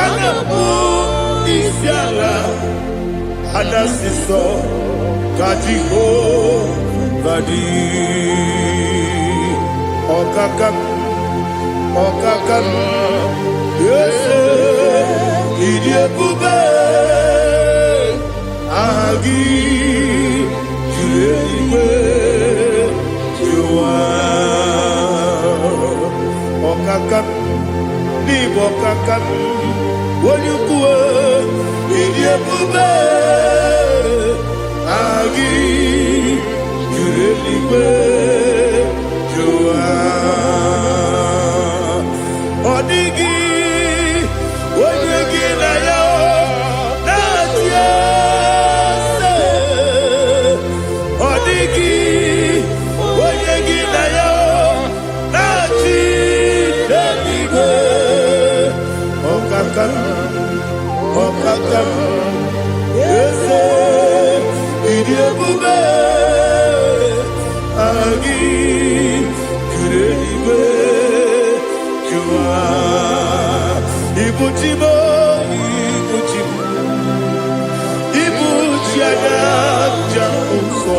Speaker 2: Anamu isiala Anasiso Kajiho Badi Okakam Okakam Yese Idiekube Agi Juleiwe Juwa Okakam Nibo Okakam Wonyukue Idiekube Agi Juleiwe Juwa Odigi, Odigi na yo, na tiese. Odigi, Odigi na yo, na tiese. Okakam, Okakam, yese, idiebube, agi, kureliwe. Ibuchimo, Ibuchiana Jamuso,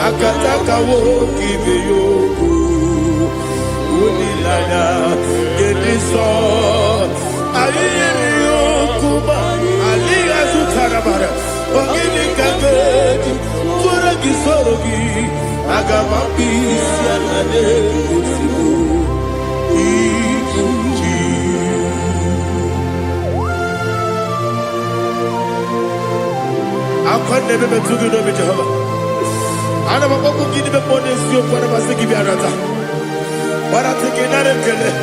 Speaker 2: Akataka woki beyoku, Unilana, Gediso, Ayyokuba, Aliya Sutarabara, Ogini Kageti, Furagi Sorogi, Agamapi, Sianade, Usibu. I can't never be too good of Jehovah. I never go to give the bonus to whatever they give you. But I think another killer.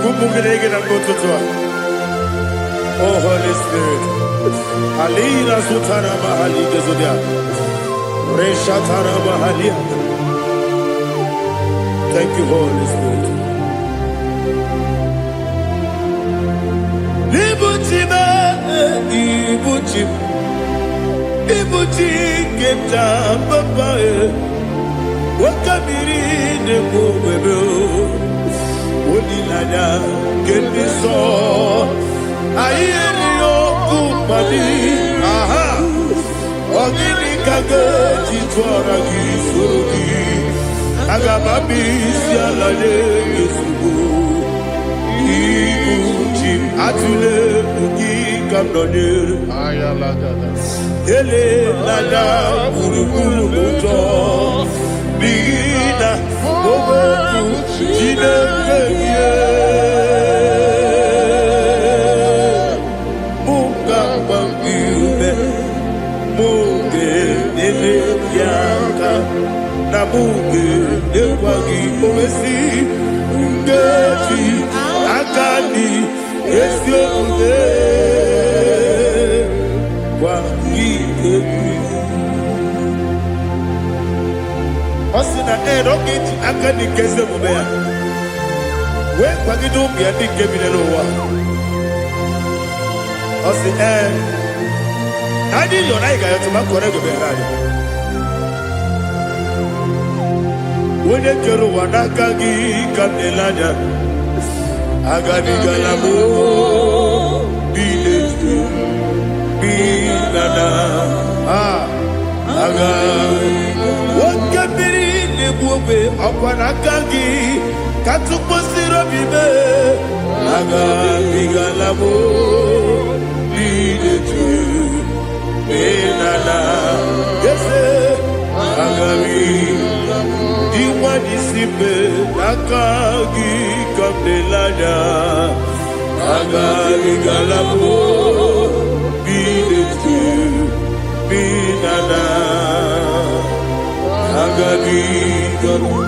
Speaker 2: Kumugregin and go to Tua. Oh, Holy Spirit. Alina Sutana Mahali Gezudia. Reshatana Mahalia. Thank you, Holy Spirit. Ibuchime, Ibuchim. Ibuchi keta papa wakabiri ne kubebe onilanya kemiso ayeri okupali aha ogini kage jitwara gisurugi agababi sialale yesugo Ibuchi atule ugi kamnone ayalagada Ele lala kurukuru moto Bigina Obeku Jine keye Muka bangiume Muge nele yaka Na muge nekwagi omesi Ngeji akani Esyo ude Osina roketi akani keze mubea we kwagido bia dike binelo wa Osi adi yo na iga yo tuma kore go be radio Wone kero wanaka gi kanelanya agani galamo biletu binana aga wakabiri nebuobe akwanakagi katuposiro bibe aga bigalamo biletu binana yese aga bi
Speaker 1: Agagi Kabdelada Agagi Galabo Bidetu Binana Agagi Galabo.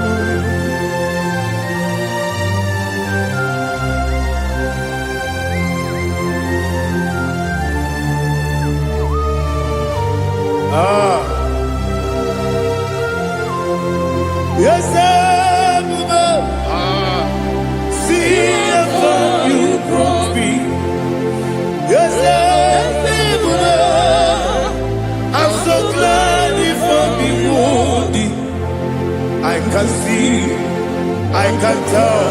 Speaker 1: Yes, see if you brought me. Yes, I'm so glad you found me worthy. I can see, I can tell,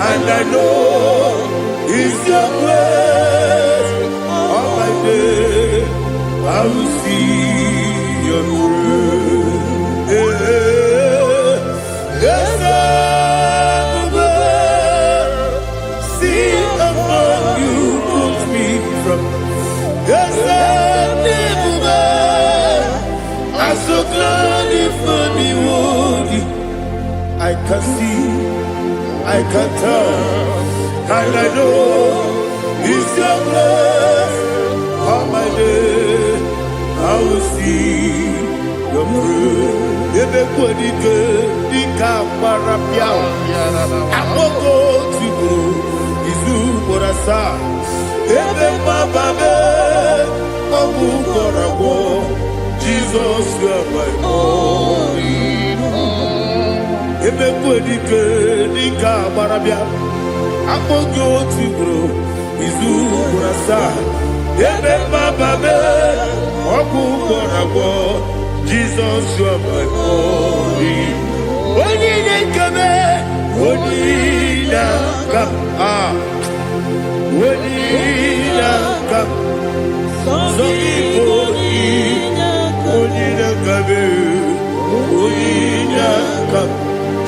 Speaker 1: and I know it's your grace. All my day, I will see your grace. Yes, see among you put me from. Yes, I'm so glad you found me worthy. I can see, I can tell, and I know it's your grace. All my day, I will see your grace. Everybody good, Dika Parapiao. Amoko Tigo, Izu Borasa. Everybody, Abu Korabo. Jesus, you are my only home. Everybody good, Dika Parapiao. Amoko Tigo, Izu Borasa. Everybody, Abu Korabo. Jesus, you are my only. When you come, when you come, when you come, so people, when you come,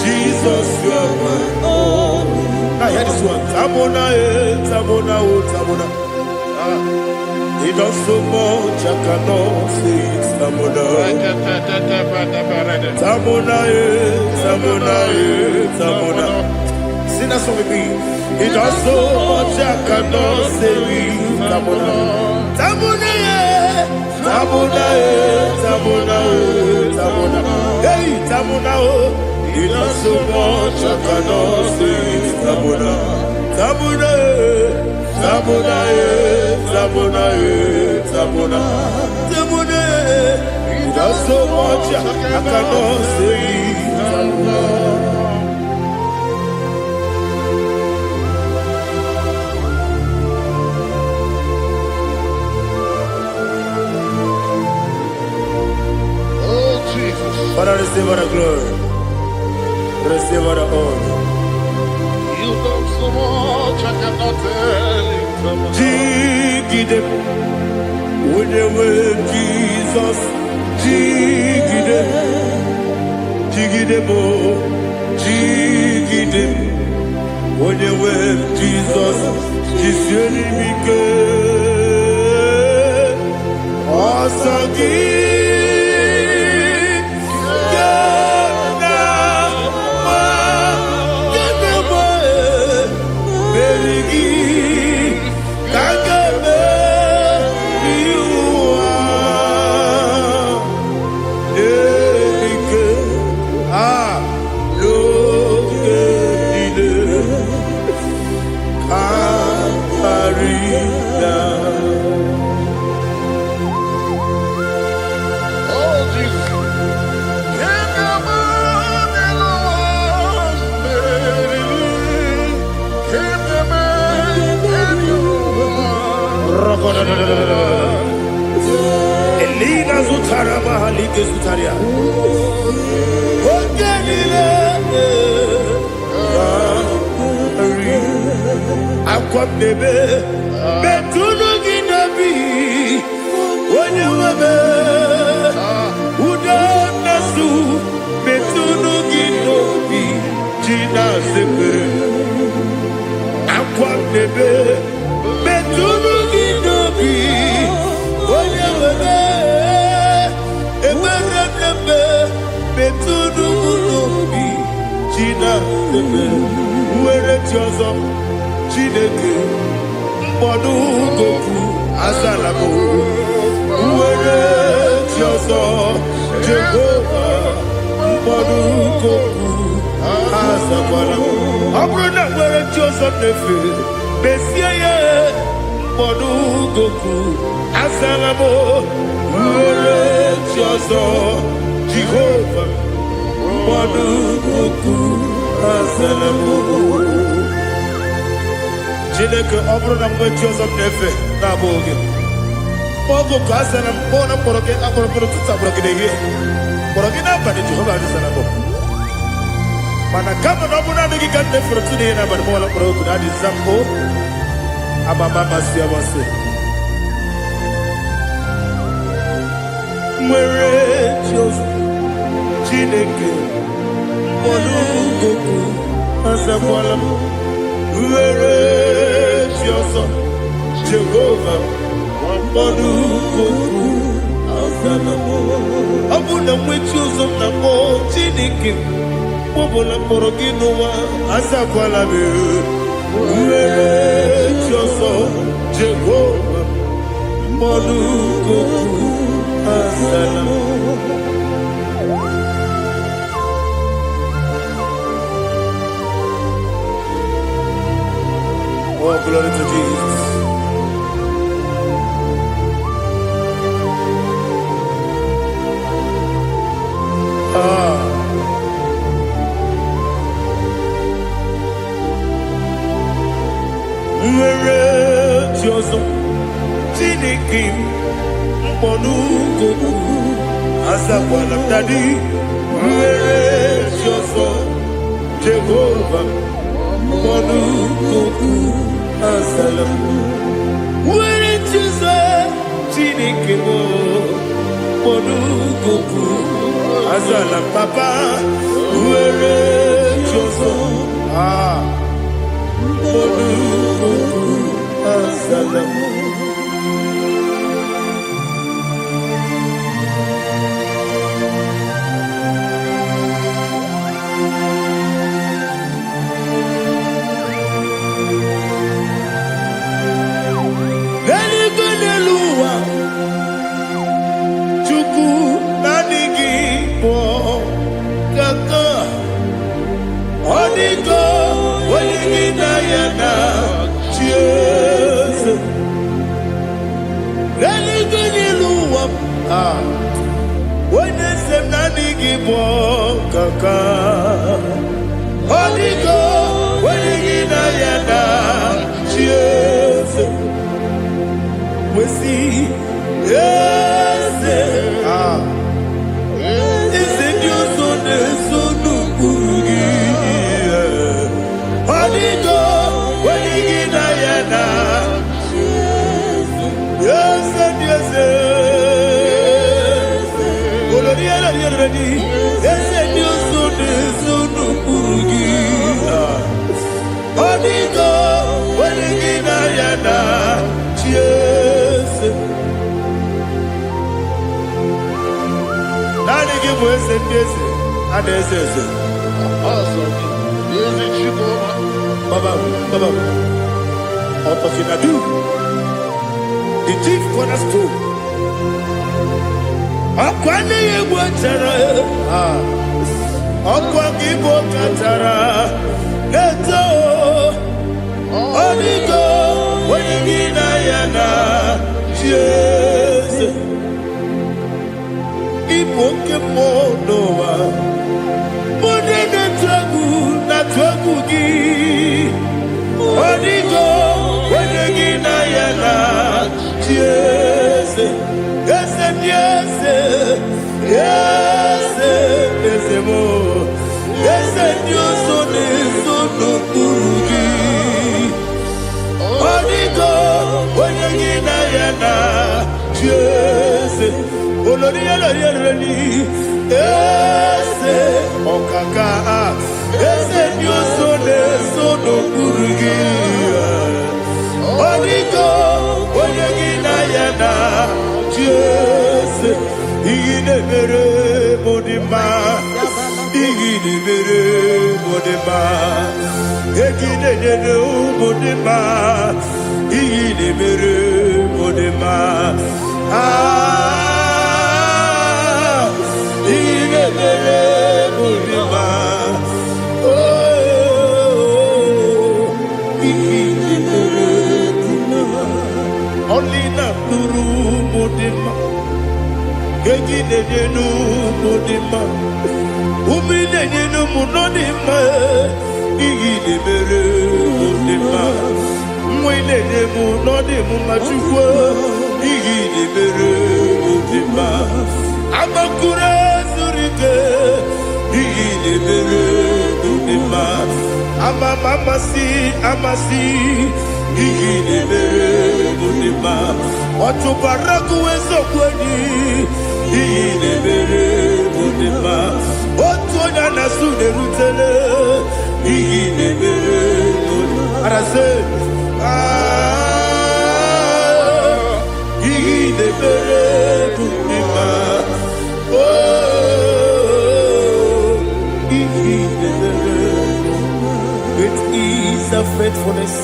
Speaker 1: Jesus, you are my only. I hear this one. Tamona, Tamona, Tamona. He does so much, I cannot say it. Tamona, Tamona, Tamona, Tamona. Sing that song with me. He does so much, I cannot say it. Tamona, Tamona, Tamona, Tamona, Tamona. Hey, Tamona, he does so much, I cannot say it. Tamona, Tamona. Tamona, Tamona, Tamona, Tamona. He does so much I cannot say.
Speaker 3: Oh Jesus.
Speaker 1: Father, receive all the glory. Receive all the honor.
Speaker 3: You done so much I cannot tell it.
Speaker 1: Jigide, with the way Jesus, Jigide, Jigide bo, Jigide, with the way Jesus, Jiseli Mike, Osagi. Elina Zutarama Halike Zutaria. Aquam Nebe Betunu Ginabi. When you were Udanasu Betunu Ginobi. Gina Zepe Aquam Nebe Betunu Ginobi. When you were Betunu Ginobi. Gina
Speaker 2: tefe nwere chi ọzọ Chineke mkpọdụ goku azala m nwere chi ọzọ Jehova mkpọdụ goku azakwala m ọ bụrụ na nwere chi ọzọ tefe besie ya mkpọdụ goku azala m nwere chi ọzọ Jehova mkpọdụ goku azala m Chineke ọ bụrụ na mgbe chi ọzọ m na-efe na-abụ oge ogo ka azala m kpọọ na mkpọrọ gị akpọrọ tụta kpọrọ gị n'ehihie kpọrọ gị n'abalị Jehova adịzala m mana kama na ọ bụ naanị gị ka m na-efere tụ n'ihe n'abalị mọwala mkpọrọ ogu na adịza m amama amasị amasị nwere chi ọzọ Chineke mkpọrọ ogu azakwala m nwere chi ọzọ Jehova mkpọrọ ogu azala m ọ bụ na nwe chi ọzọ m na-akpọ Chineke ọbụla mkpọrọ gị n'ụwa azakwala m nwere chi ọzọ Jehova mkpọrọ ogu azala m Oh, glory to Jesus. Nwere chi ọzọ Chineke mkpọrọ ogu azakwala m dadi nwere chi ọzọ Jehova mkpọrọ ogu azala m nwere chi ọzọ Chineke mkpọrọ ogu azala m papa nwere chi ọzọ mkpọrọ ogu azala m onye se m na adịghị bụ kaka ọ dịgo onye gị na ya na chi eze wesi eze eze ndị ọzọ na-eso n'okpuru gị ọ dịgo onye gị na ya na chi eze ndị eze eze ndị ọzọ na-eso n'okpuru gị ọ dịgo onye gị na ya na chi eze naanị gị bụ eze ndị eze a na-eze eze Baba Ọtọfinadu the chief cornerstone ọkwa n'ihe egwu chara ọkwa gị bụ kachara na-eto ọ dịgo onye gị na ya na chi eze ịbụ oke mmụọ n'ụwa onye na-atụ egwu gị ọ dịgo onye gị na ya na chi eze eze ndị eze eze eze m eze ndị ọzọ na-eso n'okpuru gị ọ dịgo onye gị na ya na chi eze olori elori eze ọkaka eze ndị ọzọ na-eso n'okpuru gị ọ dịgo onye gị na ya na chi eze ihe na-emere bụ dị mma ihe na-emere bụ Bodema, Egidenu Bodema, Igidemere Bodema, Igidemere Bodema, Igidemere Bodema, only Nakuru Bodema, Egidenu Bodema. Uminenu munonima, igidemere munonima. Mwilene munonimu machukwa, igidemere munonima. Amakure zurike, igidemere munonima. Amasi, igidemere munonima. Otubaraku ezokweni, igidemere munonima. Otonya nasude rutele, igidemere munonima. Arase, igidemere munonima. Igidemere. It is a faithfulness,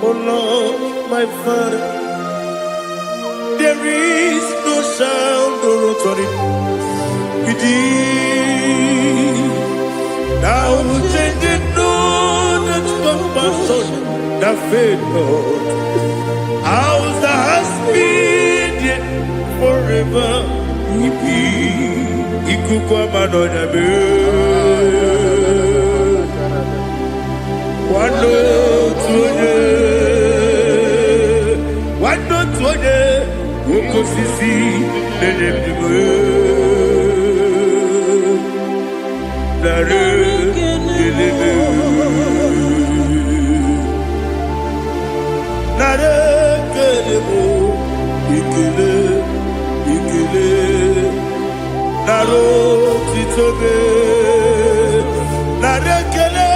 Speaker 2: oh Lord, my Father. There is no sound or authority. Now changing no that compassion, the faith, Lord. How's the has been forever? Ikukwa manonya be. Wando tuone, uko sisi nenemiwe. Nare kelebe, ikele, naro titobe, nare kele,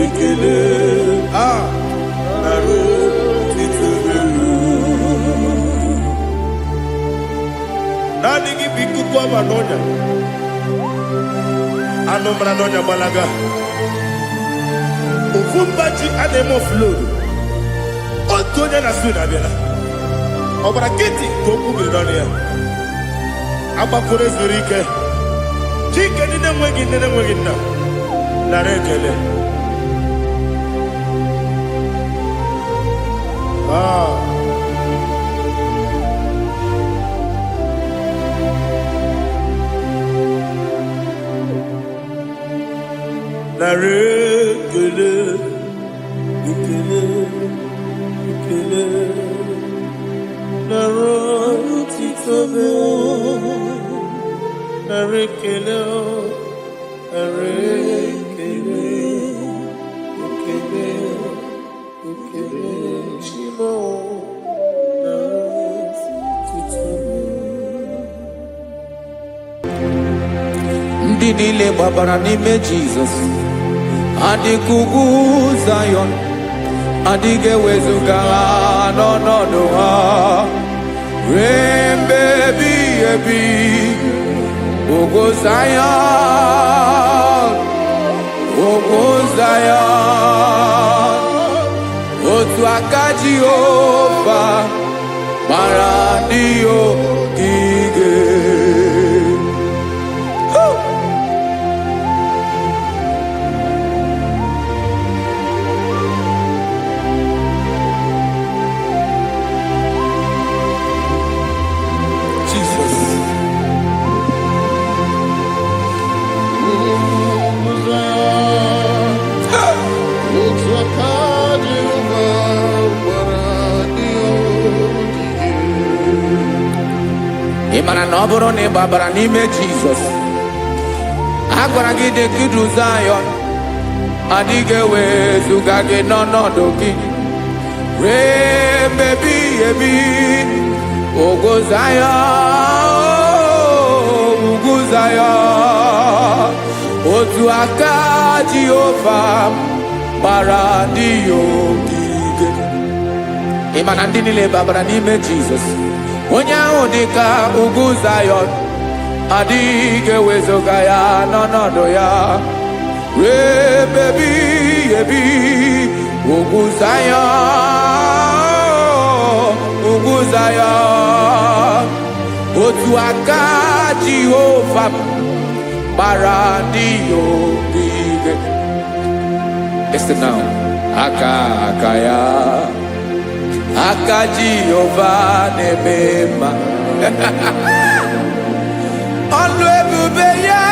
Speaker 2: ikele, naro titobe. Nani biku kwa manonya, anomra nonya balaga. Ufumbaji anemo flow. Otonya na suna bela. Obra kiti toku beronia. Abakure zurike. Chike nene mwegi na. Narekele. Narekele, ikele, narotitobe, narekele, ikele, shimo, narotitobe.
Speaker 1: Ndị niile gbabara n'ime Jizọs adịkugwu Zion, adịghị ewezuga ha n'ọnọdụ ha ruo mgbe ebighị ebi. Ugwu Zion, otu aka Jehova gbara ndị ogige. Ịmara na ọ bụrụ na ị gbabara n'ime Jizọs, a gwara gị dị kudu Zion, adịghị ewezuga gị n'ọnọdụ gị ruo mgbe ebighị ebi. Ugwu Zion, otu aka Jehova gbara ndị ogige. Ịmara ndị niile gbabara n'ime Jizọs, onye ahụ dịka ugwu Zayọn adịghị ewezuga ya n'ọnọdụ ya ruo ebe ebighị ebi. Ugwu Zayọn, ugwu Zayọn, otu aka Jehova gbara ndị ogige. Listen now. Aka ya, aka Jehova na-eme mma. Ọlụ ebube ya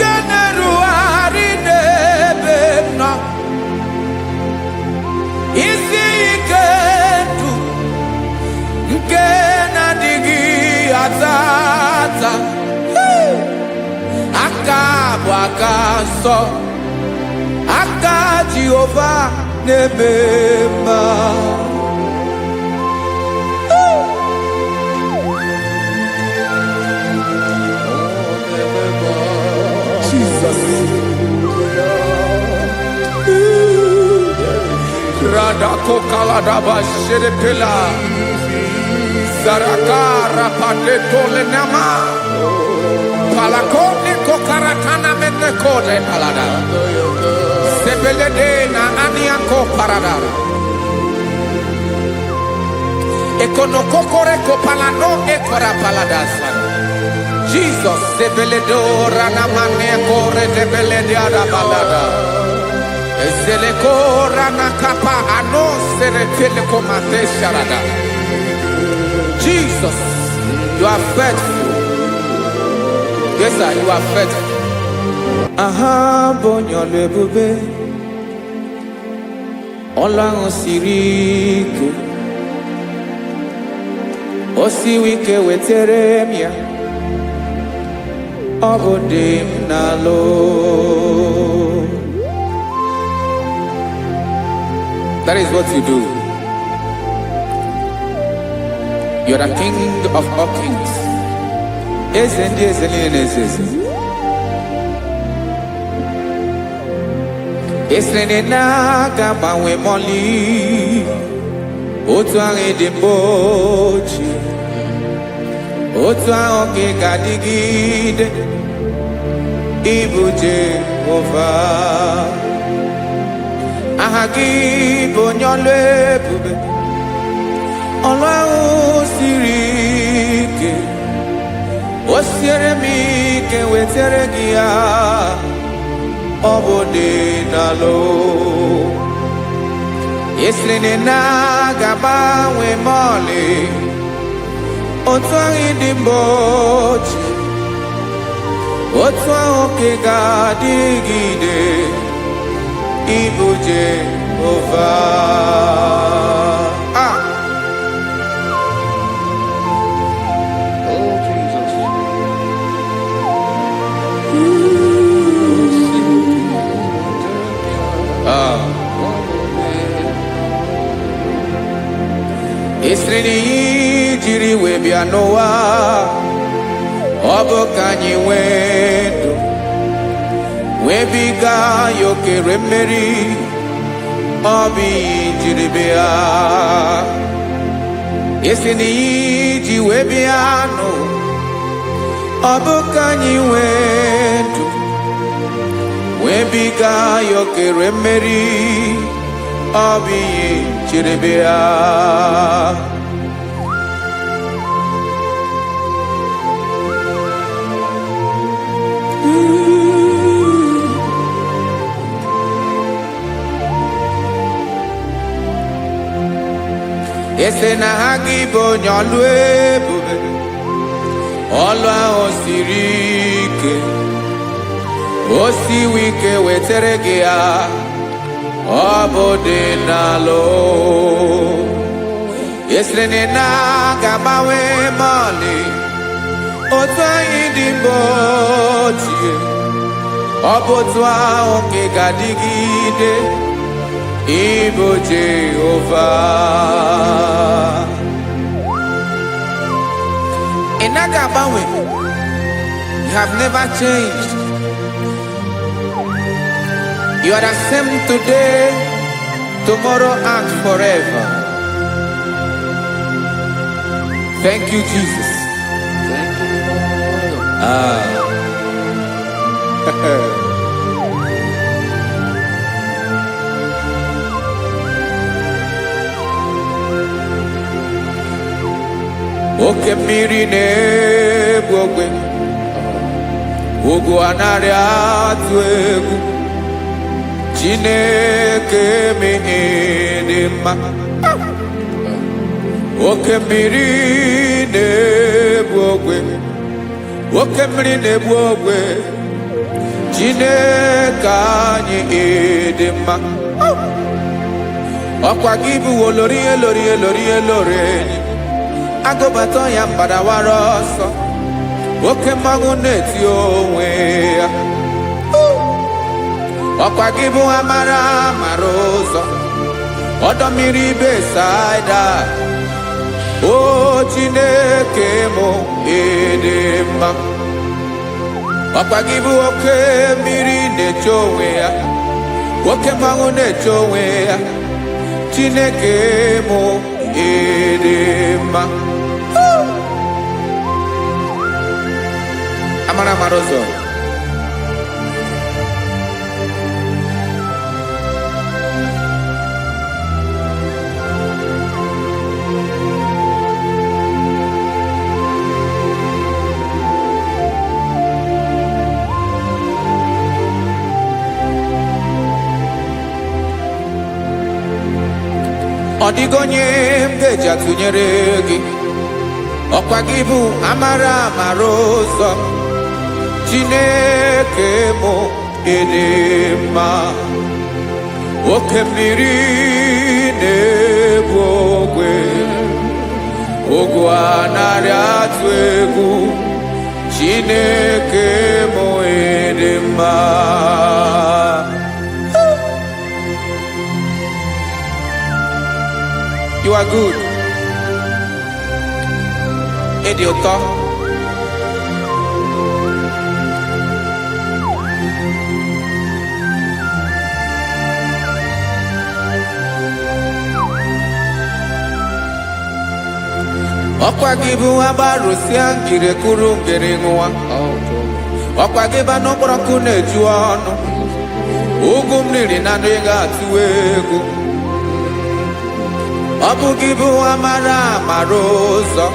Speaker 1: ga na-erugharị n'ebe m nọ. Isi ike ndụ nke na-adịghị ata ata. Aka bụ aka nsọ, aka Jehova na-eme mma. Jesus. Radako kaladaba sherepela zarakara padeto lenama palakone kokaratana menekode palada sebelede na aniako paradara ekonokokore kopalano ekora paladasa. Jesus sebeledo ranamane kore debelede arabalada ezeleko ranakapa ano serepele komate sharada. Jesus, you are faithful. Yes sir, you are faithful. Aha bonyo lebube Ọlọ́run siri ike o siwe ike wetere m ya ọ bụ dị m n'alụ. That is what you do. You are the King of all kings. Eze ndị eze niile na-eze eze. Esere na-agbanwe mọlị otu ahụ dị mgbe ochie, otu ahụ ka ị ga-adịgide ịbụ Jehova. Aha gị bụ onye ọlụ ebube, ọlụ ahụ siri ike, o siere m ike wetere gị ya, ọ bụ dị n'alụ. Esiri na ga-agbanwe ma ọlị otu ahụ dị mgbe ochie, otu ahụ ka ị ga-adịgide ịbụ Jehova.
Speaker 3: Oh, Jesus.
Speaker 1: Esiri na jiri wee bịa n'ụwa, ọ bụ ka anyị nwee ndụ, wee biga ya okere mmeri, ọ bụ jiri bịa. Esi na ji wee bịa nụ, ọ bụ ka anyị nwee ndụ, wee biga ya okere mmeri, ọ bụ jiri bịa. Ese na ha gị bụ onye ọlụ ebube, ọlụ ahụ siri ike, o siwe ike wetere gị ya, ọ bụ dị n'alụ. Esere na ga-agbanwe ma ọlị otu anyị dị mgbe ochie, ọ bụ otu ahụ ka ị ga-adịgide ịbụ Jehova. Ị naghị agbanwe. You have never changed. You are the same today, tomorrow and forever. Thank you, Jesus.
Speaker 3: Thank you, Father.
Speaker 1: Oke mmiri na-egbu ogwe, ugwu anaghị atụ egwu. Chineke m dị mma. Oke mmiri na-egbu ogwe, oke mmiri na-egbu ogwe. Chineke anyị dị mma. Ọkwa gị bụ olori elori elori elori enyi. Agụbata ya mbadawara ọsọ, oke mmanwụ na-eti onwe ya. Ọkwa gị bụ amara amara ụzọ, ọdọ mmiri Besaida. O Chineke mụ dị mma. Ọkwa gị bụ oke mmiri na-eche onwe ya, oke mmanwụ na-eche onwe ya. Chineke mụ dị mma. Amara amara ụzọ. Ọ dịghị onye m ga-eji atụnyere gị. Ọkwa gị bụ amara amara ụzọ. Chineke mụ dị mma. Oke mmiri na-egbu ogwe, ugwu anaghị atụ egwu. Chineke mụ dị mma. You are good. Ịdị ụtọ. Ọkwa gị bụ agbarụsịa ngiri kụrụ ngiri nwa. Ọkwa gị bụ n'okporoko na-eju ọnụ. Ugwu mmiri na ndị ga-atụ egwu. Ọ bụ gị bụ amara amara ụzọ,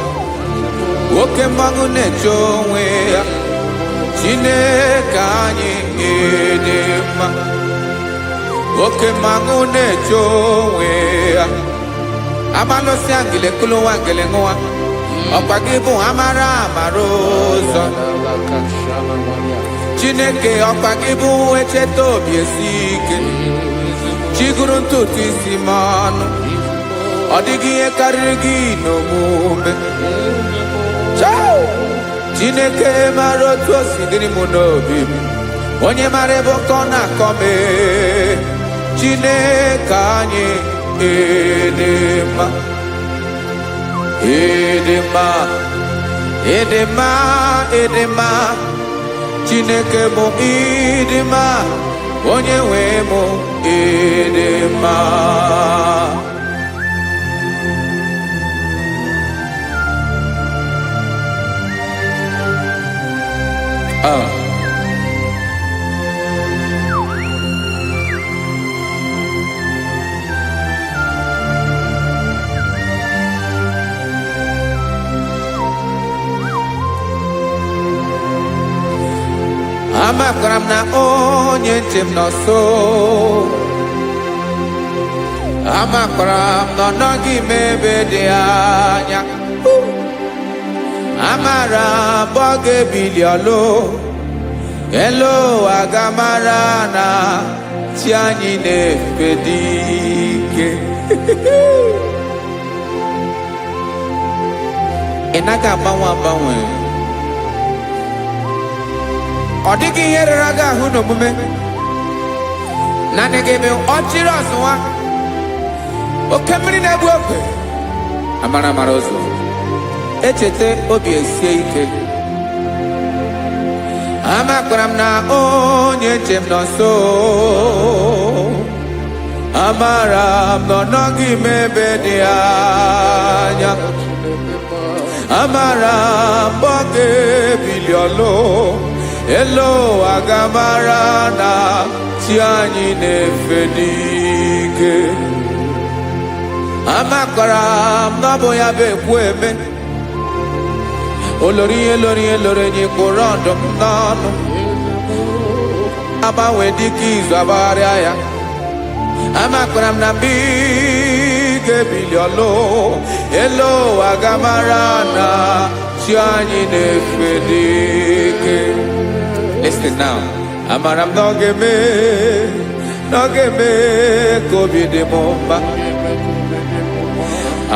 Speaker 1: oke mmanwụ na-eche onwe ya. Chineke anyị dị mma. Oke mmanwụ na-eche onwe ya. Amalụsị angele kụlụ nwa ngele nwa. Ọkwa gị bụ amara amara ụzọ. Chineke ọkwa gị bụ echeta obi esi ike. Chiguru ntutu isi m ọnụ. Ọ dịghị ihe karịrị gị n'omume. Chineke mara otu o si dịrị m n'obi m. Onye mara ebe ọkọ na-akọ m. Chineke anyị dị mma. Ịdị mma, ịdị mma, ịdị mma. Chineke mụ ịdị mma. Onye nwe mụ ịdị mma. Amakwara m na onye nche m nọ nso. Amakwara m na ọ nọghị m ebe dị anya. Amara m ọ ga-ebili ọlụ. Elu aga mara na chi anyị na-efe dị ike. Ị naghị agbanwe agbanwe. Ọ dịghị ihe rere aga ahụ n'omume. Naanị gị bụ ọchịrị ọzụwa. Oke mmiri na-egbu ogwe. Amara amara ụzọ. Echeta obi esie ike. Amakwara m na onye nche m nọ nso. Amara m na ọ nọghị m ebe dị anya. amara mboge biliolo elo agamara na ti anyị na-efe n'ike amakara n'ọbụ ya bụ ekwu eme olori nye kwụrụ ọdụm n'ọnụ agbanwe dịka izu agbagharịa ya amakara m na mbiga ebiliọlụ elo agamara na chi anyị na-efe n'ike. Listen now. Amara m n'oge mee ka obi dị m mma.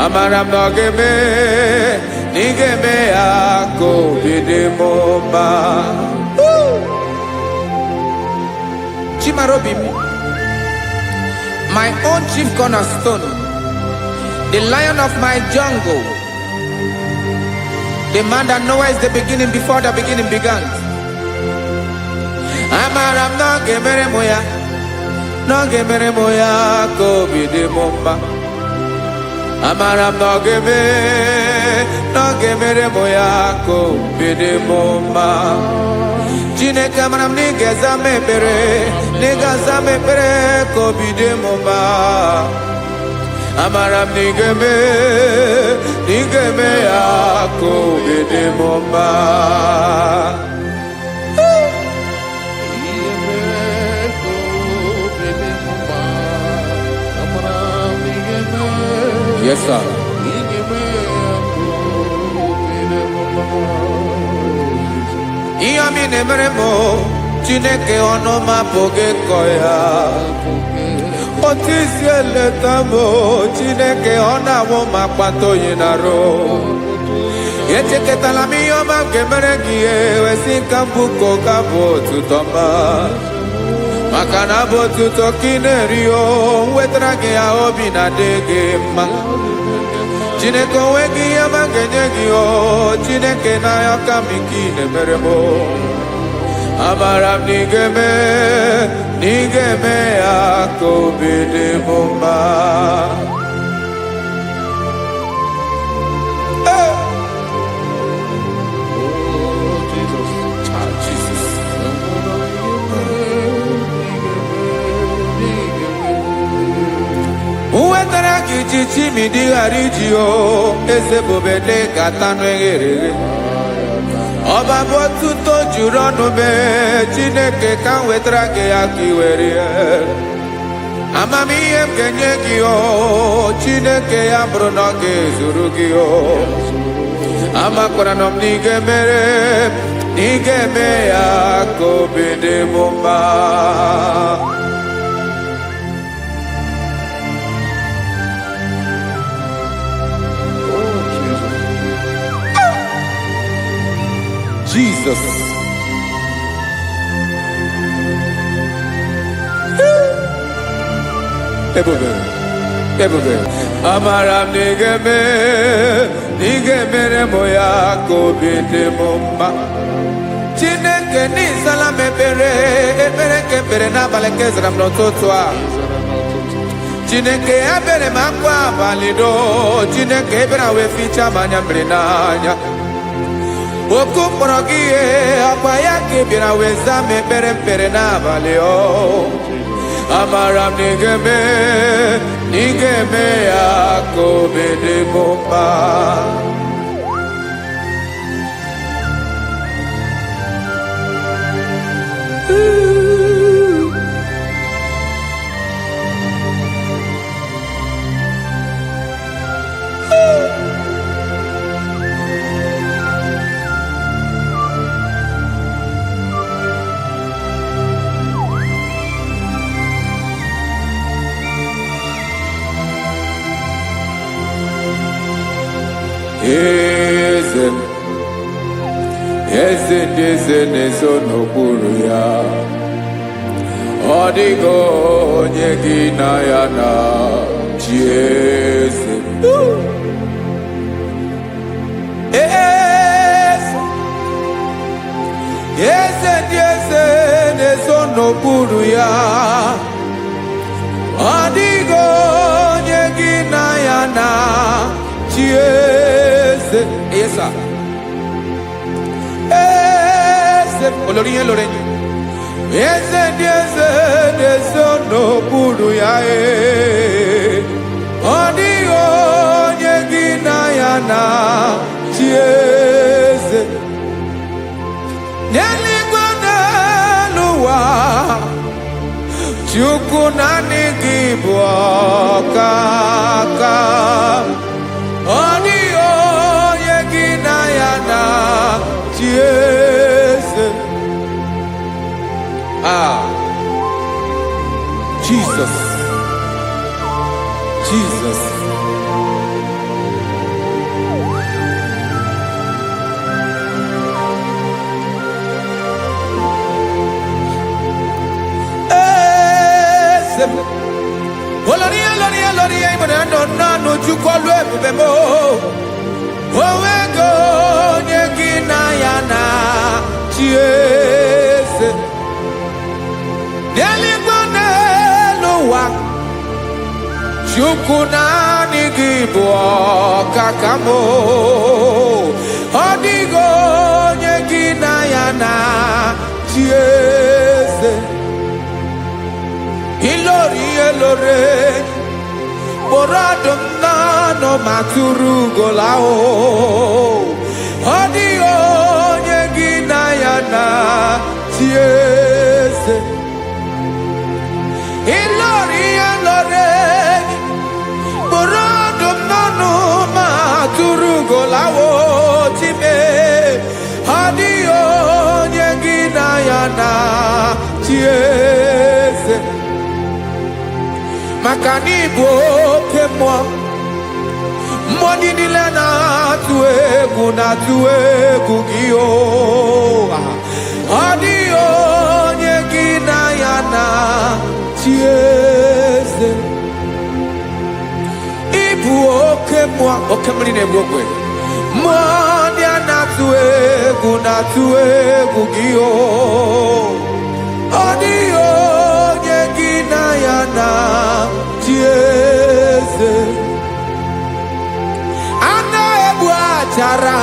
Speaker 1: Amara m n'oge mee na ị ga-eme ya ka obi dị m mma. Chimarobi, my own chief cornerstone, the lion of my jungle, the man that knows the beginning before the beginning began. Amara m n'oge mere mụ ya ka obi dị m mma. Amara m n'oge mere mụ ya ka obi dị m mma. Chineke amara m na ị ga-aza m ekpere ka obi dị m mma. Amara m na ị ga-eme ya ka obi dị m mma. Yes, sir. Iyami nemere mo Chineke ọnụ ma pụghị kọ ya. Otisi eleta mo Chineke ọ na-awụ ma kpata oyi n'arụ. Echeketala m ihe ọma nke mere gị ewesi ka mbụ ka ụka bụ otuto mma. Maka na bụ otuto ka ị na-eri o wetara gị ya obi na-adị gị mma. Chineke onwe gị ihe ọma ga-enye gị o Chineke n'anya ka m ike ị na-emere m. Amara m na ị ga-eme ya ka obi dị m mma. Uwetara gị chichi mi dịghara iji o eze bobede gata n'eghere. Ọba bụ otuto juru ọnụ mee Chineke ka m wetara gị ya ka ị were ya. Amamihe m ga-enye gị o Chineke ya bụrụ na ọ ga-ezuru gị o. Amakwara na m na ị ga-eme ya ka obi dị m mma. Jesus. Ebube. Amara m na ị ga-emere m ya ka obi dị m mma. Chineke n'ịzala m ekpere ka ekpere n'abalị ka ezara m n'ụtụtụ a. Chineke ya bere m akwa abalị do Chineke ebere wee ficha m anya mmiri n'anya. Oku mkpọrọ gị ihe akwa ya ka ị bịara wee zaa m ekpere n'abalị o. Amara m na ị ga-eme ya ka obi dị m mma. Eze ndị eze na-ezo n'okpuru ya. Ọ dịghị onye gị na ya na chi eze. Eze ndị eze na-ezo n'okpuru ya. Ọ dịghị onye gị na ya na chi eze. Yes, sir. Eze olori yen lore. Eze no buru ya e. Odi onye gina ya na chieze. Neligwe n'eluwa. Chukwu nani gị bụ ọkaka. Ọ dị onye gị na ya na chi eze. Jesus. Jesus. Oloria, no chukolu ebubemo. Owego nyegina yana chiese. Neligone luwa. Chukuna nigibo kakamo. Odigo nyegina yana chiese. Ilori Boradum nano maturu golao. Odi onye gina ya na chiese. Ilori Boradum nano maturu golao chime. Odi onye gina ya na chiese. Makani bo kemwa Moni nile na tuegu giyo Adi onye gina ya na chieze Ibu okemwa ne bwokwe Moni na tuegu giyo Adi onye gina ya na chieze Ana ebu achara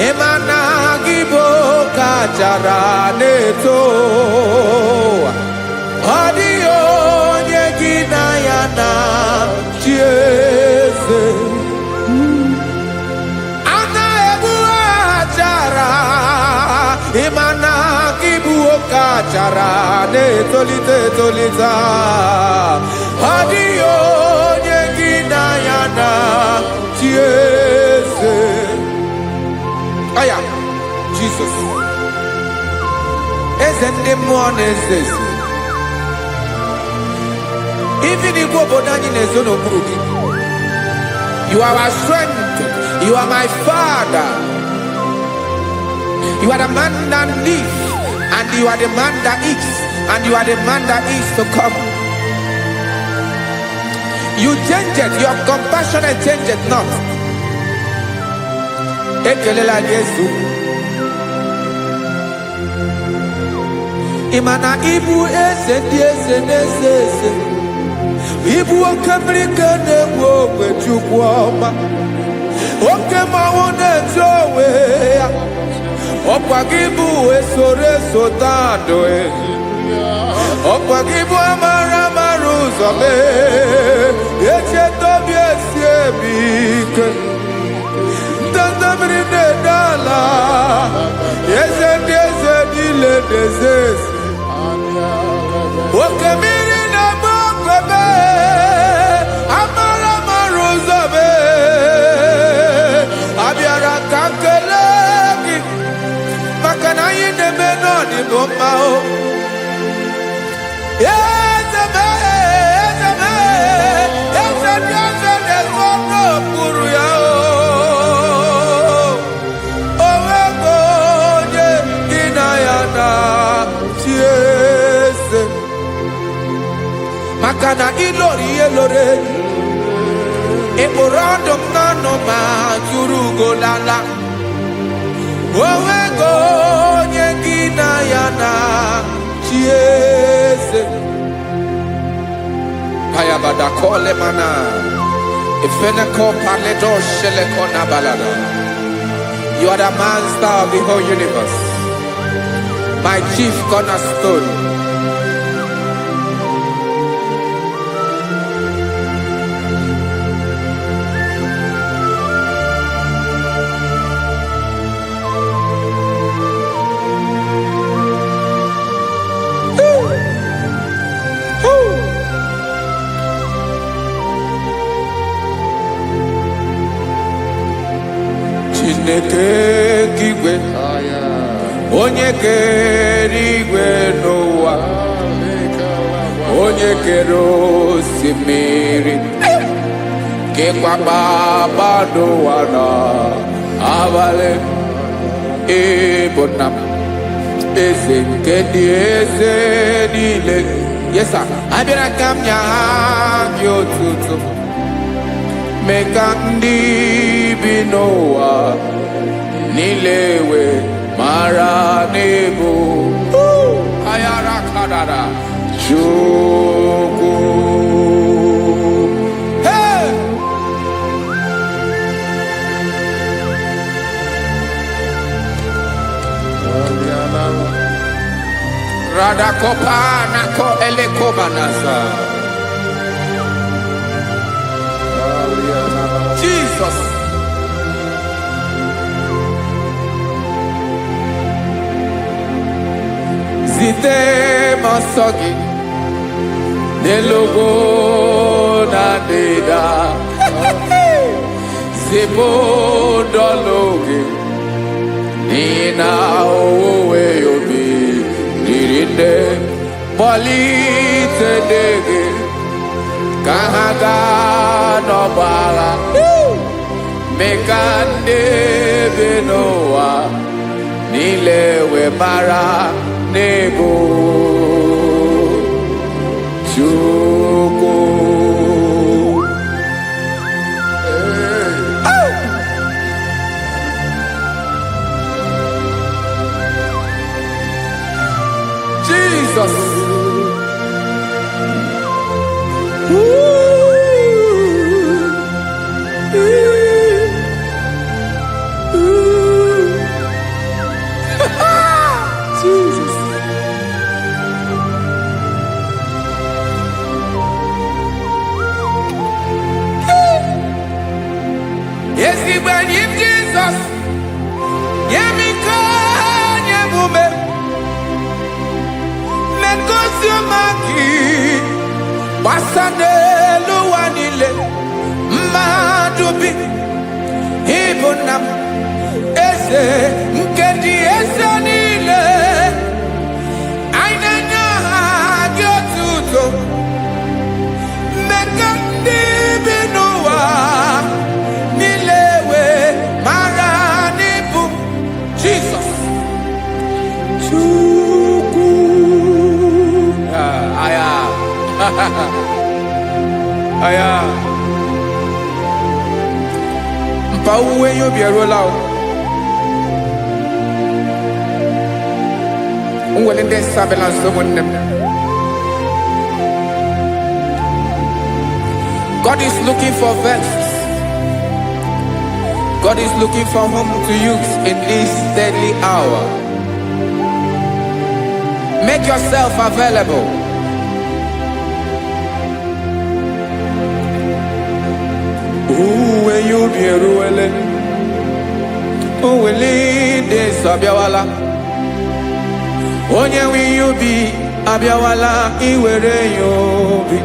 Speaker 1: Emana gibo kachara neto Adi onye gina ya na chieze Ana ebu achara Emana gibo kachara neto lita Adi onye gina ya na chieze. Aya, Jesus. Eze ndị mmụọ na-eze eze. Even if obodanyi na-ezo n'okpuru gị. You are our strength. You are my Father. You are the man that lives, and you are the man that eats, and you are the man that is to come. You change it, your compassion change it not. Ekelela Yesu. Imana ibu ese ese. Ibu okebrike newo kwechukwoma. Okemawo nejowe ya. Okwagibu esore sotando e. Okwagibu amara maruzome. Eche tobi esiebike. Tandamri ne dala. Yeze dile dezesi. Okemiri na mokebe. Amara maruzome. Abiara kankelegi. Makana yine menoni bomao. Makana ilori Eborado nano ma churugo lala Owego nyegina yana chiese Kaya badakole mana
Speaker 4: Ifeneko paledo sheleko nabalada. You are the master of the whole universe, my chief cornerstone. Chineke kigwe, onye kere igwe n'ụwa, onye kere osimiri, kekwa kpakpando ụwa n'abalị, ịbụ nna m, eze nke ndị eze niile. Yes sir, abịara ka m nye gị otuto, mee ka ndị bi n'ụwa niile wee mara n'ebu ayara kadara Chukwu. Hey! Radakopa nako elekobanasa. Jesus. Zite masogi nelogo na deda Zibo dologe nina owe yobi nirinde bolite dege kahaga no bala mekande benoa nilewe mara nebo Chukwu. Jesus. Jesus. Yes, he went in Jesus. Yemika, Yemume. Mekosio Maki. Wasane Luanile. Madubi. Ibunam. Ese. Nkedi Ese Nile. Ainanya Gyotuto. Mekandi Binoa. Nilewe Maranibu. Jesus. Chukwu. Aya. Aya. Mpa uwe yo bierola o. Unwele de sabelans do wonem. God is looking for vessels. God is looking for whom to use in this deadly hour. Make yourself available. Uwe you be ruele. Uwe de sabiawala. Onye wi you be abiawala iwere you be.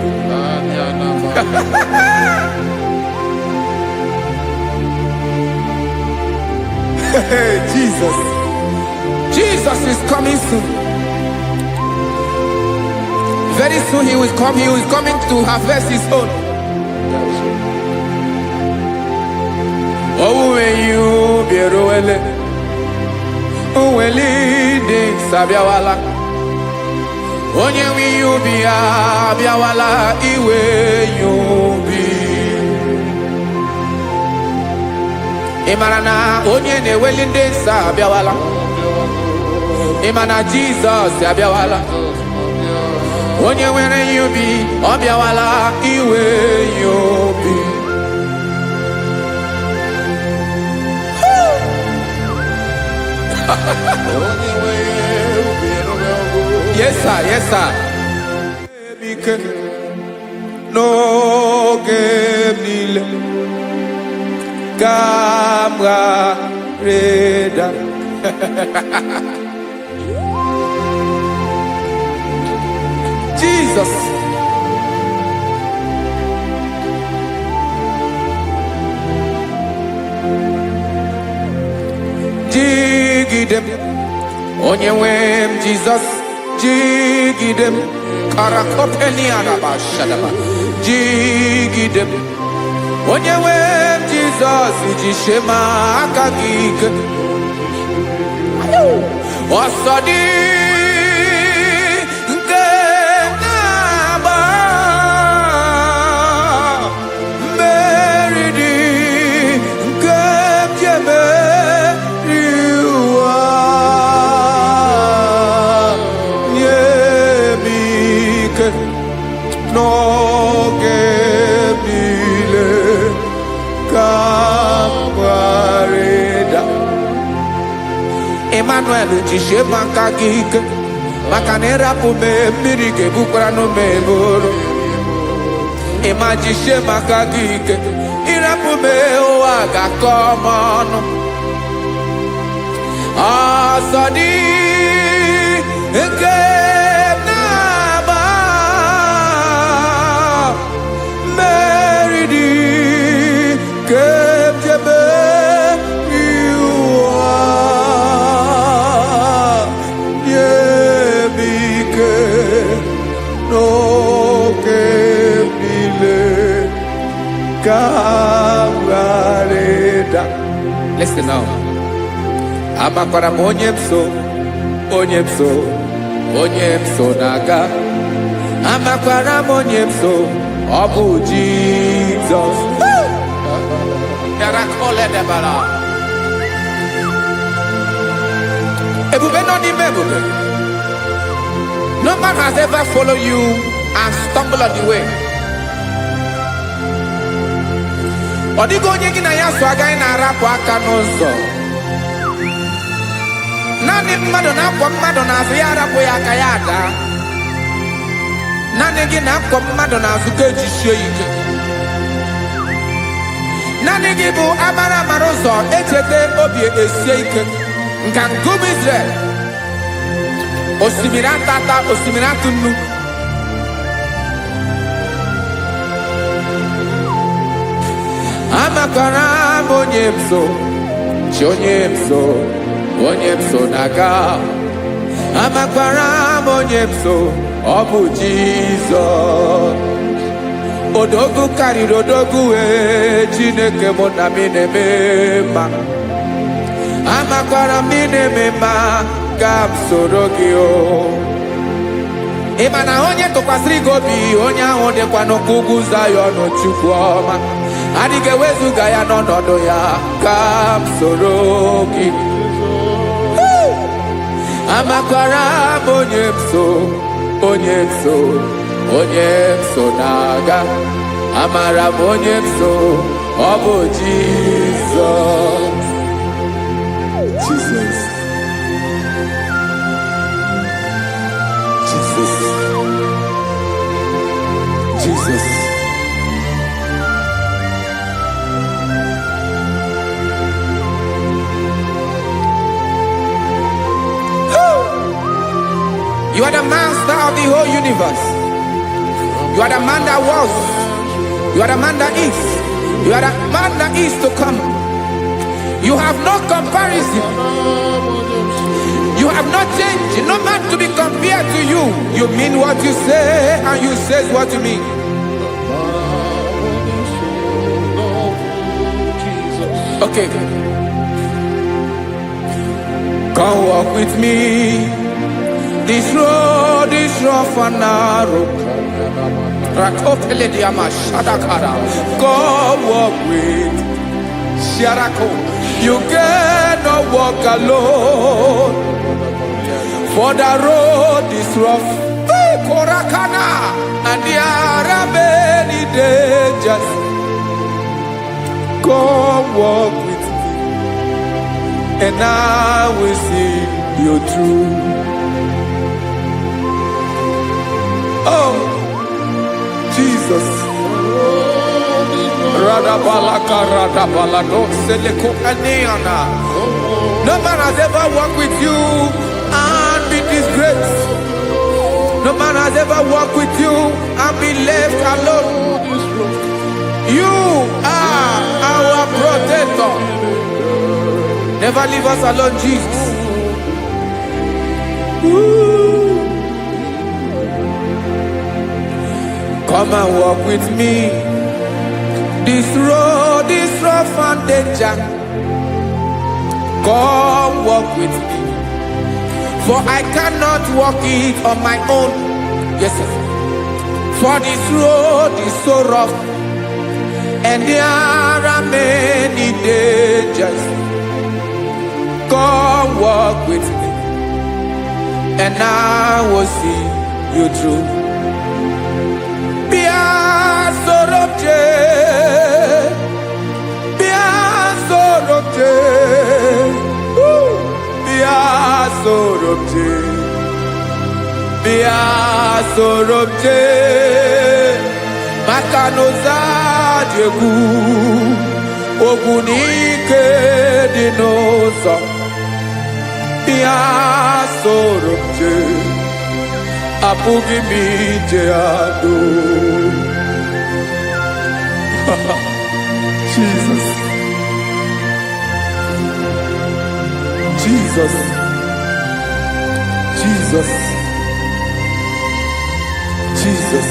Speaker 4: Jesus. Jesus is coming soon. Very soon he will come. He is coming to harvest his own. Oh, when you be ruele, oh, when de sabiawala, onye wi you be abiawala iwe you be. Imarana onye ne welinde sabiawala. Imana Jesus abiawala. Onye were you be abiawala iwe you be. Yes, sir. Yes, sir. No game nile Gamra Reda. Jesus. Jigidem Onyewem Jesus Jigidem Karakopeni Arabashadaba Jigidem Onyewem Jesus Ujishema Akagig Osodi Ngenaba Meridi Ngemjeme No gemile kapareda Emmanuel jishe makagik makanera pume mirige bukrano meboro Ema jishe makagik irapume oaga komono Asadi Listen now. Amakwara onyemso naga. Amakwara onyemso obu Jesus. Yarakole debara. Ebube no ni mebube. No man has ever followed you and stumbled on the way. Odigo onye gị na ya so agaghị na-arapụ aka n'ụzọ. Naanị mmadụ na-akwọ mmadụ n'azụ ya arapụ ya aka ya ada. Naanị gị na-akwọ mmadụ n'azụ ka ejisie ike. Naanị gị bụ amara ụzọ echete obi esie ike. Nka ngụm Israel. Osimiri atata, osimiri atụ nnu. Amakwara onyemso naga. Amakwara onyemso obu Jesus. Odogu karịrị odogu Chineke mụ na mi na-eme mma. Amakwara mi na-eme mma ka m soro gị o. Ị ma na onye tụkwasịrị gị obi onye ahụ dịkwa n'ugwu Zayọn Chukwu ọma. Adịghị ewezuga ya n'ọnọdụ ya ka m soro gị. Amakwara onyemso na-aga. Amara m onyemso ọ bụ Jesus. Jesus. Jesus. Jesus. You are the master of the whole universe. You are the man that was. You are the man that is. You are the man that is to come. You have no comparison. You have not changed. No man to be compared to you. You mean what you say and you say what you mean. Okay. Come walk with me. This road is rough and narrow. Come walk with Sharako. You cannot walk alone. For the road is rough. Korakana. And there are many dangers. Come walk with me. and I will see you through. Oh, Jesus. No man has ever walked with you and been disgraced. No man has ever walked with you and been left alone. You are our protector. Never leave us alone, Jesus. Ooh. Come and walk with me. This road is rough and danger. Come walk with me. For I cannot walk it on my own. Yes, sir. For this road is so rough, and there are many dangers. Come walk with me, and I will see you through. Sorobje makanoza jegu ogunike dinosa bia sorobje apugi mije ado. Jesus, Jesus, Jesus, Jesus.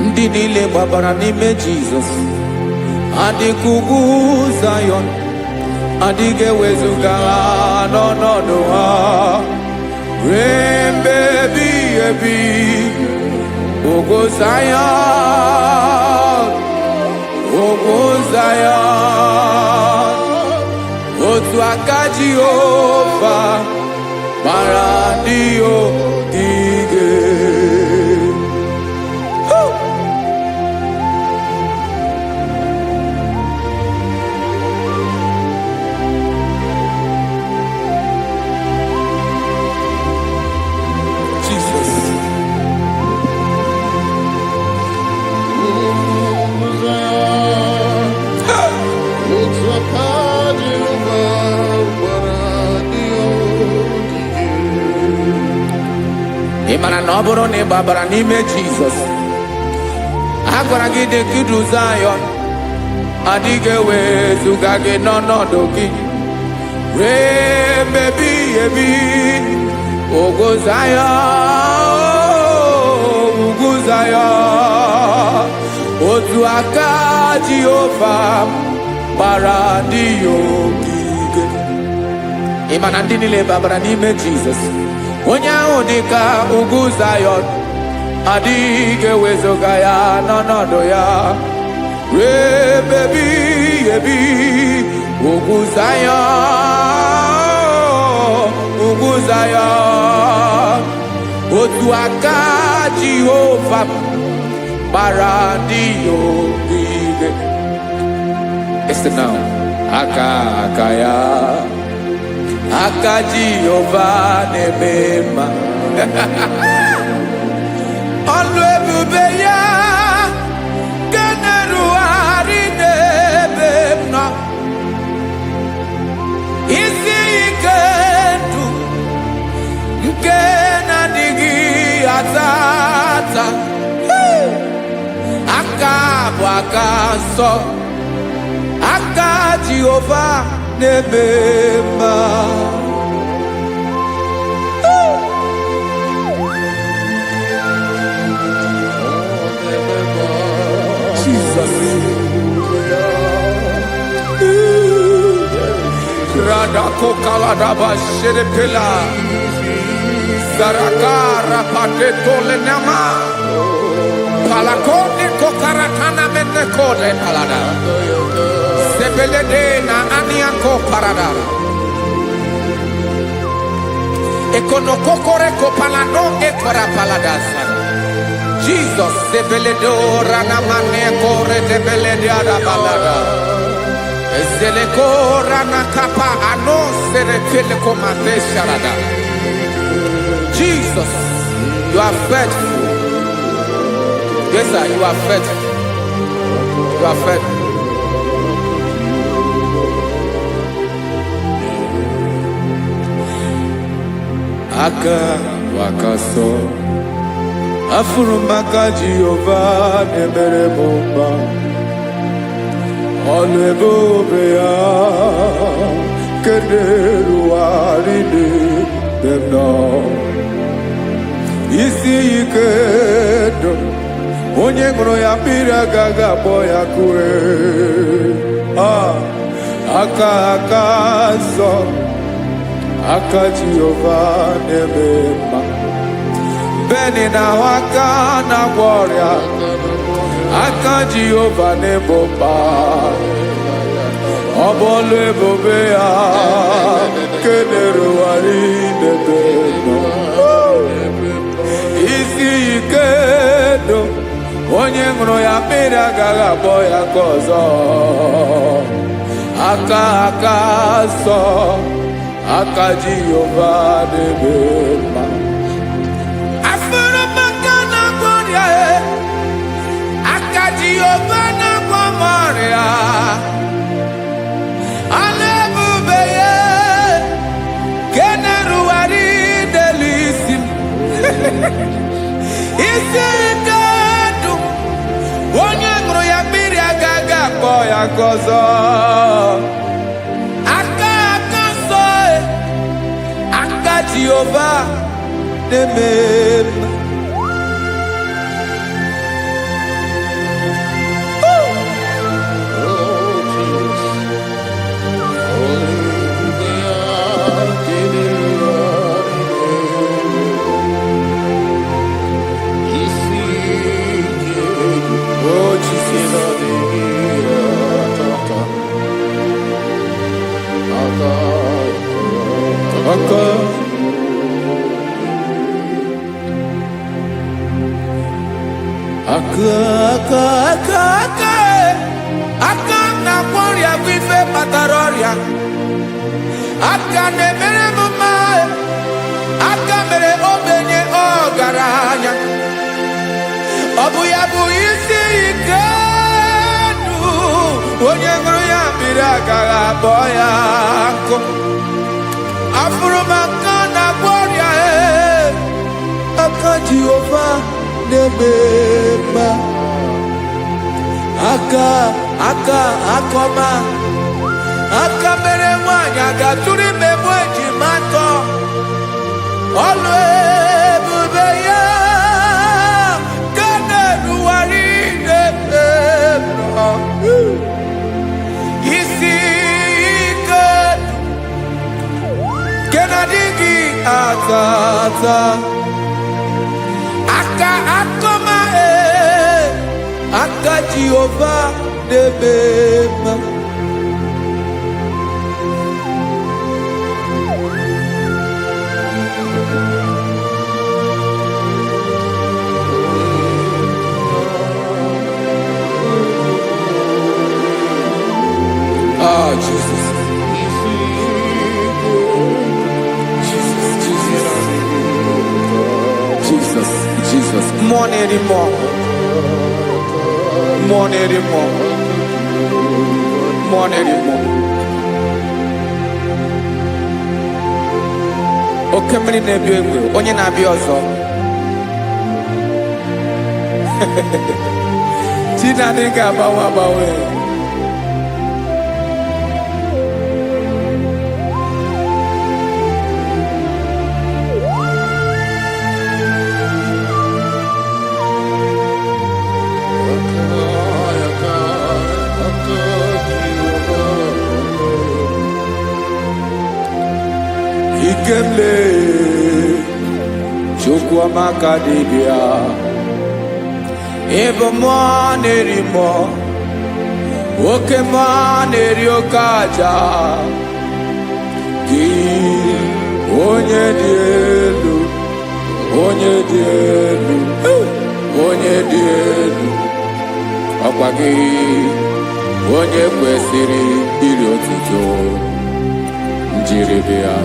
Speaker 4: Ndị niile gbabara n'ime Jizọs adịghị Zion, adịghị ewezuga ha n'ọnọdụ ha ruo mgbe ebighị ebi. Ogo Zion, Ogo Zion, otu aka Jehova mara ndị ogige. Imana na ọ bụrụ na ị gbabara n'ime Jizọs, a gwara gị dị ka Zion, adịghị ewezuga gị n'ọnọdụ gị ruo mgbe ebighị ebi. Ogo Zion, ugwu Zion, otu aka Jehova gbara ndị ogige. Imana ndị niile gbabara n'ime Jizọs, onye ahụ dị ka ugwu Zion, adịghị ewezuga ya n'ọnọdụ ya ruo mgbe ebighị ebi. Ugwu Zion, ugwu Zion, otu aka Jehova gbara ndị ogige. Listen now, aka ya, aka Jehova na-eme mma. Ọlụ ebube ya ka na-erugharị n'ebe m nọ. Isi ike ndụ nke na-adịghị ata ata. Aka bụ aka nsọ, aka Jehova na-eme mma. Jesus. Radako kaladaba sherepela Zarakara pateto lenama Palakone kokaratana menekode palada Sebelede na aniako parada Ekonokokore kopalano ekora paladasa. Jesus, the beledora namane kore de belediada balada. Ezelekora nakapa ano serepele komande sharada. Jesus, you are faithful. Yes, sir, you are faithful. You are faithful.
Speaker 2: Aka wakaso afurumaka Jehovah nebere bomba olebobea kederu aride demno isi ikedo onye ngoro ya pira gaga boya kue aka so aka Jehovah nebema beni na waka na gloria aka Jehovah nebomba obole bobea kederu aride demno isi ikedo onye ngoro ya pira gaga boya kozo aka so aka Jehovah nebema afurumaka na gloria aka Jehovah na gloria alebubeye keneruari delisim isi gadu onye ngoro ya biri agaga boya kozo Jehovah nebema aka na gloria wife pataroria aka nemere mama aka mere obenye ogaranya obu ya bu isi ikedu onye ngoro ya biri agaga boya ko afurumaka na gloria aka Jehovah nebema akoma aka mere nwanyị agatụrụ mmegbu ejimatọ ọlụ ebube ya ka na-eruwari nebema isi ike kenadịghị atata akoma aka Jehovah nebema Jesus. Jesus, more anymore. Okemri na-ebi egbe onye na-abịa ọzọ Chinadị ga-agbanwe Ikemle Chukwamaka dibia Ebo nerimo Oke neriokaja Ki
Speaker 4: onye dị elu, onye dị elu, onye dị elu, ọkwa gị onye kwesịrị iri otuto njiri bịa.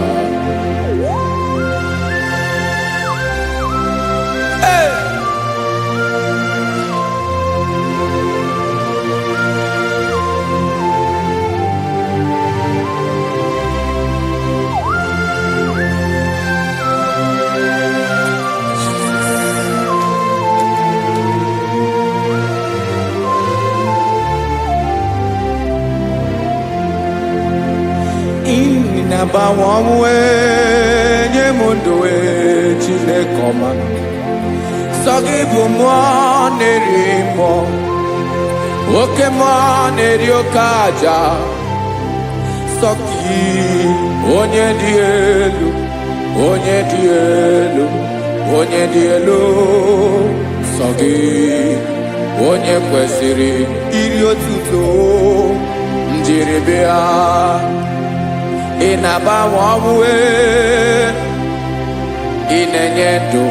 Speaker 4: Inabawamwe nyemundowe Chineke ọma, sọ gị bụ mmụọ na-eri mmụọ, oke mmụọ na-eri oke aja, sọ gị onye dị elu, onye dị elu, onye dị elu, sọ gị onye kwesịrị iri otuto njiri bịa. Ị na-agbanwe ọnwụ, ị na-enye ndụ,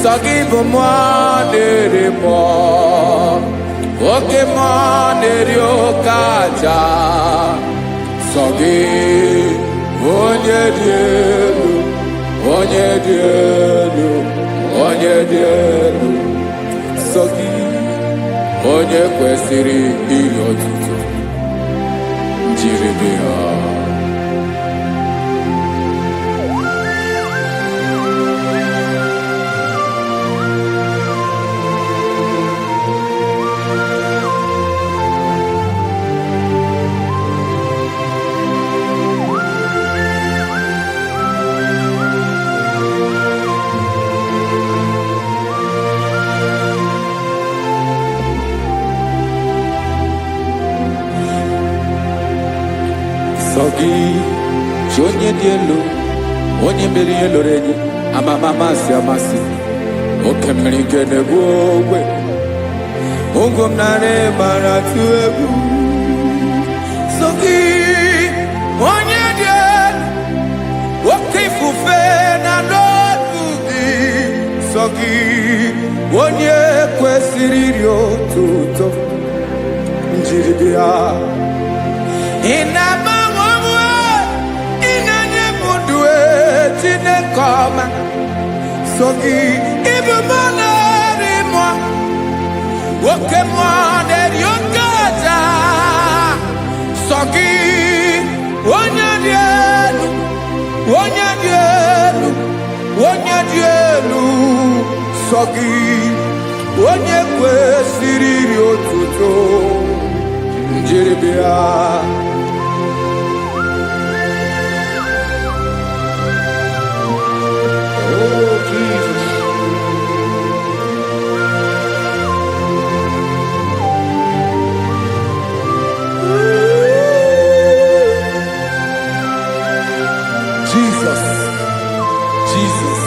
Speaker 4: sọ gị bụ mmụọ na-eri mmụọ, oke mmụọ na-eri oke aja, sọ gị onye dị elu, onye dị elu, onye dị elu, sọ gị onye kwesịrị iri otuto njiri bịa. Sọ gị chi onye dị elu, onye mere ihe loro enyi, amama amasị amasị, oke mmiri nke na-egbu ogwe, ụgwọ m nara mara tụ egwu. Sọ gị onye dị elu, oke ifufe na n'ọdụ gị, sọ gị onye kwesịrị iri otuto njiri bịa. Ị na-agbanwe ọnwụ, ị na-enye m ndụ Chineke ọma, sọ gị ịbụ mmụọ na-eri mmụọ, oke mmụọ na-eri oke aja, sọ gị onye dị elu, onye dị elu, onye dị elu, sọ gị onye kwesịrị iri otuto njiri bịa.
Speaker 3: Oh, Jesus.
Speaker 4: Jesus, Jesus.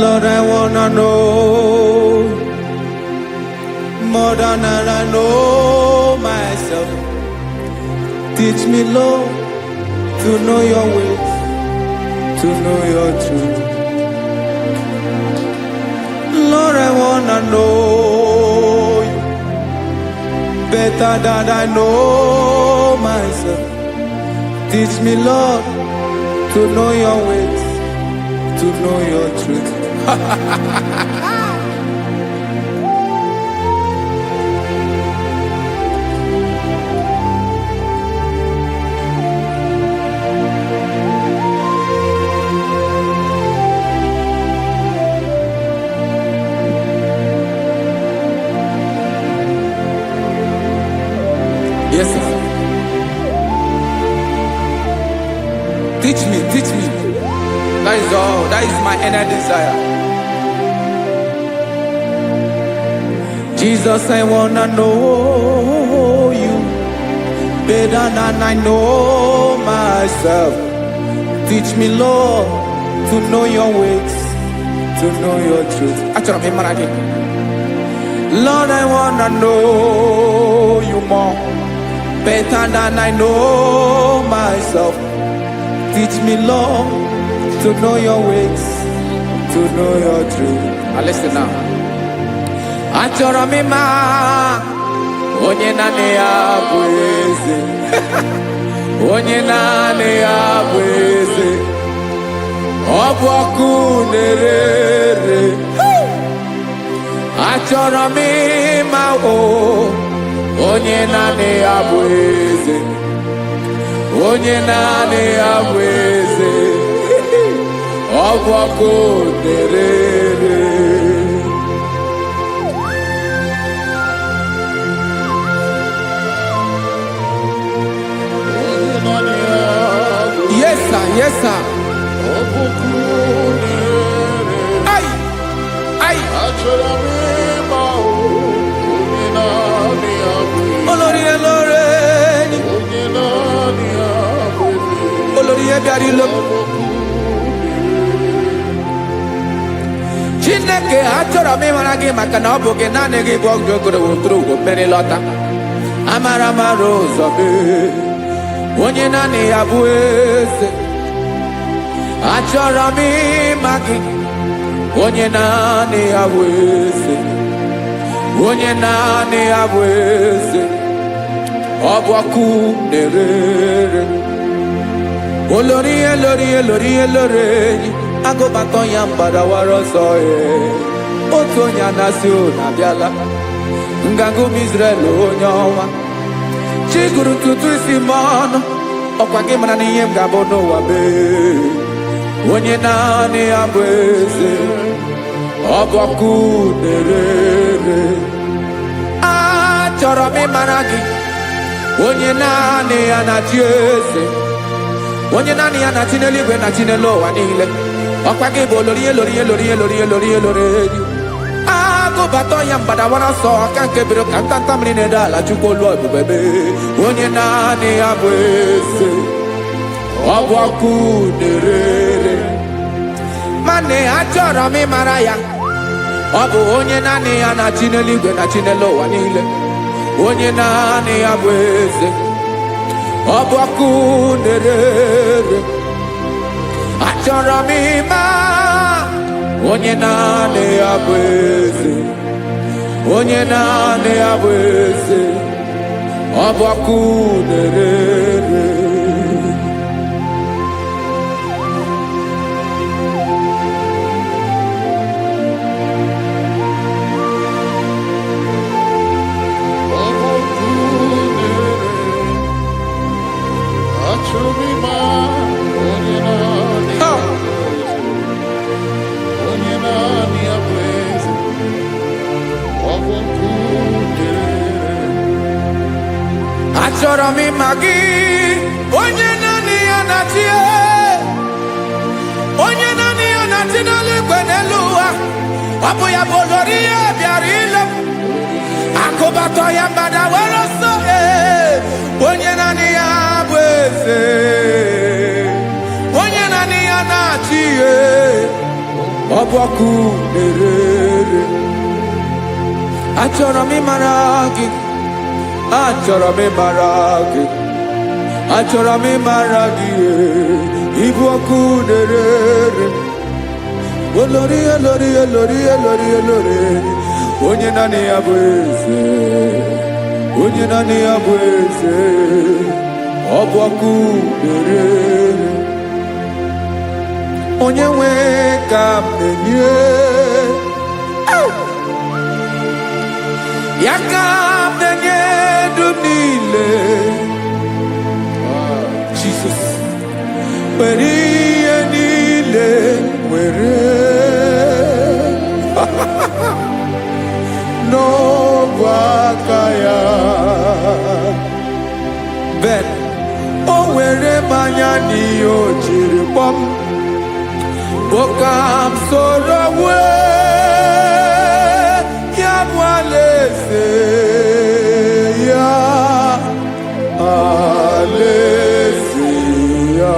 Speaker 4: Lord, I wanna know more than I know myself. Teach me, Lord, to know your ways, to know your truth. Lord, I wanna know you better than I know myself. Teach me, Lord, to know your ways, to know your truth. Yes, sir. Teach me, teach me. That is all. That is my inner desire. Jesus, I wanna know you better than I know myself. Teach me, Lord, to know your ways, to know your truth. Lord, I wanna know you more, better than I know myself. Teach me, Lord, to know your ways, to know your truth. Now listen now. Achọrọ m ịma onye naanị ya bụ eze. Onye naanị ya bụ eze. Ọ bụ ọkụ na-ere. Achọrọ m ịma onye naanị ya bụ eze. Onye naanị ya bụ eze. Ọ bụ ọkụ na-ere. Yes, sir. Yes, sir. Ay, ay. Olórí elore. Olórí ebiari lo. Chineke achọrọ m ịmara gị maka na ọ bụ gị naanị gị bụ ogogoro wotoro mmeri lọta. Amara mara ụzọ be. Onye naanị ya bụ eze. Achọrọ m ịma gị. Onye naanị ya bụ eze. Onye naanị ya bụ eze. Ọ bụ ọkụ na-ere. Olórí elórí elórí elórí agụbatọ ya mgbadawara ọsọ otu onye anasị ụlọ abịala ngagụ m Israel onye ọnwa chi gụrụ ntutu isi m ọnụ ọkwa gị mara na ihe m ga-abụ n'ụwa mee onye naanị ya bụ eze ọ bụ ọkụ na-ere. Achọrọ m ịmara gị onye naanị ya na-achị eze. Onye naanị ya na-achị n'eluigwe na chi n'elu ụwa niile. Ọkwa gị bụ olórí elórí elórí elórí elórí elórí. Agụbatọ ya mgbadawara ọsọ aka nke biro ka ntanta mmiri na-ede ala Chukwu olu ebube mee. Onye naanị ya bụ eze. Ọ bụ ọkụ na-ere. Mane achọrọ m ịmara ya. Ọ bụ onye naanị ya na-achị n'eluigwe na chi n'elu ụwa niile. Onye naanị ya bụ eze. Ọ bụ ọkụ na-ere. Achọrọ m ịma onye naanị ya bụ eze. Onye naanị ya bụ eze. Ọ bụ ọkụ na-ere. Achọrọ m ịma gị onye naanị ya na-achị. Onye naanị ya na-achị n'eluigwe n'elu ụwa. Ọ bụ ya bụ olórí ya bịara ile. Akụbatọ ya mgbadawara ọsọ onye naanị ya bụ eze. Onye naanị ya na-achị ọ bụ ọkụ na-ere. Achọrọ m ịmara gị. Achọrọ m ịmara gị. Achọrọ m ịmara gị. Ịbụ ọkụ na-ere. Olórí elórí elórí elórí elórí. Onye naanị ya bụ eze. Onye naanị ya bụ eze. Ọ bụ ọkụ na-ere. Onye nwe ka m na-enye. Ya ka m na-enye dum niile. Jesus. Were ihe niile were. N'ọbụ aka ya. Ben, o were mmanya n'ihe o jiri kpọm. Oka m soro wee ya bụ alaeze ya. Alaeze ya.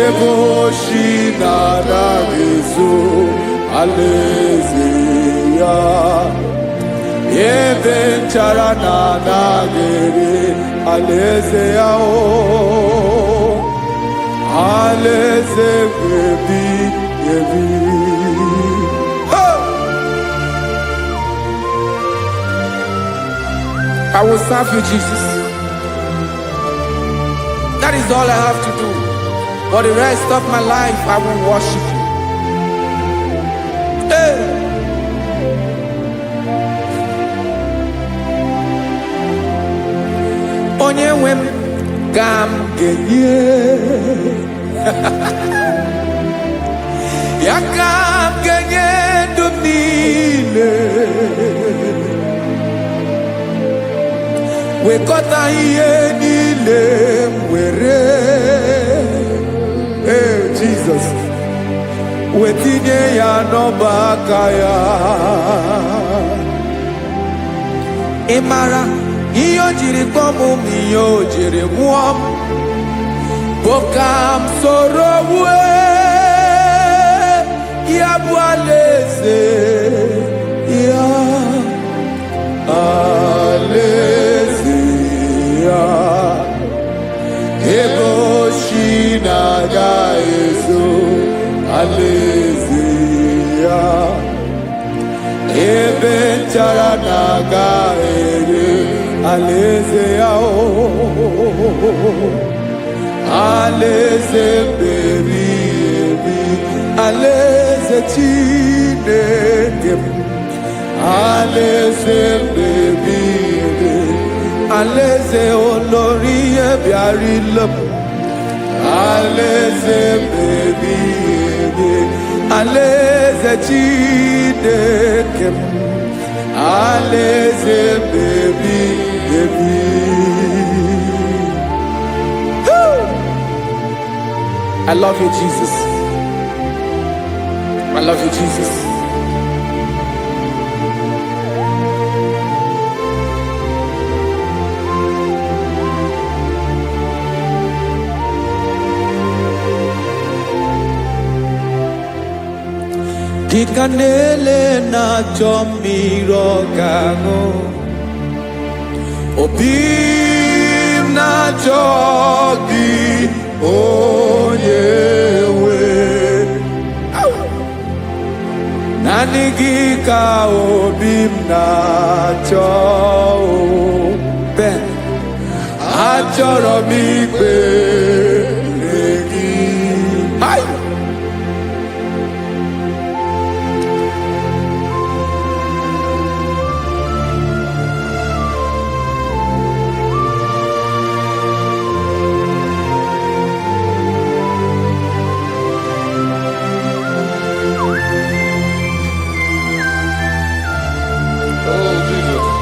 Speaker 4: Ebo shi na-anaghị ezo alaeze ya.
Speaker 2: ga ebe nchara na nagere alaeze ya o alaeze ebi ebi.
Speaker 4: I will serve you, Jesus. That is all I have to do. For the rest of my life, I will worship you. Hey. Onye nwe m ka m ga-enye ya ka m ga-enye ndụ m niile wekọta ihe niile m were Jesus wetinye ya n'ọba aka ya. Ị mara ihe o jiri kpọọ m ihe o jiri nwụọ m bụ ka m soro wee ya bụ alaeze ya alaeze ya ebe ochi na-aga ezo alaeze ya ebe nchara na-aga ere alaeze ya o alaeze ebi ebi alaeze Chineke m alaeze ebi ebi alaeze olórí ebiarila m alaeze ebi ebi alaeze Chineke m alaeze ebi ebi. I love you, Jesus. I love you, Jesus. Dikanele na chomiro gago obim na chogi onyewe nanigi ka obim na cho ben achoro mi gbe egi hai.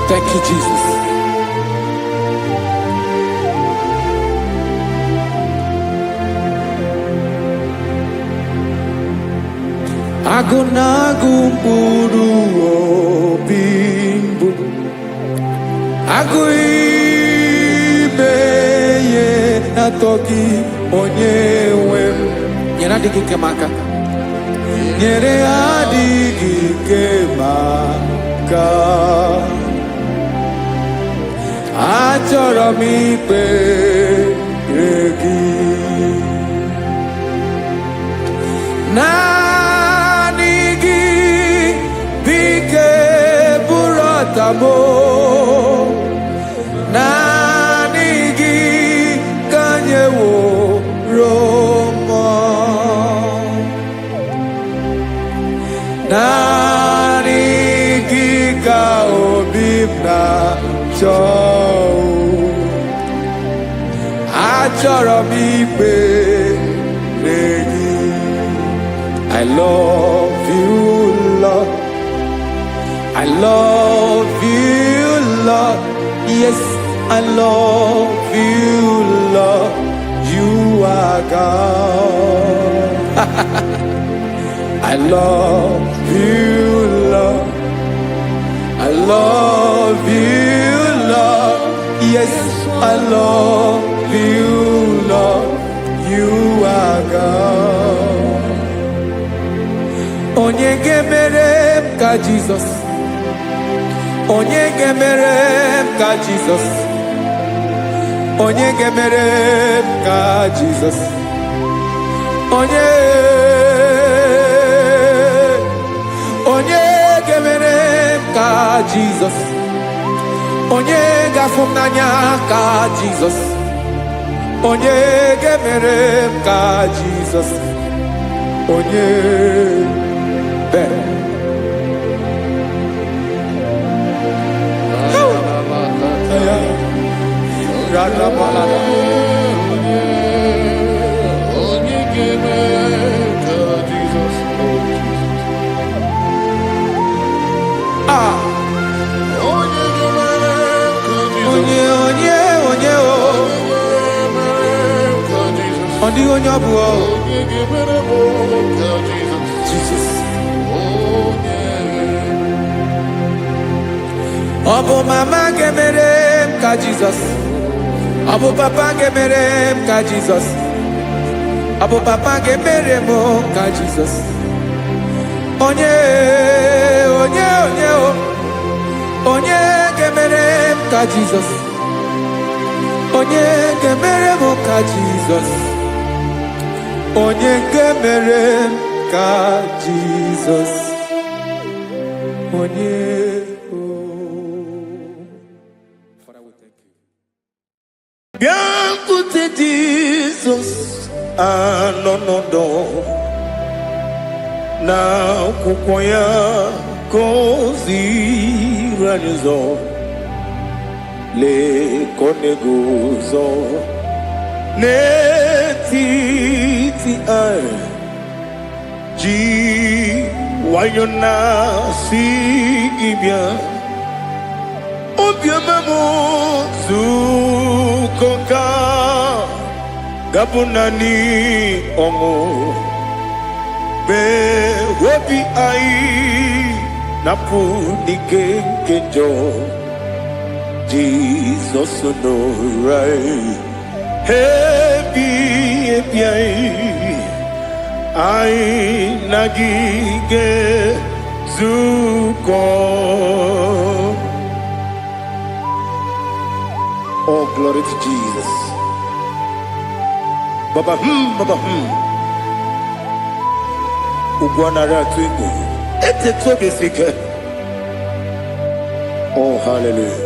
Speaker 4: Thank you, Jesus. Agụnagụ mkpụrụ obi mbụ agụ ime ihe atọ gị onye nwe m nyere adịghị ike m aka nyere adịghị ike m aka achọrọ m ikpere gị naanị gị bike bụrụ ọtabo naanị gị ka nyeworo m naanị gị ka obi m na-achọ achọrọ m ikpere gị. I love you, Lord. I love you, Lord. Yes, I love you, Lord. You are God. I love you, Lord. I love you, Lord. Yes, I love you, Lord. You are God. Onye gemere ka Jesus onye ga-emere m ka Jizọs, onye ga-emere m ka Jizọs, onye ga-emere m ka Jizọs, onye ga-afụ m n'anya ka Jizọs, onye ga-emere m ka Jizọs, onye bere. Jesus. Obu mama gemere ka Jesus, obu papa gemere ka Jesus, obu papa gemere mo ka Jesus. Onye gemere ka Jesus, onye gemere mo ka Jesus, onye gemere ka Jesus, onye.
Speaker 2: Biancote Jesus, anonodo na kukwaya kozi ranizo le konegozo netiti ai ji wayona si ibia obiamamu zukoka gabunani omo be wobi ai napu nikenjo Jesus no right happy ai nagige zuko. Oh, glory to Jesus. Baba Baba Ugwanara twingo. Ete tobe sike. Oh, hallelujah.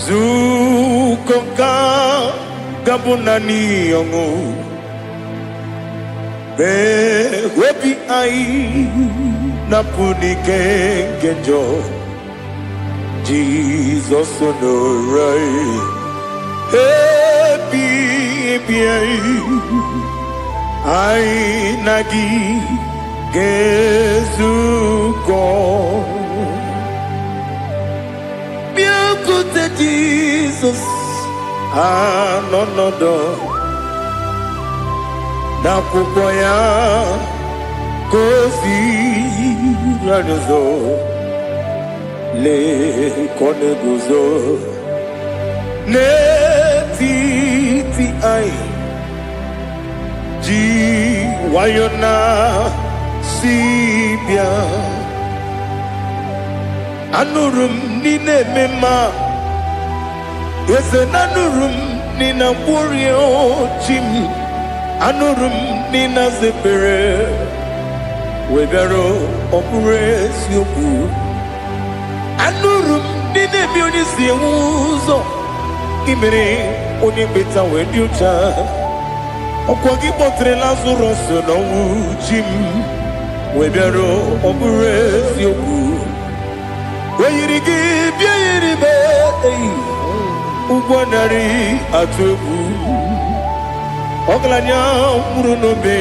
Speaker 2: Zukonka gabunani yongo. Be wepi ai napuni kenjo Jesus no right happy ai nagi gezuko biakute Jesus anonodo na kukwaya kozi ranizo le koneguzo netiti ai ji wayona sibia anurum nine mema yese nanurum nina burio chim anurum nina zepere webero opures yoku anurum nina bioni siuzo imere oni beta wediucha okwagi potre Lazarus no uchim webero opures yoku weyirigi biayiribe ugwanari atubu Oglanya murunobe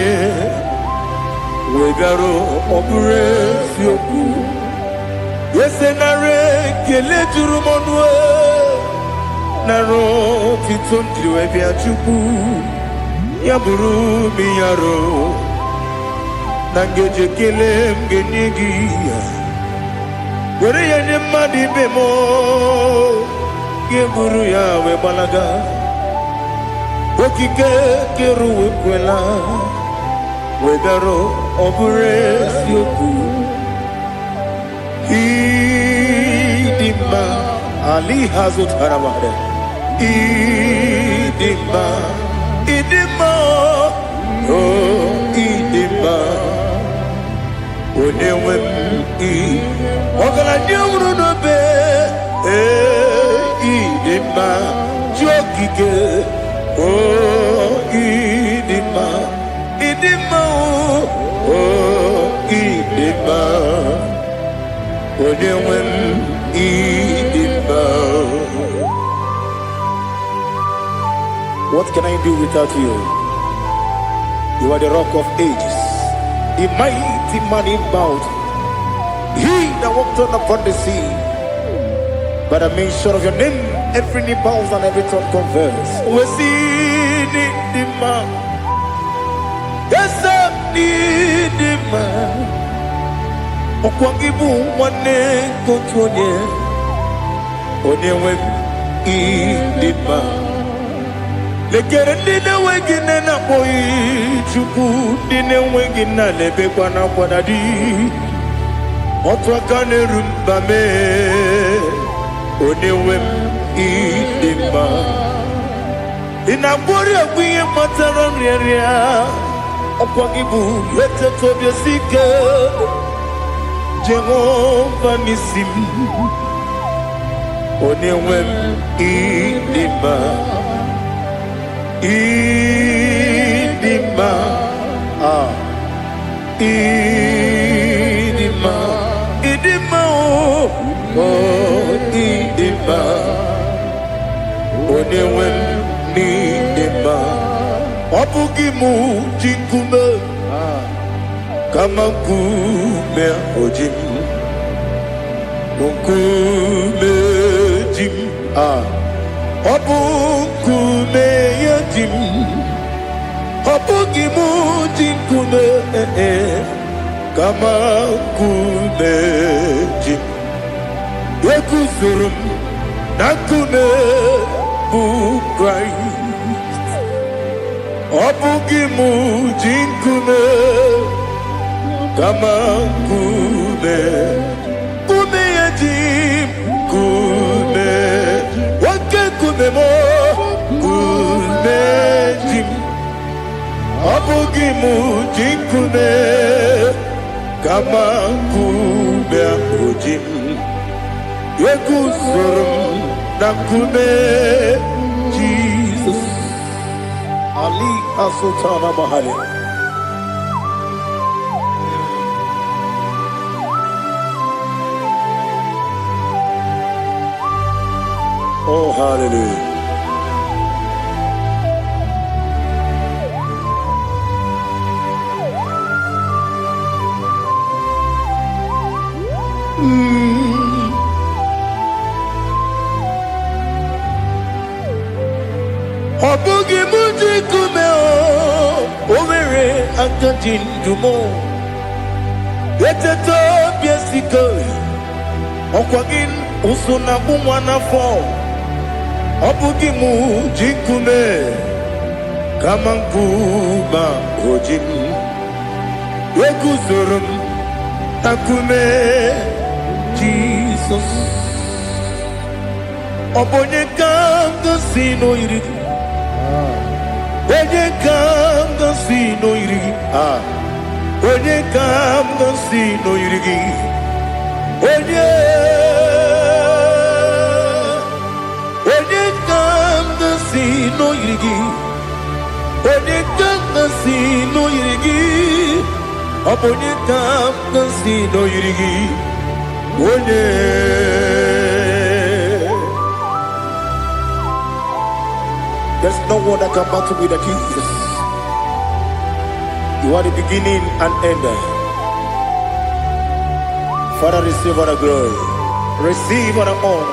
Speaker 2: wegaro obure sioku yesenare kele jurumonwe naro titondriwe biachuku yaburu miyaro nangeje kele mgenigi were yenye madi bemo yeburu yawe balaga
Speaker 1: okike keruwe kwela wedaro obure sioku idima ali hazut haramade idima oh idima onewe ogala nyumru no be idima jokike oh idima oh idima onewe idima. What can I do without you? You are the rock of ages, the mighty man in battle. He that walked on upon the sea. By the mention of your name, every knee bows and every tongue confesses. We see the man. Yes, I need the man. Okwangibu wane kotonye. Onyewe the man. Lekere ndine wengine na boyi chuku ndine wengine lebe kwa na kwadadi otwakane rumba me onewe idima inabori agwiye matara nriaria okwagibu yete tobye sike Jehova nisim onewe idima idima idima idima oh idima onewe idima obugimu jikume kama kume ojim kume jim obukume yadim obugimu jikume kama kume jim yekuzurum nakume bukrai obugimu jikume kama kume yadim kume mo kumejim abugimu jikume kama kume ujim yekuzurum na kume Jesus Ali Asutana Mahali. Oh, hallelujah. Obugi muji kumeo Omere akajin dumo Yeteto biesiko Okwagin usuna bumwana fo Obugi muji kume Kamankuba ojim Yekuzurum takume Jesus Obonye kanga sino irigi Onye kanga sino irigi Onye kanga sino irigi Onye kanga sino irigi Onye kanga sino irigi Onye kanga sino irigi Onye There's no one that can battle with Jesus. You are the beginning and end. Father, receive all the glory. Receive all the honor.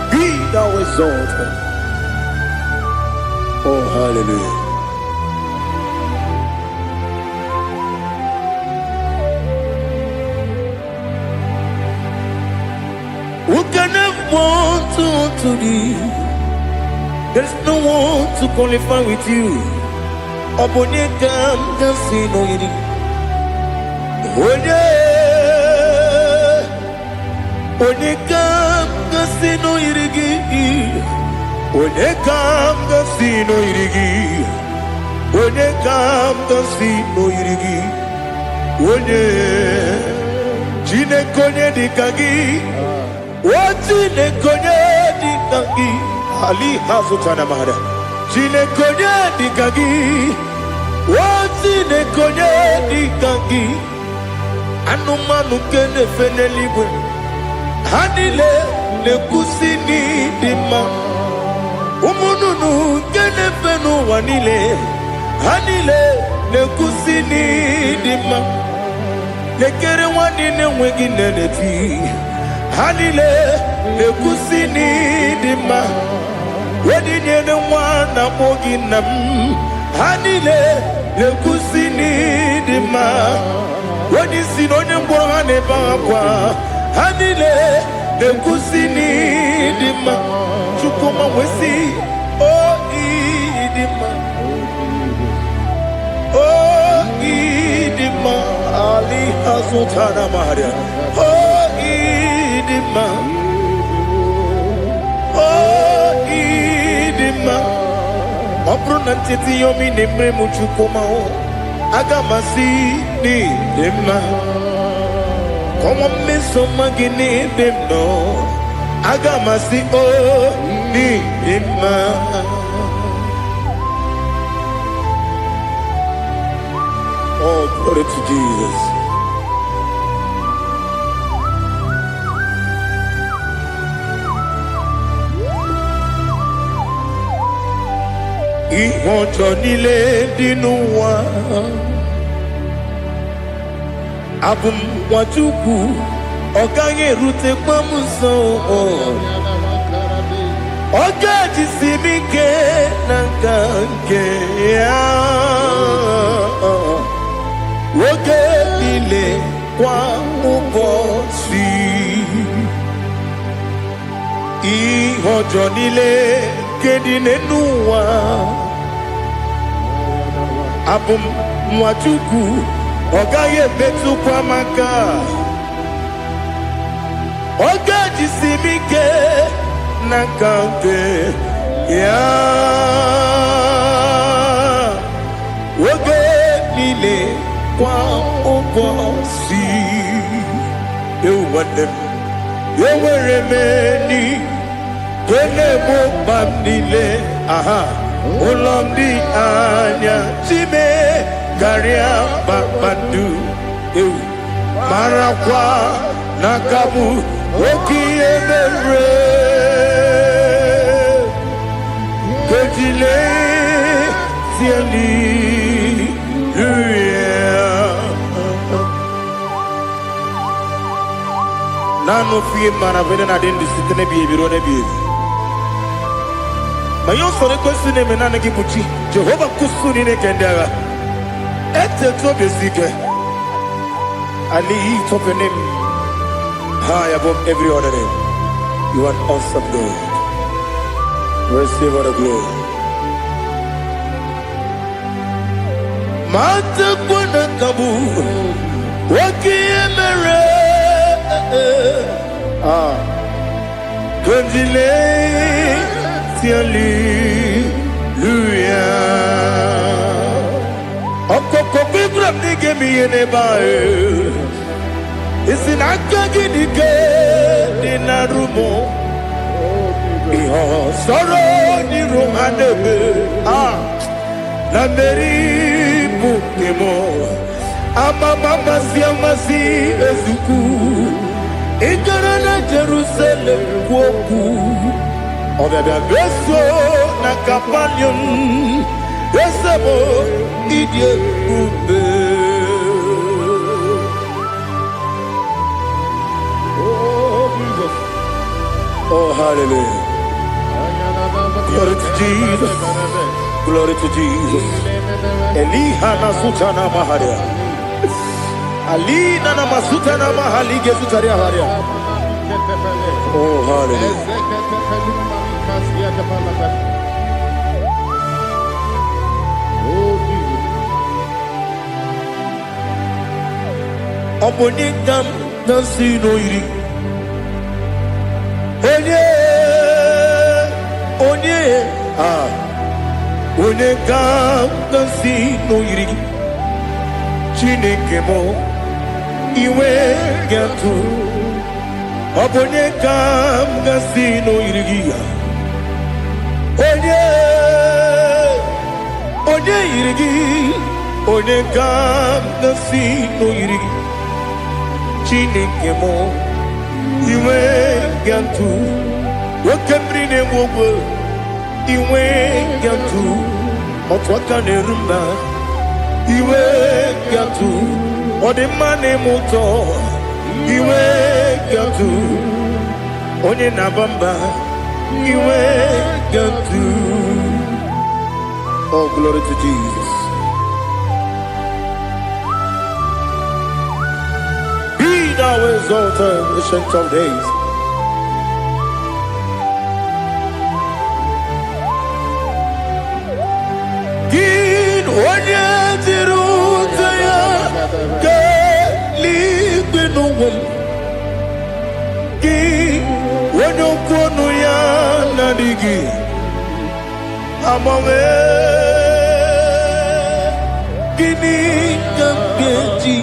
Speaker 1: Be thou exalted. Oh, hallelujah. Who can have one to thee? There's no one to qualify with you. Obonyekam kasino yiri. Onyekam kasino yirigi. Onyekam kasino yirigi. Onyekam kasino yirigi. Onye Jinekonye dikagi. Jinekonye dikagi. Ali Hazutana Mahara. Jinekonye dikagi. Jinekonye dikagi. Anumanu kene fenelibwe. Hanile nekusini dima. Umununu kene fenu wanile. Hanile nekusini dima. Nekere wanine wegi neneti. Hanile nekusini dima. Wedinye ne wana moginam. Hanile nekusini dima. Wadi sinonye mborane bakwa. Hanile nekusini dima. Chukuma wesi idima. Idima. Ali Hazutana Maria. Idima. Idima. Opronantiti yomi nime muchukuma agamasi ni dima. Como me somagini demno agamasi ni dima. Oh, glory to Jesus. Ihojo nile dinuwa abum wajuku oganye rute pamuso ogaji simike nankanke ya woge nile kwa ubosi ihojo nile kedinenuwa abum mwachuku ogaye betu kwa maka ogaji simike nakampe ya woge nile kwa ubosi you want them you were remeni kene mo bamnile aha ulomdi anya chime garia babandu eu marakwa nakabu okiemere kejile tiali nano fie mana vene na dendi sitene biebiro ne biebi mayo sore kwesine menane kibuchi Jehova kusuni ne kendara ete to besike Ali top your name high above every other name. You are an awesome God. Receive all the glory. Mata kuna kabu wakiemere Kundile tiali luya Okoko bibram nige miyene bae Isinakagi nige dinarumo Iho soro ni romanebe Nameri bukemo Ama mama siamasi ezuku Ikarana Jerusalem kwoku Obebe beso na kapalion Esebo idye ube Oh Jesus Oh hallelujah Glory to Jesus Glory to Jesus Elihana sutana maharia Ali nana masuta na mahali gesutaria haria. Oh hallelujah.
Speaker 2: Obonigam Nasino Iri. Onye, Onegam Nasino Iri. Chineke mo iwe gatu. Obonegam Nasino Iri. Onye Iri. Onegam Nasino Iri. Chineke mo iwe gatu. Wakemri ne wogo iwe gatu. Otwaka ne rumba iwe gatu. Odemane moto iwe gatu. Onye nabamba iwe gatu. Oh, glory to Jesus. Be thou exalted, ancient of days. Onye dịrị ụzọ ya ka eluigwe n'ụwa m. Gị onye okwu ọnụ ya na-adịghị agbanwe. Gịnị ka m ga-eji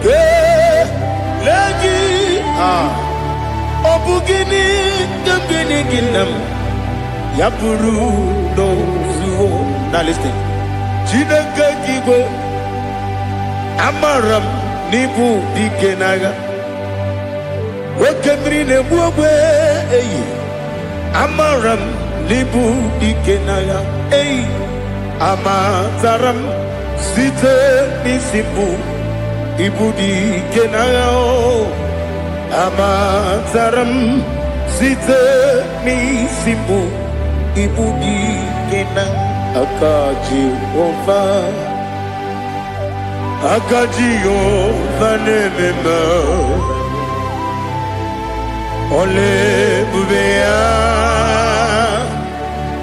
Speaker 2: kelee gị? Ọ bụ gịnị ka m ga-enye gị nna m? Ya bụrụ n'ozuo. Now listen. Chineke kigwe amaram n'ibu dike n'agha. Nwoke mmiri na-egbu ogwe eyi. Amaram n'ibu dike n'agha. Eyi amatara m site n'isi mbụ ibu dike n'agha. Amatara m site n'isi mbụ ibu dike n'agha. Aka Jehovah nemema ole bubea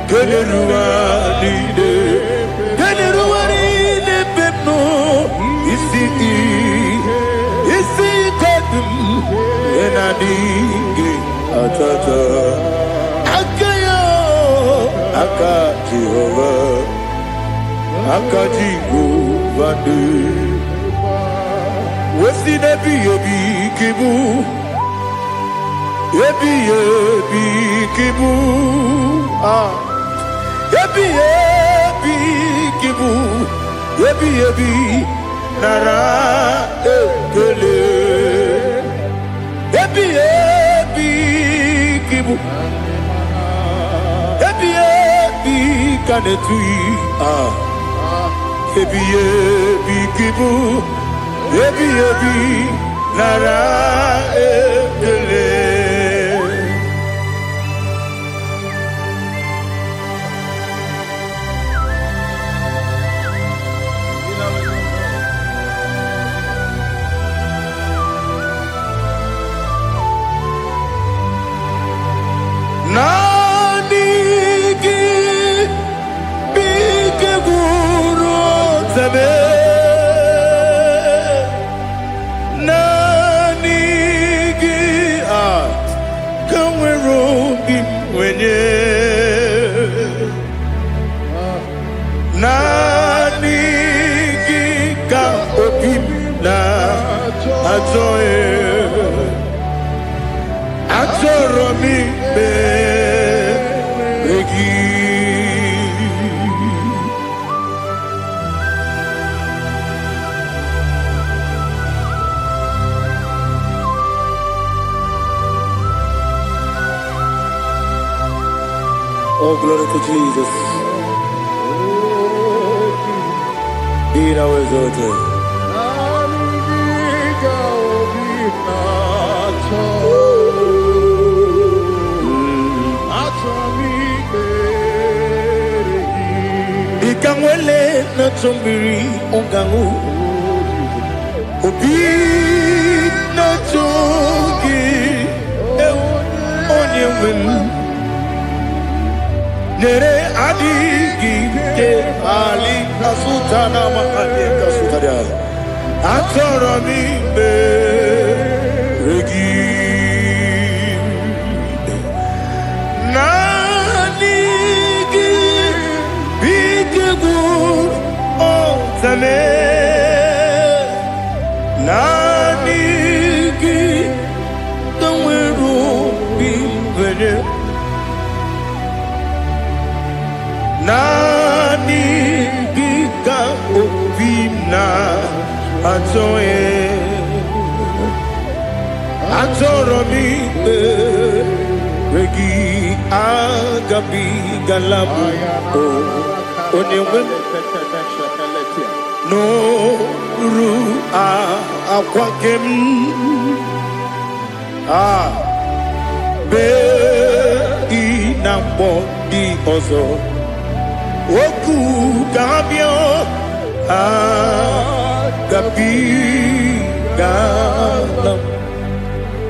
Speaker 2: kederuwa nide pepno isi kadum enadinge atata Aka Jehovah de Wesi nebi ebi kibu Ebi kibu Ebi kibu Ebi nara ekele Ebi kibu Kanetui Ebi kibu Ebi nara ekele. Oh, glory to Jesus. Be thou exalted. Ikamwele na chombiri ongangu. Obi na chogi onye wenu. Nere adigi ke ali kasutana ma ali kasutaria. atọrọ m ikpere gị naanị gị bikegbu ọtame naanị gị ka nwere obi nwere naanị gị ka obi na atọrọ m ikpere gị agabigala m onye nwe m n'ọrụ akwa gị m bee na mgbọ dị ọzọ okwu ga-abịa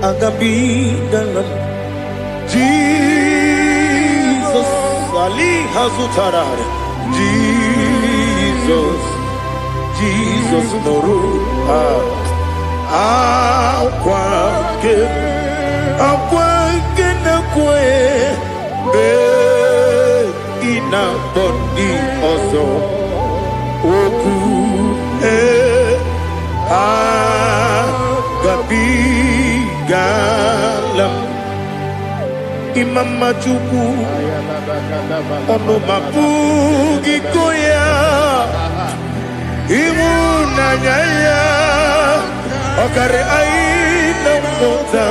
Speaker 2: agabigalam Jesus Ali Hazutara Jesus Noru akwa ke na kwe be ina body ozo oku agabigalam Imam Majuku ono mapugi koya imunanya ya okare aina mota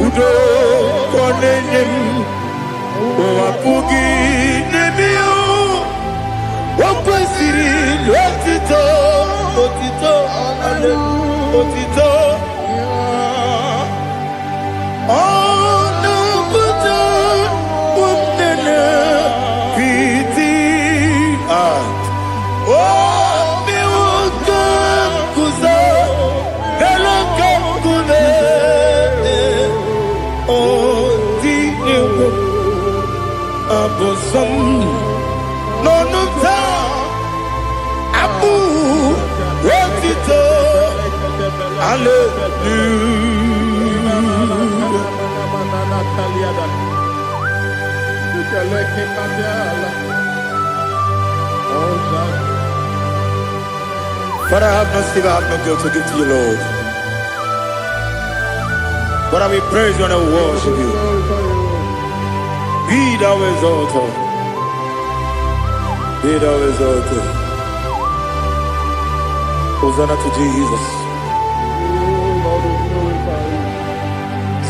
Speaker 2: udo konenyem wapugi nemio wakwesiri otito ale otito Father, I have no silver, I have no guilt to give to you, Lord. But I will praise you and I will worship you. Be thou exalted. Be thou exalted. Hosanna to Jesus.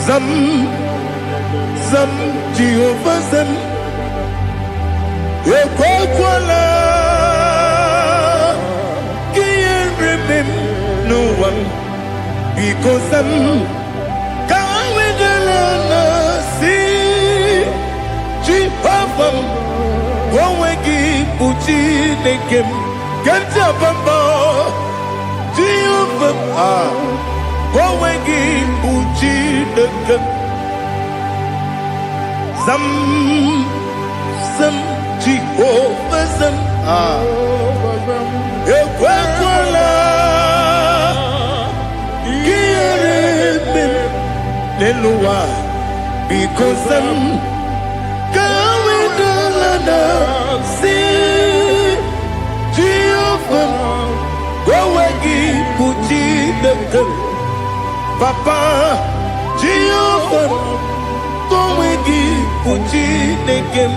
Speaker 2: Zam, Jehovah Zam. Ekwakwala. Can't remember no one. Because I'm Jehovah, go and give Puchi Nekem, get up a bar. Jehovah, go and give Puchi Nekem. Some Jehovah, some Ekwakwala, Kiyarebe, Lelua, because some see Jehovah, go and give Puchi Nekem. Papa, Jehovah, go and give Puchi Nekem.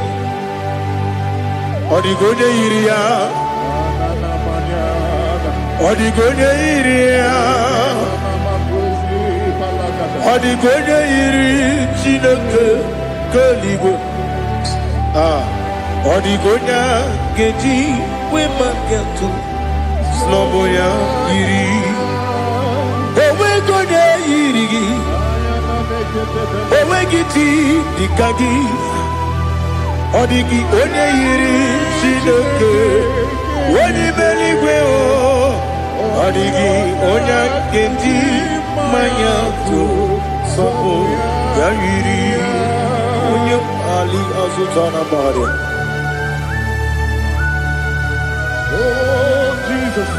Speaker 2: Odigonya iria, Odigonya iria, Odigonya iri Chineke Kaligo. Odigonya geji we magetu sloboya iri owe gonya iri owe giti dikagi odigi onye iri Chineke woni beligwe o odigi onya geji manyatu sobo ya iri onye Ali Azutana Maria.
Speaker 3: Oh, Jesus.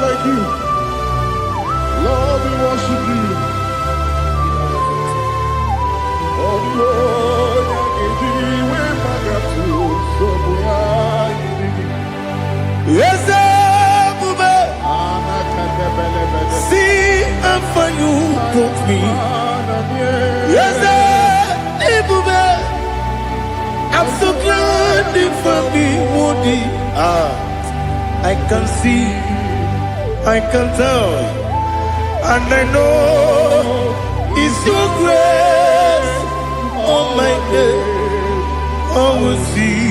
Speaker 3: like you. Lord, we worship you. Oh Lord,
Speaker 1: yes, see and find you took me. Yes, I'm so glad you found me, Woody. I can see, I can tell, and I know it's your grace on my head. I will see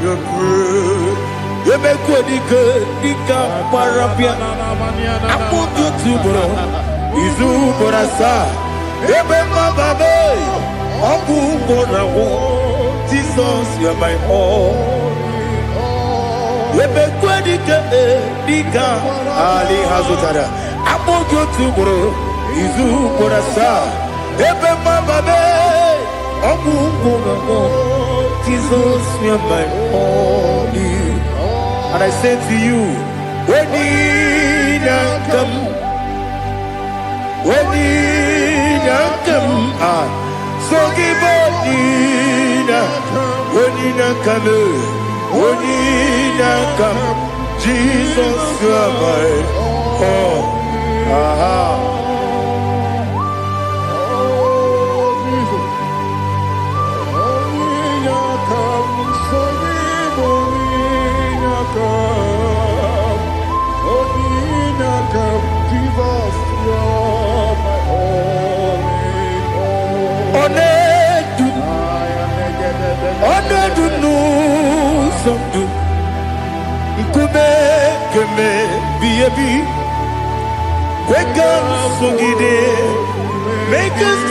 Speaker 1: your grace. You make what you could, you can't parapia. I put you to bro. Izu Borasa. Ebe Mababe. Ogu Borawo. Jesus, you're my all. You make what you could, you can't. Ali Hazutara. I put you to bro. Izu Borasa. Ebe Mababe. Ogu Borawo. Jesus, you're my all. And I say to you, when you come, so give when you come, Jesus, you are my all. Make us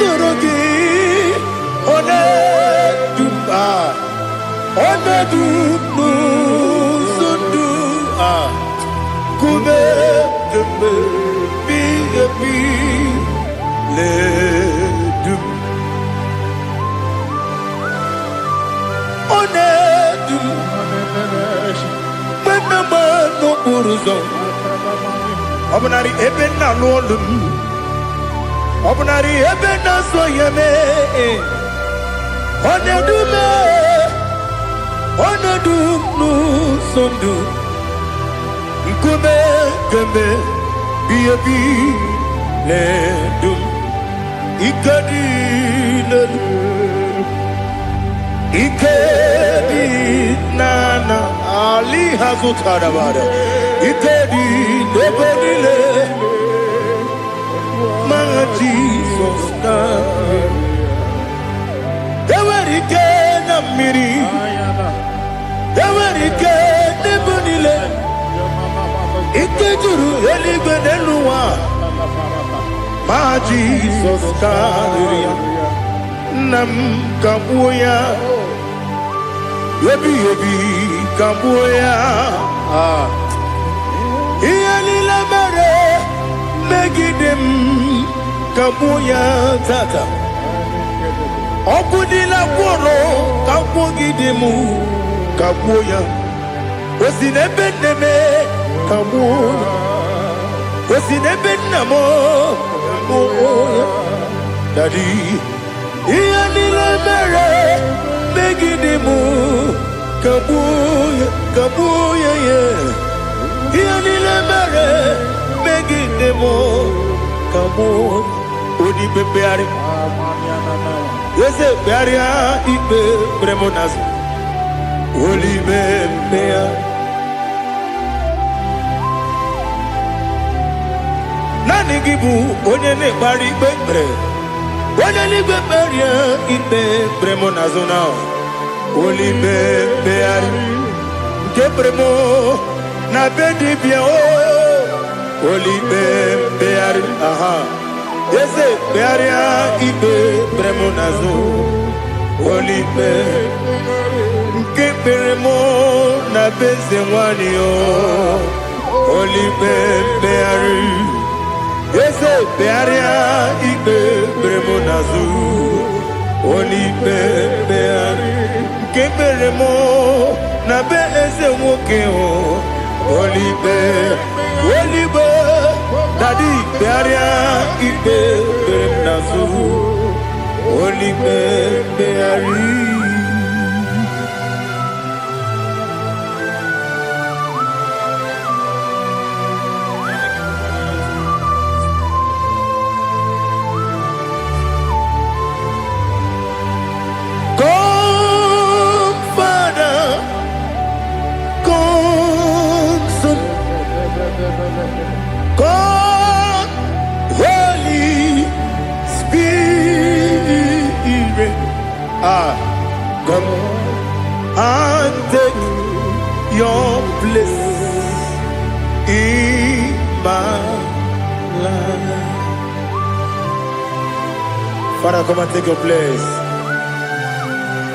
Speaker 1: Obnari ebena lolum Obnari ebena soyeme Onedu nu sondu Nkume keme biyebi ledum Ikadi Ikedi nana Ali Hazutarabada Ikedi nebodile Ma Jesus na Ewerike na miri Ewerike nebodile Ikeduru eligwe neluwa Ma Jesus na Nam kabuya Yebi kabuya Iyalila mere Megidem kabuya tata Okudila kworo kabugidemu kabuya Osinebeneme kabuya Osinebenamo kabuya Daddy Iyalila mere Megidemu kabuya kabuya yeah Iyalila mere Megidemu kabuya Odi bebeari Yese bearia ibe bremonas Oli bebea Nani gibu onye ne bari bebre Onye ni beberia ibe bremonas now Oli bebeari Gebremo na bedi bia o Oli bebeari aha Yese bearia ibe bremonazo Olipe Keperemo na bezewani o Olipe beari Yese bearia ibe bremonazo Olipe beari Keperemo na bezewoke o
Speaker 2: Olibe, Olibe, Daddy, Bearia, Ibe, Nazu, Olibe, Beari. God, Holy Spirit, come and take your place in my life. Father, come and take your place.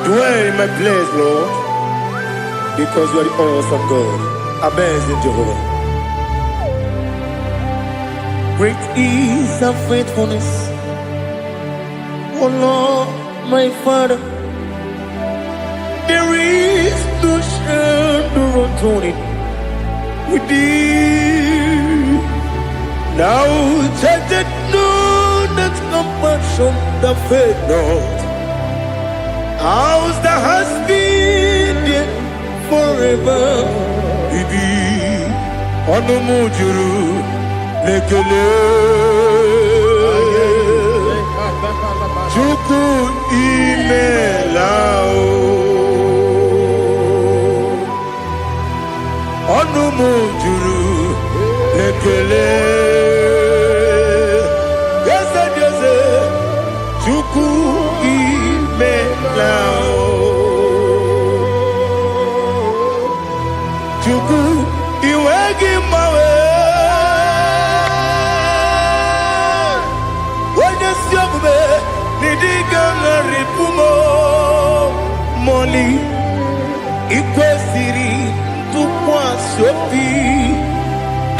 Speaker 2: Dwell in my place, Lord, because you are the awesome God. Amazing Jehovah. Great is thy faithfulness, oh Lord, my Father. There is no shadow on it with thee. Now judgeth none that compassion that faith not. Ours that has been there forever. Bibi, Onumujuru. Lekele Chuku imelao Onumujuru Lekele Yese yese Chuku imelao Chuku iwegi mawe Moli ikwesiri tukwa sopi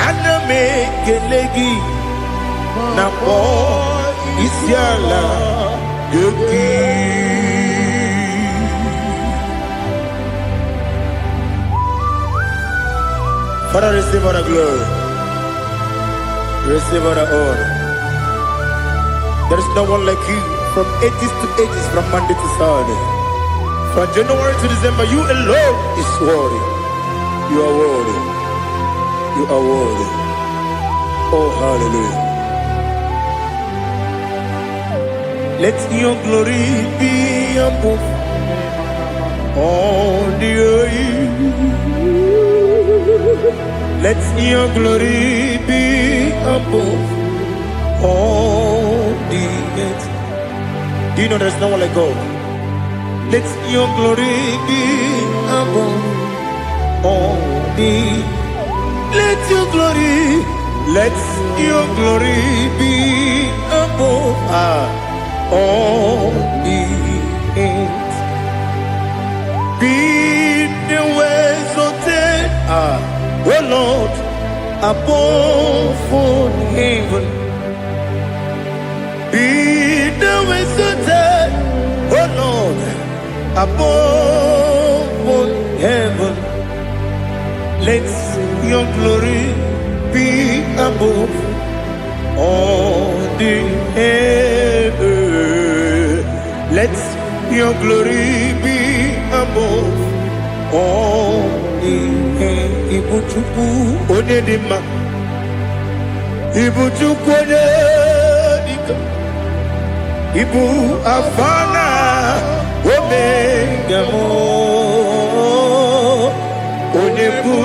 Speaker 2: aname kelegi na po isiala yoki. Father, receive all the glory, receive all the honor. There is no one like you. From ages to ages, from Monday to Sunday, from January to December, you alone is worthy. You are worthy. You are worthy. Oh, hallelujah. Let your glory be above all the earth. Let your glory be above all the earth. Do you know there's no one like God? Let your glory be above all the. Let your glory be above all the earth. Be the ways of oh Lord, above all heaven. Be the ways of oh Lord, above all heaven. Let your glory be above all the earth. Let your glory be above all the earth. Ibuchuku onedima, Ibuchuku onedika, Ibu afana omega mo, onebu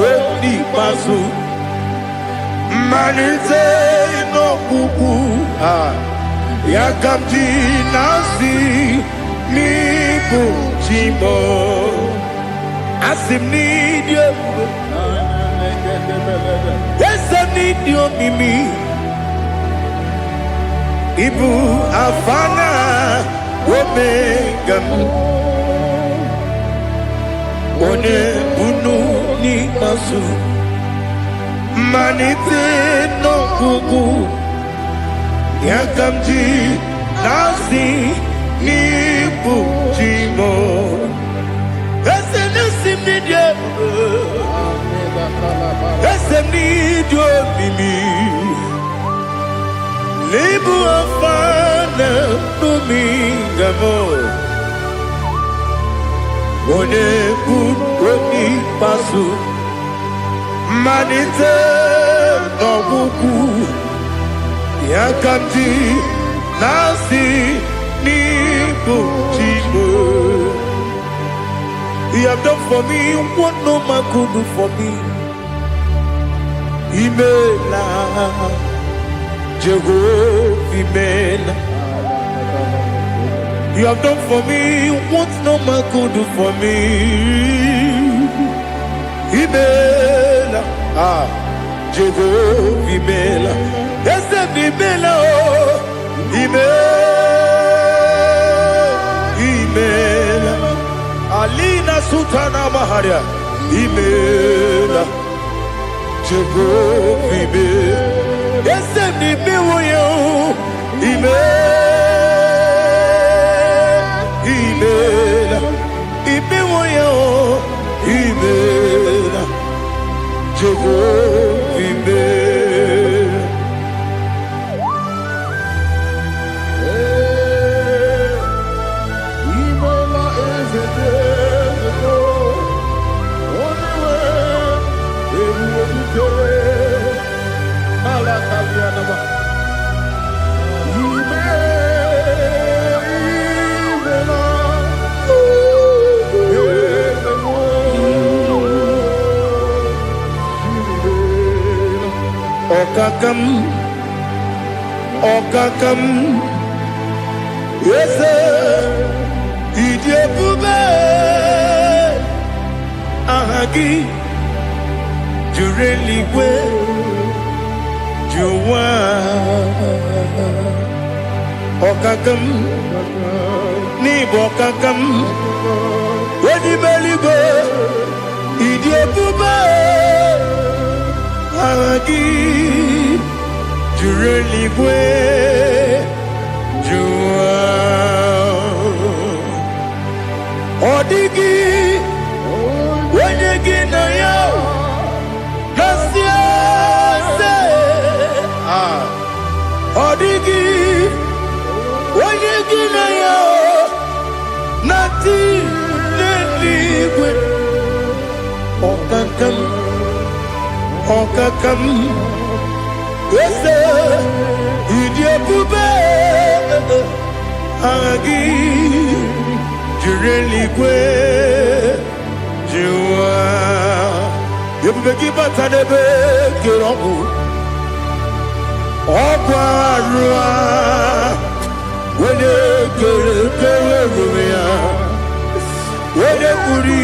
Speaker 2: odi pasu, manize no kuku yakamji nasi mibu chimo. Asim need you. Yes, I need you, Mimi. Ibu afana omega one bunu ni masu manite no kuku yakamji nasi nibu chimo. Esemi do mimi. Libu afana numi gamo. One kuni pasu. Manite no buku. Yakamti nasi ni buchibo. You have done for me what no man could do for me. Imela, Jehovah, Imela. You have done for me what no man could do for me. Imela, Jehovah, Imela. Yes, Imela, Imela. Alina Sutana Maharia, Imela, Jehovah, Imela. Yes, Imela, Imela, Imela, Jehovah, Imela. Okakam, yes, Idiabube, Ahagi, Jureligwe, Juwa, Okakam, Nibokakam, Wedibeligo, Idiabube, Ahagi. Jureligwe, Jua, Odigi, Wenegi na yo, Nasia se, Odigi, Wenegi na yo, Nati Neligwe, Okakam, Okakam. Yes, Idiabube, Agi, Jureligwe, Jua, Yabubeki Batanebe, Kirobu, Okwarua, when you get Rumia, when you Uri,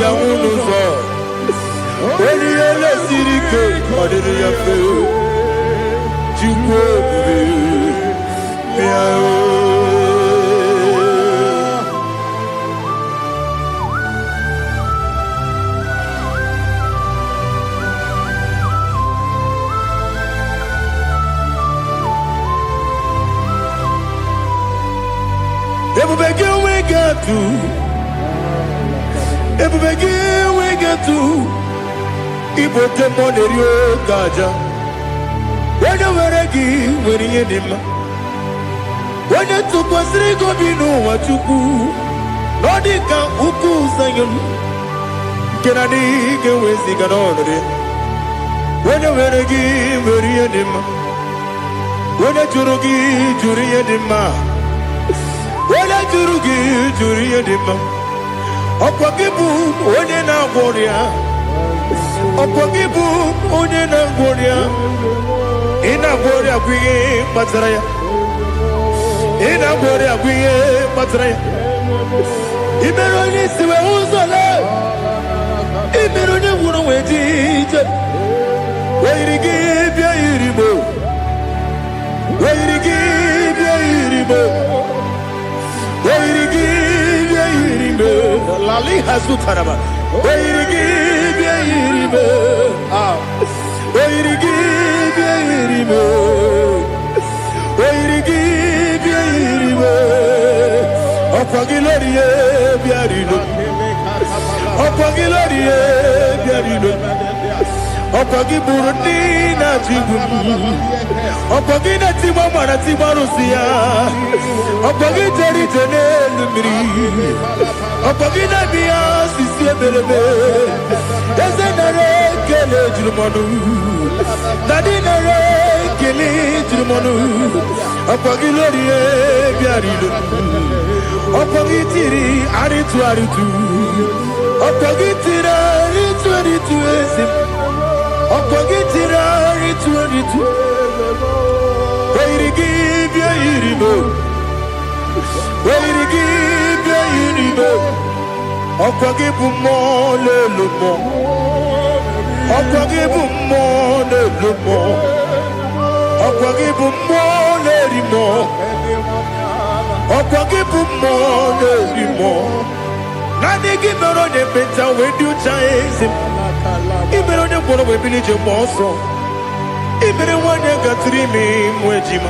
Speaker 2: Yamunuzo, when you let Sirike, what did you feel? When you were a gay, when you did not. When you took us, they go be no what you do. Nodika Uku Sayon. Can I dig away cigar on it? When you were a gay, when you did not. When you Jurugi, Juria Dima. When I Jurugi, Juria Dima. Opakibu, when you now warrior. Opakibu, when you now warrior. Ina bori agwiye matraya. Ina bori agwiye matraya. Imero ni siwe uzole. Imero ni wunu wejije. Weirigi bia iribo. Weirigi bia iribo. Weirigi bia iribo. Lali hazutaraba. Weirigi bia iribo. Weirigi bia iribo. Weirigi bia iribo. Opagiloriye bia iribo. Opagiloriye bia iribo. Okwagi burundina jibum. Okwagi na tima mara tima rusia. Okwagi teri tene lumri. Okwagi na biya sisi berebe. Eze nare kele jirumanu. Dadi nare kele jirumanu. Okwagi lori biari lu. Okwagi tiri aritu aritu. Okwagi tira aritu aritu esim. Okwagi tira aritu aritu. Oirigi bia iribo. Oirigi bia iribo. Okwagi bumo le lumo. Okwagi bumo le lumo. Okwagi bumo le rimo. Okwagi bumo le rimo. Nani gibero de beta we do chaise. Ibero de boro we bilije moso. Ibere wanya gatrimi mwejima.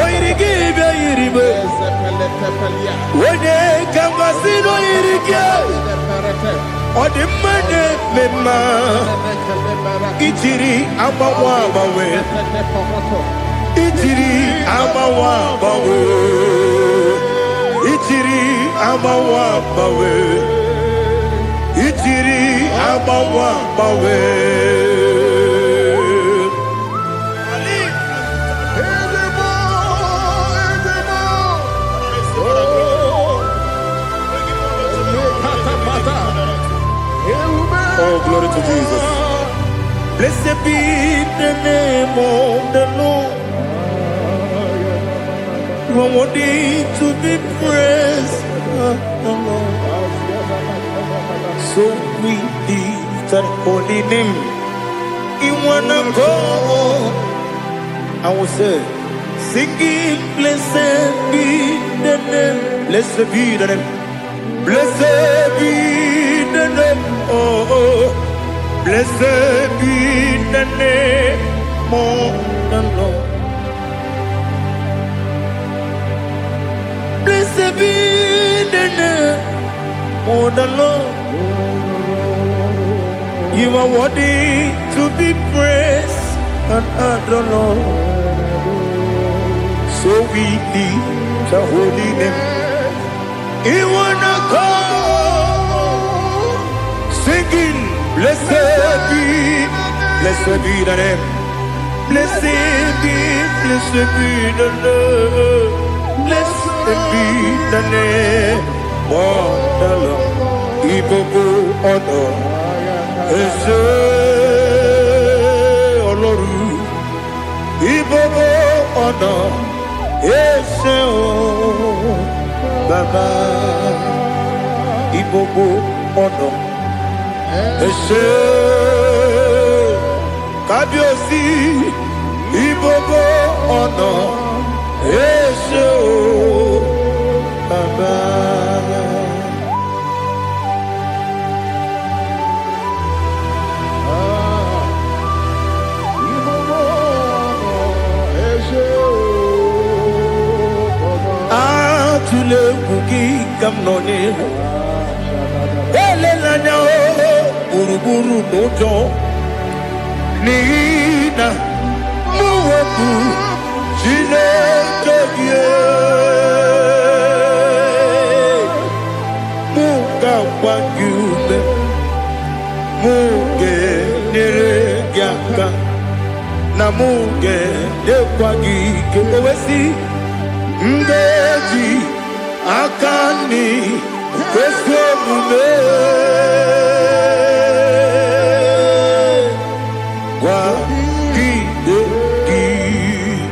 Speaker 2: Oirigi bia iribe. Wene kambasino irige. Odimane mema. Itiri amawa bawe. Itiri amawa bawe. Itiri amawa bawe. Itiri amawa bawe. Oh, glory to Jesus. Blessed be the name of the Lord. You are worthy to be praised. So we lift that holy name. You wanna go? I will say, singing, blessed be the name. Blessed be the name. Blessed be the name. Oh, blessed be the name of the Lord. Blessed be the name of the Lord. You are worthy to be praised and adored, Lord. So we lift the holy name. You wanna come singing, blessed be the name. Blessed be the Lord. Blessed be the name of the Lord. Ibobo honor, Ese Oloru. Ibobo honor, Ese Baba. Ibobo honor, Ese Kabiosi. Ibobo honor, Ese Baba. Atule kuki kamnoni. Ele lanya o buruburu nojo. Nina muweku Chineke ye. Muga wagyume. Muge neregiaka. Na muge dekwagi kewesi. Ndeji akani kwesomume.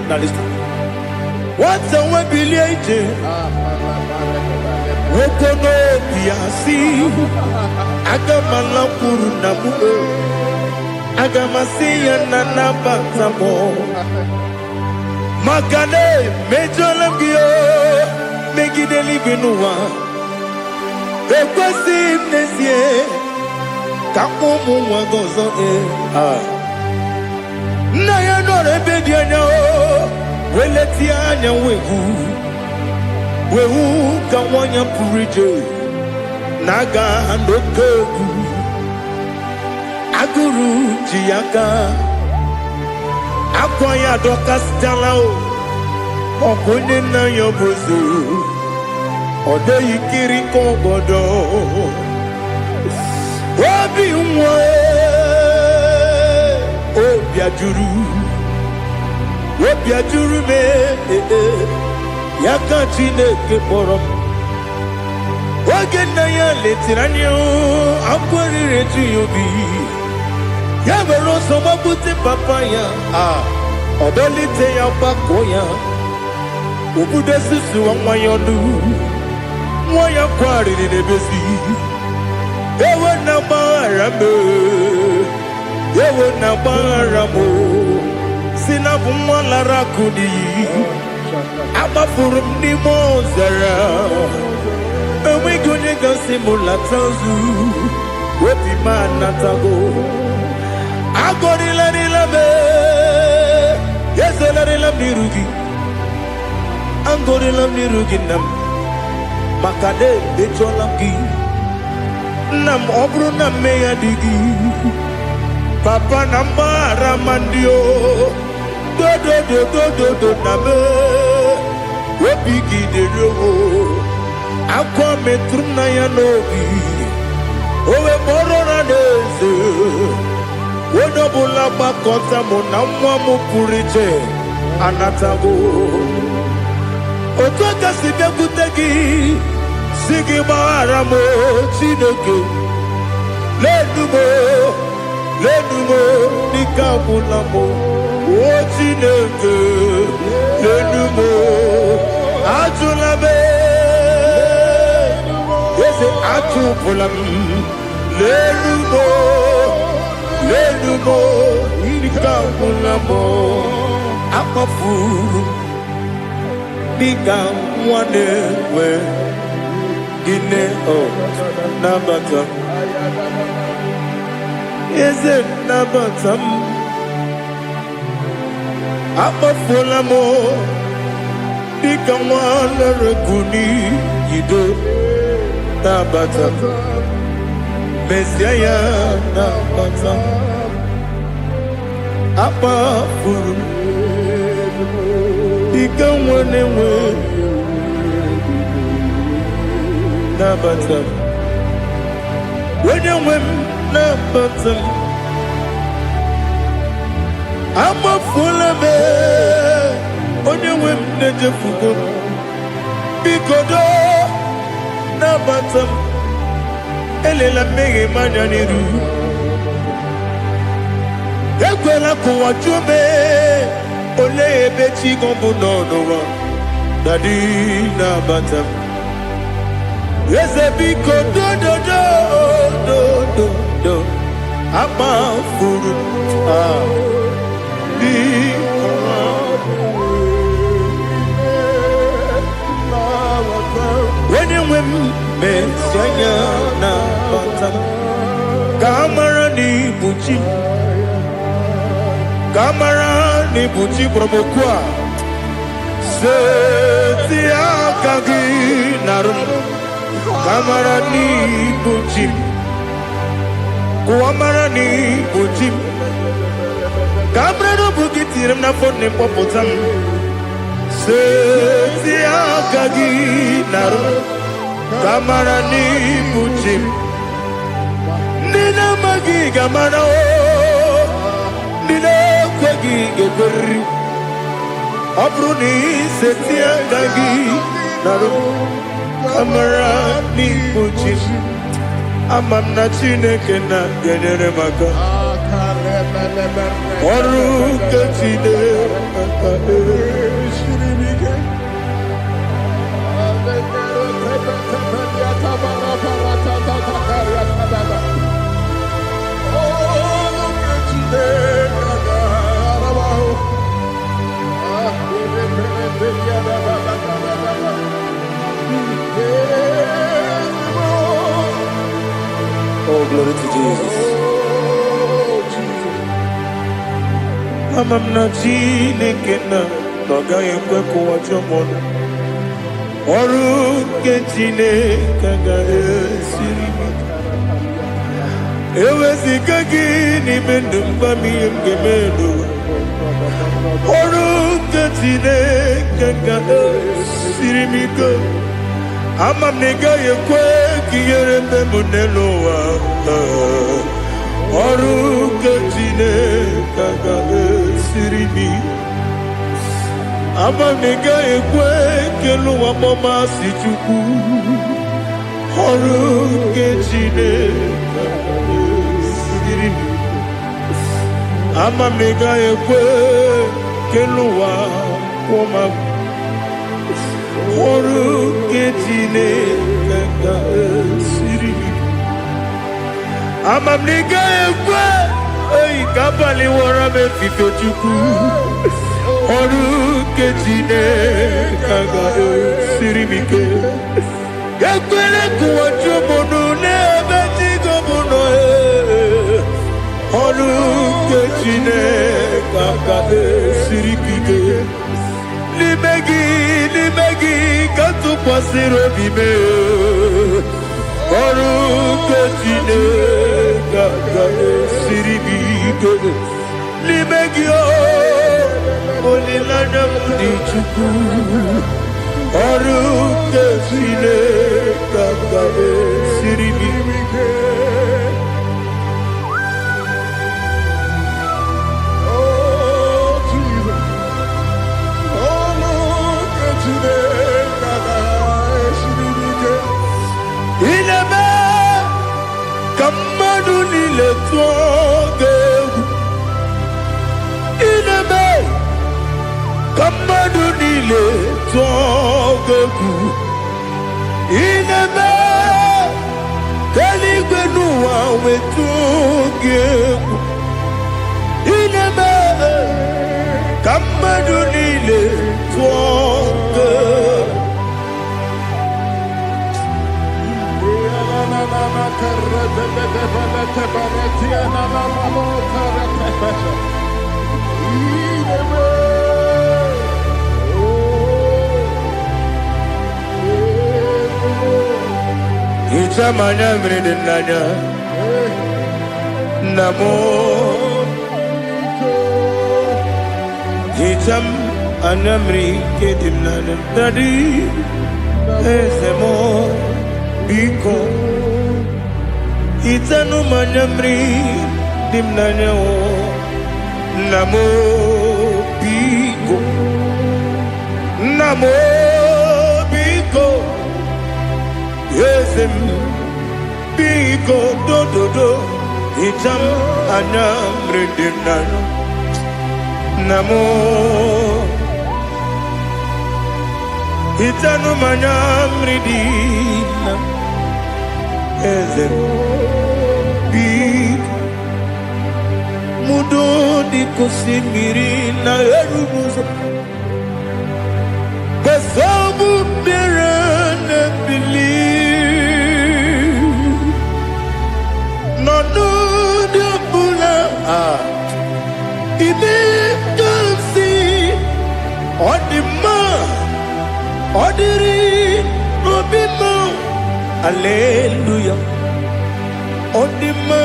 Speaker 2: Now listen. What's a webiliate? Wokono biasi. Agamala puru namu. Agamasiya nanabatamo. Makane mejolambio. Megideli benua. Ekwasi mnesie. Kakomu wagozo na ya nore bedianya o weleti anya wehu kawanya purije naga ndokeku
Speaker 1: agụrụ ji ya gaa akwa ya dọkasịtala ọkụ onye nna ya bụzu ọ dịghị kiri ka obodo obi nwa obi ajuru m ya ka Chineke kpọrọ m oge nna ya letere anya akwa riri eju ya obi ya mere ọsọ gbapute papa ya ọ dọlite ya gbakọ ya obodo susu nwa ya ọnụ nwa ya kwarịrị n'ebezi ewe na gbaghara m ewe na gbaghara m si na bụ nwa lara akụ n'iyi agbapụrụ m n'ime ọzara enweghị onye gasị m lata ozu obi m anatago agọrịlarịla m ezelarịla m n'iru gị agọrịla m n'iru gị nna m maka na emechuola m gị nna m ọ bụrụ na mmehie dị gị papa na mgbaghara ma ndị dodododododo na m obi gị dịrị owo akwa metụrụ m na ya n'obi o wee kpọrọ na n'eze onye ọbụla gbakọta mụ na nwa m pụrụ iche anatago otu aka si bịakwute gị si gị gbaghara m Chineke lenumo dịka agwụla m o Chineke lenumo ajụla m eze atụpụla m lenumo dịka agwụla m akpafuru dịka nwa na-enwe gịnị nabata m eze nabata m akpafuola m dịka nwa na-erekwu n'iyido nabata m mesia ya nabata m akpafuru dịka nwa na-enwe nabata m onye nwe m nabata m amafuola m onye nwe m na-ejefugo m biko nabata m elela mmehie m anya n'iru ekwela ka ụwa jụọ m olee ebe chi gị bụ n'ụwa dadi nabata m eze biko do akpafuru onye nwe m mesi anya nabata m ka amara na ibu chi ka amara na ibu chi gwara m okwu a seti aka gị narụ m kamara n'ibu ji m kụwamara n'ibu ji m kamara n'obu gị tiri m n'afọ na mkpọpụta m seti aka gị narụ kamara n'ibu ji m ndị na-amaghị ga-amara ndị na-ekweghị ga-ekweriri ọ bụrụ na iseti aka gị narụ kamara n'ibu chi ama m na Chineke na-enyere m aka ọrụ nke Chineke Oh, glory to Jesus. Ama m na Chineke na ọ gaghị ekwe ka ụwa jụọ m ọnụ. Ọrụ nke Chineke ga-esiri m
Speaker 2: Ewezika gị n'ime ndụ mgbami ngemelu ọrụ nke Chineke ka siri m ike ama m na ị gaghị ekwe ka ihere eme m n'elu ụwa ọrụ nke Chineke ka siri m ike ama m na ị gaghị ekwe ka elu ụwa gbamasị Chukwu ọrụ nke Chineke siri m ama m na ị gaghị ekwe ka elu ụwa kwụma ọrụ nke Chineke ka siri m ama m na ị gaghị ekwe ka abalị wara m efife Chukwu ọrụ nke Chineke ka siri m ike ekwere ka ụwa jụọ m n'ebe Chigo m nọ ọrụ nke Chineke ka siri m ike n'ime gị ka tụkwasịrị obi m ọrụ nke Chineke ka siri m ike n'ime gị olileanya m dị Chukwu ọrụ nke Chineke ka siri m ike mmadụ niile tụọ gị egwu ineme ka mmadụ niile tụọ gị egwu ineme ka eluigwe n'ụwa wee tụọ gị egwu ineme ka mmadụ niile tụọ gị Ichamanya mrede nanya namo Icham anamri kedim nanya dadi ezemo biko Itanu manyamri dimnanya o namo biko yesem biko do itam anyamri dimnanya namo itanu manyamri dimnanya yesem mudo di kusimiri na erubuzo besabu birane bili no de bula ibe kansi odima odiri obimo hallelujah odima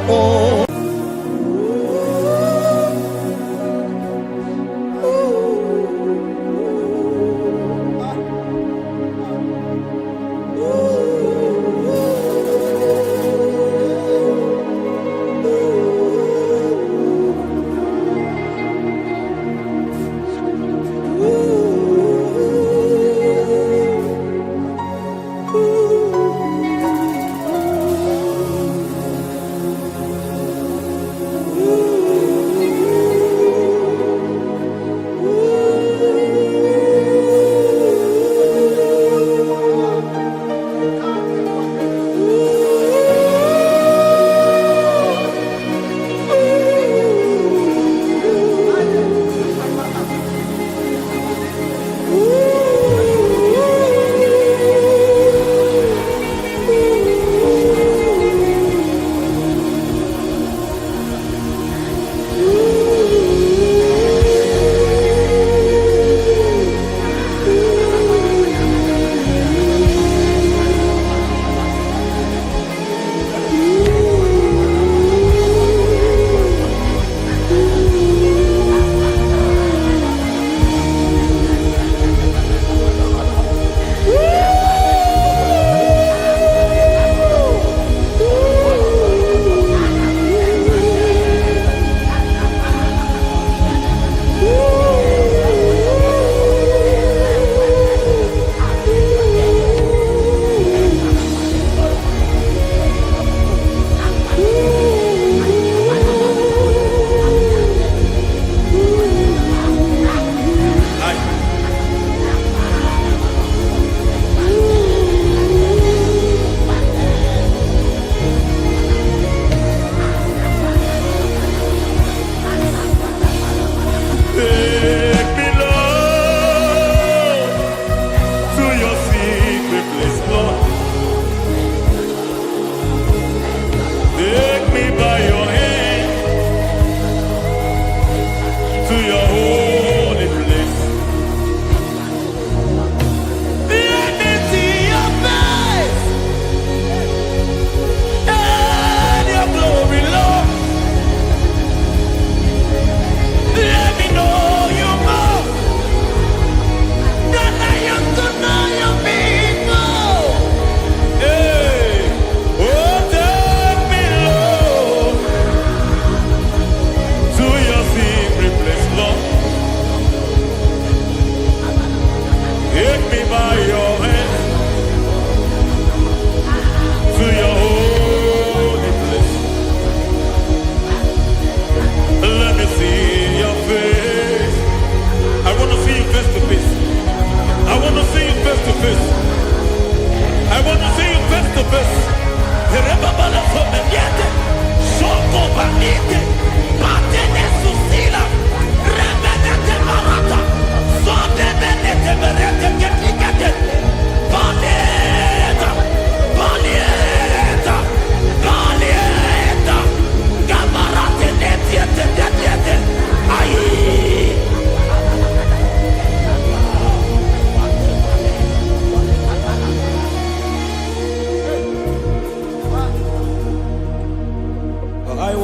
Speaker 2: oh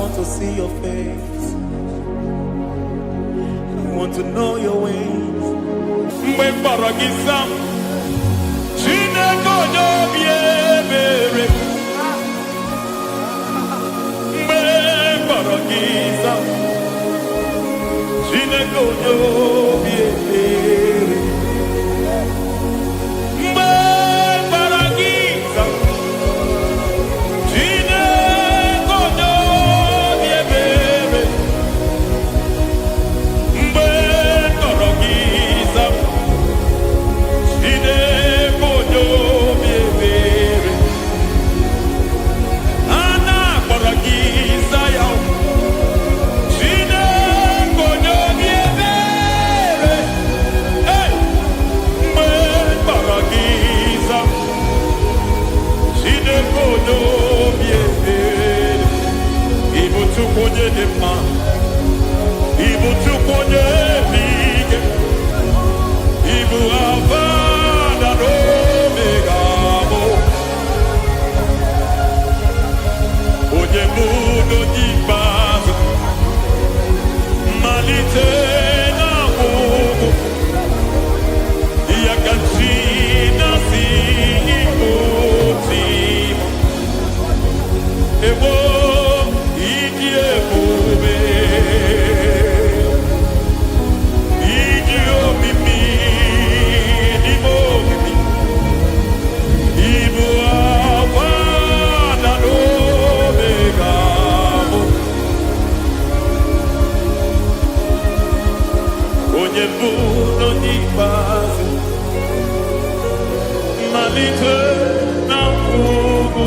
Speaker 2: want to see your face. I want to know your ways. Mgbe mkpọrọ gị sam, Chineke onye obi ebere. Mgbe mkpọrọ gị sam, Chineke onye obi ebere. Mgbe mkpọrọ gị sam, Chineke onye obi ebere. Mgbe mkpọrọ gị sam, Chineke onye obi ebere. A na-akpọrọ gị Zion, Chineke onye obi ebere. Hey! Mgbe mkpọrọ gị Zion, Chineke onye obi ebere. Ị bụ Chukwu onye dị mma, ị bụ Chukwu onye dị ike, ị bụ Alfa na Omega bụ onye bụ n'onye ikpeazụ, mmalite na ọgwụgwụ, ya ka chi na-asị Igbo tim. Egbo ịdị ebube, ịdị omimi n'ime omimi, ịbụ Alfa na Omega bụ onye mbụ n'onye ikpeazụ, mmalite na ọgwụgwụ,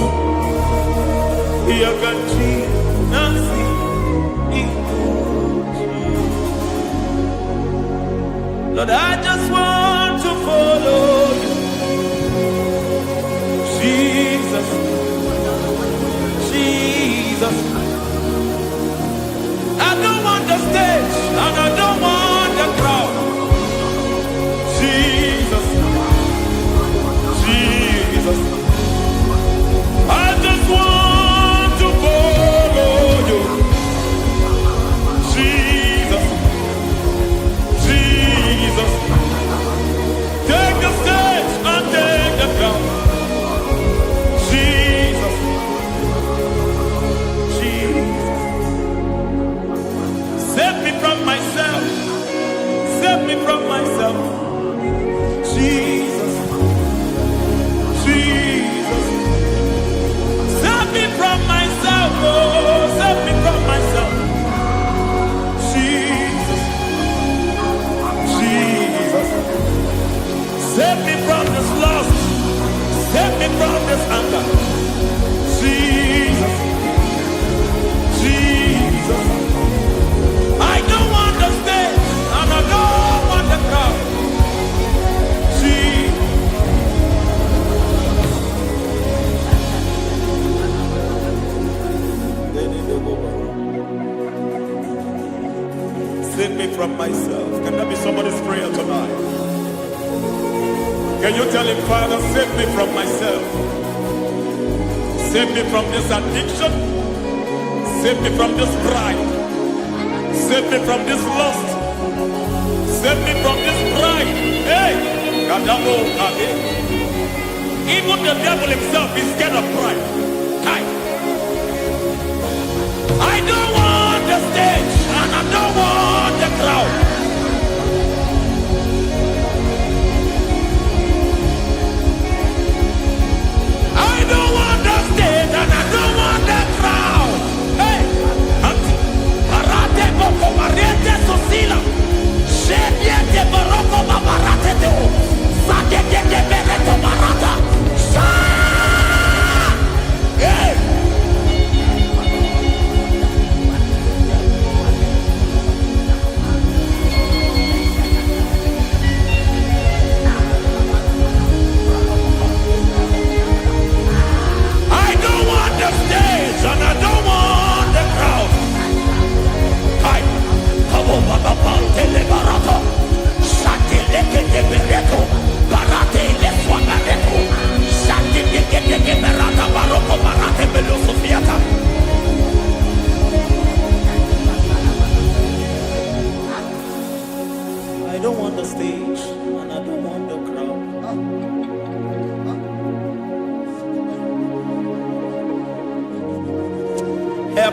Speaker 2: ya ka chi na-asị Igbo tim. Lord, I just want to follow you, Jesus, Jesus. I don't want the stage and I don't want the crowd. Jesus, Jesus. I just want to follow you, Jesus, Jesus. Take the stage and take the crown. Jesus, Jesus. Save me from myself. Save me from myself. Jesus, Jesus. Save me from myself. Oh, save me from myself. Jesus, Jesus. Save me from this lust. Save me from this anger. Jesus, Jesus. I don't want the stage and I don't want the crowd. Jesus. Save me from myself. Can that be somebody's prayer tonight? Can you tell him, Father, save me from myself? Save me from this addiction. Save me from this pride. Save me from this lust. Save me from this pride. Hey! Kadamo Kade. Even the devil himself is scared of pride. Hi. I don't want the stage and I don't want the crowd. I don't want the stage and I don't want the crowd. Hey, Auntie, Parate Boko Mariete Sosila, Shebiete Baroko Babarate Deo, Sadeke de Bereto Barata, Hey!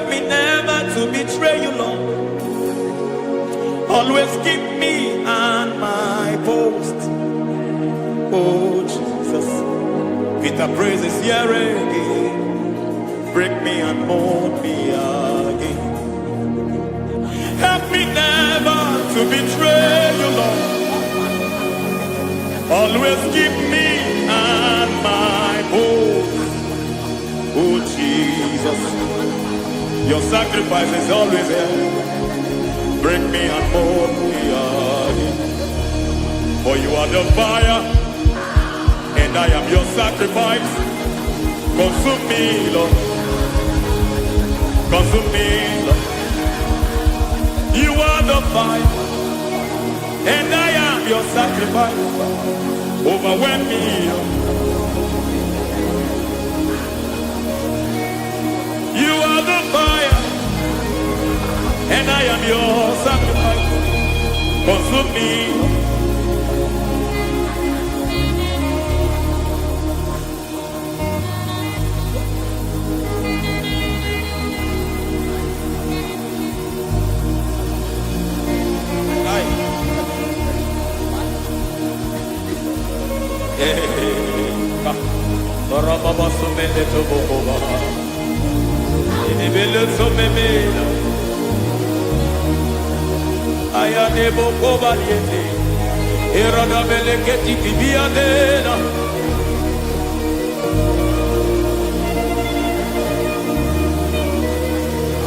Speaker 5: me never to betray you, Lord. Always keep me on my post. Oh Jesus, with the praises here again, break me and mold me again. Help me never to betray you, Lord. Always keep me on my post. Oh Jesus, your sacrifice is always there. Break me and mold me again. For you are the fire, and I am your sacrifice. Consume me, Lord. Consume me, Lord. You are the fire, and I am your sacrifice. Overwhelm me, Lord. You are the fire, and I am your sacrifice. Consume me.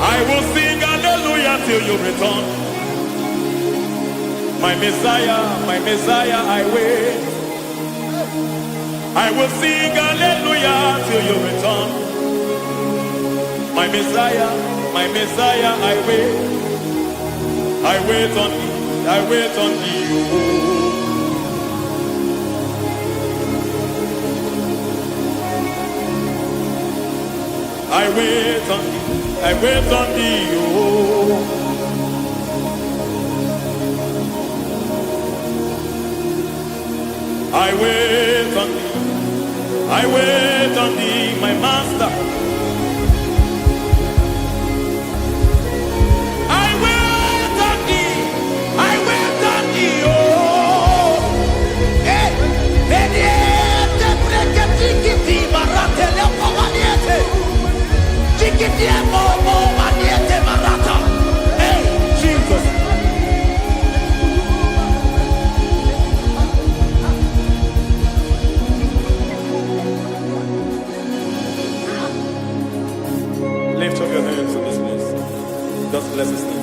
Speaker 5: I will sing hallelujah till you return. My Messiah, I wait. I will sing hallelujah till you return. My Messiah, I wait. I wait on thee, I wait on thee. I wait on thee, I wait on thee. I wait on thee, I wait on thee, my master. I wait on thee, I wait on thee, oh. Hey, vediete, prega tikiti, marate le povaniete. Tikiti e momo maniete marata. Hey, Jesus. Lift up your hands in this place. Just bless his name.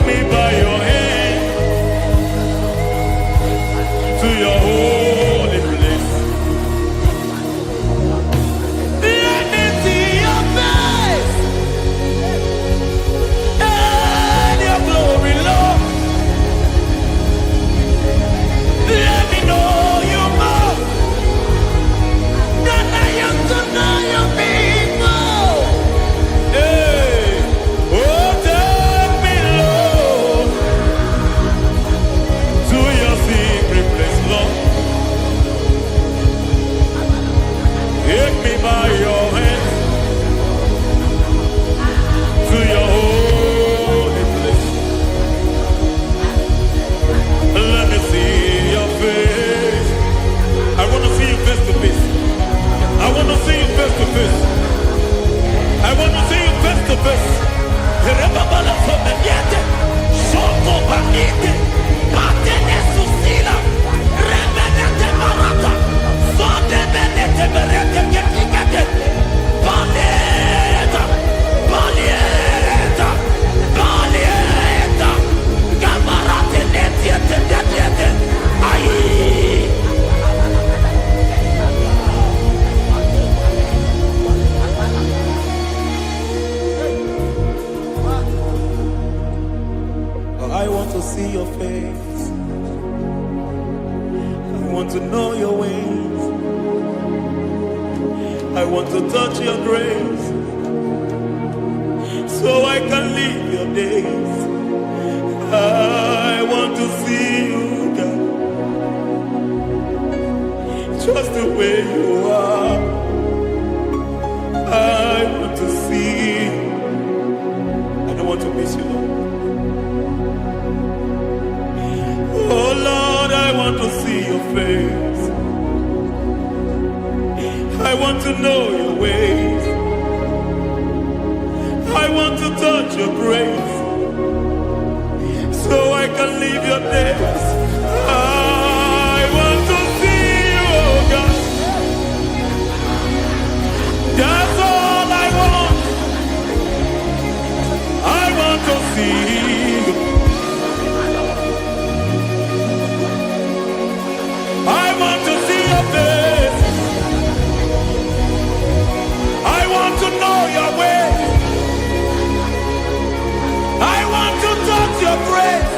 Speaker 5: me by your hand to your holy place. Let me see your face and your glory, Lord. Let me know you more than I used to know you people. Hey, oh, take me, Lord, to your secret place, Lord. Take me by your hand to your holy place. Let me see your face. I want to see you face to face. I want to see you face to face. I want to see you face to face. Rebabala sometiente, soko banite, patene susila, rebenete marata, sonde benete berete ketikete, balieta, balieta, balieta, gamarate netiete netiete, ai. I want to see your face. I want to know your ways. I want to touch your grace so I can live your days. I want to see you, God, just the way you are. I want to see you. I don't want to miss you, Lord. Oh Lord, I want to see your face. I want to know your ways. I want to touch your grace so I can live your days. I want to see you, oh God. That's all I want. I want to see you. I want to see your face. I want to know your way. I want to touch your grace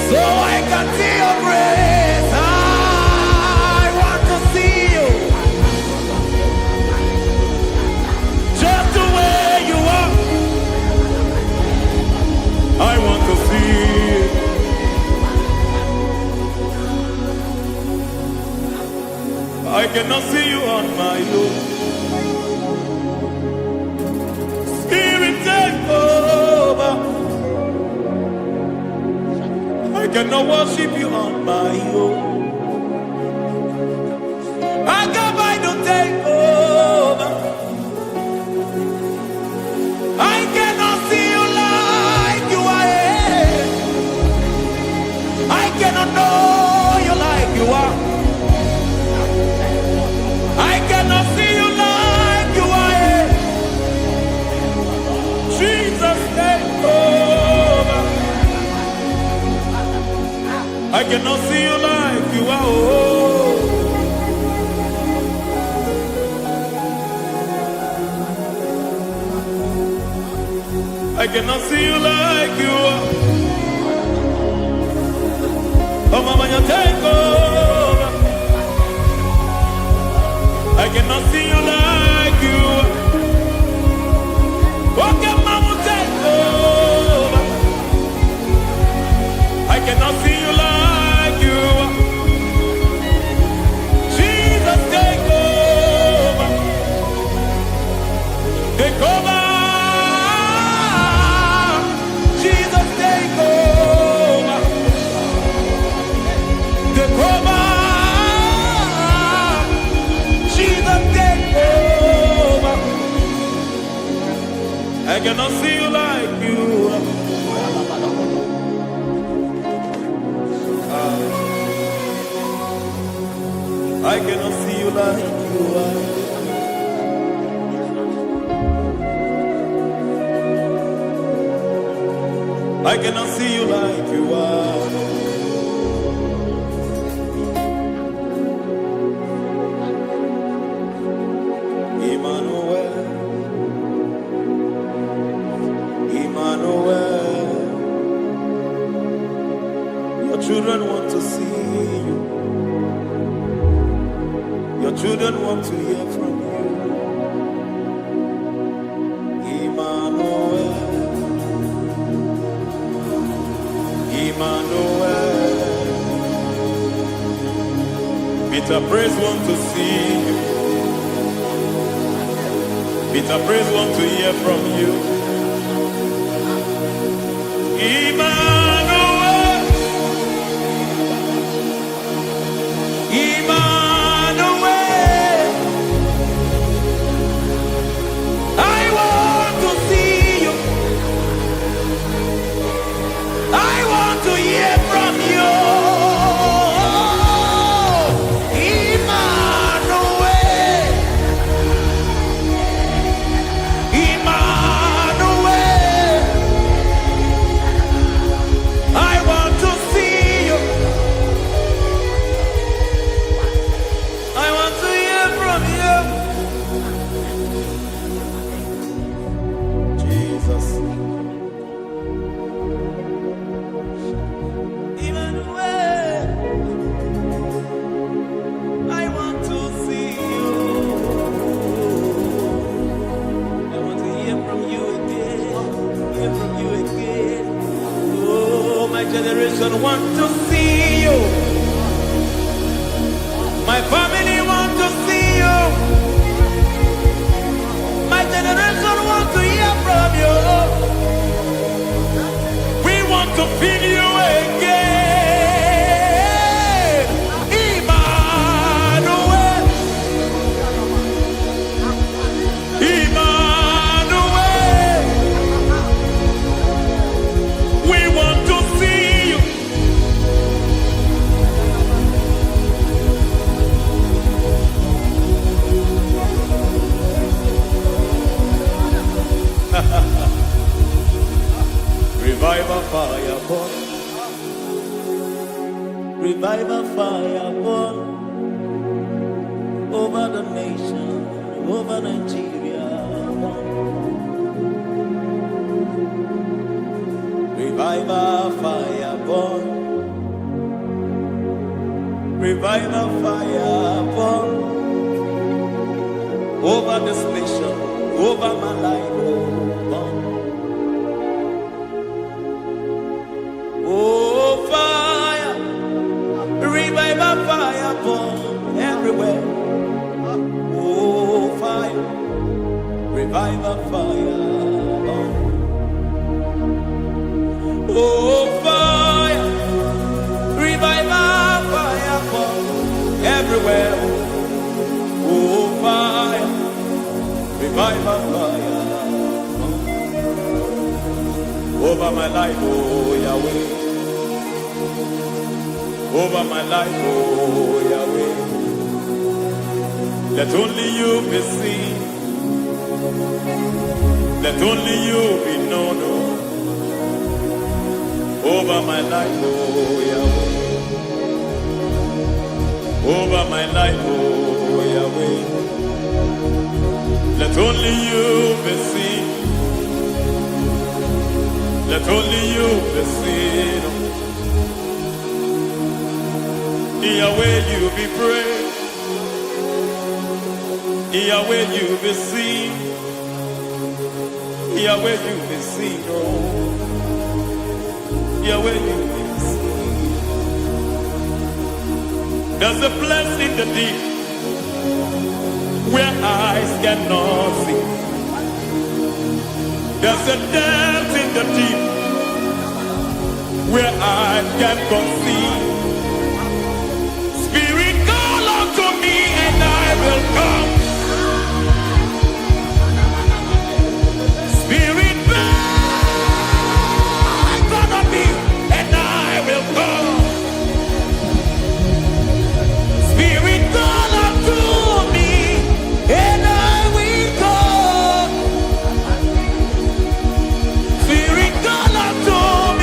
Speaker 5: so I can see your grace. I want to see you just the way you are. I want to see you. I cannot see you on my own. Spirit, take over. I cannot worship you on my own. I come by to take over. I cannot see you like you are. I cannot know you like you are. I cannot see you like you are. Jesus, take over. I cannot see you like you are. Oh. I cannot see you like you are. Oh, Mama, you take over. I cannot see you like you are. Okay, Mama, take over. I cannot see you like you are. Jesus, take over. Take over. Jesus, take over. Take over. Jesus, take over. I cannot see you like you are. I cannot see you like you are. I cannot see you like you are. Emmanuel, Emmanuel, your children want to see you. Your children want to hear from you. Emmanuel, Emmanuel, Peter Praise want to see you. Peter Praise want to hear from you. Emmanuel, Emmanuel, I want to see you. I want to hear from you. Generation want to see you. My family want to see you. My generation want to hear from you. We want to feel you again. Emmanuel, Emmanuel, we want to see. Revive a fire burn. Revive a fire burn over the nation, over Nigeria. Revive a fire burn. Revive a fire burn over this nation, over my life. Oh, fire, revive a fire burn everywhere. Oh, fire, revive a fire burn. Oh, fire, revive a fire burn everywhere. Oh, fire, revive a fire burn over my life, oh Yahweh. Over my life, oh Yahweh. Let only you be seen. Let only you be known. Over my life, oh Yahweh. Over my life, oh Yahweh. Let only you be seen. Let only you be seen. Yahweh, you be praised. Yahweh, you be seen. Yahweh, you be seen. Oh, Yahweh, you be seen. There's a place in the deep where eyes cannot see. There's a depth in the deep where eyes can conceive. Spirit, call unto me and I will come. Spirit, beg on me and I will come. Spirit, call unto me and I will come. Spirit, call unto me.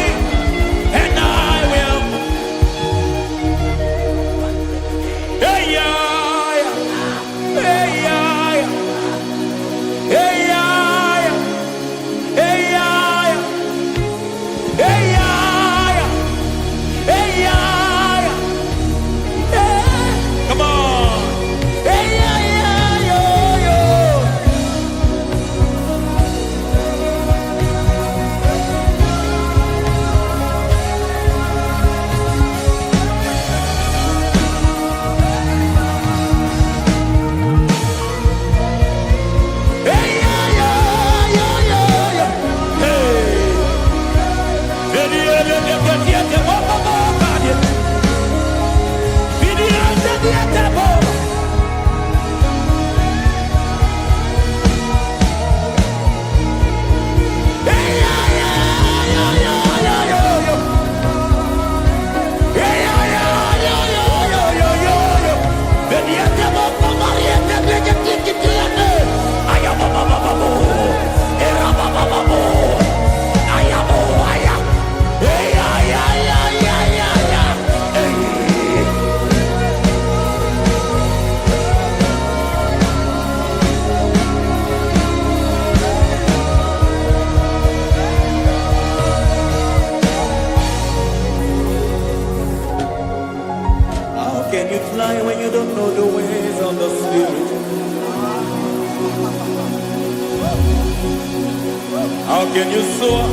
Speaker 5: can you soar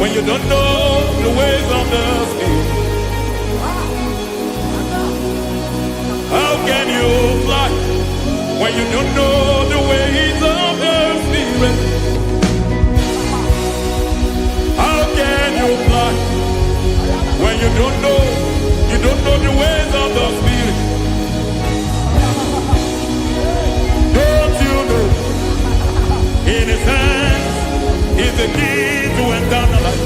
Speaker 5: when you don't know the ways of the Spirit? How can you fly when you don't know the ways of the Spirit? How can you fly when you don't know the ways of the Spirit? Don't you know in His hands is the key to eternal life?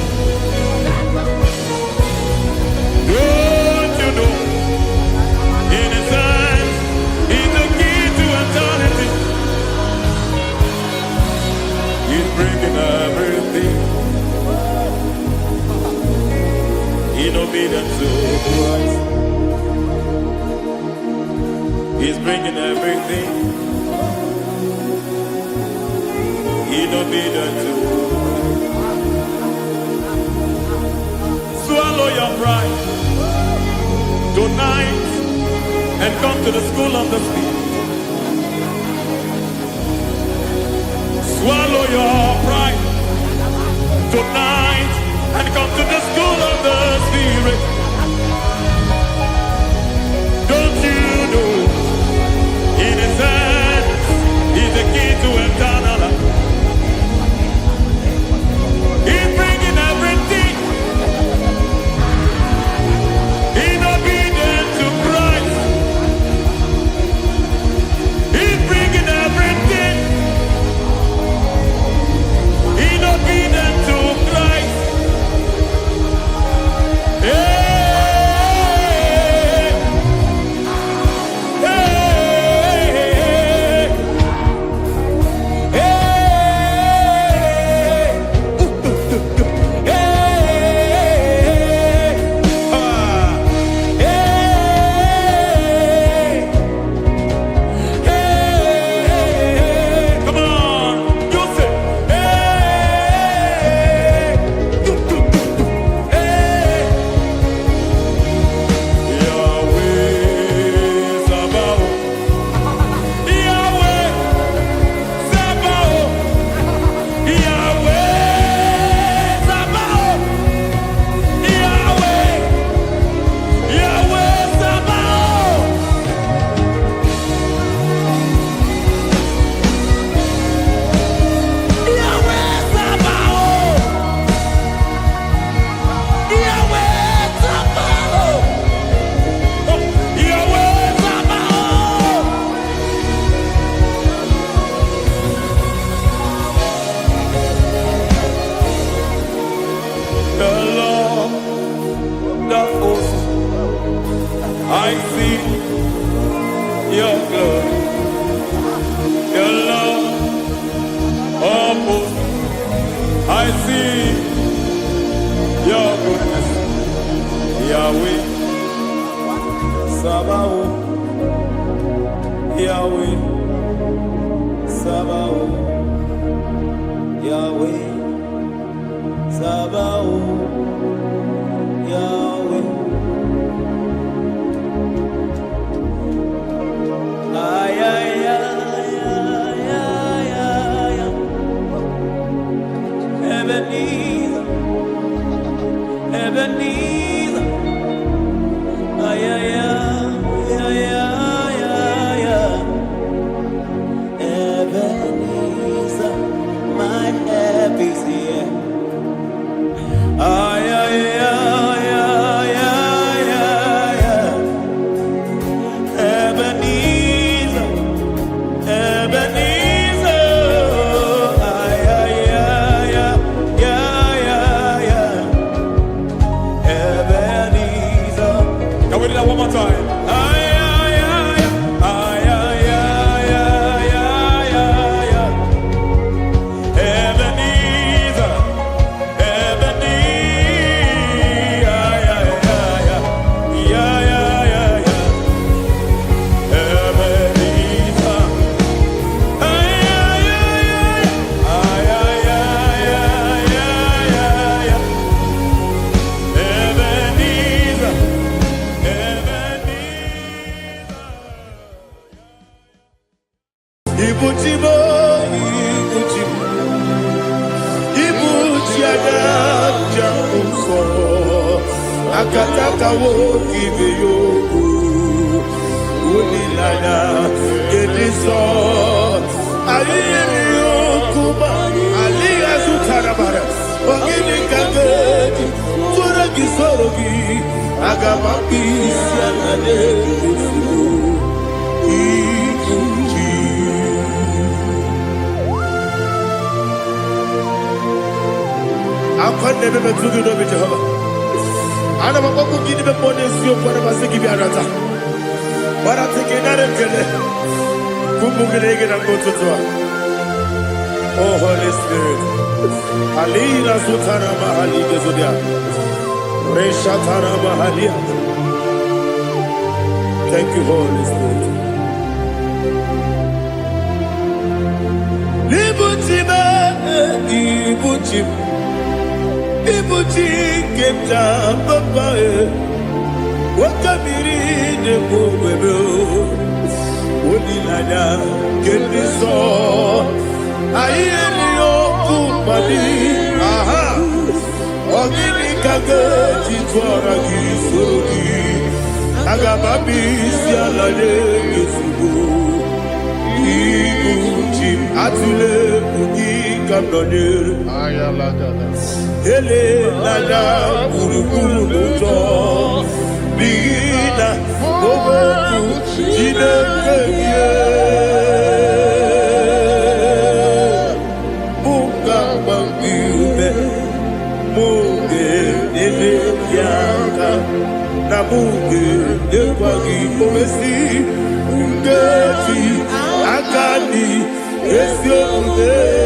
Speaker 5: Don't you know in His hands is the key to eternity? He's breaking everything in obedience to Christ. He's bringing everything in obedience to Christ. Swallow your pride tonight and come to the school of the Spirit. Swallow your pride tonight and come to the school of the Spirit. Don't you know in His hands is the key to eternal life? He's bringing everything in obedience to Christ. He's bringing everything in obedience to Christ. I see your glory, your love, oh most. I see your goodness, Yahweh, Sabaoth, Yahweh, Sabaoth, Yahweh, Sabaoth, Yahweh. Ebenezer, Ebenezer, Ebenezer, my help is here.
Speaker 2: so akataka wo give you unilaya ediso aliyo kuba aliya sutarabara ogini kageti tura gisorogi agamapi sianade Akwande bebe tugi no be Jehovah. Ana makoku gidi be bone sio kwa na basiki bi arata. Bara teke na rekele. Kumugirege na ngototwa. Oh Holy Spirit. Alina sutara mahali gezodia. Resha tara mahali. Thank you, Holy Spirit. Libutime, ibutime. Ibuti kemta papa wakamiri de bobebe onilada kemiso ayeni okupadi aha ogini kage titwara kisogi agababi sialade yesugo ibuti atule ugi kamdonir ayalagada ele nada kurukuru luto bigina oboku jinekeye muka bangiume muge ele yaka na muge ekwagi omesi ngeti akani esiode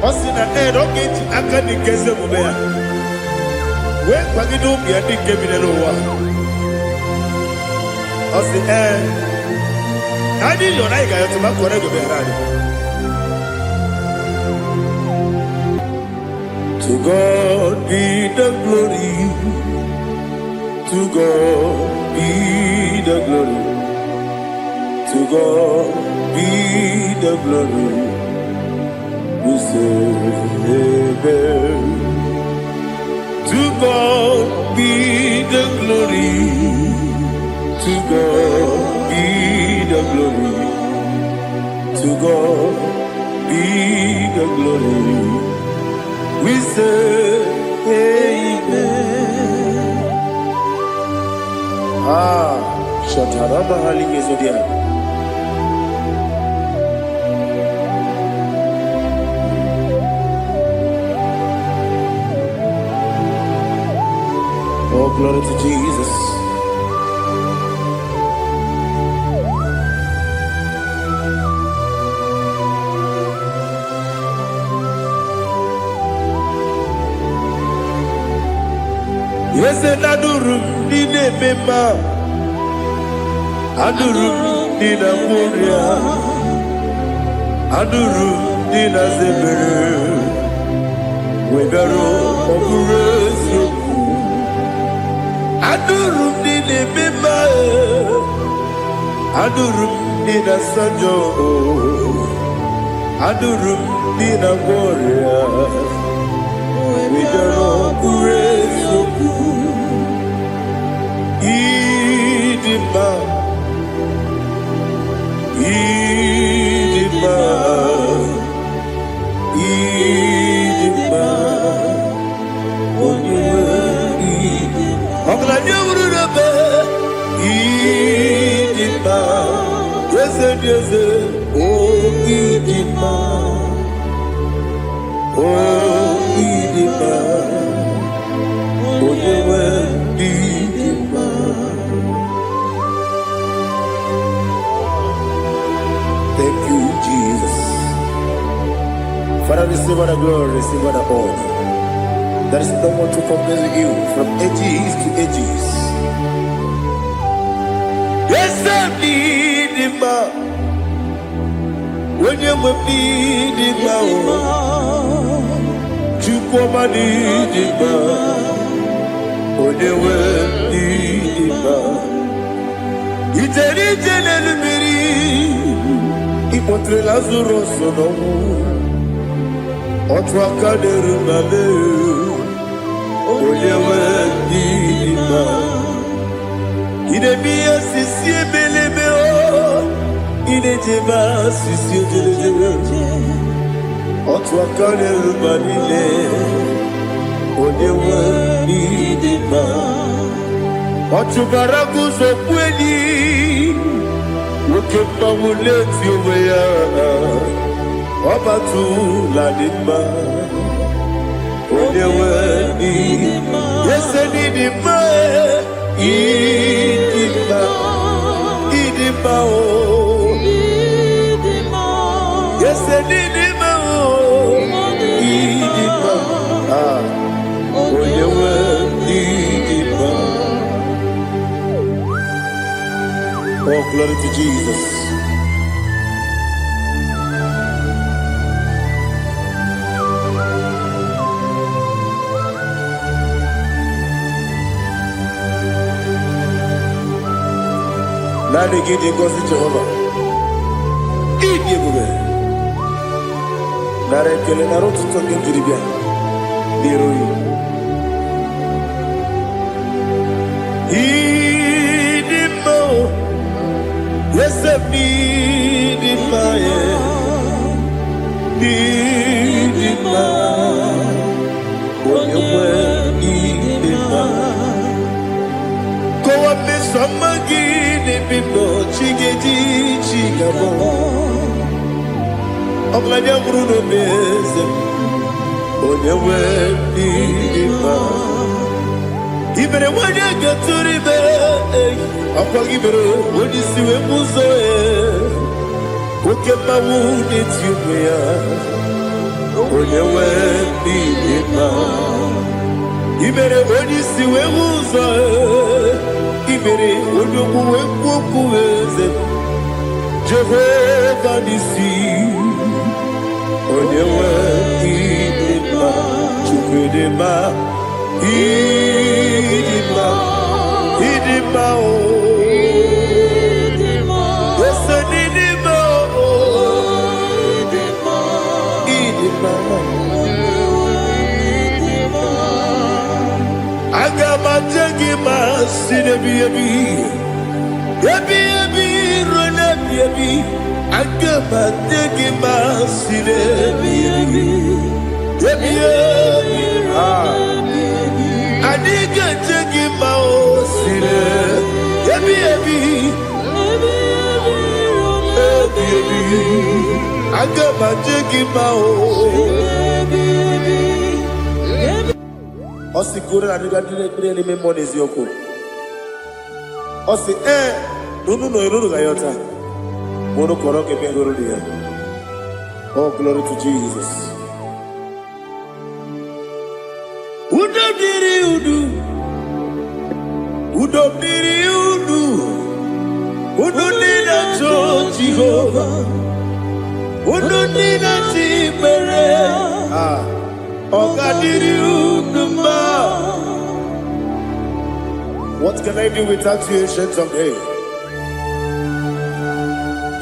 Speaker 2: Osina roketi akani keze mubea. We kwagido mi adi kemine lowa. Osi Adi yona iga yotu makore go berani. To God be the glory. To God be the glory. To God be the glory. We say amen. To God be the glory. To God be the glory. To God be the glory. We say amen. Shataraba hali yezodia. Oh, glory to Jesus. Yes, and Adurum Nine Mema Adurum Nina Muria Adurum Nina Zebere Webero Operation Adurum Nine Mema Adurum Nina Sanjo Adurum Nina Muria Webero Operation Idima, Idima, Idima, Idima, Idima, yes, oh Idima, oh Idima, oh Idima. Thank you, Jesus. Father, receive all the glory, receive all the honor. There is no one to compare with you from ages to ages. Yes, I need him. When you need him, you come and need him. When you need him, it's a Potre Lazaro sono Otwa kaderu male Oyewe dima Ide biya sisi belebe o Ide jeba sisi jelejebe Otwa kaderu malile Oyewe dima Otubaragu zokweni Ukemba muleti uweya Wabatu ladima Odewe idima Yese nidima Idima Idima o Yese nidima o Idima Odewe idima. Oh, glory to Jesus. Nani gidi ngozi Jehovah. Idi bube. Nare kele naro tutoke jiribia. Diroi. Idi mo. Yes, idi ma ye. Idi ma. Oyewe idi ma. Go up this summer Bibo chigedi chigabo Oglanya Bruno Beze Oyewe Biba Ibere wanya gaturibe Akwa gibere wadi siwe muzoe Ukema wuni tiumea Oyewe Biba Ibere wadi siwe muzoe Ibere odoku wekuku eze Jehovah nisi Oyewe idima Chukwedema Idima Idima o Yese nidima o Idima Agama jengima sinebi Yebi rona yebi Agama jengima sinebi Yebi Adiga jengima o sine Yebi Agama jengima o Osi kure na diga dire ni memonies yoko. Osi nunu no iruru gayota. Mono koroke bengoro dia. Oh, glory to Jesus. Udo diri udu. Udo diri udu. Udo nina cho Jehovah. Udo nina chibere. What can I do without you, ancient of days?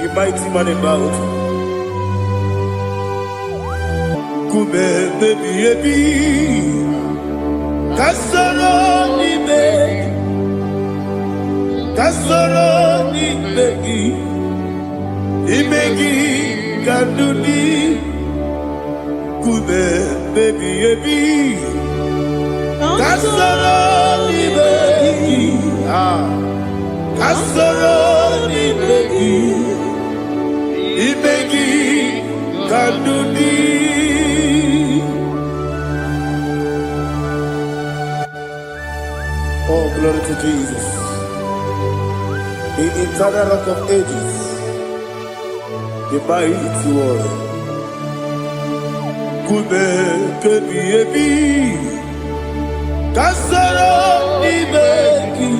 Speaker 2: You mighty man about. Kume baby ebi, kasoro ni begi, ibegi kanduni. Kume baby ebi, kasoro ni begi, kasoro ni begi, ibegi kanduni. Oh, glory to Jesus, the eternal rock of ages, the mighty one. Kume baby ebi, kasoro ni begi,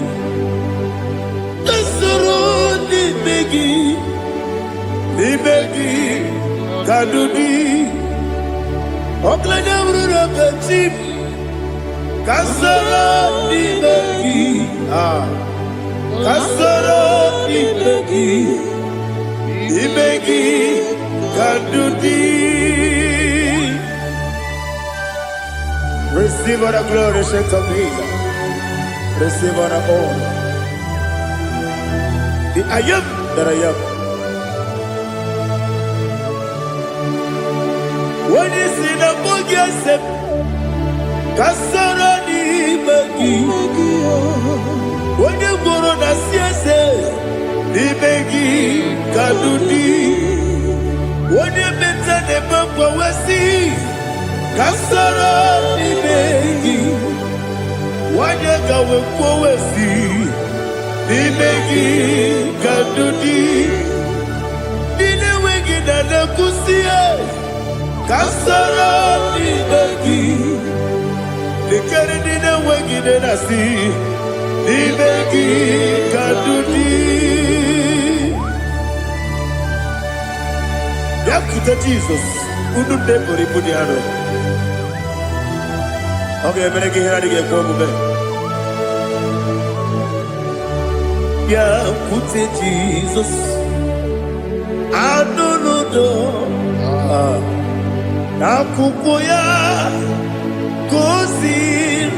Speaker 2: kasoro ni begi, kadudi, oklanya brura beti, kasoro ni begi, kasoro ni begi,
Speaker 5: Receive all the glory, shake of Jesus. Receive all the honor. The I am that I am. When you see the book, yourself, Kasarani Bagi. When you go on the CSA, the Bagi Kadudi. When you mention the book, we see Kasarani Bagi. When you go we see the Bagi Kadudi. Dine Wegi Dana Kusia. Kasarani Bagi. The Canadian Wagi Dana see. Ibeki Kadudi. Yakuta Jesus. Udu tempori pudiano. Okay, I'm going to get home. Yakuta Jesus. Adonodo. Nakukoya. Kosi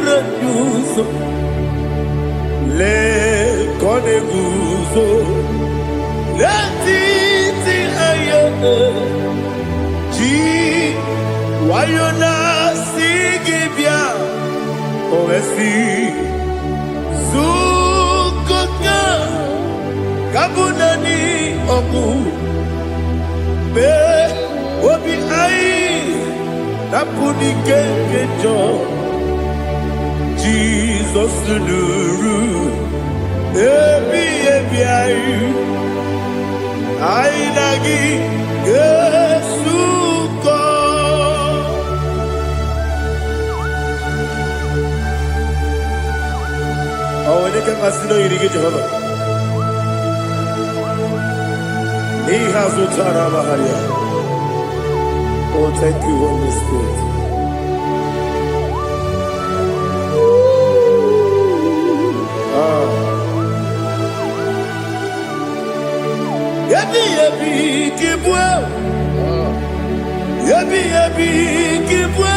Speaker 5: renuso. Le koneguzo le titi ayene ji wayona sigibia oesi sukoka kabunani oku be obi ai napuni kekejo Jesus nuru ebi ayi ainagi Yesu ko awone kan asino yirige Jehovah he has utara baharia. Oh, thank you, Holy Spirit. Yebi kibwe, yebi kibwe,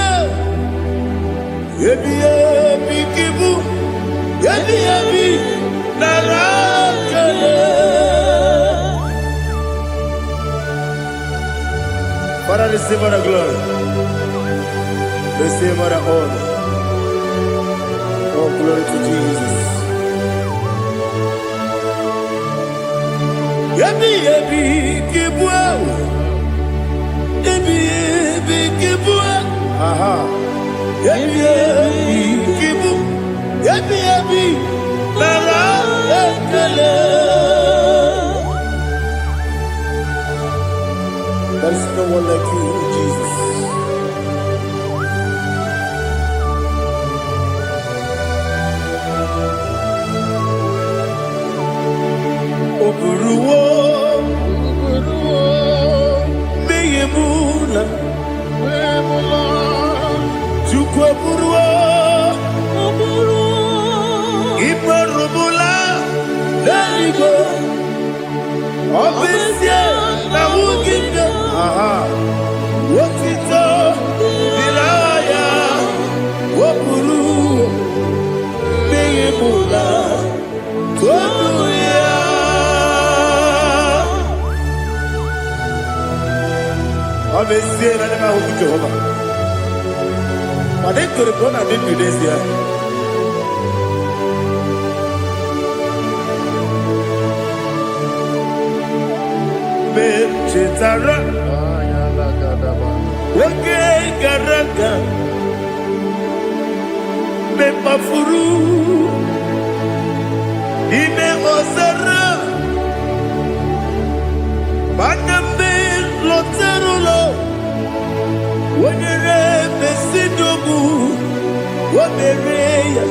Speaker 5: yebi kibu, yebi narakale. Father, receive all the glory, receive all the honor. Oh, glory to Jesus. Yebi kibwe, yebi kibwe, aha. Yebi kibu, yebi nara ekele. There is no one like you, Jesus. Oburuwo, meyemula, chukwu oburuwo, imarubula, leligo, obesia na wugide, wotito, dilaya, oburu, meyemula, toduya. Amesie na nema huku Jehova. Wadekore kona dindu desia. Chetara wake garaka me mafuru ine osara banambe loterulo wenere besidogu wonereya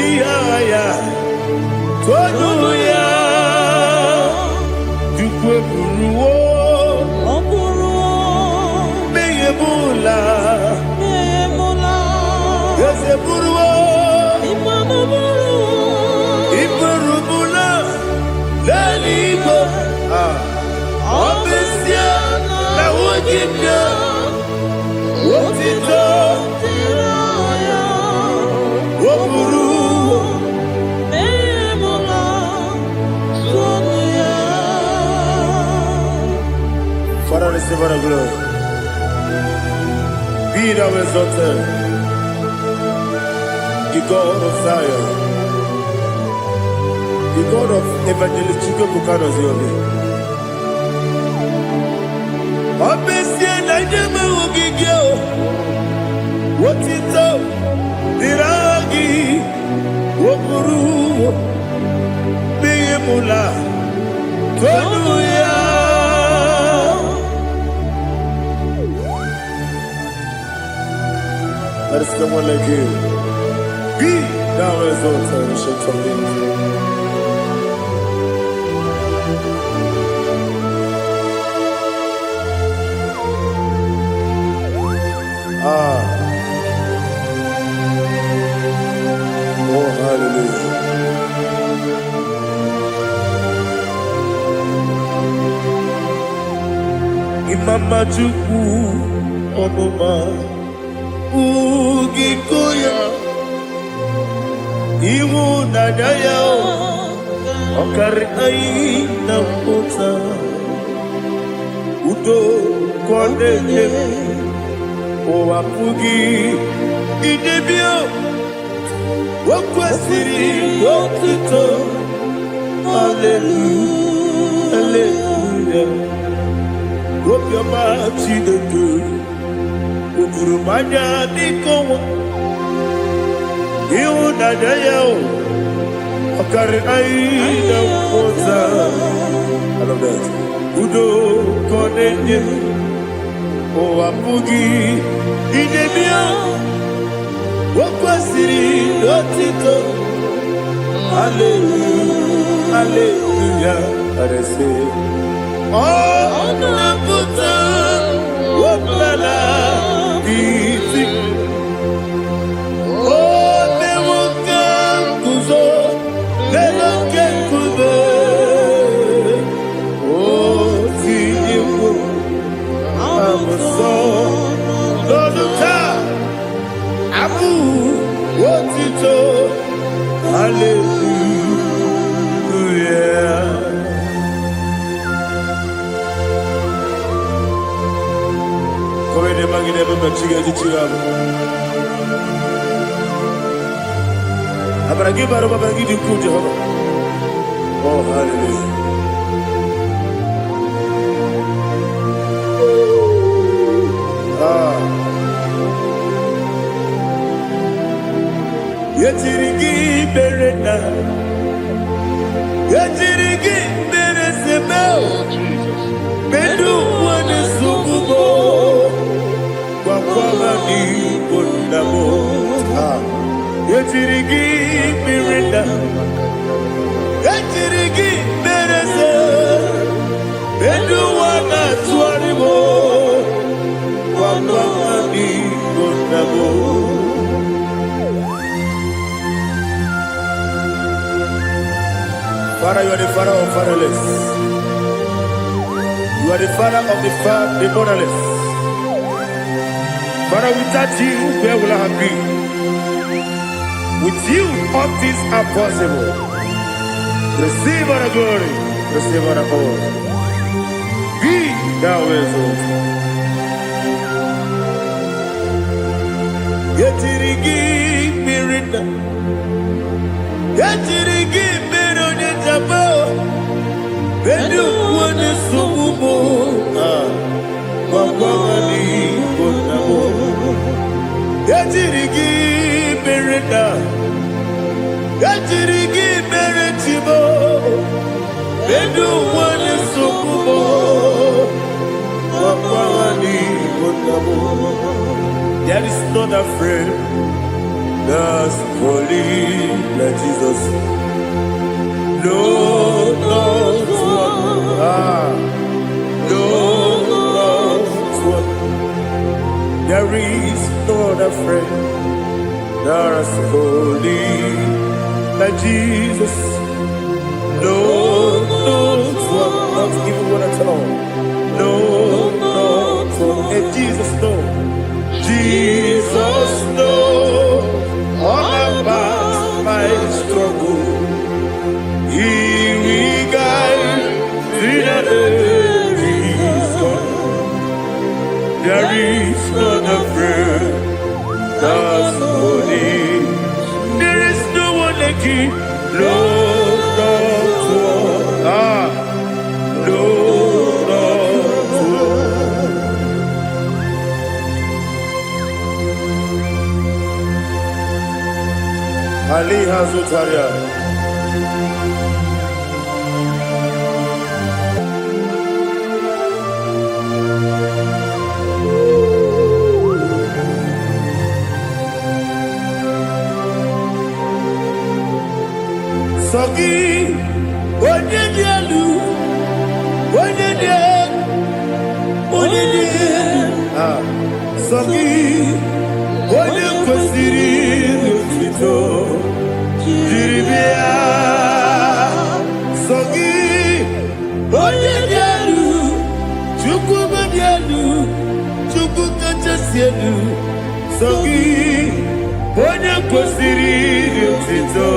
Speaker 5: iyaya toduya Buruwo, meyemula, yese buruwo, iburubula, leligo, obesia na wogibia, wotito, Father, receive all the glory. Be thou exalted, the God of Zion, the God of Evangelist Chike Bukanos Yobi. Obviously, I never will give you what it's up, Diragi, Wokuru, Biyemula, Hallelujah. There is someone like you. Be thou exalted, ancient of days. Oh, hallelujah. Imama Chukwu Omoma Ugikoya Iwu Nadaya Okari Aina Mota Udo Kondele Owapugi Idebio Wakwasiri Wakito Hallelujah Hallelujah Hope your mouth see the good Ukurumanya Nikowa Iwu Nadaya Okari Aina Mota I love that Udo Kondele Owapugi Idebio Wakwasiri Otito Hallelujah Hallelujah I say Oh Nabuta Wapala Biti Oh Nemuka Kuzo Nemuka Kuzo Oh Tiyimu Amuso Loduta Abu Wotito Hallelujah Come ne mangi ne bamba chiga chigabu Abaragi baro babaragi dinku Jehovah Oh hallelujah Yetirigi berena Yetirigi beresebel Bedu wane sukubo Wakwala ni bondabo Yetirigi berena Yetirigi berese Bedu wana tuaribo Wakwala ni bondabo Father, you are the father of fatherless. You are the father of the motherless. Father, without you, where will I have been? With you, all things are possible. Receive all the glory. Receive all the honor. Be thou exalted. Yetirigi mirina. Yetirigi Jabo, Bedu wane sugumo, Wakwani Bonamo, Yatirigi Berenda, Yatirigi Beretibo, Bedu wane sugumo, Wakwani Bonamo. There is not a friend that's holy like Jesus. No, no, no, there is no other friend that's holy like Jesus. No, no, not even one at all. No, no, Jesus, no. Jesus, no. All about my struggle. He will guide through the days gone. Ali Hazutaria. Sogi, onye dielu, onye dielu, Sogi, onye kwesịrị n'otito, jiri bịa. Sogi, onye dielu, Chukwu dielu, Chukwu kachasị elu. Sogi, onye kwesịrị n'otito.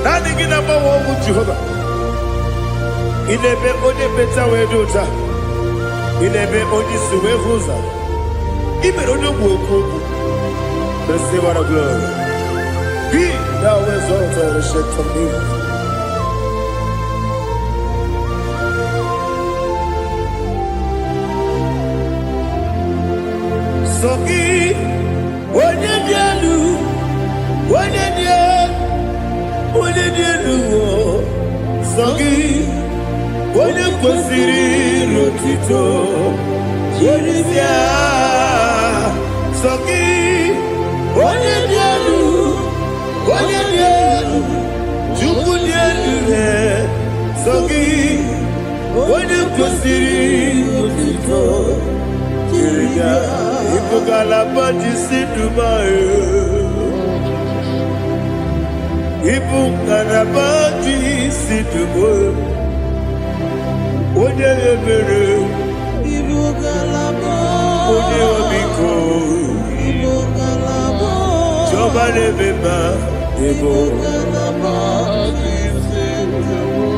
Speaker 5: Nani gina mawa omu Jehovah. Inebe onye beta wedota. Inebe onye suwe huza. Ibe onye woku. Receive our glory. Be thou exalted and shed from me. Sogi. Onye dielu, Sogi, onye kwesịrị n'otito, jiri bịa. Sogi, onye dielu, Chukwu dielu. Sogi, onye kwesịrị n'otito, jiri bịa. Ibu galabati sidumae, Ibu galabati sidumae, Onye lebere, Ibu galabati, Onye obiko, Ibu galabati, Joba lebeba, Ibu galabati sidumae,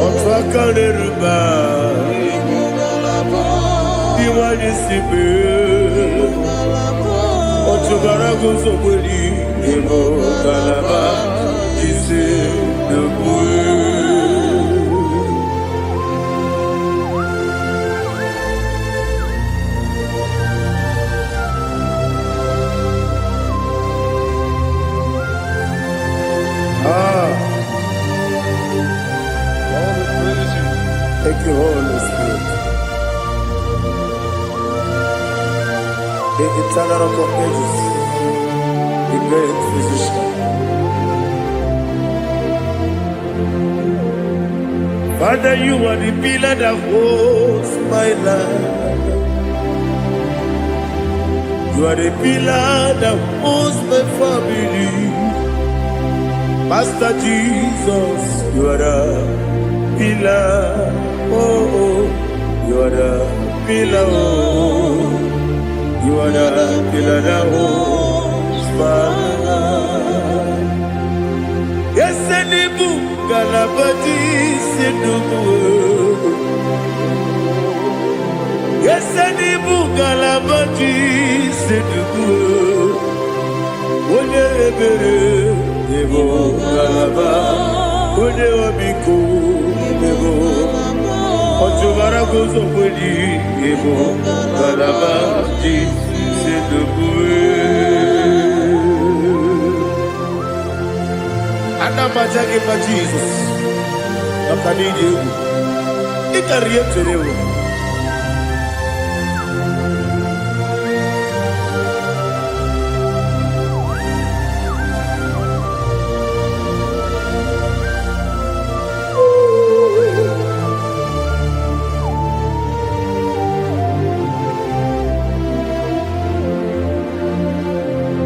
Speaker 5: Otwaka leruba, Iwanisibe, Otubarago Zoboli, Emo Galaba, Jise Debue. Thank you, Holy Spirit. The eternal rock of ages, the great physician. Father, you are the pillar that holds my life. You are the pillar that holds my family. Master Jesus, you are the pillar. Oh, you are the pillar. Oh. You are the pillar that holds my life. Yes, and the book, Galabati, Sidubu. Yes, and the book, Galabati, Sidubu. One ebere, Evo Galaba, One Obiku, Evo. Otuvara gozo kweli, Evo Galaba, Anamajage pa Jesus, Nakanidi, Ikariyeterewo.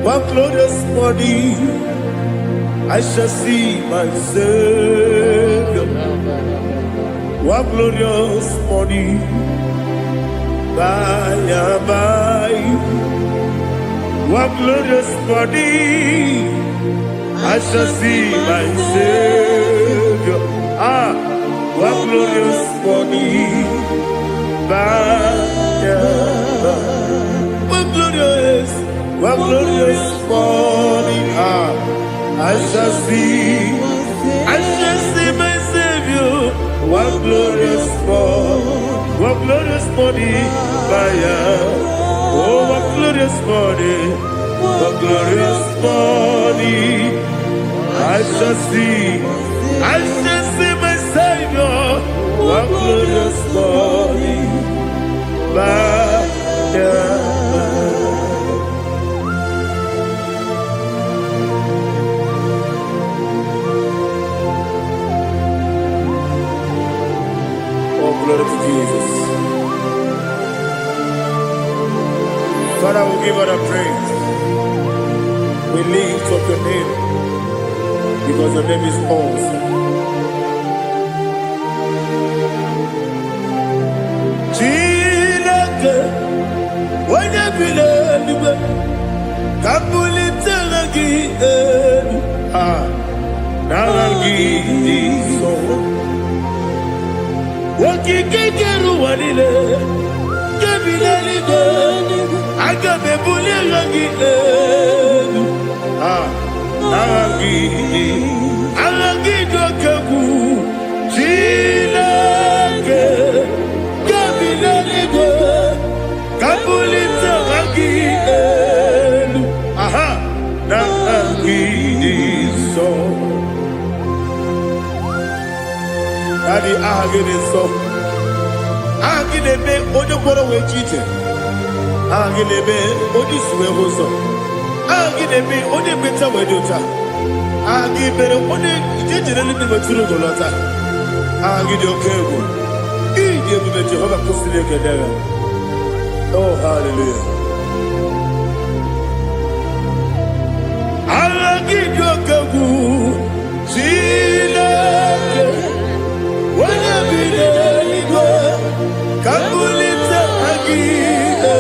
Speaker 5: One glorious morning, I shall see my Savior. One glorious morning, by and by. One glorious morning, I shall see my Savior. One glorious morning, by and by. One glorious morning, I shall see my Savior. One glorious morning, fire. Oh, what glorious morning, what glorious morning. I shall see my Savior. What glorious morning. Oh, glory to Jesus. Father, we give her a praise. We lift up your name because your name is awesome. Chilake, when you believe, Kabuli telagi, naragi so. Waki kekeru wanile, kebilali go. Agabe buli lagi, alagi do kebu, chilake. Daddy, ahagene so. Ahagene be ojo boro we chite. Ahagene be ojo suwe hoso. Ahagene be ojo beta we dota. Ahagene be ojo jejere libi maturu golota. Ahagene okego. Ije bi Jehovah kusile kedera. Oh, hallelujah. Ahagene okego. Chile. Kabulita agidelu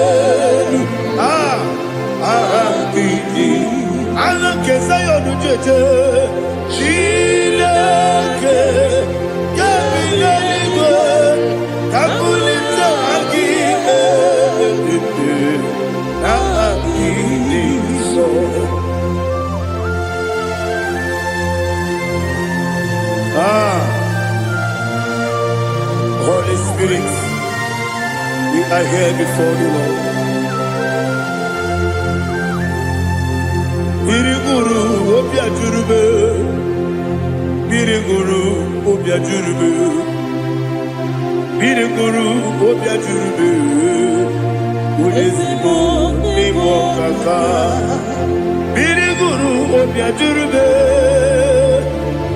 Speaker 5: agidi alake sayonu jeje chileke kabileligo kabulita agidelu agidi so. Holy Spirit, we are here before you, Lord. Biriguru obia jurube, biriguru obia jurube, biriguru obia jurube. Ulezimo nimo kaka, biriguru obia jurube,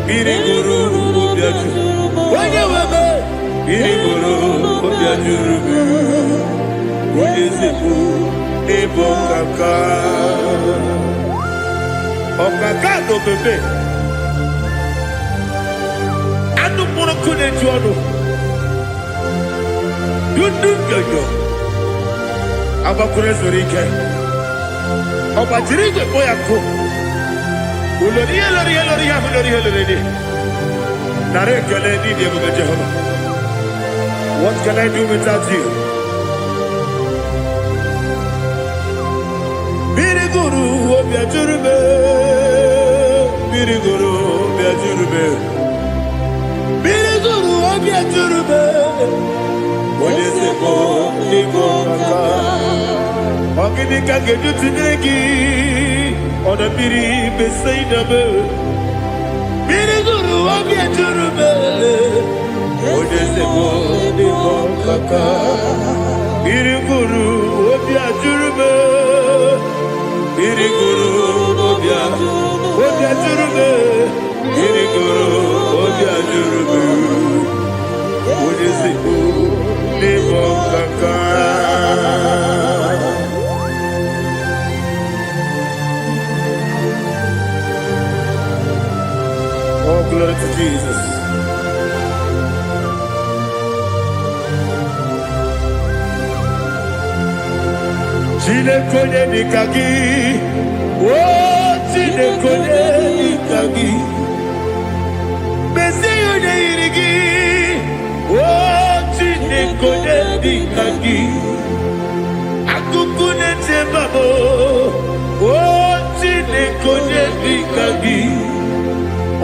Speaker 5: biriguru obia jurube. Wanyewebe. Biriguru obia jurube, ulezimo nimo kaka. Okaka no bebe. Anu mono kune juano. Yundu yoyo. Aba kure zorike. Oba jirige boya ko. Uloriye. Nare kele ni diye bebe Jehovah. What can I do without you? Biriguru obia jurube, biriguru obia jurube, biriguru obia jurube. Olezemo nimo kaka, ogini kageju tinegi, oda biri besaidabe. Biriguru obia jurube, olezemo nimo kaka, biriguru obia jurube. Biriguru obia jurube, biriguru obia jurube. Olezemo nimo kaka. Oh, glory to Jesus. Chinekone nikagi, oh chinekone nikagi, Mesiyo ne irigi, oh chinekone nikagi, akukune tembabo, oh chinekone nikagi,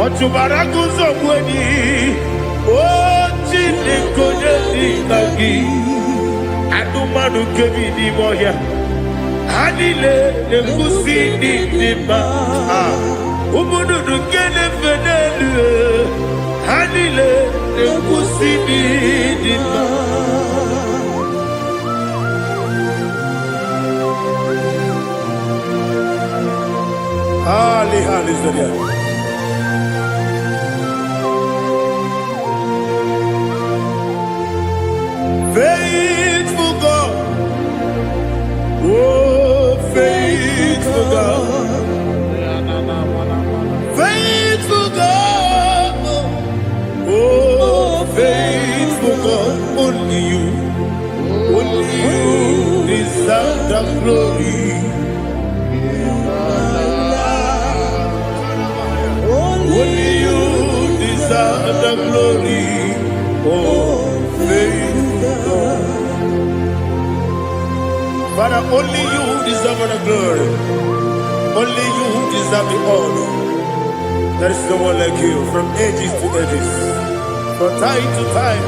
Speaker 5: otubaraku zomweni, oh chinekone nikagi. Adumanu kebi di moya. Anile ne kusi di ba. Umudu kene fenelu. Anile ne kusi di ba. Hallelujah. Faithful God, oh faithful God, faithful God, oh faithful God, only you deserve the glory. Only you deserve the glory, oh faithful God. Father, only you deserve the glory. Only you deserve the honor. There is no one like you from ages to ages, from time to time,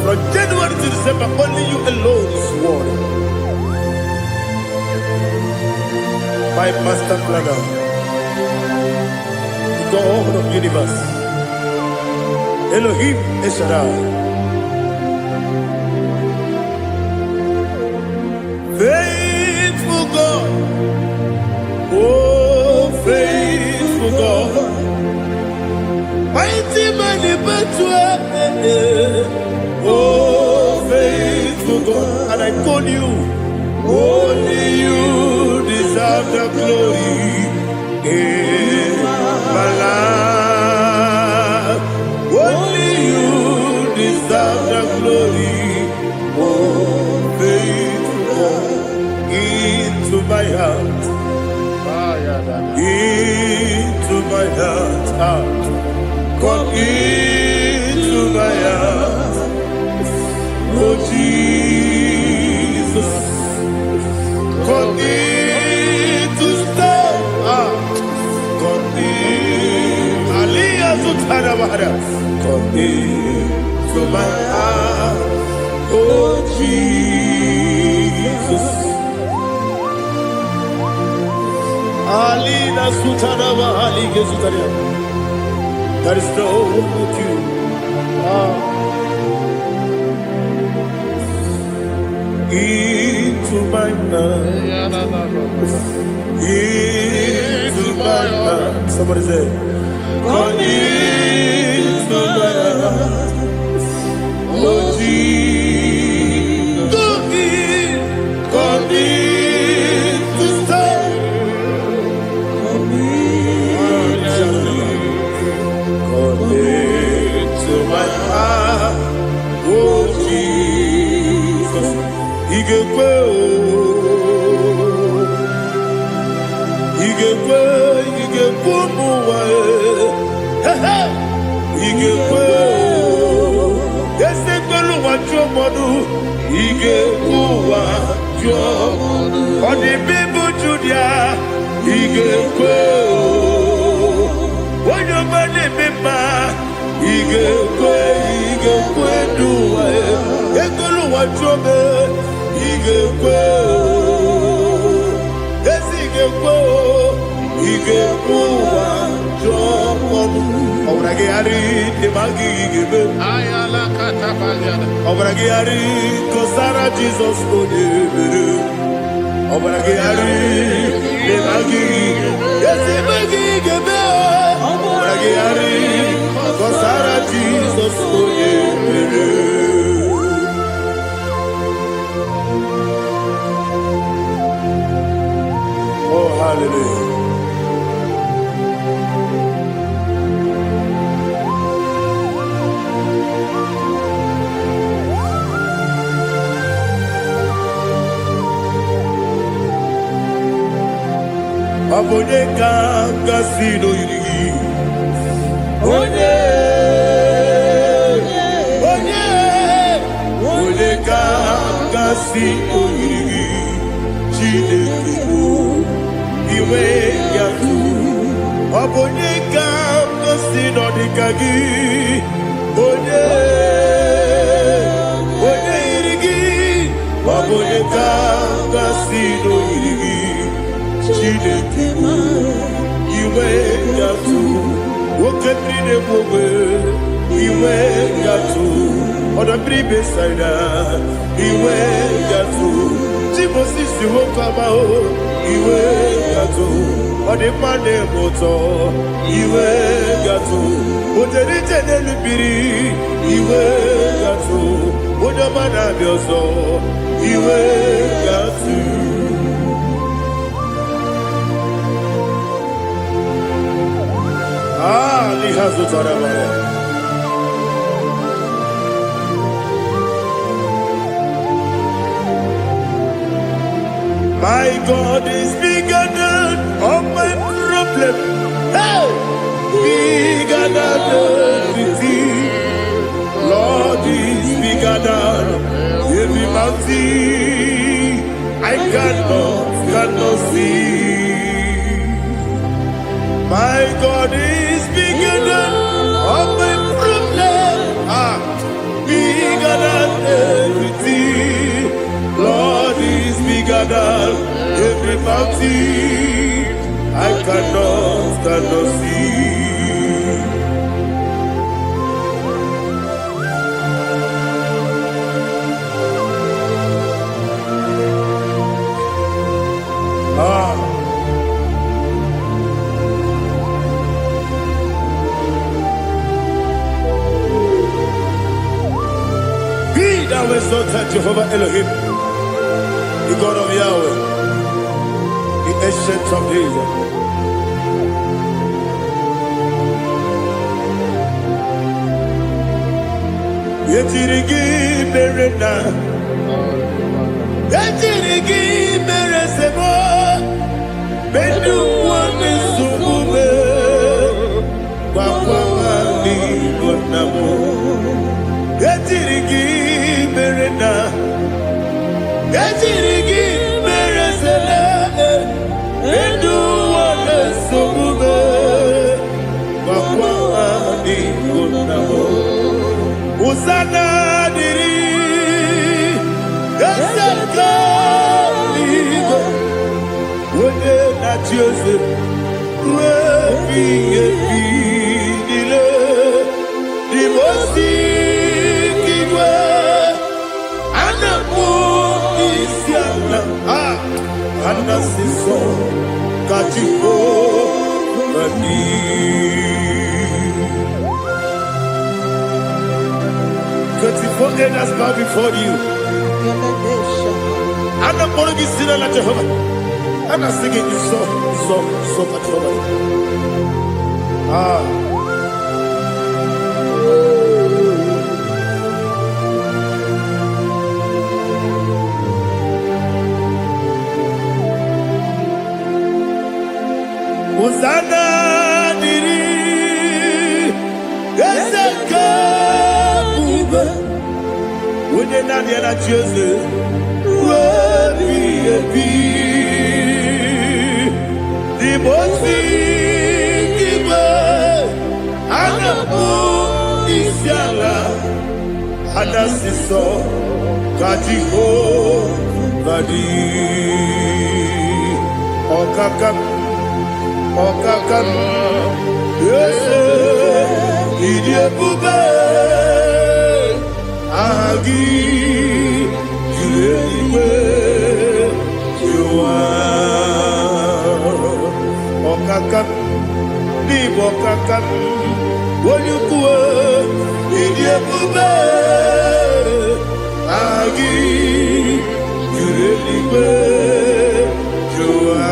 Speaker 5: from January to December. Only you alone is worthy. My master planner, God of the universe, Elohim Eshadai, faithful God, oh faithful God, mighty man in battle, oh faithful God, and I call you, only you deserve the glory. My life, only you deserve the glory. Oh, faithful God, into my heart, into my heart, come into my heart. Oh Jesus, come in to stay. Come into my heart, oh Jesus. Alina Sutanava, Aliga Sutaria. There is no one like you. Into my heart, into my heart. Somebody say, come into my heart, oh Jesus. Come in to stay. Come into my heart, oh Jesus. Igekwe, igekwe muwa. Igekwe, esekelu wajomodu. Igekwe wajomodu. Odi bibu Judia. Igekwe, wanyomane mema. Igekwe duwa. Ekelu wajome. Igekwe, esigekwe. Igekwe wajomodu. Obrage ari te magi gebe.
Speaker 3: Ayala katapaliana.
Speaker 5: Obrage ari kosara Jesus odebere. Obrage ari te magi ese magi gebe. Obrage ari kosara Jesus odebere. Oh hallelujah. Abone kanga sino yiri. Onye kanga sino yiri. Chineke iwe yatu. Abone kanga sino dikagi. Onye yiri. Kasino Yigi, Chideki, Iwe Yatu, Wokatine Bobe, Iwe Yatu, on the previous side, Iwe Yatu, Timosis Wokabao, Iwe Yatu, on the Mane Moto, Iwe Yatu, Uterite Nelipiri, Iwe Yatu, Udamana Bioso, Iwe Yatu. Lihazu Tarabaya. My God is bigger than all my problem. Hey! Bigger than everything. Lord is bigger than every mountain. I cannot see. My God is bigger than all my problem. Bigger than everything. Lord is bigger than every mountain. I cannot see. Be thou exalted, Jehovah Elohim, the God of Yahweh, the ancient of days. Yetirigi berena, yetirigi beresemo, bendu wane sumube, wakwani gonamo. Yetirigi berena, yetirigi beresele, bendu wane sumube, wakwani gonamo. Usana diri, Yasaka ligo, wode na Jose, wepi dile, dimosi kigwe, anamu isiana, anasiso kachiko bani. 24 elders bow before you. And I'm going to be singing like Jehovah. And I'm singing this song like Jehovah. Hosanna diri, Yeseka. When you're not yet at Jose, the most big and the moon is yalla, and the sister, Katiho, Badi, Okakam, yes, Idiot Bube. Agi, Juliwe, Jua, Okakam, Nibokakam, Woyukue, Idiakube, Agi, Juliwe, Jua,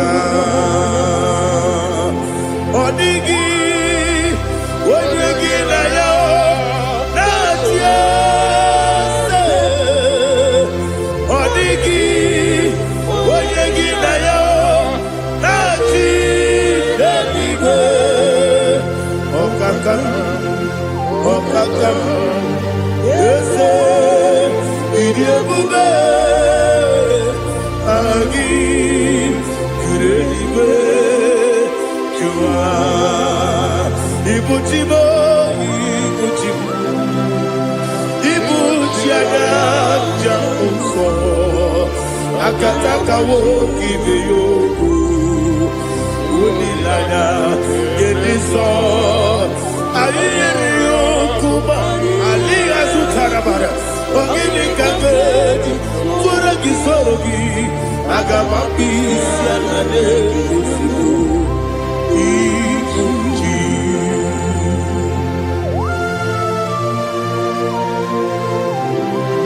Speaker 5: Odigi, Woyugi na yo, Natia. Okakam, yes, Idiabube, Agi, Kurelibe, Jua, Ibuchibo, Ibuchiaga, Jamuso, akataka woki beyoku unilada gediso ayiri yokuba aliya sutarabara ogini kagedi kura gisorogi agamapi sianade kusibu ikuji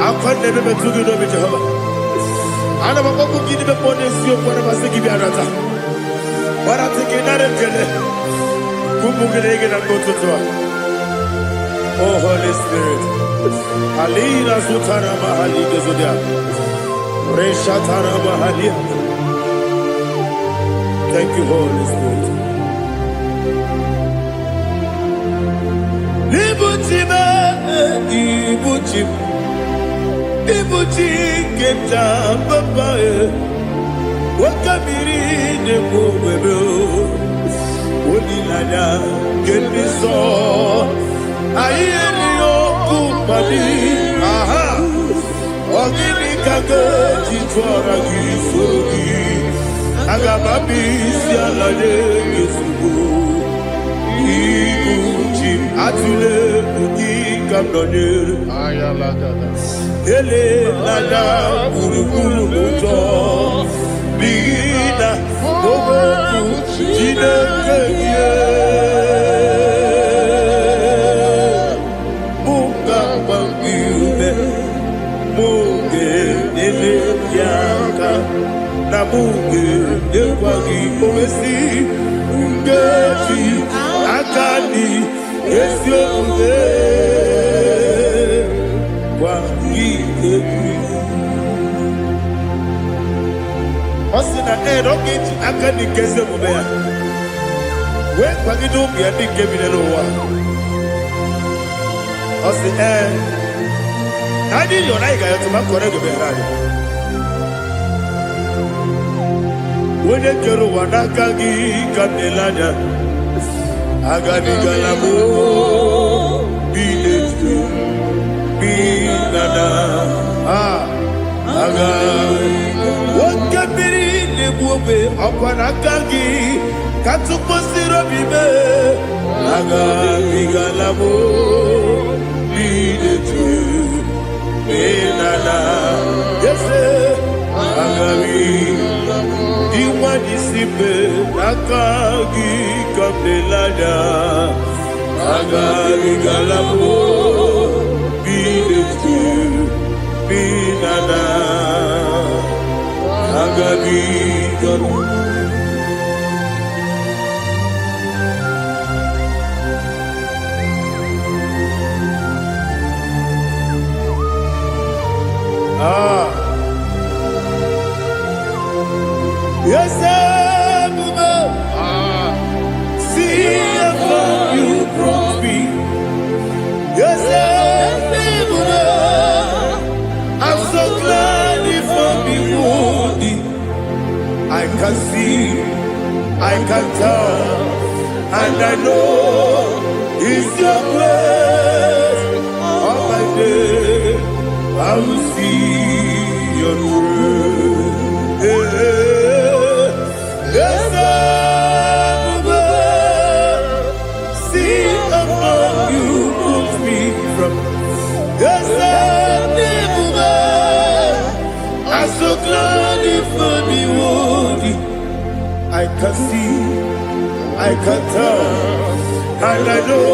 Speaker 5: akwande bebe tugi do bi Jehova ana ba ko gidi be ponesio kwa ba se gibi arata wara teke nare kele kumugere na kototwa. Oh Holy Spirit alina sutara mahali gezodia resha tara mahali. Thank you Holy Spirit. Ibuchi kemta papa wakabiri ne mwebe onilada kendiso ayeri okupali aha ogini kage jitwara gisorogi agababi sialade gesugo ibuchi atule ugi kamdone ayalada ele lada kurukuru moto bigina bobo jine keye munga bangiume munge nele yaka na munge nekwagi omesi ungeji akani esioge Osina rogi akani keze mubea we kwagido bia dike binelo wa osi adi yo na iga yo ma kore go berari wede kero wadaka gi kanelanya agani galamo biletu binada aga wakabiri nebuobe akwanakagi katuposiro bibe aga bigalamo bidetu binada yese aga iwani sibe akagi kabelada aga bigalamo bidetu binada agabi galu yes mama see how you brought me yes mama I'm so glad if I can see, I can tell, and I know it's your grace. All my day, I will see your grace. Yes, see how you put me from. Yes, I'm so glad if me worthy. I can see, I can tell, and I know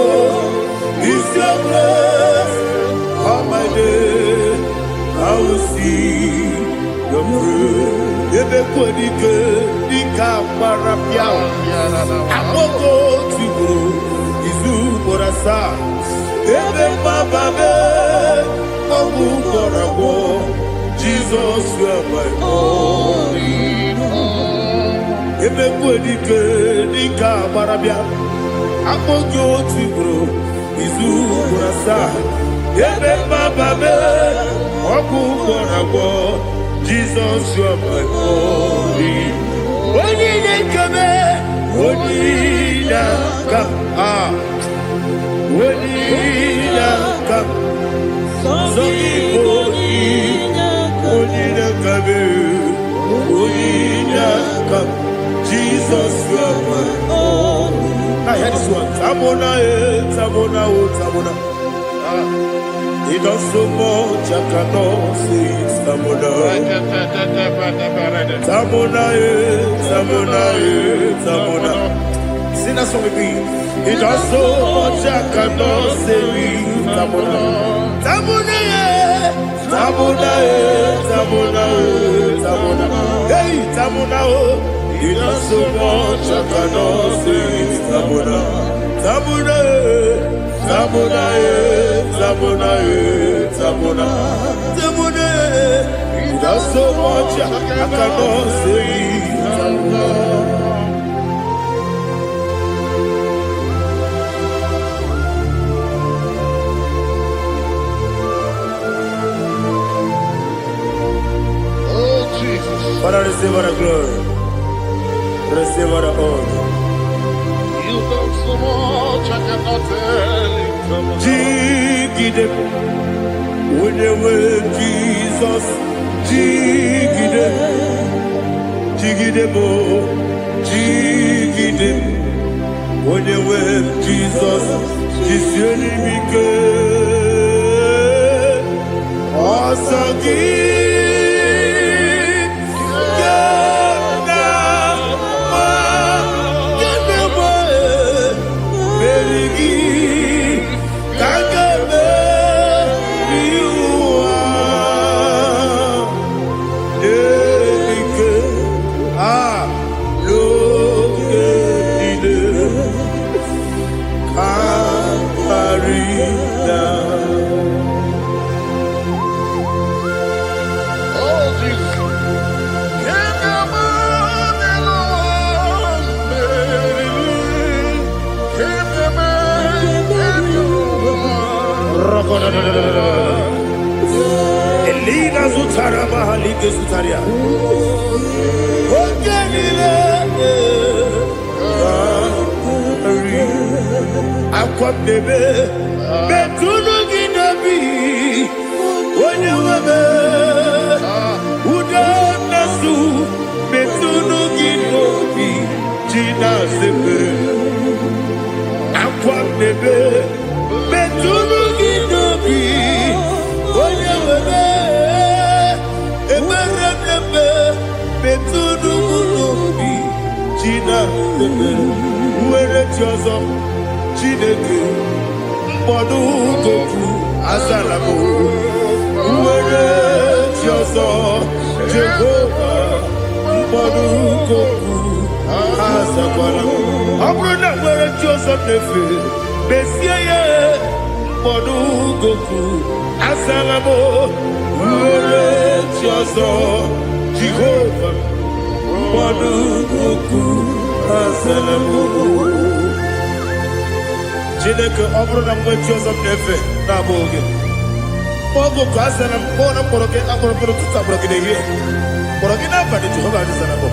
Speaker 5: it's your grace. All my day, I will see your grace. Ebe kodike, dika marapia. Amoko tibro, izu borasa. Ebe mababe, omu borabo. Jesus, you are my only home. Ebe kwedike dika barabia, apojo tibro, izu burasa. Ebe bababe, oku borabo. Jesus, you are my only. Only kame, only kam, only kam. So only the kabe.
Speaker 2: Jesus, you are my own. Now hear this one. Tamona, Tamona, Tamona. He does so much, I cannot say it's Tamona. Tamona, Tamona, Tamona. Sing that song with me. He does so much, I cannot say it's Tamona. Tamona, Tamona, Tamona, Tamona. Hey, Tamona, he does so much, I cannot say it's Tamona. Tamona, Tamona, Tamona, Tamona, Tamona. He does so much, I cannot say it's Tamona. Father, receive all the glory. Receive all the honor.
Speaker 3: You done so much, I cannot tell it.
Speaker 2: Jigide, when they were Jesus, Jigide, Jigide mo, Jigide, when they were Jesus, Jisieni Mike, Osagi. Elina Zutara Mahalike Zutaria. Akwabebe Betunu Ginabi Wanyawebe Uda Nasu Betunu Ginobi Jina Sebe Akwabebe Betunu Ginobi Wanyawebe Eberekebe Betunu Ginobi Jina Sebe Uwere Tiozo Chineke mkpọdụ goku azalamo uwere chi ọzọ Jehova mkpọdụ goku azakwala ọ bụrụ na nwere chi ọzọ na-efe mesie ya mkpọdụ goku azalamo uwere chi ọzọ Jehova mkpọdụ goku azalamo Chineke ọ bụrụ na mgbe chi ọzọ m na-efe na-abụ oge ogo ka asara m kpọọ na mkpọrọ gị akpọrọ tụtụ akpọrọ gị n'ehihie kpọrọ gị n'abalị Jehova adịzara m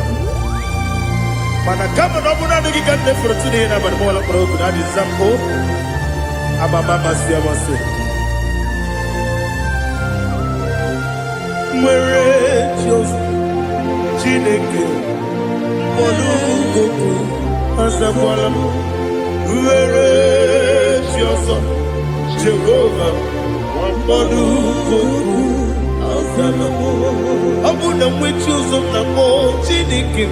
Speaker 2: mana kama na ọ bụ naanị gị ka m na-efere tụ n'ihe n'abalị m ọla mkpọrọ oge na adịza m o amama amasị amasị nwere chi ọzọ Chineke mkpọrọ ogogo azakwala m nwere chi ọzọ Jehova mkpọrọ ogogo azala m ọ bụ na nwechi ụzọ na mbọ Chineke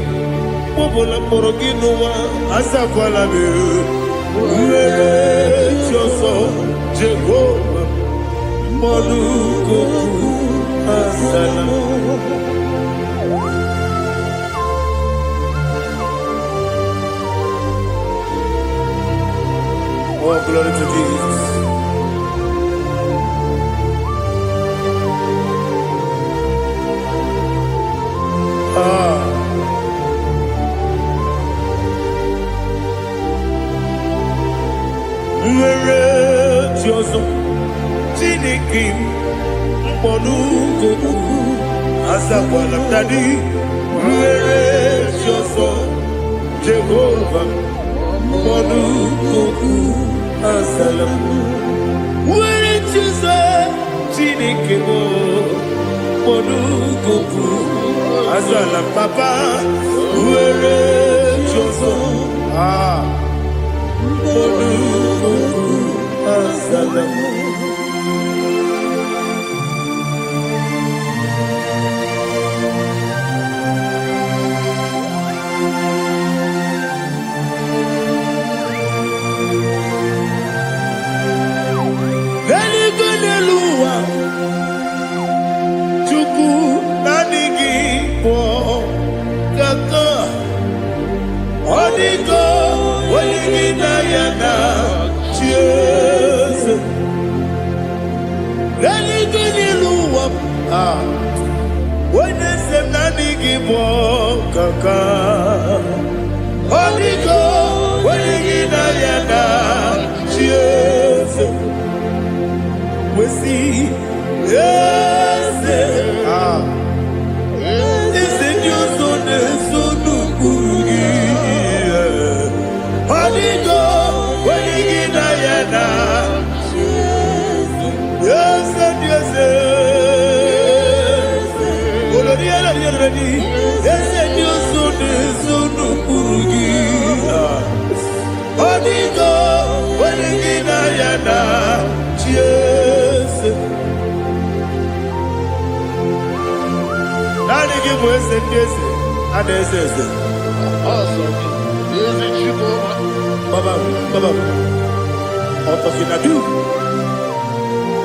Speaker 2: mkpọbụla mkpọrọ gị n'ụwa azakwala m nwere chi ọzọ Jehova mkpọrọ ogogo azala m. Oh, glory to Jesus. Nwere chi ọzọ Chineke mkpọrọ ogogo azakwala m dadi nwere chi ọzọ Jehova mkpọrọ ogogo azala m nwere chi ọzọ Chineke mkpọrọ ogogo
Speaker 5: Azala papa, uere choso. Azala.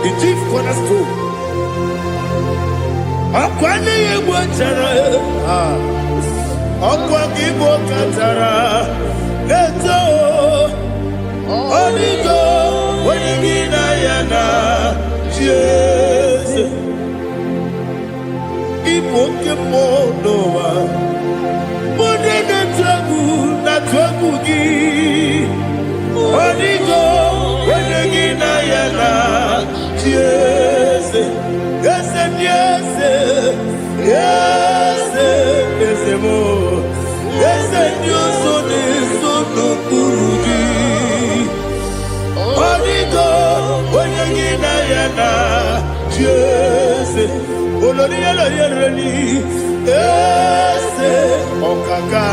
Speaker 5: The chief cornerstone. Akwani yebo chara. Akwa kibo katara. Leto. Onigo. Wenigina yana. Jesus. Ibo kemo noa. Mone netwagu natwagu gi. Onigo. Wenigina yana. Yes, yes, yes, yes, yes, more. Yes, Dios, so no kurugi. Onigo, Oyagina yana. Yes, Oloriela yereni. Yes, Okaka.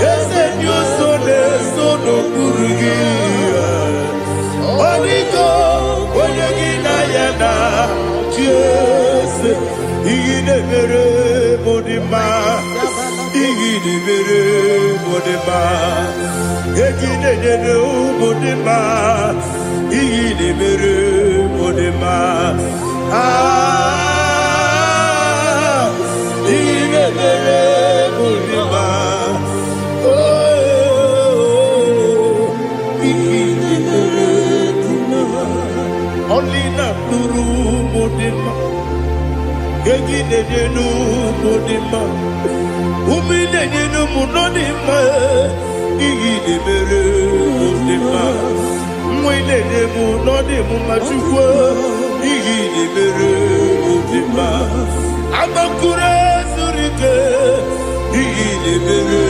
Speaker 5: Yes, Dios, so no kurugi. Onigo. Jesus, Igine mere modima, Igine mere modima, Igine mere modima, Igine mere modima, Igine mere modima, Igine mere modima. Only na nuru modima, Gegi de nu modima, Umi de nu monodima, Igi de mere modima, Mui de monodimu machukwa, Igi de mere modima, Amakure surike, Igi de mere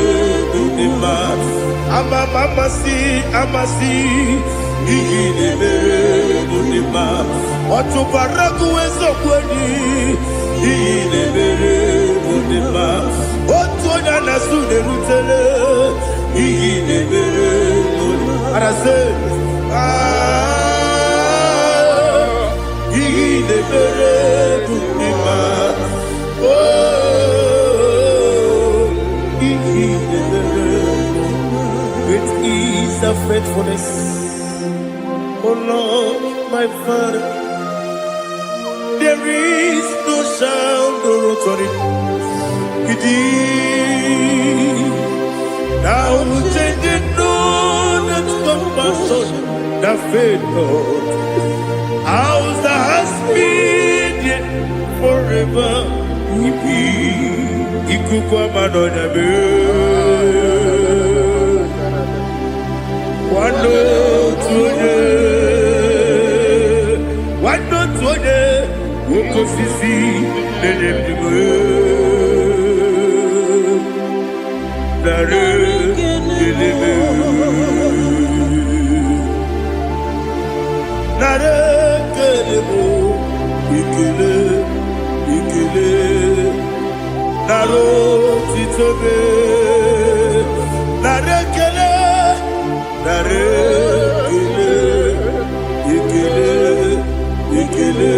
Speaker 5: modima, Amasi, Igi de mere modima, Otubaraku ezokweni, Igi de mere modima, Otonya nasu de rutele, Igi de mere modima, Arase, Igi de mere modima, Igi de mere modima, with ease of faithfulness. Oh Lord, my Father, there is no sound or authority. Now changing no that's compassion, the faith, Lord. How's the husband forever? Ikukwa madonya be. Wando tuone, woko sisi, nedem diwe. Nare, dileme. Nare, kelemo, ikele. naro titobe, nare kele, ikele,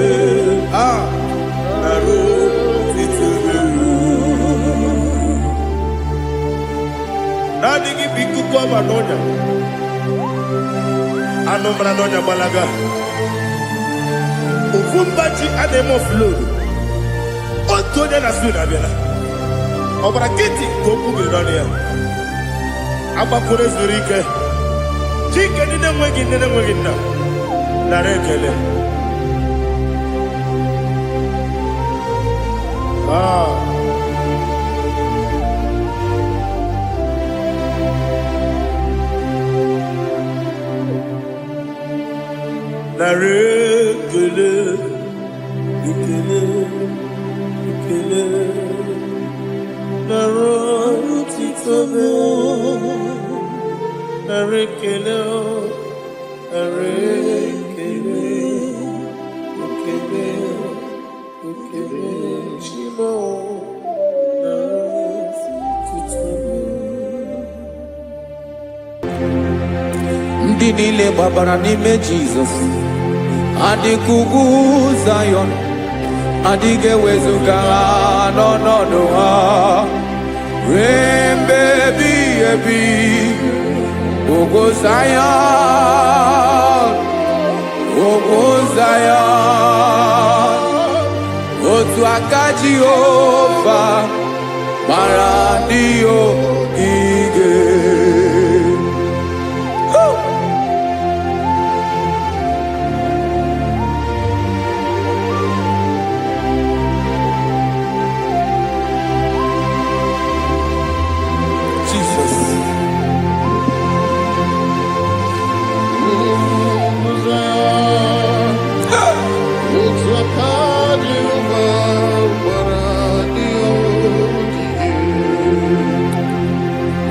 Speaker 5: naro titobe. Nani ki biku kwa manonya, anomra nonya balaga. Ufumbaji ademo flow. Otonya na suna bela. Obra kiti koku bidonia. Aba kure zurike. Chike nina mwegi na. Narekele. Narekele. Ikele. Naro titobe, narekele, shimo, naro titobe.
Speaker 4: Ndị niile gbabara n'ime Jizọs adịghị ugwu Zayọn, adịghị ewezuga ha n'ọnọdụ ha ruo mgbe ebighị ebi. Ugwu Zayọn, ugwu Zayọn, otu aka Jehova gbara ndị ogige.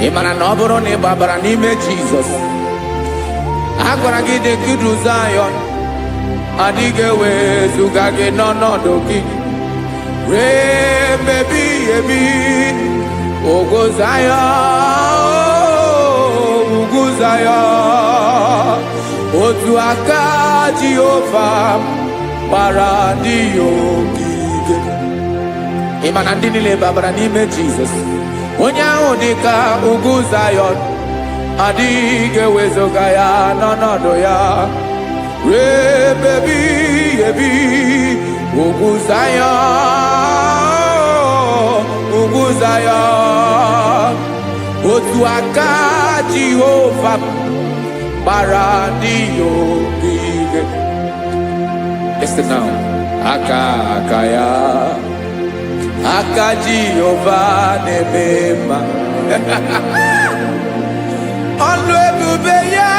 Speaker 4: Ị mara na ọ bụrụ na ị gbabara n'ime Jizọs, a gwara gị dị kudu Zayọn, adịghị ewezuga gị n'ọnọdụ gị ruo mgbe ebighị ebi. Ugwu Zayọn, ugwu Zayọn, otu aka Jehova gbara ndị ogige. Ị ma na ndị niile gbabara n'ime Jizọs, onye ahụ dị ka ugwu Zayọn, adịghị ewezuga ya n'ọnọdụ ya ruo mgbe ebighị ebi. Ugwu Zayọn, ugwu Zayọn, otu aka Jehova gbara ndị ogige. Listen now, aka ya, aka Jehova na-eme mma. Ọlụ ebube ya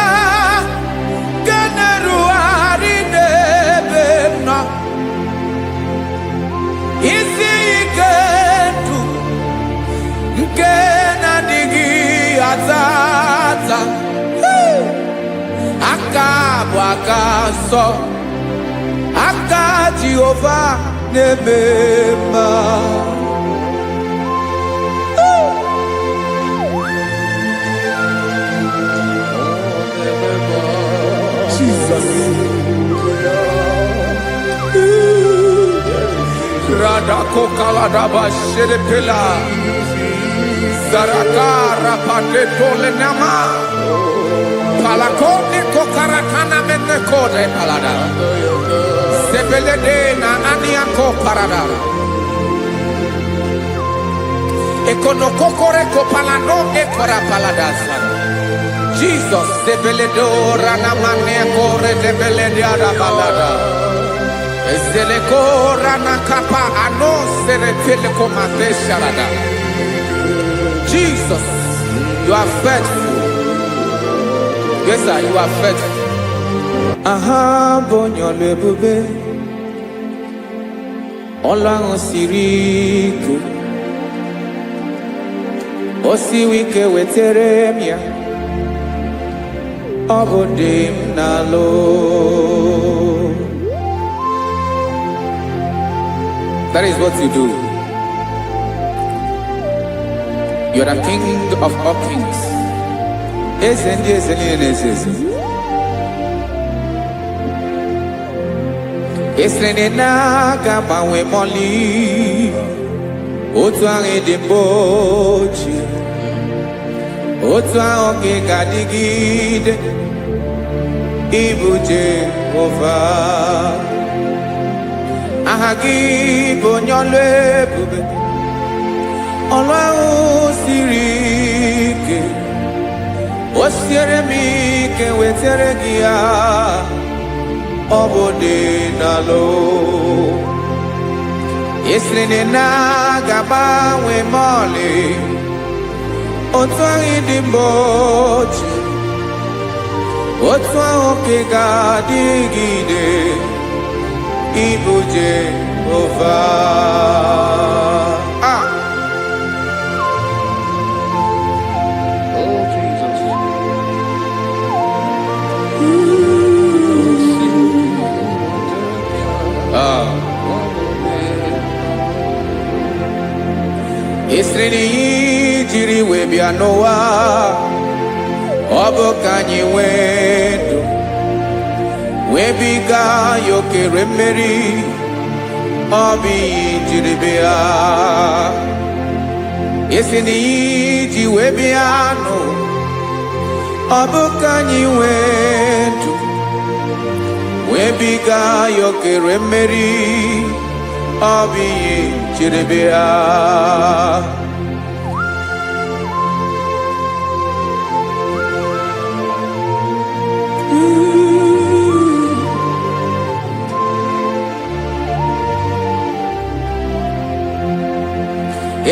Speaker 4: ga na-erugharị n'ebe m nọ. Isi ike ndụ nke na-adịghị aza aza. Aka bụ aka nsọ, aka Jehova na-eme mma. Jesus. Radako kaladaba sherepela, zarakara pateto lenama, palakone kokaratana menekode palada, sebelede na aniako parada, ekonokokore kopalano ekora paladasa. Jesus, sebeledo rana manekore debelede arabalada. Zeleko rana kapa ano seretele komate sharada. Jesus, you are faithful. Yes, sir, you are faithful. Aha, bonyo lebube. Olang osiriku. Osiwike weteremia. Obodim nalo. That is what you do. You are the King of all kings. Esrene na gabanwe moli otu ahụ dị mgbochi otu ahụ ka ị ga-adịgide ịbụ Jehova. Aha gị bụ onye ọlụ ebube, ọlụ ahụ siri ike. O siere m ike wetara gị ya, ọ bụ dị n'alụ. Esiri na ga-agbanwe m ọlị otu ahụ dị mgbochi otu ahụ ka ị ga-adịgide ịbụ Jehova.
Speaker 3: Oh, Jesus.
Speaker 4: Esiri jiri wee bịa n'ụwa, ọ bụ ka anyị nwee ndụ wee biga ya okere mmeri. Ọ bụ ihe jiri bịa. Esiri ji wee bịa nụ, ọ bụ ka anyị nwee ndụ wee biga ya okere mmeri. Ọ bụ ihe jiri bịa.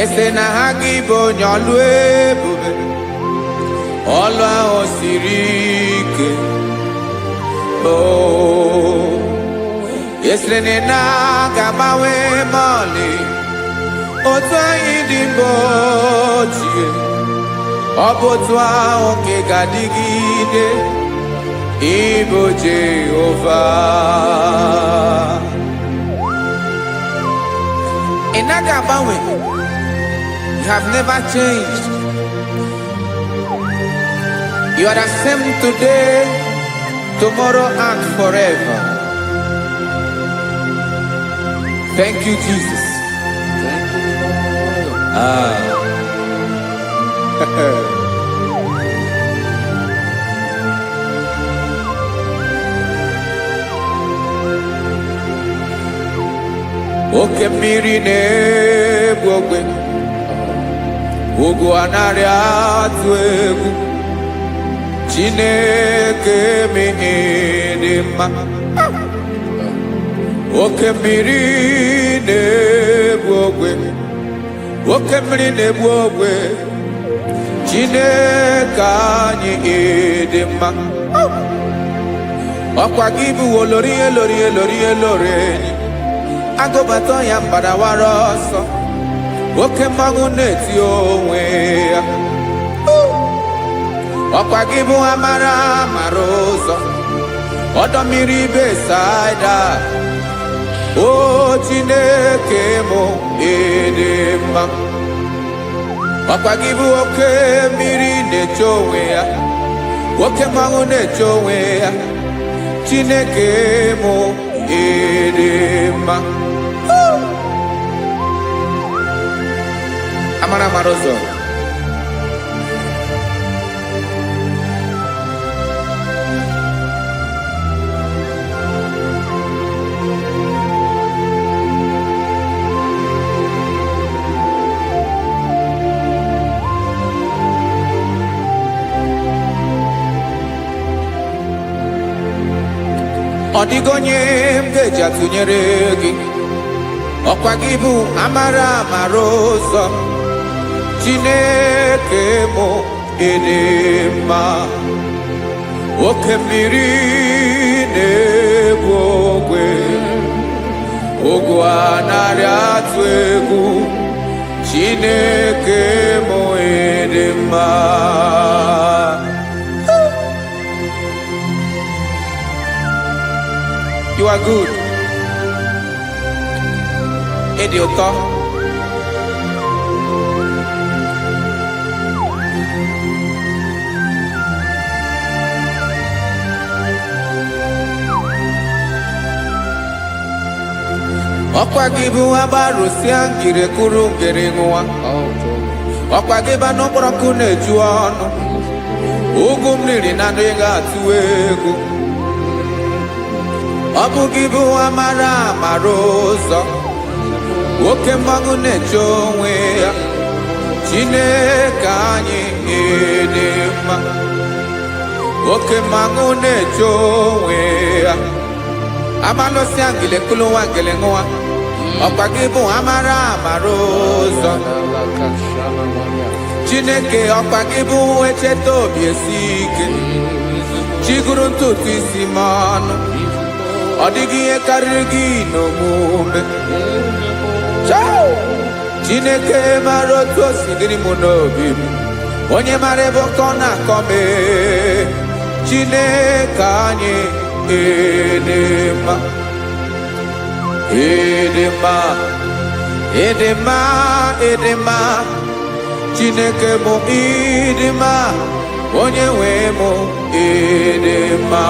Speaker 4: Ese na ha gị bụ onye ọlụ ebube, ọlụ ahụ siri ike. Esere na ga-agbanwe m ọlị otu anyị dị mgbochi, ọ bụ otu ahụ ka ị ga-adịgide ịbụ Jehova. Ị naghị agbanwe. You have never changed. You are the same today, tomorrow, and forever. Thank you, Jesus.
Speaker 3: Thank you, Lord.
Speaker 4: Oke mmiri na-egbu ogbe, ugwu anaghị atụ egwu. Chineke mee dị mma. Oke mmiri na-egbu ogbe, oke mmiri na-egbu ogbe. Chineke anyị dị mma. Ọkwa gị bụ olori elori elori elori enyi, agụbata ya mbadawara ọsọ. Oke mmanwụ na-eti onwe ya. Ọkwa gị bụ amara amara ụzọ, ọdọ mmiri Besaida. O Chineke mụ ịdị mma. Ọkwa gị bụ oke mmiri na-eche onwe ya, oke mmanwụ na-eche onwe ya. Chineke mụ ịdị mma. Amara amara ụzọ. Ọ dịghị onye m ga-eji atụnyere gị. Ọkwa gị bụ amara amara ụzọ. Chineke mụ ịdị mma. Oke mmiri na-egbu ogwe, ugwu anaghị atụ egwu. Chineke mụ ịdị mma. You are good. Ịdị ụtọ. Okwa gibu abarusi angire kuru ngere ngwa. Okwa giba no broku neju onu. Ugu mmiri na ndega atu egwu. Obu gibu amara amarozo. Oke mmanwụ na-eche onwe ya. Chineke anyị dị mma. Oke mmanwụ na-eche onwe ya. Amalosi angile kulu wangele ngwa. Ọkwa gị bụ amara amarozo. Chineke ọkwa gị bụ echeta obi esi ike. Chiguru ntutu isi m ọnụ. Ọ dịghị ihe karịrị gị n'omume. Chineke mara otu o si dịrị m n'obi m. Onye mara ebe ọkọ na-akọ m. Chineke anyị dị mma. Dị mma. Dị mma. Dị mma. Chineke bụ ịdị mma. Onye nwe m dị mma.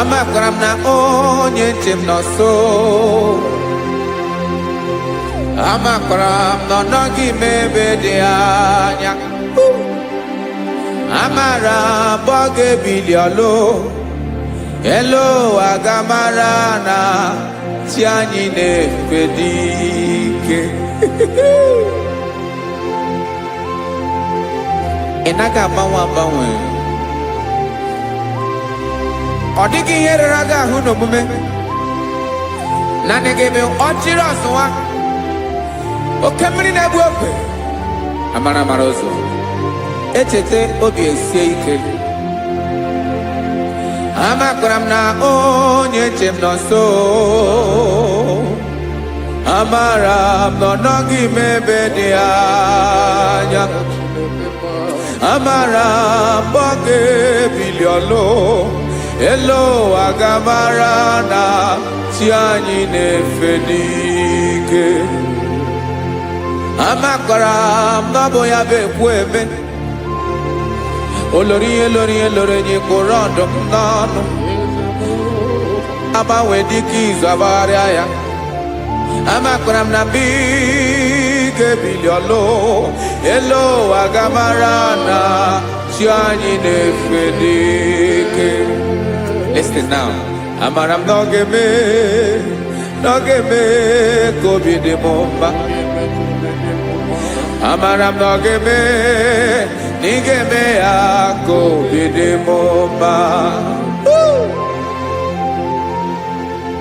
Speaker 4: Amakwara m na onye nche m nọ nso. Amakwara m na ọ nọghị m ebe dị anya. Amara m ọ ga-ebili ọlụ. Elu agamara na chi anyị na-efe dị ike. Ị naghị agbanwe agbanwe. Ọ dịghị ihe rere gị ahụ n'omume. Naanị gị bụ ọchịrị ọsụwa. Oke mmiri na-egbu ogwe. Amara mara ụzọ. Echete obi esie ike. Amakwara m na onye nche m nọ nso. Amara m na ọ nọghị m ebe dị anya. Amara m ọ ga-ebili ọlụ. Elu agamara na chi anyị na-efe n'ike. Amakwara m na ọ bụ ya bụ ekwu eme. Olori enyi kwụrụ ọdụm n'ọnụ. Agbanwe dịka izu agbagharịa ya. Amakwara m na mgbe ị ga-ebili ọlụ. Elu agamara na chi anyị na-efe n'ike. Listen now. Amara m na ọ ga-eme ka obi dị m mma. Amara m na ọ ga-eme na ị ga-eme ya ka obi dị m mma.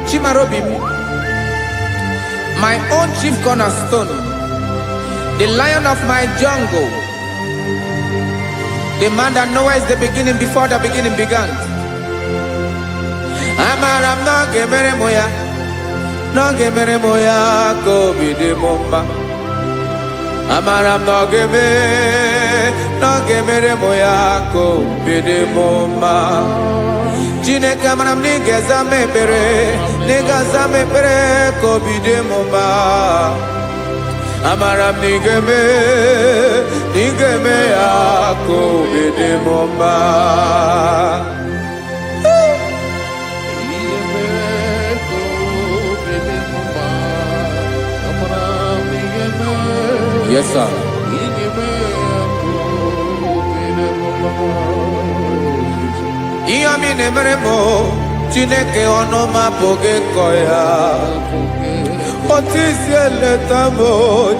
Speaker 4: Chimara obi m, my own chief cornerstone, the lion of my jungle, the man that knows the beginning before the beginning began. Amara m na ọ ga-emere m ya, na ọ ga-emere m ya ka obi dị m mma. Amara m na ọ ga-emere m ya ka obi dị m mma. Chineke amara m na ị ga-aza m ekpere, na ị ga-aza m ekpere ka obi dị m mma. Amara m na ị ga-eme ya ka obi dị m mma. Yes, sir. Ihe mi na-emere m Chineke ọnụ m apụghị ịkọ ya. Otu isi eleta m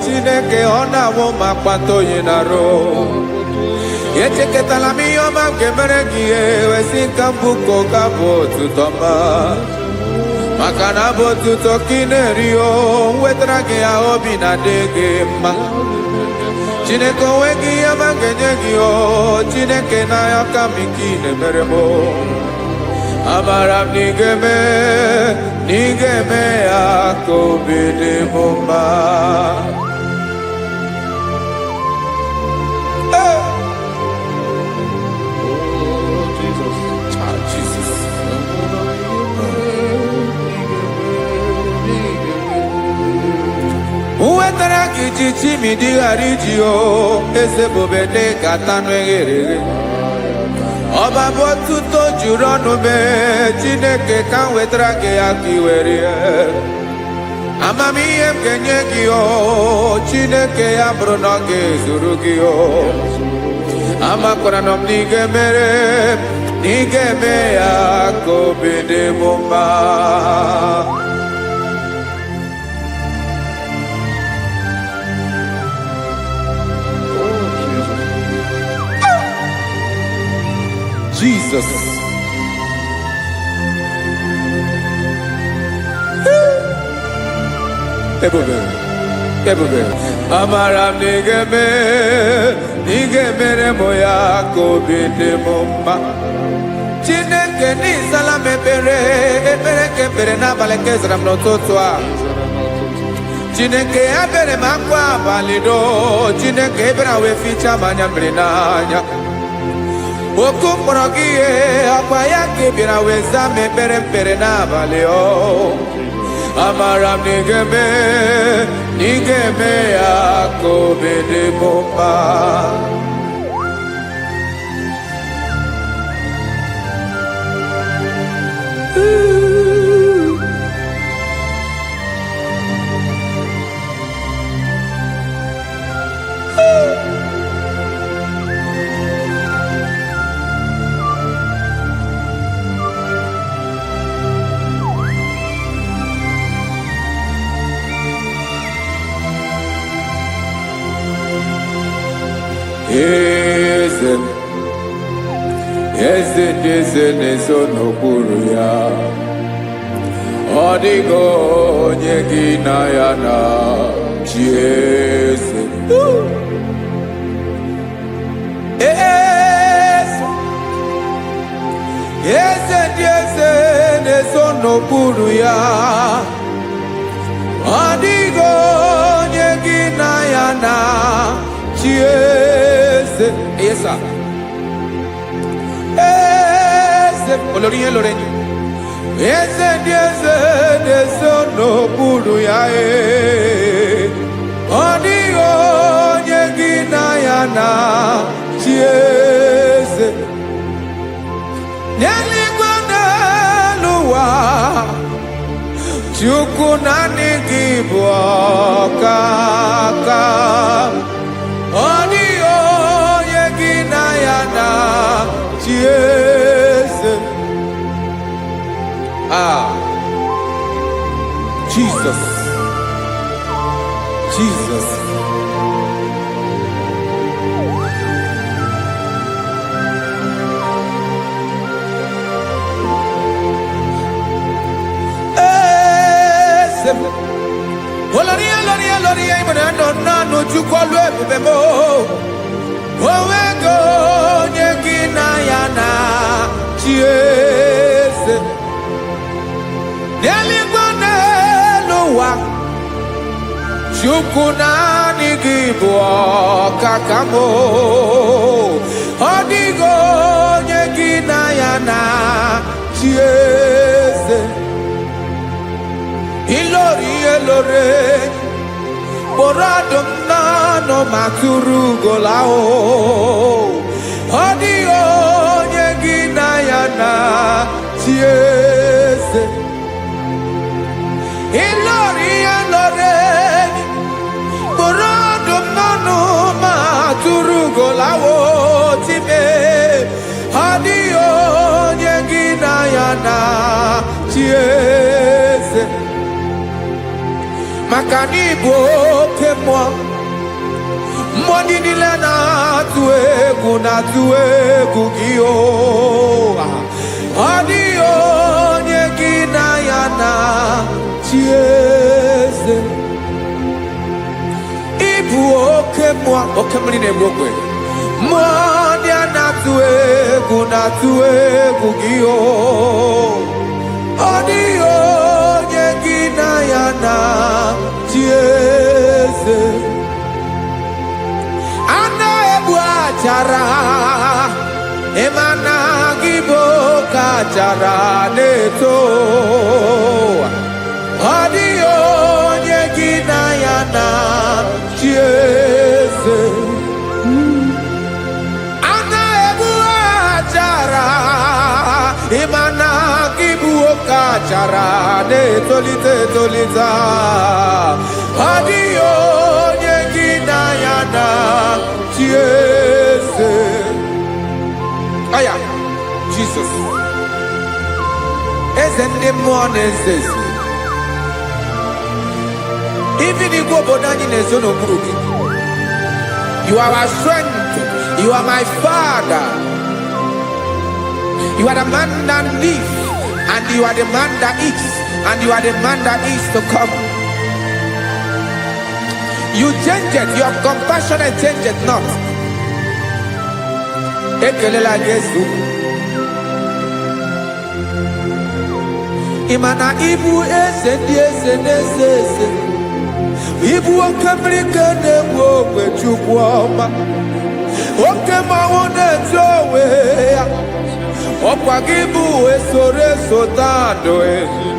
Speaker 4: Chineke ọ na-awụ m akpata oyi n'arụ. Echeketala m ihe ọma m ga-emere gị wesị ka m bụkọ ka bụ otuto ma. Maka na bụ otuto ka ị na-eri o wetara gị ya obi na-adị gị mma. Chineke onwe gị ihe ọma ga-enye gị o Chineke n'anya ka m ike ị na-emere m. Amara m na ị ga-eme ya ka obi dị m mma. chimidi harijio ezebobede katanu eghere Ọba bụ otuto juru ọnụ mee Chineke ka m wetara gị ya ka i were amamihe m ga-enye gị o Chineke ya bụrụ na ọ ga-ezuru gị o amakwara na m na ị ga-emere na ị ga-eme ya ka obi dị m mma Jesus. Ebube. Amara m n'ige mere mo ya ka obi dị m mma. Chineke n'ịzala m ekpere ka ekpere n'abalị ka ezara m n'ụtụtụ a. Chineke ya bere m akwa abalị do. Chineke ebere wee ficha m anya mmiri n'anya. Oku mkpọrọ gị ihe akwa ya ka ị bịara wee zaa m ekpere n'abalị o amara m na ị ga-eme ya ka obi dị m mma Eze na-eso n'okpuru ya ọ dịghị onye gị na ya na chi eze ndị eze na-eso n'okpuru ya ọ dịghị onye gị na ya na chi eze olórí yẹn lórí eze ndị eze na-eso n'okpuru ya ọ dịghị onye gị na ya na chi eze n'eluigwe n'elu ụwa Chukwu naanị gị bụ ọkaka ọ dịghị onye gị na ya na chi eze Jesus Oloria imana no Chukwu lu ebube mo owego onye gị na ya na chi eze n'eluigwe n'elu ụwa Chukwu naanị gị bụ ọkaka m ọ dịghị onye gị na ya na chi eze ilori kpọrọ m n'ọnụ ma tụrụ ugola ọ dịghị onye gị na ya na chi eze ilori kpọrọ m n'ọnụ ma tụrụ ugola time ọ dịghị onye gị na ya na chi eze maka na ịbụ oke mmụọ ndị niile na-atụ egwu gị ọ dịghị onye gị na ya na chi eze ịbụ oke mmụọ oke mmiri na-egbu ogwe mmụọ ndị a na-atụ egwu gị ọ dịghị onye gị na ya na chi eze a na-egbu achara ịmana gị bụ ka achara na-eto ọ dịghị onye gị na ya na chi bịara na-etolite etolite ọ dịghị onye gị na ya na chi eze. Aya Jesus eze ndị mmụọ na-eze eze even igwe obodo anyị na-ezo n'okpuru gị. You are our strength. You are my Father. You are the man that lives, and you are the man that is, and you are the man that is to come. You change it. Your compassion change it not. Ekelela Jesu. Imana ibu eze ndi eze n'eze eze. Ibu okebrike na-ewu ogwe Chukwu ọma. Oke mmanwụ na-eto ya. Ọkwa gị bụ esoro esota ndụ ezi.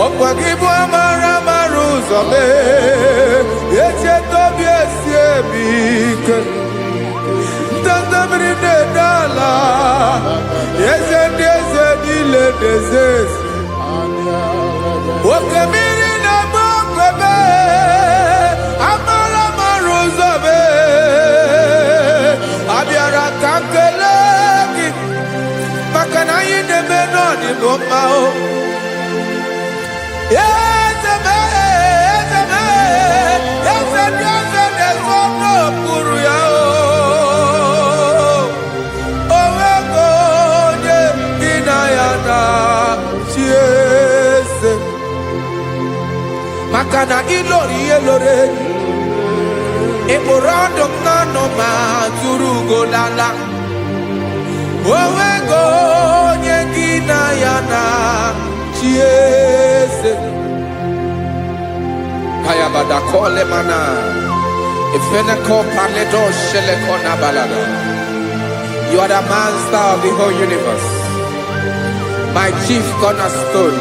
Speaker 4: Ọkwa gị bụ amara amara ụzọ mee. Echeta obi esi ebi ike. Ndanda mmiri na-ede ala. Eze ndị eze niile na-eze ezi. Oke mmiri na-agba okwebe. Amara amara ụzọ mee. Abịara ka nkele gị. Maka na anyị na-eme n'ọdịbụ mma o. Eze mee, eze mee, eze ndị eze na-ezo n'okpuru ya o. Onwego onye gị na ya na chi eze. Maka na ịlọrọ ihe lọrọ enyi. Ịkpụrụ ọdụ m n'ọnụ ma tụrụ ugo n'ala. Onwego onye gị na ya na chi eze. Kayabada kole mana. Ifene ko paledo shele kona balada. You are the master of the whole universe. My chief cornerstone.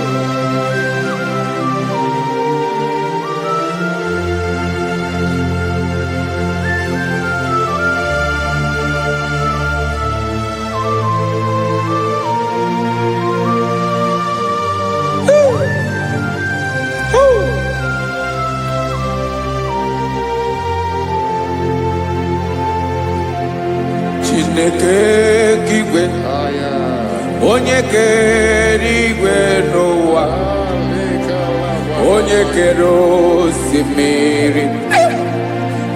Speaker 4: Chineke igwe onye kere igwe n'ụwa onye kere osimiri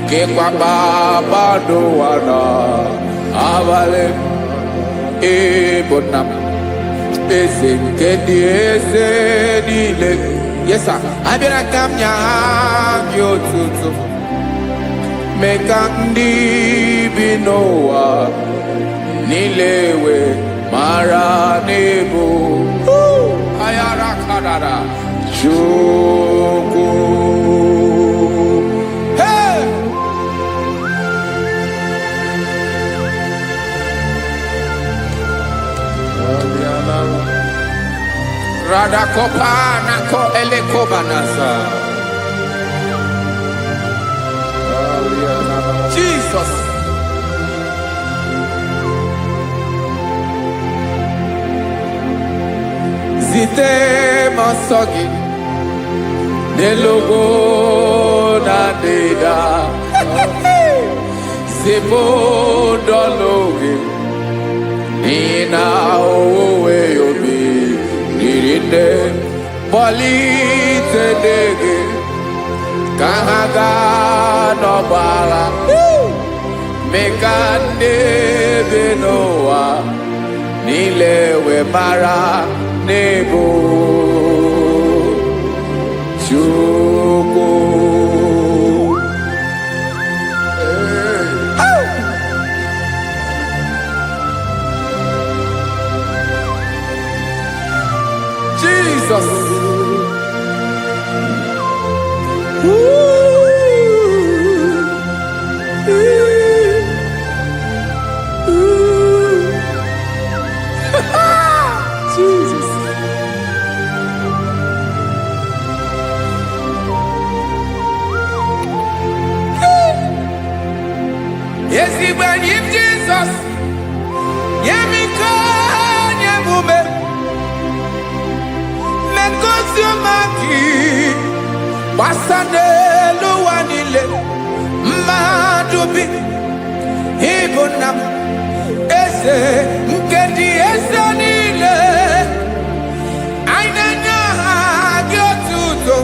Speaker 4: kekwa kpakpando ụwa na abalị ịbụ nna m eze nke ndị eze niile. Yes sir, abịara ka m nye gị otuto mee ka ndị bi n'ụwa niile wee mara n'ebu ayara kadara Chukwu. Hey! Radakopa nako elekobanasa. Jesus. Zite masogi nelogo na deda. Zipo dologe nina owe yobi nirinde bolite dege kahaga nobala. Mekande benoa nilewe mara nebo Chukwu. Jesus. Jesus. Yes, he when him Jesus. Yemiko, yemume. ngozi ọma gị gbasa n'elu ụwa niile. Mmadụ bi ịbụ nna m, eze nke ndị eze niile. Anyị na-enye aha gị otuto,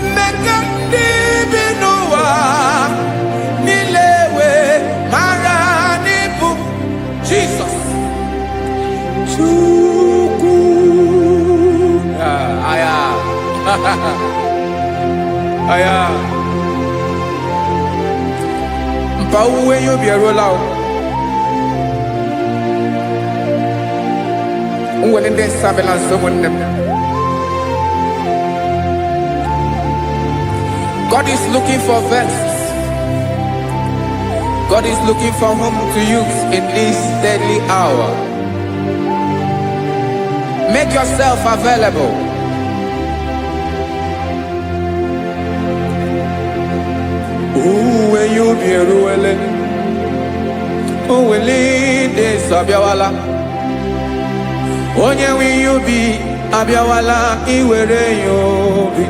Speaker 4: mmeka ndị bi n'ụwa niile wee mara n'ịbụ Jizọs Chukwu. Aya aya mpa uwe ya obi eruola o. Nwere ndị nsabela nso ụmụnne m. God is looking for verses. God is looking for whom to use in this deadly hour. Make yourself available. When you be ruele, when lead sabiawala, onye when you be abiawala, iwere you be.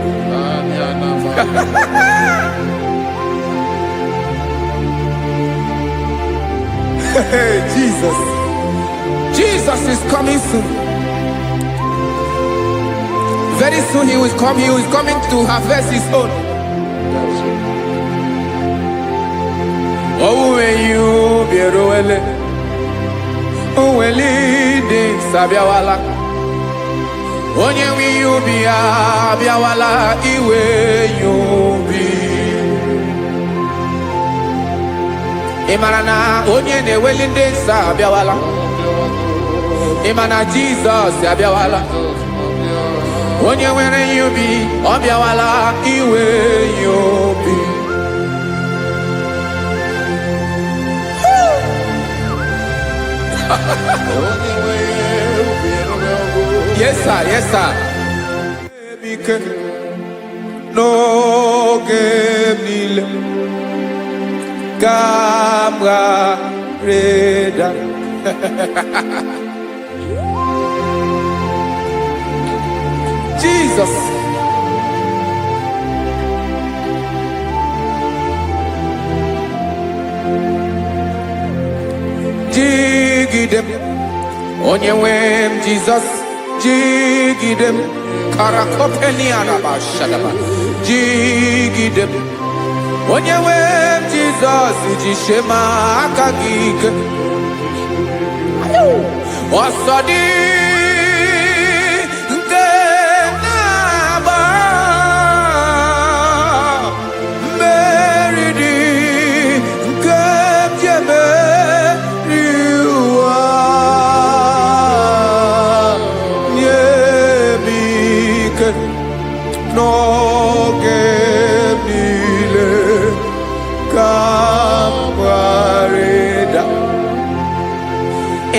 Speaker 4: Jesus, Jesus is coming soon. Very soon he will come. He is coming to harvest his own. Oh, when you be ruele, oh, when leading sabiawala, onye when you be abiawala, iwe you be. Imarana onye ne-ewelinde sabiawala, imana Jesus abiawala. Onye nwere yubi obiawala iwe yubi. Yes sir, yes sir. No game nile camarada. Jesus. Jigidem, onyewem Jesus. Jigidem, karakopeni arabashadaba. Jigidem, onyewem Jesus. Jishema akagike. Osodi.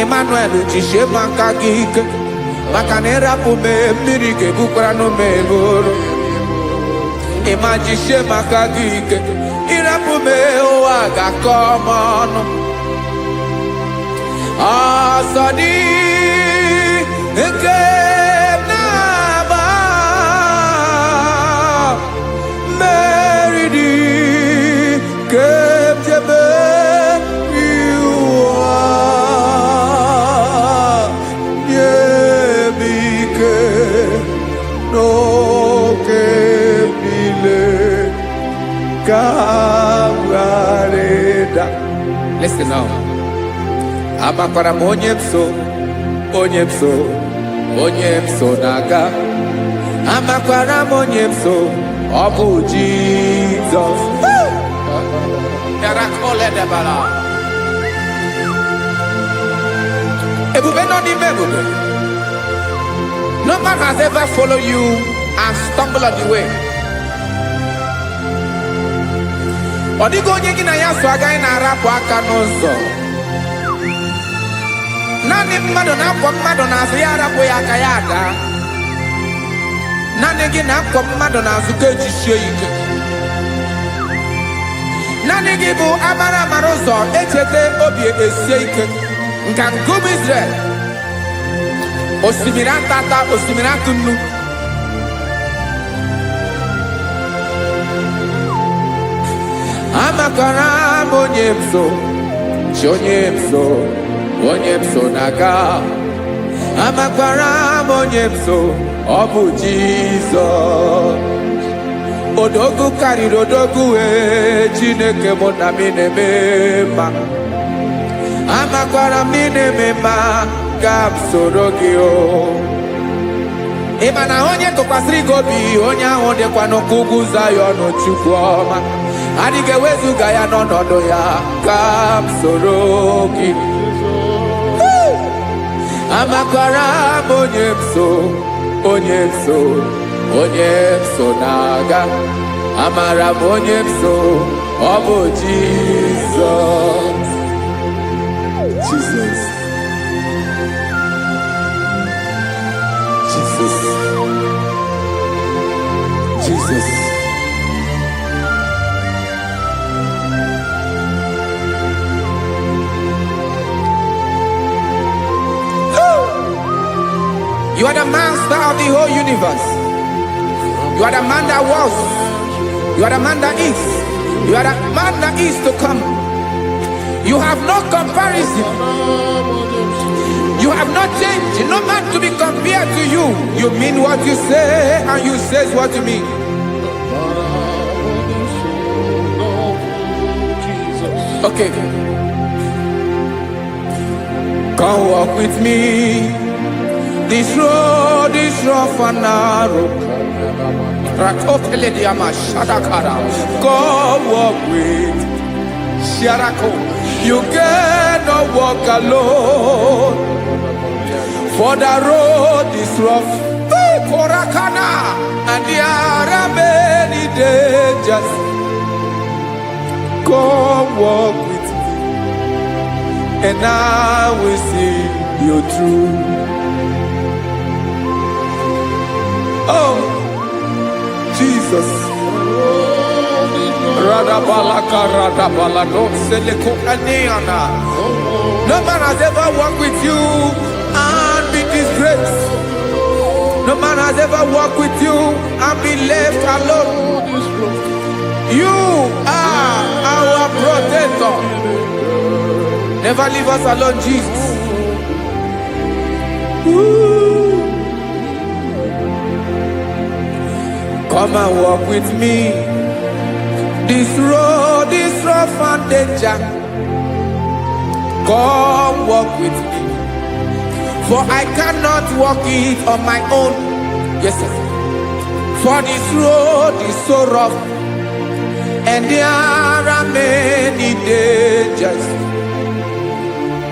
Speaker 4: Emmanuel jishe maka gike maka na ịrapụ me mmiri ga-ebukwara n'ume eboro. Ịma jishe maka gike ịrapụ me ụwa ga-akọ m ọnụ. Ọsọ dị nke na-agba mmeri dị nke jebe Listen now. Amakwara m onye mso naga. Amakwara m onye mso, ọ bụ Jesus. Ebube nọ n'ime ebube. No man has ever followed you and stumbled on the way. Ọ dịghị onye gị na ya so agaghị na-arapụ aka n'ụzọ. Naanị mmadụ na-akwọ mmadụ n'azụ ya arapụ ya aka ya ada. Naanị gị na-akwọ mmadụ n'azụ ka ejisie ike. Naanị gị bụ amara ụzọ echete obi esie ike. Nka ngụm Israel. osimiri atata osimiri atunu. Amakara monyemso, chonyemso, onyemso naga. Amakara monyemso, obu Jesus. Odogu kariri odogu Chineke mụ na mi na-eme mma. Amakwara m na-eme mma ka m soro gị o. Ị ma na onye tụkwasịrị gị obi, onye ahụ dịkwa n'ụkwụ ugwu Zayọn Chukwu ọma. Adịghị ewezuga ya n'ọnọdụ ya ka m soro gị. Amakwara m onye m so, onye m so, onye m so na-aga. Amara m onye m so, ọ bụ Jizọs. Jesus. Jesus. Jesus. You are the master of the whole universe. You are the man that was. You are the man that is. You are the man that is to come. You have no comparison. You have not changed. No man to be compared to you. You mean what you say, and you say what you mean. Okay. Come walk with me. This road is rough and narrow. Come walk with Sharako. You cannot walk alone. For the road is rough. Korakana. And there are many dangers. Come walk with me, and I will see you through. Oh, Jesus. No man has ever walked with you and be disgraced. No man has ever walked with you and be left alone. You are our protector. Never leave us alone, Jesus. Ooh. Come and walk with me. This road is rough and danger. Come walk with me. For I cannot walk it on my own. Yes, sir. For this road is so rough, and there are many dangers.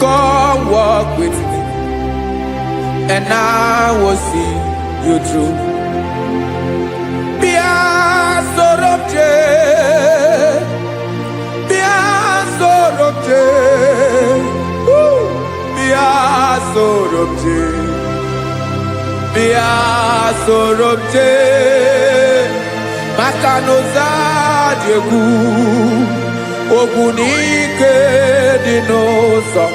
Speaker 4: Come walk with me, and I will see you through. Sorobje Makanoza Diegu Ogunike Dinosa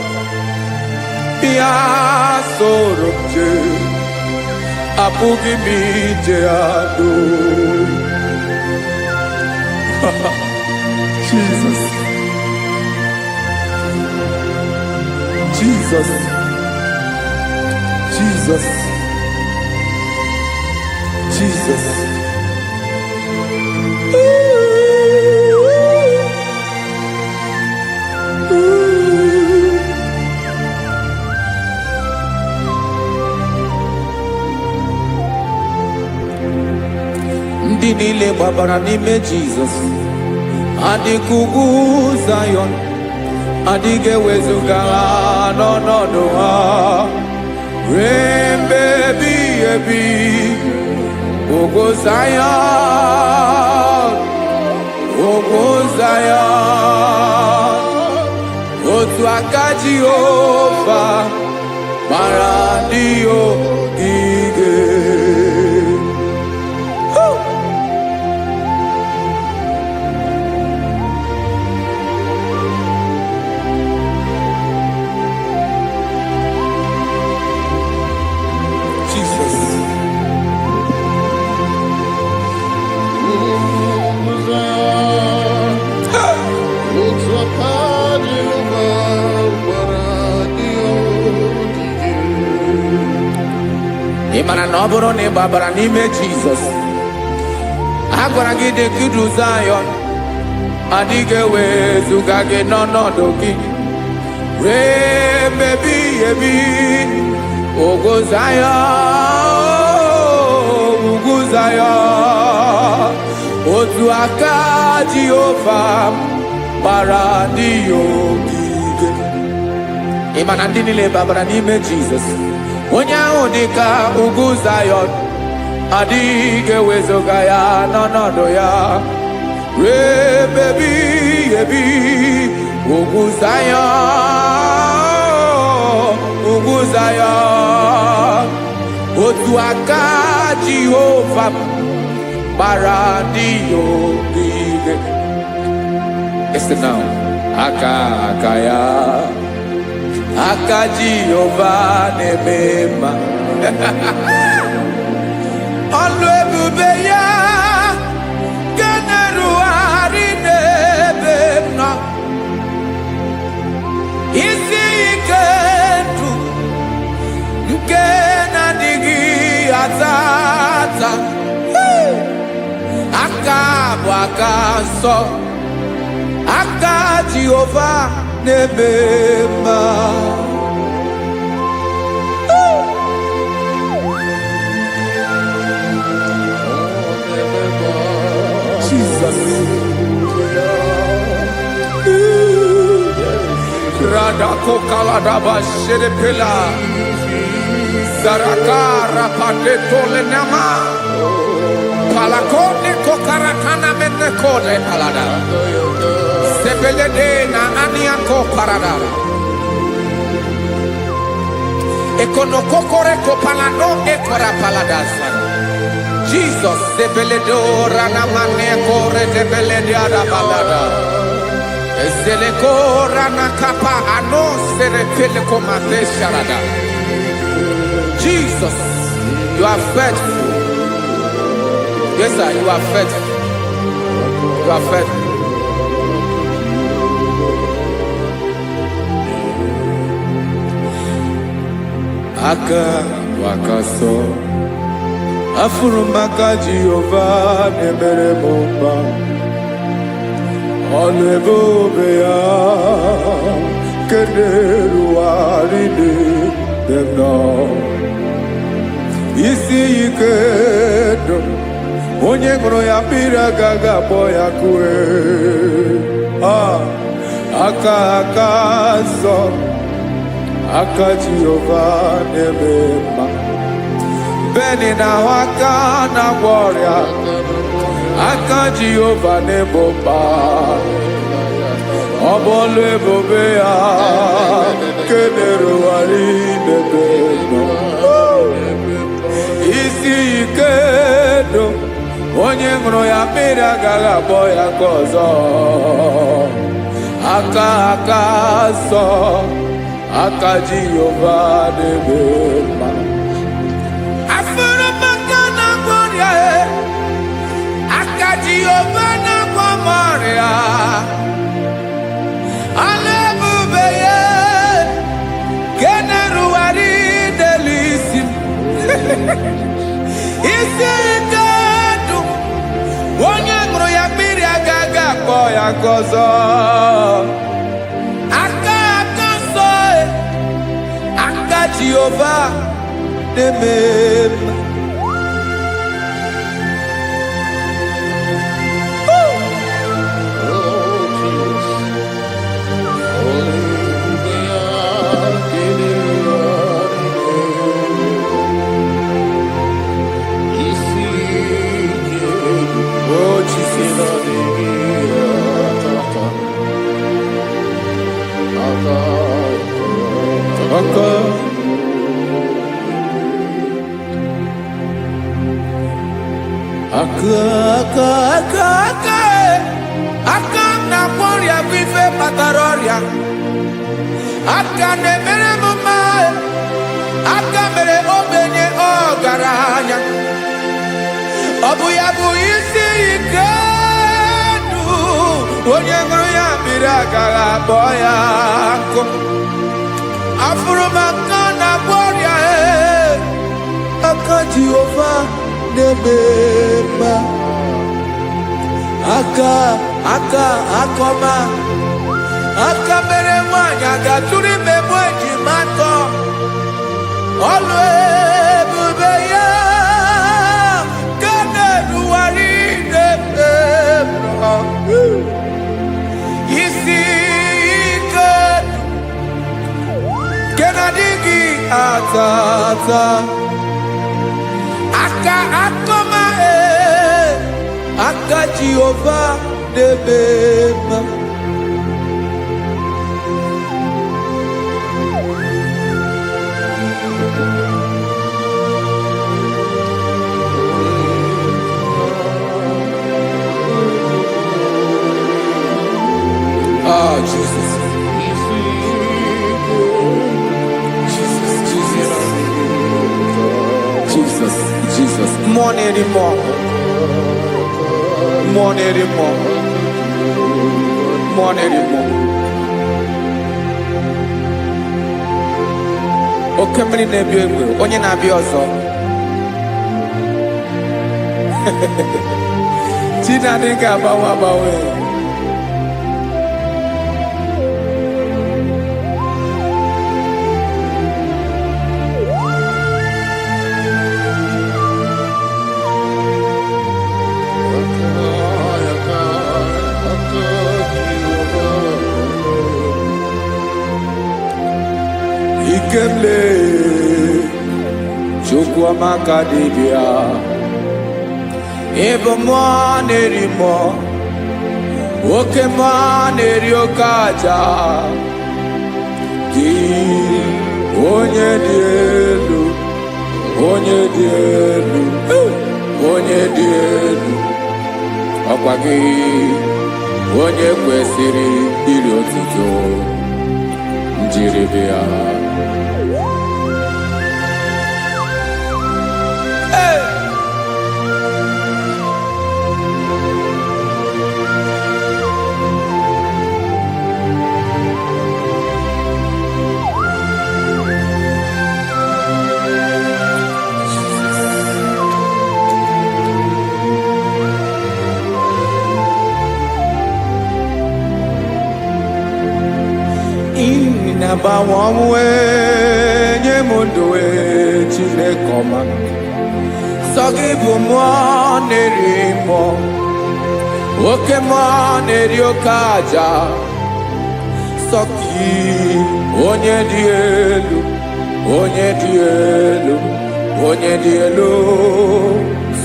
Speaker 4: Bia Sorobje Apugi Mijeado. Jesus. Jesus. Jesus. Jesus. Ndị niile gbabara n'ime Jizọs adịghị ugwu Zayọn, adịghị ewezuga ha n'ọnọdụ ha ruo mgbe ebighị ebi. Ugwu Zayọn, ugwu Zayọn, otu aka Jehova mara ndị ogige. mana na ọ bụrụ na ị gbabara n'ime Jizọs, a gwara gị dị ka udu Zayọn, adịghị ewezuga gị n'ọnọdụ gị wee mebi ebi. Ugwu Zayọn, ugwu Zayọn, otu aka Jehova gbara ndị ya ogige. Ị ma na ndị niile babara n'ime Jizọs, onye ahụ dị ka ugwu Zayọn, adịghị ewezuga ya n'ọnọdụ ya wee mebi ebi. Ugwu Zayọn, ugwu Zayọn, otu aka Jehova gbara ndị ya ogige. Listen now. Aka ya, aka Jehova na-eme mma. Ọlụ ebube ya ga na-erugharị n'ebe m nọ. Isi ike ndụ nke na-adịghị ata ata. Aka bụ aka nsọ, aka Jehova na-eme mma. Jesus. Radako kaladaba sherepela zarakara padeto lenama palakone kokarakana menekode palada sebelede na aniako parada ekonokokore kopalano ekora paladasa. Jesus, sebeledo ranamane kore debelede arabalada. Ezeleko ranakapa ano serepele komate sharada. Jesus, you are faithful. Yes, sir, you are faithful. You are faithful. Aka wakaso. Afurumaka Jehova nebere mumba. Ọlụ ebube ya keneruarị n'ebe m nọ. Isi ike ndụ onye ṅụrụ ya mmiri agaghị akpọ ya kue. Aka nsọ, aka Jehova na-eme mma. Beni na aka na-agwọ ọrịa, aka Jehova na-egbo mkpa. Ọ bụ ọlụ ebube ya kenerugharị n'ebe m nọ. Isi ike ndụ onye ṅụrụ ya mmiri agaghị akpọ ya ka ọzọ. Aka nsọ, aka Jehova na-eme mma. Jehova na-agwọ m ọrịa, ọlụ ebube ya ga na-erugharị n'elu isi m. Isi ike ndụ onye ṅụrụ ya mmiri agaghị akpọ ya ka ọzọ. Aka nsọ, aka Jehova na-eme mma. Aka na-agwọ ọrịa bụ ife kpatara ọrịa. Aka na-emere m mma. Aka mere ogbenye ọgaranya. Ọ bụ ya bụ isi ike ndụ onye ṅụrụ ya mmiri agaghị akpọ ya nkụ. Afụrụ m aka na-agwọ ọrịa, aka
Speaker 1: Jehovah nebeba akoma mere mwanya gaturi memo ejimato olu ebube ya kane duwari nebeba isi ike kenadigi atata akoma aka Jehovah nebeba Jesus. Jesus. More anymore. Okemri na-ebi egbe, onye na-abịa ọzọ. Chinadị ga-agbanwe. Ikemle Chukwamaka dibia Ebo nerimo Oke neriokaja Ki onye di elu Ọkwa gị onye kwesịrị iri otuto njiribia Bawamwe nyemundoe Chinekoma Sogibu nerimo Oke neriokaja Soki onye di elu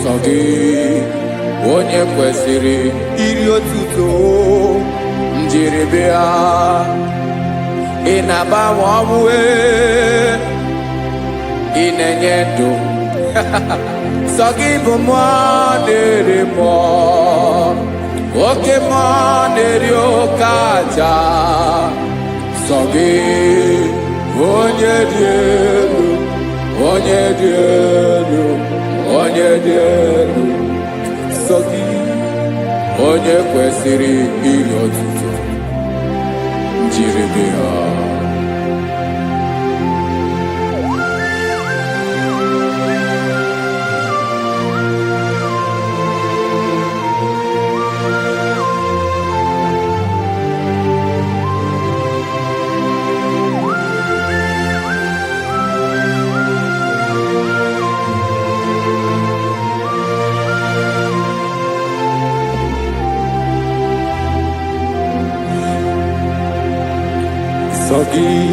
Speaker 1: Sogi onye kwesịrị iri otuto njiribia Inabawawe Inenyedo Sogibu nerimo Oke neriokaja Sogi onye di elu Sogi onye kwesịrị iri otuto njiribia Sogi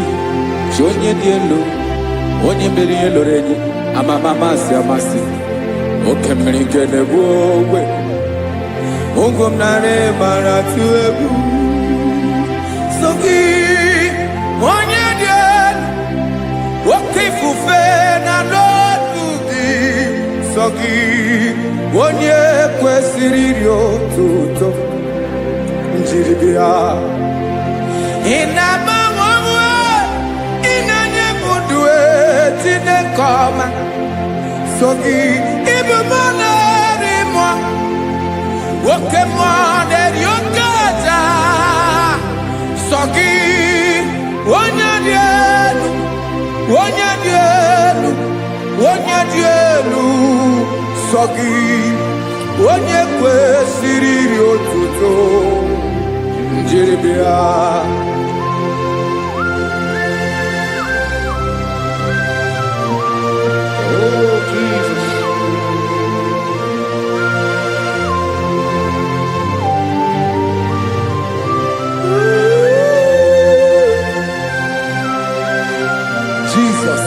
Speaker 1: onye di elu onye mmeri eloro enyi amasi oke mmiri nke na-egbu ogwe ụgwọ m narị mara tụ egwu Sogi onye di elu oke ifufe na n'otu gị Sogi onye kwesịrị iri otuto njiribia Chinekoma Sogi ibu nerimo Oke neriokaja Sogi onye di elu
Speaker 4: nsọ gị onye kwesịrị iri otuto njiri bịa.
Speaker 3: Oh, Jesus.
Speaker 4: Jesus,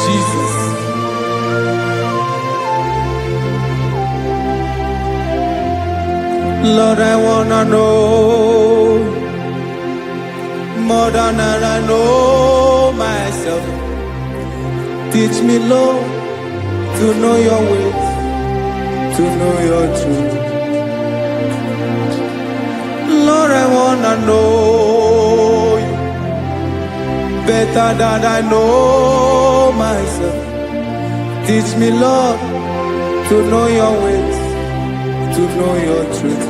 Speaker 4: Jesus.
Speaker 1: Lord, I wanna know more than I know myself. Teach me, Lord, to know your ways, to know your truth. Lord, I wanna know you better than I know myself. Teach me, Lord, to know your ways, to know your truth.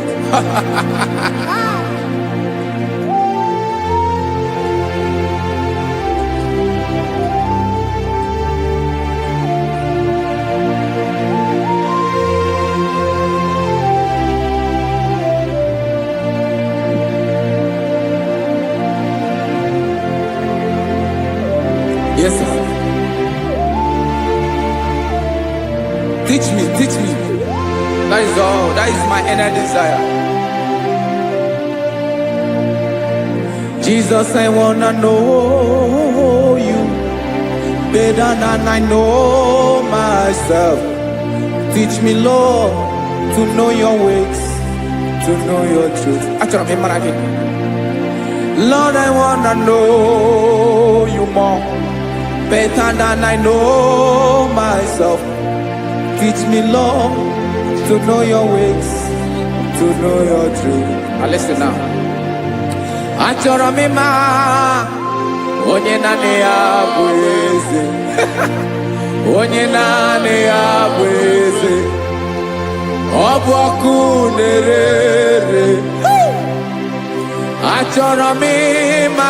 Speaker 4: Yes, sir. Teach me, teach me. That is all. That is my inner desire.
Speaker 1: Jesus, I wanna know you better than I know myself. Teach me, Lord, to know your ways, to know your truth. Lord, I wanna know you more better than I know myself. Teach me, Lord, to know your ways, to know your truth.
Speaker 4: Now listen now.
Speaker 1: Achọrọ m ịma onye naanị ya bụ eze. Onye naanị ya bụ eze. Ọ bụ ọkụ na-ere. Achọrọ m ịma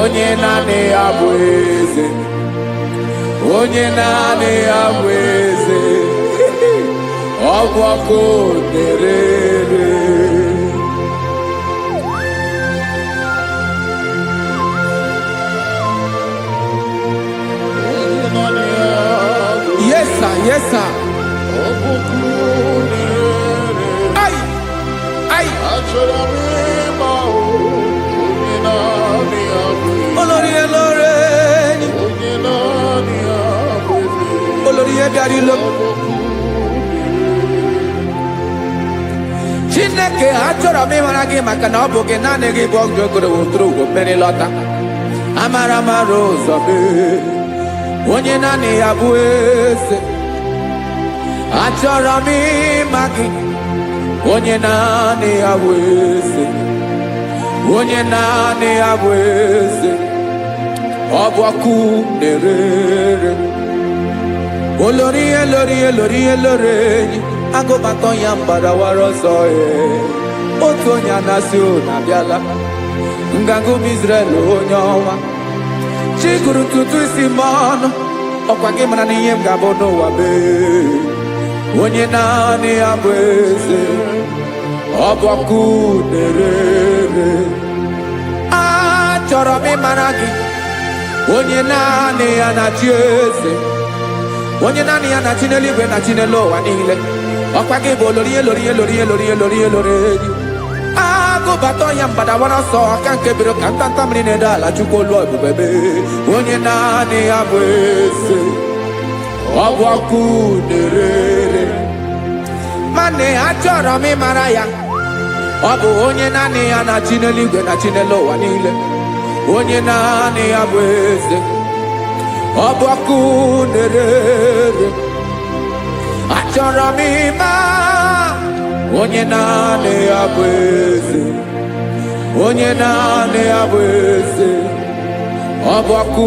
Speaker 1: onye naanị ya bụ eze. Onye naanị ya bụ eze. Ọ bụ ọkụ na-ere.
Speaker 4: Yes, sir. Yes, sir. Ay, ay.
Speaker 1: Olórí elóore ni.
Speaker 4: Olórí ẹ̀dàrí lọ. Chineke achọrọ m ịmara gị maka na ọ bụ gị naanị gị bụ ọgụ ogoro wotoro ugwo mmeri lọta.
Speaker 1: Amara mara ụzọ mee. Onye naanị ya bụ eze. Achọrọ m ịma gị. Onye naanị ya bụ eze. Onye naanị ya bụ eze. Ọ bụ ọkụ na-ere. Olórí elórí elórí elóore enyi. Agụbatọ ya mgbadawara ọsọ ya. Otu onye anasị unu abịala. Nganga ụmụ Izrel onye ọnwa. Chi gụrụ ntutu isi m ọnụ. Ọkwa gị mara na ihe m ga-abụ n'ụwa mee. Onye naanị ya bụ eze. Ọ bụ ọkụ na-ere. Achọrọ m ịmara gị. Onye naanị ya na-achị eze. Onye naanị ya na-achị n'eluigwe na-achị n'elu ụwa niile. Ọkwa gị bụ olórí elórí elórí elórí elórí elórí enyi. Agụbatọ ya mgbadawara ọsọ aka nke biro ka ntanta mmiri na-edo ala Chukwu olu ebube mee. Onye naanị ya bụ eze. Ọ bụ ọkụ na-ere. Mane achọrọ m ịmara ya. Ọ bụ onye naanị ya na-achị n'eluigwe na-achị n'elu ụwa niile. Onye naanị ya bụ eze. Ọ bụ ọkụ na-ere. Achọrọ m ịma onye naanị ya bụ eze. Onye naanị ya bụ eze. Ọ bụ ọkụ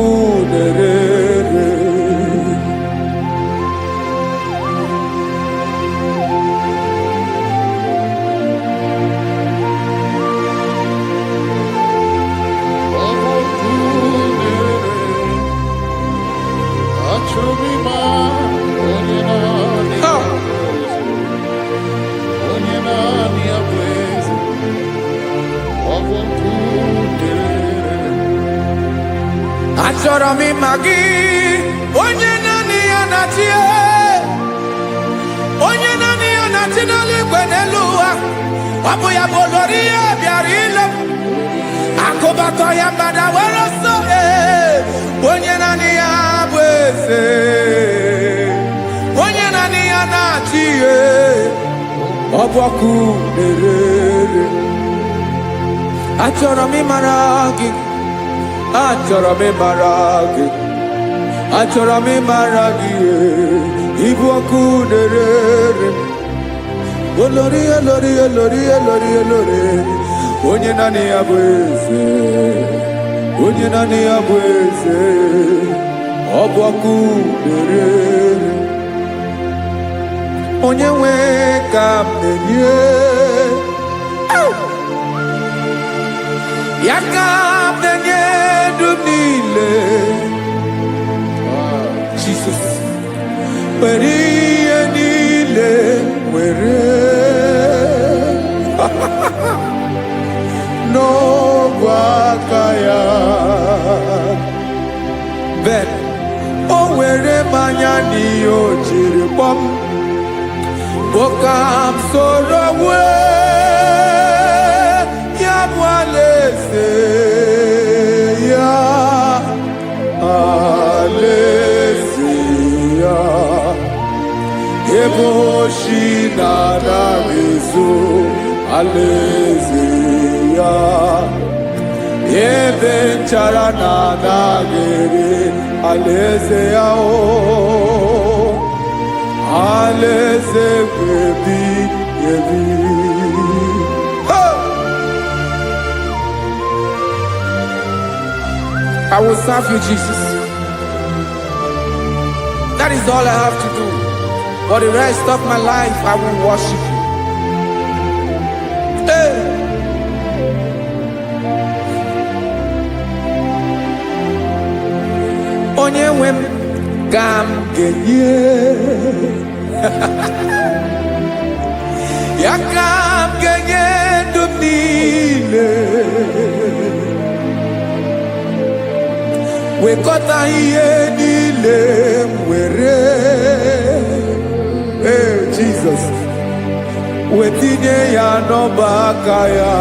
Speaker 1: na-ere.
Speaker 3: Achọrọ m ịma onye
Speaker 4: achọrọ m ịma gị, onye naanị ya na-achị, onye naanị ya na-achị n'eluigwe n'elu ụwa. Ọ bụ ya bụ olori ya bịara ile m, akụbatọ ya mgbada were ọsọ. Onye naanị ya bụ eze, onye naanị ya na-achị ihe. Ọ bụ ọkụ na-ere. Achọrọ m ịmara gị, achọrọ m ịmara gị, achọrọ m ịmara gị. Ịbụ ọkụ na-ere. Olori, olori, olori, olori, olori. Onye naanị ya bụ eze, onye naanị ya bụ eze. Ọ bụ ọkụ na-ere. Onye nwe ka m na-enye, ya ka m na-enye ndụ m niile. Jesus, were ihe niile were n'ọbụ aka ya. Ben, o were mmanya n'ihe o jiri kpọm, Bokam soro ya bụ alaeze ya, alaeze ya. Ebe oshi na-anaghị ezo, alaeze ya. Ebe nchara na-anaghị ere, alaeze ya. Alaeze ebi ebi. I will serve you, Jesus. That is all I have to do. For the rest of my life, I will worship you. Hey. Onye nwe m ka m ga-enye, ya ka m ga-enye ndụ m niile. Wekọta ihe niile m were, Jesus, wetinye ya n'ọba aka ya.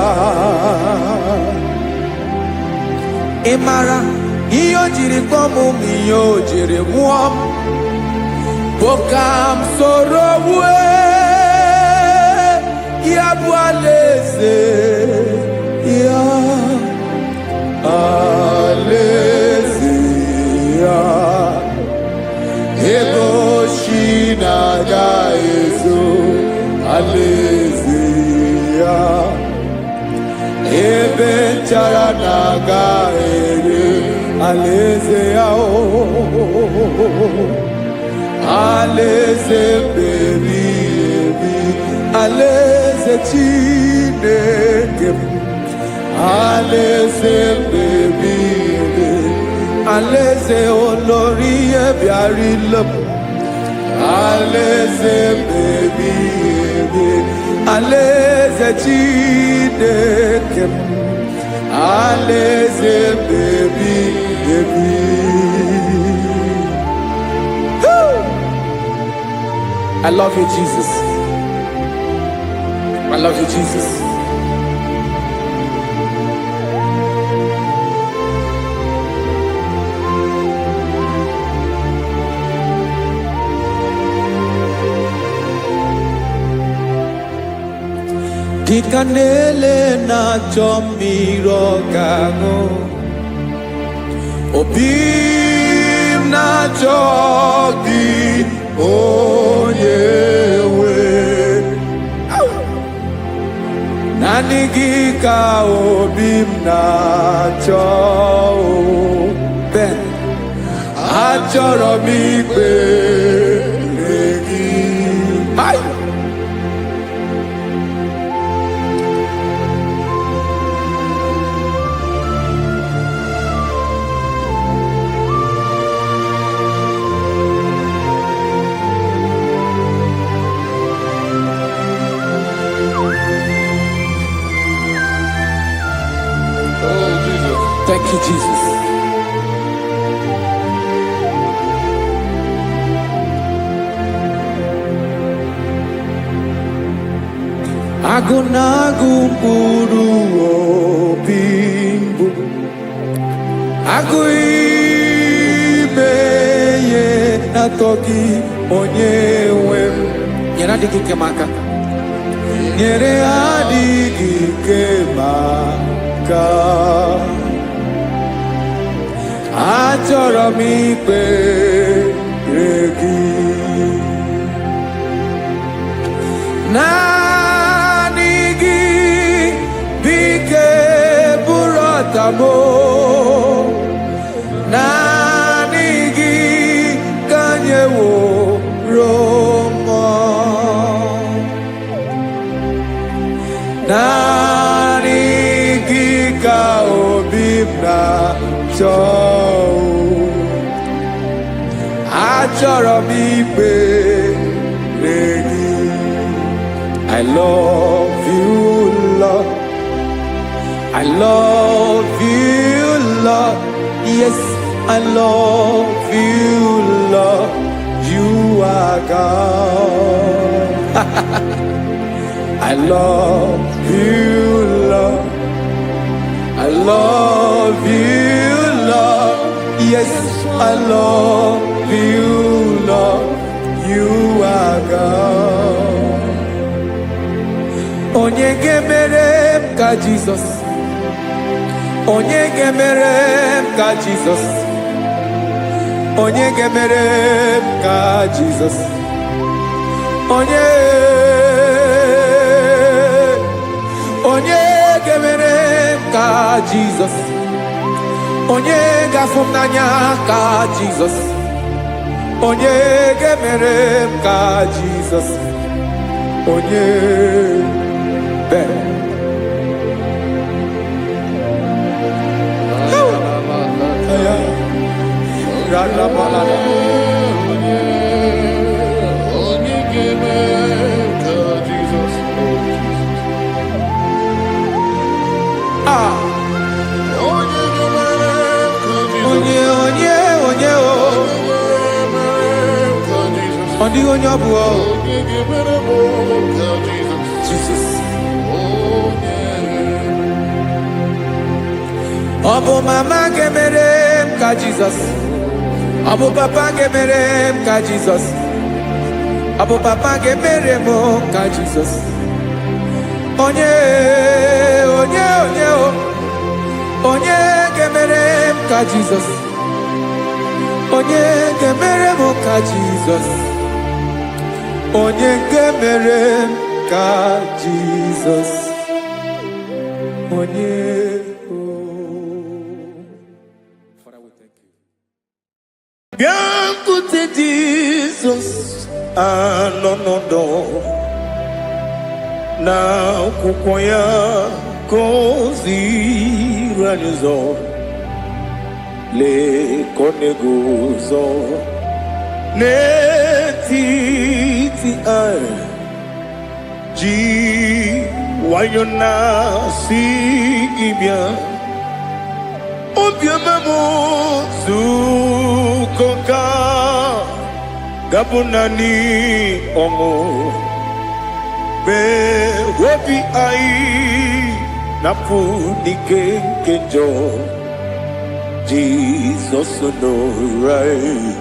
Speaker 4: Ị mara ihe o jiri kpọọ m, ihe o jiri mụọ m. Bokam soro ya bụ alaeze ya, alaeze ya. Ebe oshi na-agaghị ezo, alaeze ya. Ebe nchara na-agaghị ere, alaeze ya. Alaeze ebi ebi, alaeze Chineke m. Alaeze ebi ebi, alaeze olori ya bịara ile m. Alaeze ebi ebi, alaeze Chineke m. Alaeze ebi ebi. I love you, Jesus. I love you, Jesus. Kikanele na chomiro gago, obim na chogi. Onye we nani gị ka obi m na-achọ. Ben, achọrọ m ikpere gị. Thank you, Jesus. Agunagu mkpụrụ obi mbụ agụ ime ihe na-atọ gị onye nwe m. Nyere adịghị ike m aka, nyere adịghị ike m aka. Achọrọ m ikpere gị naanị gị bike bụrụ ọtabo, naanị gị ka nyeworo m, naanị gị ka obi m na-achọ. Achọrọ m ikpere gị. I love you, Lord. I love you, Lord. Yes, I love you, Lord. You are God. I love you, Lord. I love you, Lord. Yes, I love you, Lord. You are God. Onye gemere m ka Jesus, onye gemere m ka Jesus, onye gemere m ka Jesus, onye gemere m ka Jesus, onye gafụ m n'anya ka Jesus, onye gemere m ka Jesus, onye Jesus. Obu mama gemere m ka Jesus, obu papa gemere m ka Jesus, obu papa gemere m ka Jesus. Onye gemere m ka Jesus, onye gemere m ka Jesus, onye gemere m ka Jesus, onye.
Speaker 1: Biancote Jesus, anonodo na kukwaya koziranizo le konegozo netiti ai ji wayona si ibia obiamamu zukoka gabunani omo be wobi ai napudike kenjo Jesus no right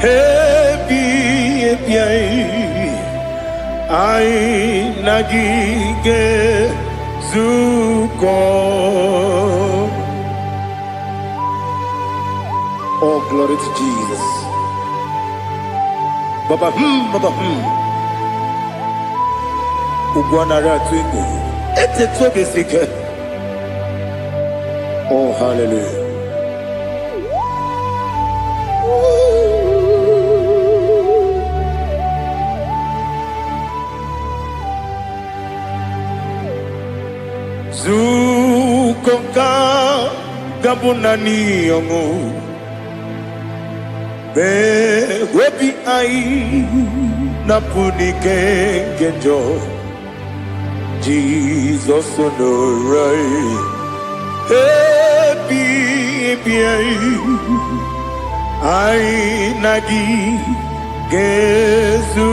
Speaker 1: happy ai nagige zuko. Oh, glory to Jesus. Baba, Baba, Ugwanara twingo. Ete tobe sike. Oh, hallelujah. Zukonka gabunani yongo. Be webi ai napuni kenjo Jesus no right happy ai nagi gezuko.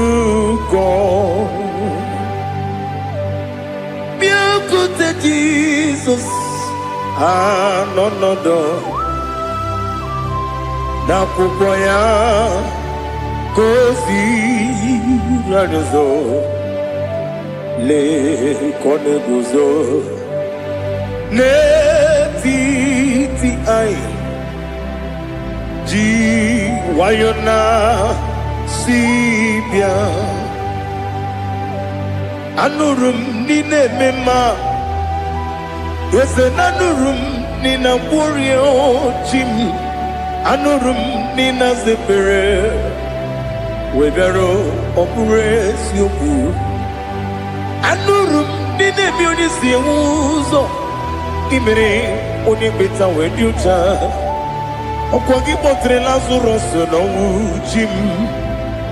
Speaker 1: wete Jesus anonodo na akwụkwọ ya kozi radozo le koneguzo n'etiti anyị ji nwayọ na si bịa. Anụrụ m n'ime emema eze na anụrụ m n'ina mgbori ochi m anụrụ m n'ina zepere webịara ọ bụrụ eziokwu. Anụrụ m n'ina emi onye si enwe ụzọ imere onye kpeta wee dị ụcha. Ọkwa gị kpọtere Lazarọs n'ọnwụ chi m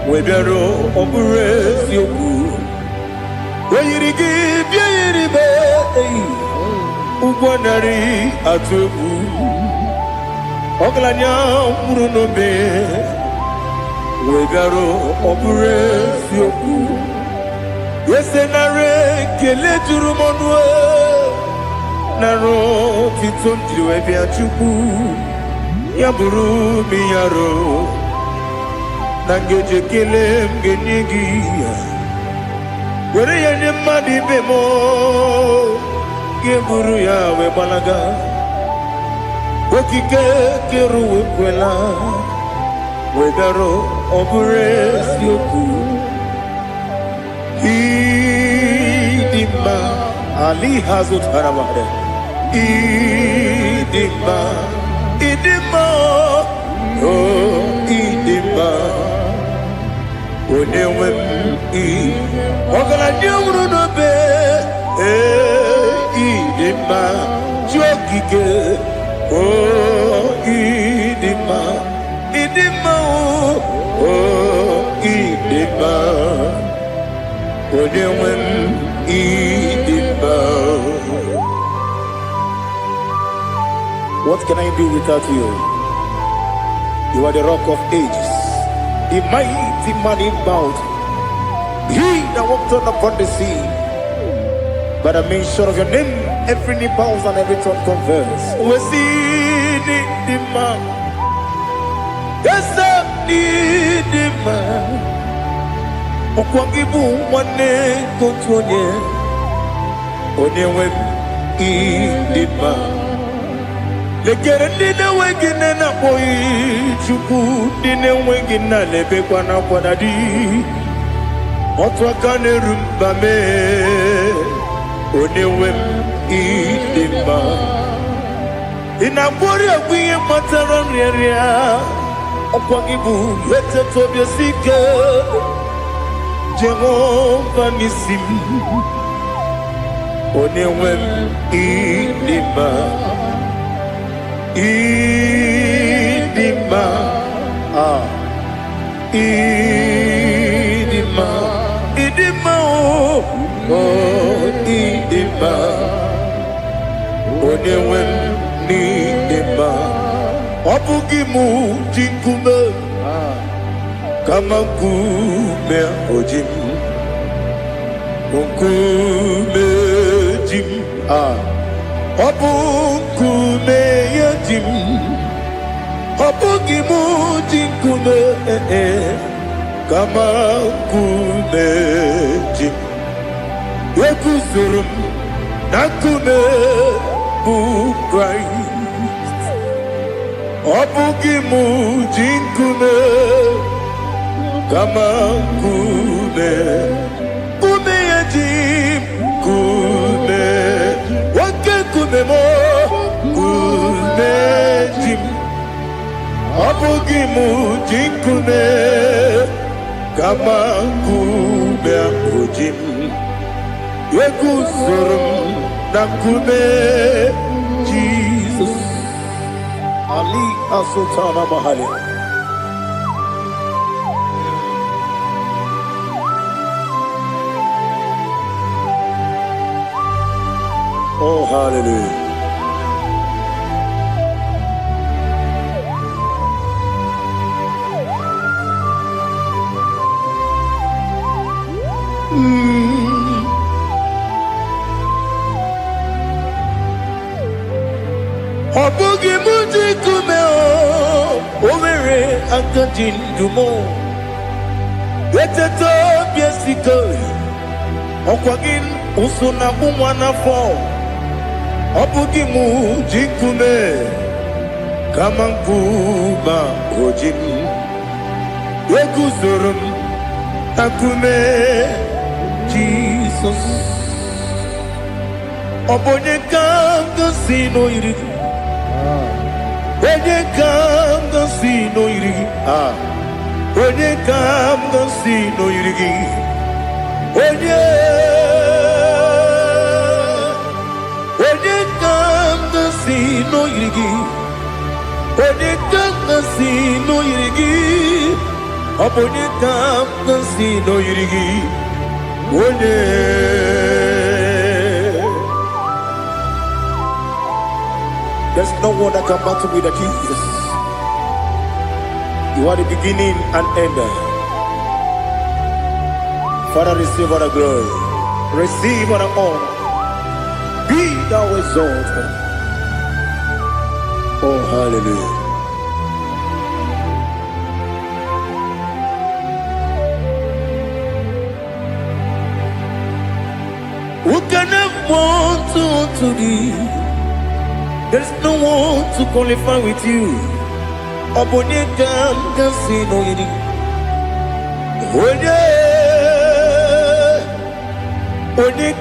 Speaker 1: webịara ọ bụrụ eziokwu. Oyiri gị bịa yiri be ụgwọ narị atụ egwu. Ọgaranya mkpụrụ n'obe webịara ọ bụrụ eziokwu. Ese nara ekele juru m ọnụ nara otito m jiri wee bịa Chukwu. Ya bụrụ m ya ro na ngeji ekele m ga-enye gị ya. Were ya nye mmadụ ibe m ga-eburu ya wee gbalaga. Okike kere wekwela webịara ọ bụrụ eziokwu. Ịdị mma Ali hazụtara mmadụ. Ịdị mma ịdị mma ịdị mma onye nwe m ọgaranya nwụrụ n'obe ịdị mma chi okike ịdị mma ịdị mma ịdị mma onye nwe m ịdị mma. What can I do without you? You are the rock of ages, the mighty man in battle. He that walked upon the sea. By the mention of your name, every knee bows and every tongue confesses. We see the man. Yes, sir, the man. Okwangibu wane kotonye. Onyewe the man. Lekere ndị na-enweghị nne na-akpọghị Chukwu, ndị na-enweghị nna na-ebekwa n'akwa na di. Otu aka na-eru mba mee onye nwe m ịdị mma. Ị na-agbọrị egwu ihe kpatara nrịarịa. Ọkwa gị bụ eteta obi esi ike Jehova n'isi m. Onye nwe m ịdị mma. Idima, Idima, Idima, oh, Idima, Onyewe n'Idima. Ọbụghị jinkume, kama nkume ojim, nkume jim, Ọbụ nkume ya jim, ọbụghị jinkume kama nkume jim. Eguzoro m na nkume bụ Kraịst. Ọbụghị jinkume kama nkume, nkume ya jim, nkume. Kume jim, ọbụghị jinkume kama nkume jim. Eguzoro m na nkume Jesus. Ali Asutana Mahali. Oh, hallelujah. Obugi muji kume Overe akajin dumo Eteto biesiko Okwagin usuna kumwana fo Obugi muji kume Kamankuba ojim Ekuzurum akume Jesus Obonye kanga sino irigi Onye kanga sino irigi Onye kanga sino irigi Onye kanga sino irigi Onye kanga sino irigi Onye kanga sino irigi Onye There's no one that can battle with Jesus. You are the beginning and end. Father, receive all the glory. Receive all the honor. Be thou exalted. Oh, hallelujah. Who can have one to thee? There's no one to qualify with you. Obonye kam kasino yiri. Onye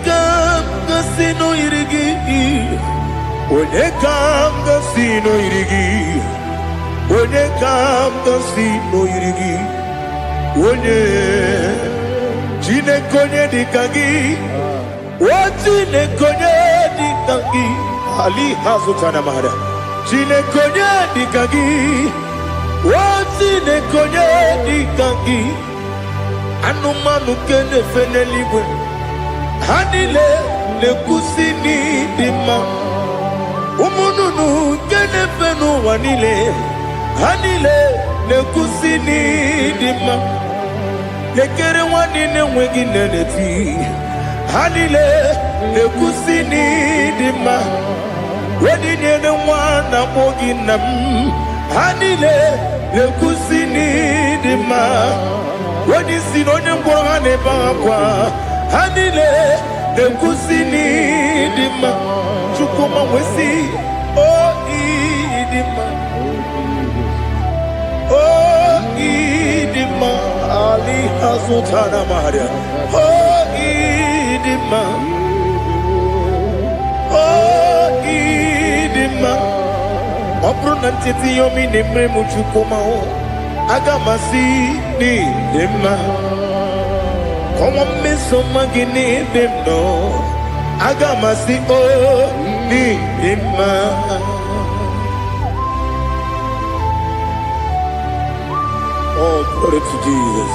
Speaker 1: kam kasino yiri. Onye kam kasino yiri. Onye kam kasino yiri. Onye jine konye dikagi. Wajine konye dikagi. Ali hazutana mahada. Jine konye dikagi. Wajine konye dikagi. Anumanu kene feneliwe. Hanile le kusini dima. Umununu kene fenu wanile. Hanile le kusini dima. Lekere wanine wegi neneti. Hanile le kusini dima. Wedine ne wana moginam. Hanile le kusini dima. Wedi sinonye mborane bakwa. Hanile le kusini dima. Chukuma wesi oh idima. Oh idima. Ali hazutana maria. Oh idima. Oh idima. Opronantiti yomi neme muchukuma o. Agamasi ni dema. Como me somagini demno. Agamasi o ni dema. Oh, glory to Jesus.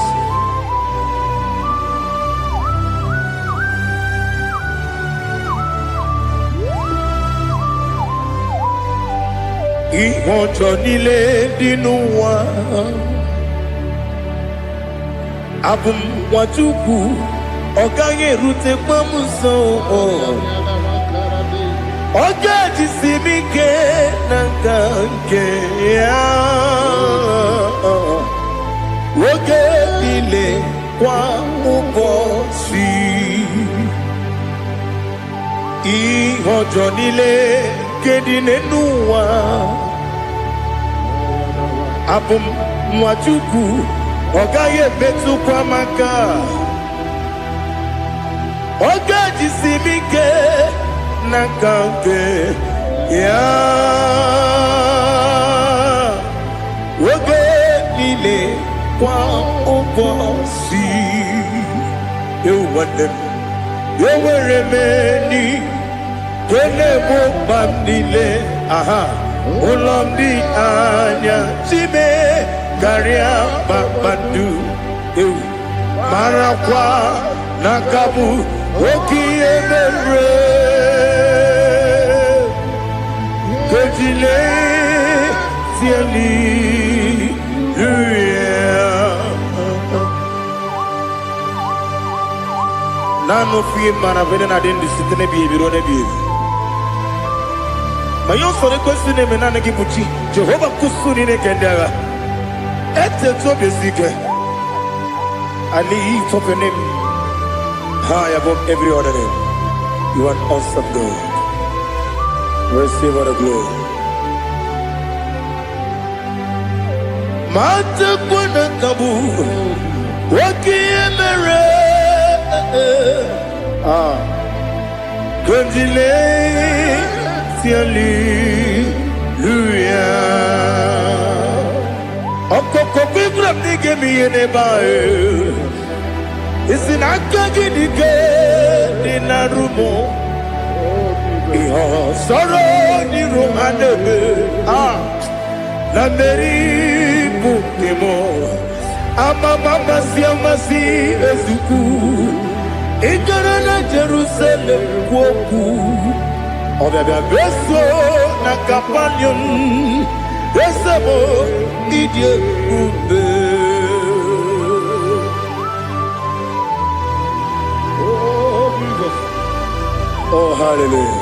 Speaker 1: Ìwọ̀njọ́ nílé nínú wa. Abumwatuku ọ̀gá yẹ̀rù ti pọ́nmú sàn. Ọjọ́ ìsinmi ké nàkà ké yá. Oge nílé kwa ụbọ̀ sí. Ìwọ̀njọ́ nílé kéde nínú wa. Abumwatuku ọ̀gá yẹ̀bẹ̀tù kwa maka. Ọjọ́ ìsinmi ké nàkà ké yá. Oge nílé kwa ụbọ̀ sí. Ewuwadem, ewere meni, kele mo bam nílé. Aha, ụlọ ndị anya chime karịa kpakpando. Ewu, marakwa n'akabu oke ihe mere. Kejile tieli. Nano fie mana vene na den disitene bi ebiro ne bi.
Speaker 5: Mayon sore kwesine menane gibuchi. Jehovah kusuni ne kendera. Ete to besike. I lift up your name high above every other name. You are an awesome God. Receive all the glory. Mata kuna kabu. Waki emere. Kondile. Hallelujah. Okoko bibram nige mi enebae. Isinaka ginige dinarumo. Iho soro ni romanebe. La meri bukemo. Ama mama si amasi ezuku. Igarana Jerusalem woku. Obebe beso na kapanion besebo idie ube. Oh Jesus. Oh hallelujah.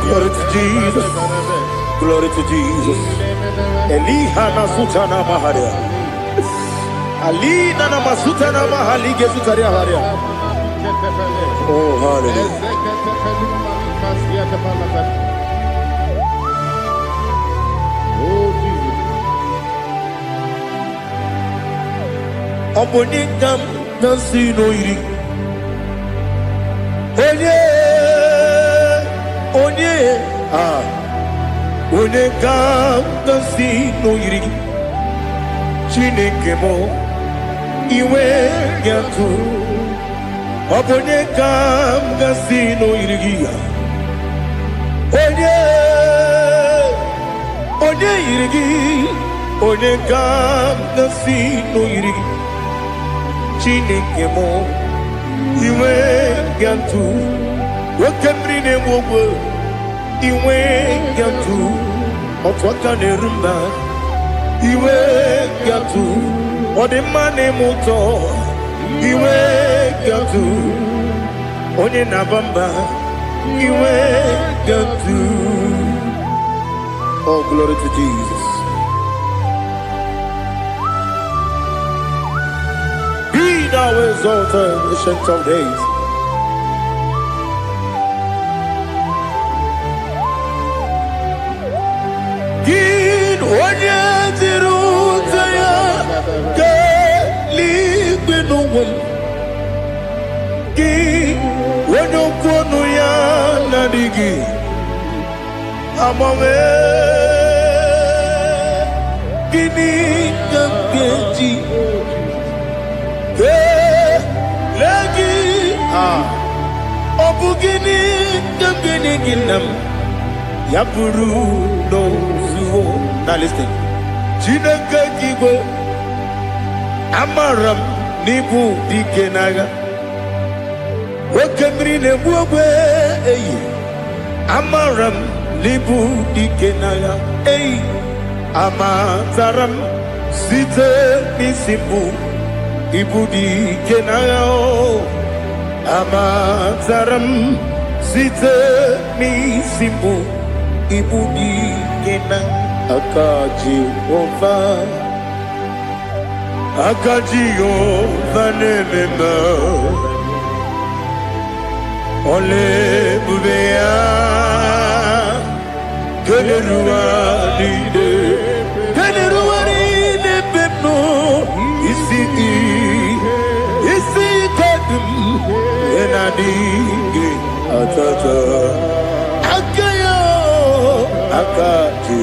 Speaker 5: Glory to Jesus. Glory to Jesus. Elihana sutana maharia. Alina na masutana mahali gesutaria haria. Oh hallelujah. Omoningam nasino iri. Onye oningam nasino iri. Chineke mo iwe yatu. Omoningam nasino iri. Onye irigi, onye gam nasino irigi. Chineke mo iwe gantu, wakemri ne mwogo iwe gantu, otwaka ne rumba iwe gantu, odemane moto iwe gantu, onye nabamba iwe gantu. Oh, glory to Jesus. Be thou exalted, ancient of days. Gid onye tirutaya ke libenuwum. Gid onye kwonu ya nadigi. Amame gini keji lagi obu gini ginam yaburu no zuo. Now listen. Chineke kigo amaram nibu dikenaga wekemri ne buogwe eyi amaram libu dikenaya amataram site misibu ibu dikenaya amataram site misibu ibu dikena akaji ova nemema ole bubea Keneruaride pepno isi kadum enadinge atata akaya akaji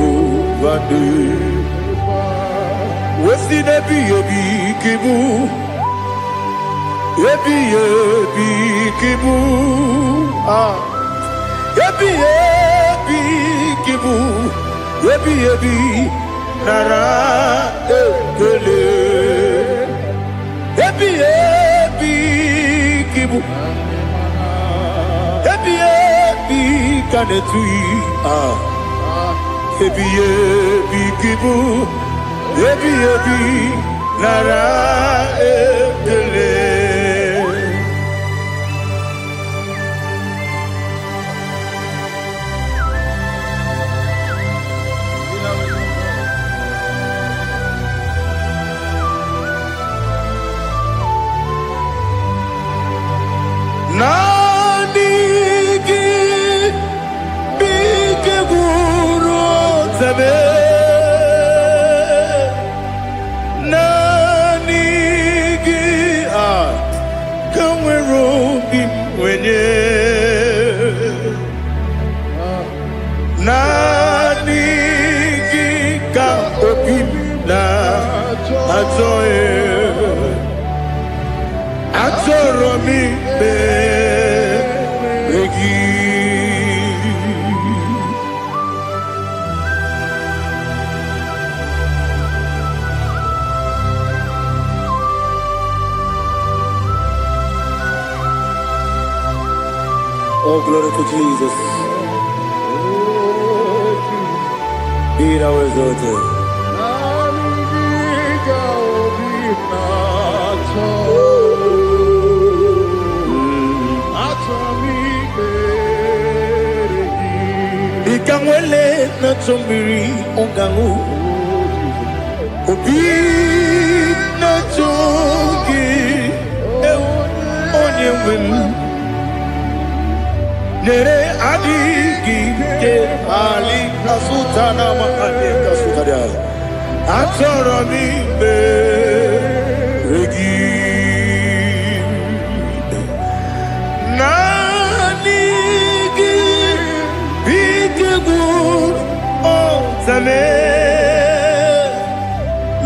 Speaker 5: ovande wesi nebi obi kibu ebi kibu Ebi kibu, ebi nara ekele. Ebi kibu, ebi kanetui. Ebi kibu, ebi nara ekele.
Speaker 1: wenye nani gika opim na atoe atoro mi begi. Oh, glory to Jesus. Be thou exalted. Ikangwele na chombiri ongangu. Obi na chogi. Onye wemu. Nere adigi ke ali kasutana ma ali kasutaria atoro mi beregi nani gi bitegu o tame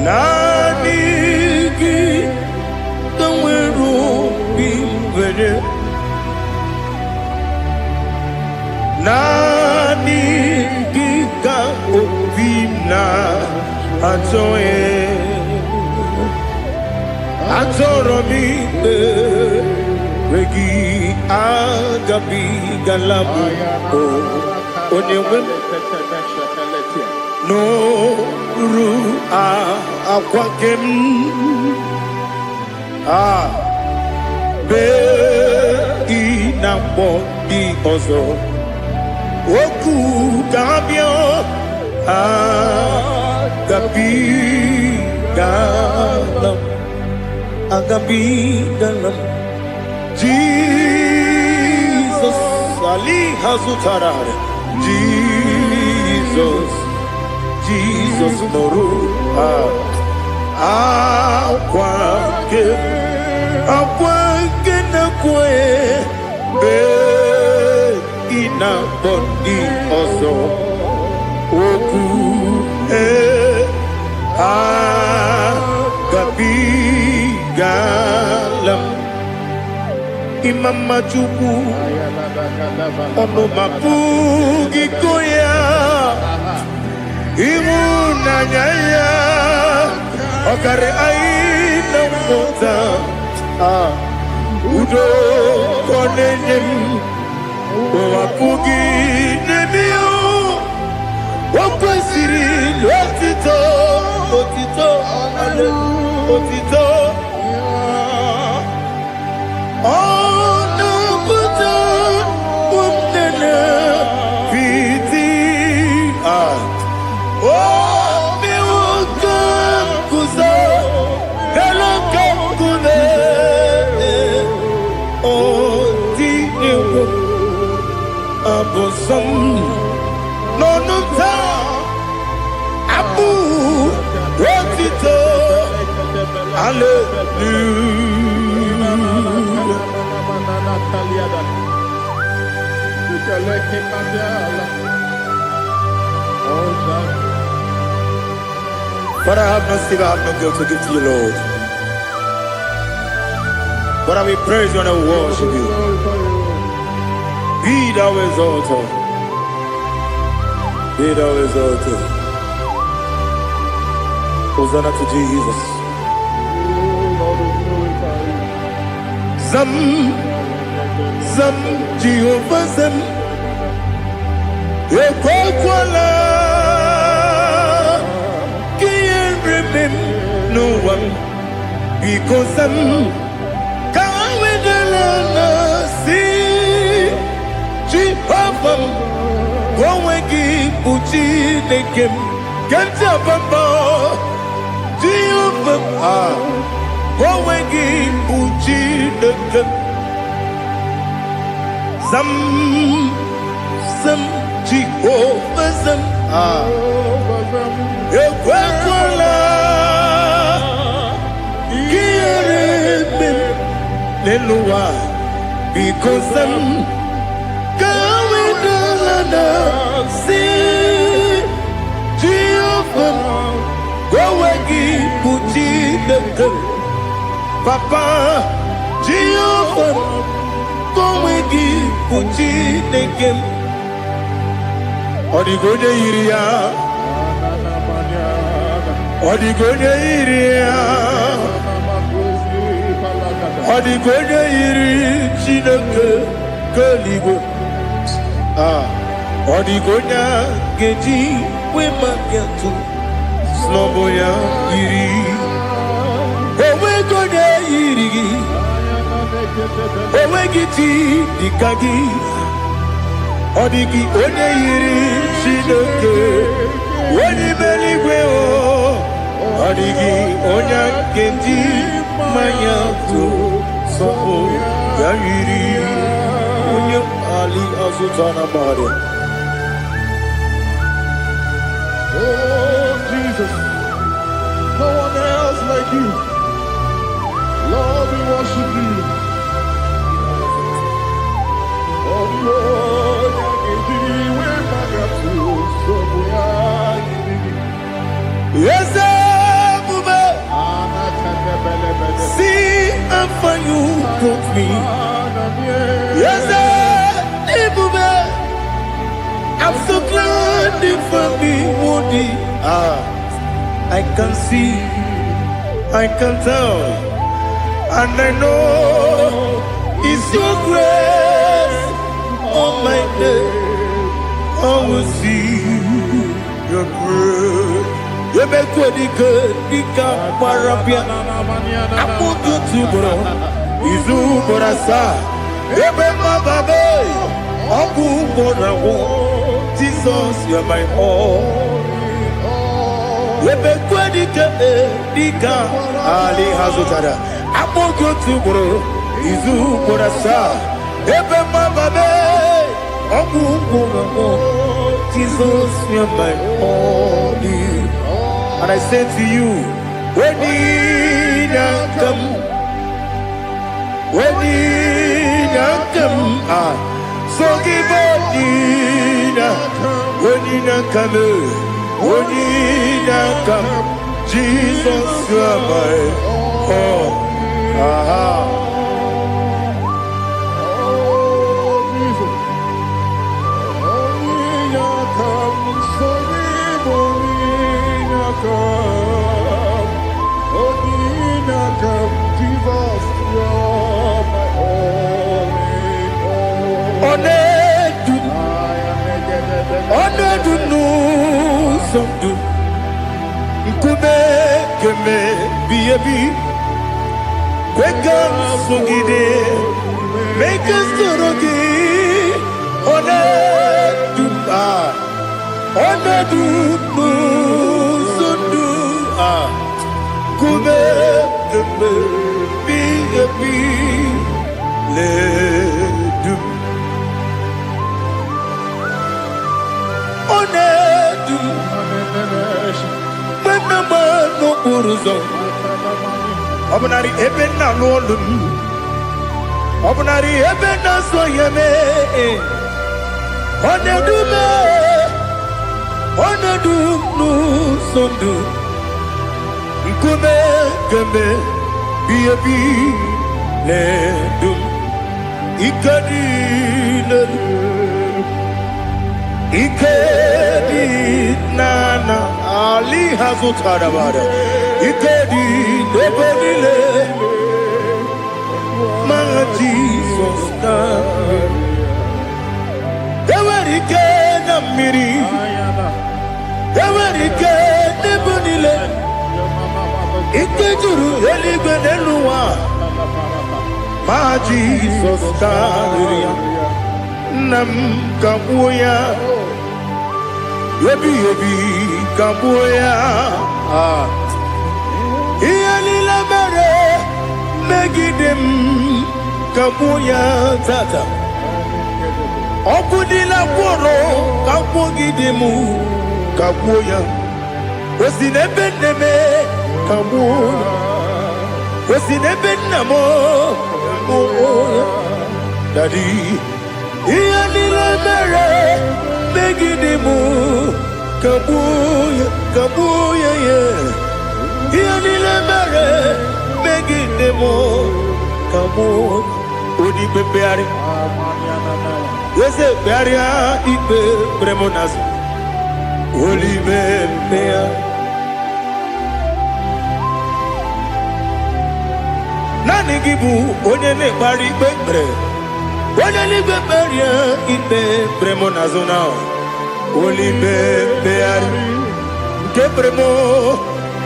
Speaker 1: nani gi tamweru bi vere nani gika opina atoe atoro mi regi agabi galabu onyewe no ru akwakem be inambo di ozo Oku Gabio Agabi Galam Agabi Galam Jesus Ali Hazutarare Jesus Noru Akwake Nakwe Ina body also Oku Gabi Galam Imam Machuku Ono Mapugi Koya Imuna Nyaya Okare Aina Mota Udo Konenyem Wapugi Nebio Wakwesiri Otito Otito Ono Buta Umnene Piti Miwaka Kuza Galaka Kude Otini Abosam Nonuta Abu Rotito Hallelujah. But I have no silver, I have no gold to give to you, Lord. But I will praise you and I will worship you. Be thou exalted. Be thou exalted. Hosanna to Jesus. Zam Jehovah Zam Ekwakwala Can't remember no one because Zam Kawedalana see Jehovah Gwawegi Uchi Nekem Kantabamba Jehovah Gwawegi Uchi Nekem Zam Jehovah Zam Ekwakwala Kiyaremem Leluwa because I'm going to see Jehovah. Go again, put the Papa Jehovah. Go again, put the game. Odigonya iria, Odigonya iria, Odigonya iri chineke keligo. Odigonya geji we magetu sloboya iri. Owe gonya iri, owe giti dikagi. Odigi onye yiri Chineke onye meligwe o. Odigi onye kendi manya tu sopo ya yiri onye ali azutana mare.
Speaker 3: Oh Jesus, no one else like you. Lord, we worship you. Oh Lord,
Speaker 1: yes, see how far you brought me. Yes, I'm so glad you found me worthy. I can see, I can tell, and I know it's your grace on my day. I will see your grace. You make good, Nika Parabia. I put you to bro. Izu Borasa. Ebema Babe. Abu Borawo. Jesus, you're my all. You make good, Nika Ali Hazutara. I put you to bro. Izu Borasa. Ebema Babe. Jesus, you're my only. And I say to you, when you come, so give up, when you come, Jesus, you're my all. Make us Obunari ebena lolum, Obunari ebena soyeme, Onedu no sondu, Nkume keme biabi ledum, Ikedi nana Ali Hazutarabada. Ikedi nebelile my Jesus name. Ewerike namiri, Ewerike nebelile. Ikejuru eligwe neluwa my Jesus name. Nam kabuya, yebi kabuya. Iyalila mere megidem kabuya tata. Okudila kworo kabugidemu kabuya. Osinebeneme kabuya. Osinebenamo kabuya.
Speaker 2: Daddy, Ianila Mere, Megidimu, Kabuya, Kabuya, yeah. Ianila Mere, Megidimu, Kabuya, Udi Beari. Yes, Bearia, Ipe, Bremonas, Olive, Bear. Nani gibu, Onyene Bari, Bebre. Only be beria ipe premonazona. Only be beari ke premo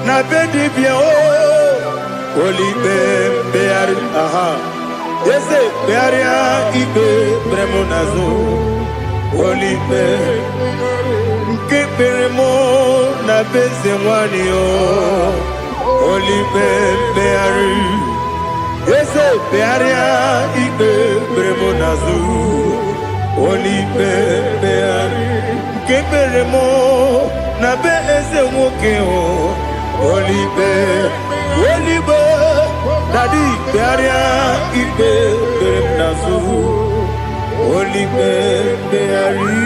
Speaker 2: na bedi bien oh. Only be beari aha. Yes bearia ipe premonazo. Only be ke premo na bezemwani oh. Only be beari. Yes, bearia ibe bremonazu, olibe beari, keberemo na be eze wokeo, olibe, olibe, daddy bearia ibe bremonazu, olibe beari.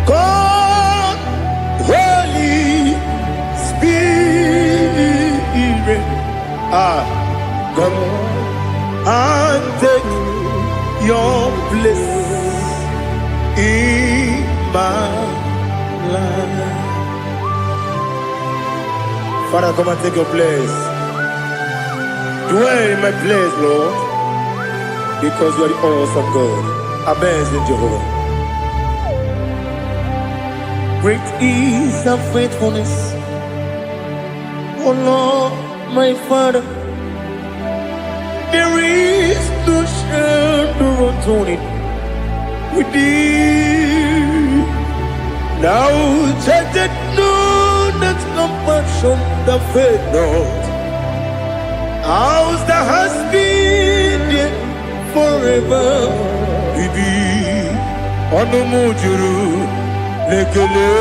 Speaker 2: God, Holy Spirit, come and take your place in my life. Father, come and take your place. Dwell in my place, Lord, because you are the awesome God. Amazing Jehovah. Great is thy faithfulness, oh Lord, my Father. There is no shadow unto it with thee. Now judgeth none that compassion that faith not. Ours that has been there forever with thee. Onomujuru Lekele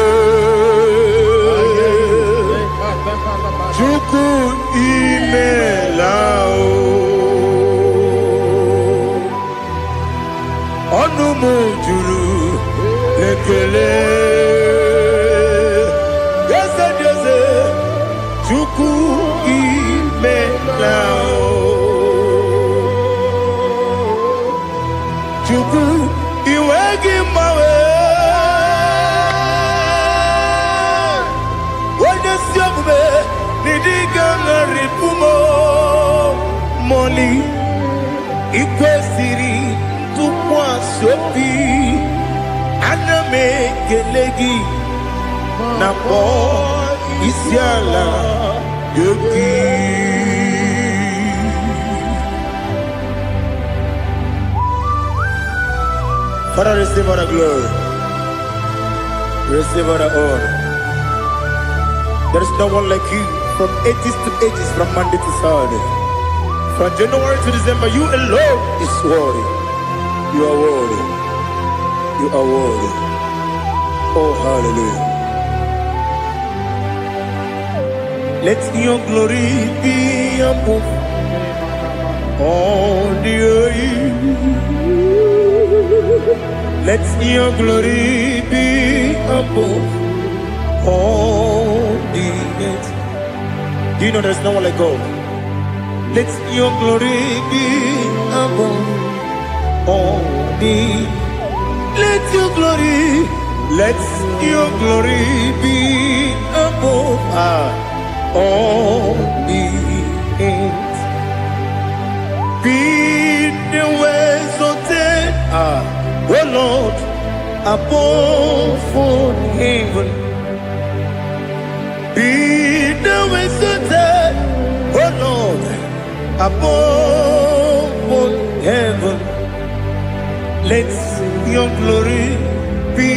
Speaker 2: Chuku imelao Onumujuru Lekele Yese yese Chuku imelao Chuku iwegi mawe Ripumo Moli Ikwesiri Tukwa Sopi Aname Kelegi Napo Isiala Yogi. Father, receive all the glory, receive all the honor. There is no one like you. From ages to ages, from Monday to Saturday, from January to December, you alone is worthy. You are worthy. You are worthy. Oh, hallelujah. Let your glory be above all the earth. Let your glory be above all the earth. Do you know there's no one like God? Let your glory be above all the. Let your glory be above all the earth. Be the ways of death, oh Lord, above all heaven. Be the ways of death, oh Lord, above all heaven. Let your glory be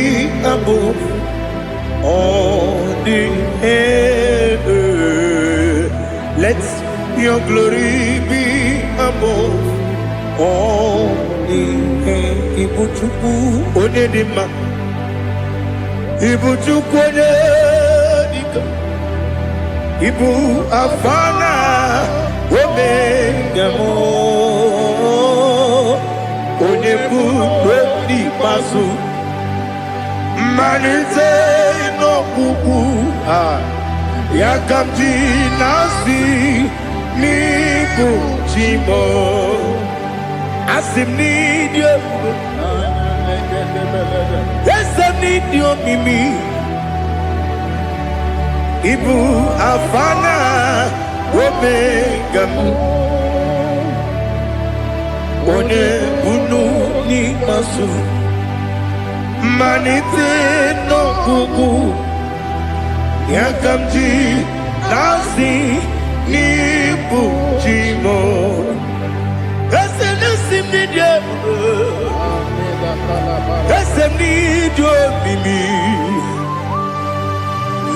Speaker 2: above all the earth.
Speaker 5: Let your glory be above all the earth. Ibuchukwu Onedima, Ibuchukwu Onedika, Ibu Afana Omega mo, Onebu Wedi Masu, Manite no Kuku, Yakamji Nasi, Nibu Chimo, Asim need you, yes, I need you, Mimi, Ibu Afana Omega, One Bunu Ni Masu, Manite no Kuku, Yakamji Nasi Nibu Chimo, Esenesim Nidye, Esem Nidyo Mimi,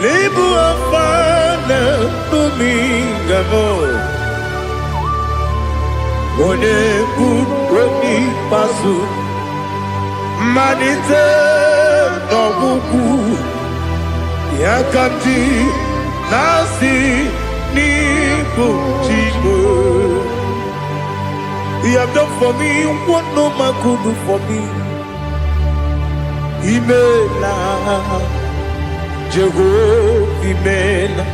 Speaker 5: Libu Afana Numingamo, One Bunu Pasu, Manite no Kuku, Yakamji Nasi Nibu Chimo. You have done for me what no man could do for me. Imela, Jehovah, Imela.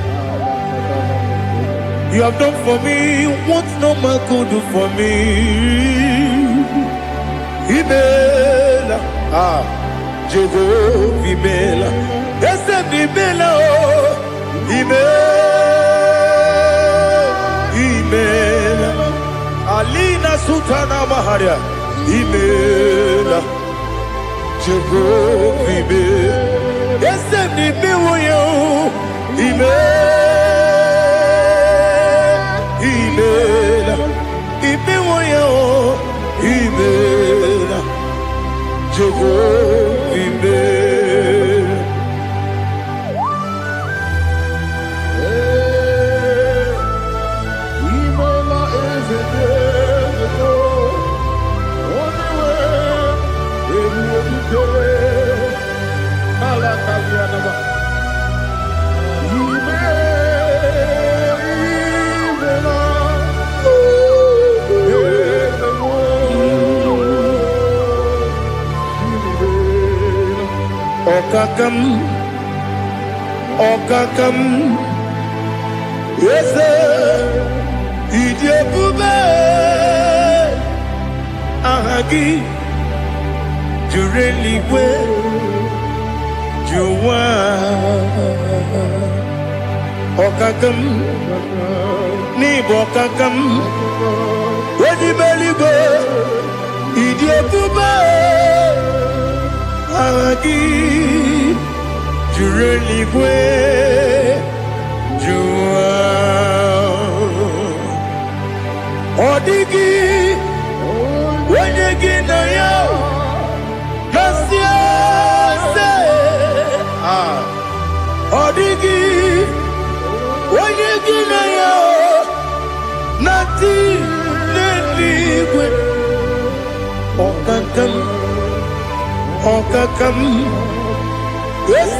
Speaker 5: You have done for me what no man could do for me. Imela, Jehovah, Imela. Yes, Imela, Imela. Alina Sultana Maharia, Imela, Jehovah, Imela. Yes, Imela, Imela, Imela, Jehovah, Imela. Okakam, yes, Idiopube, Ahagi, Jureligwe, Juwa, Okakam, Nibokakam, Wedibeligo, Idiopube, Ahagi. Jureligwe, Jua, Odigi, Wenegi na yo, Nasia se, Odigi, Wenegi na yo, Nati Neligwe, Okakam, Okakam. Yes,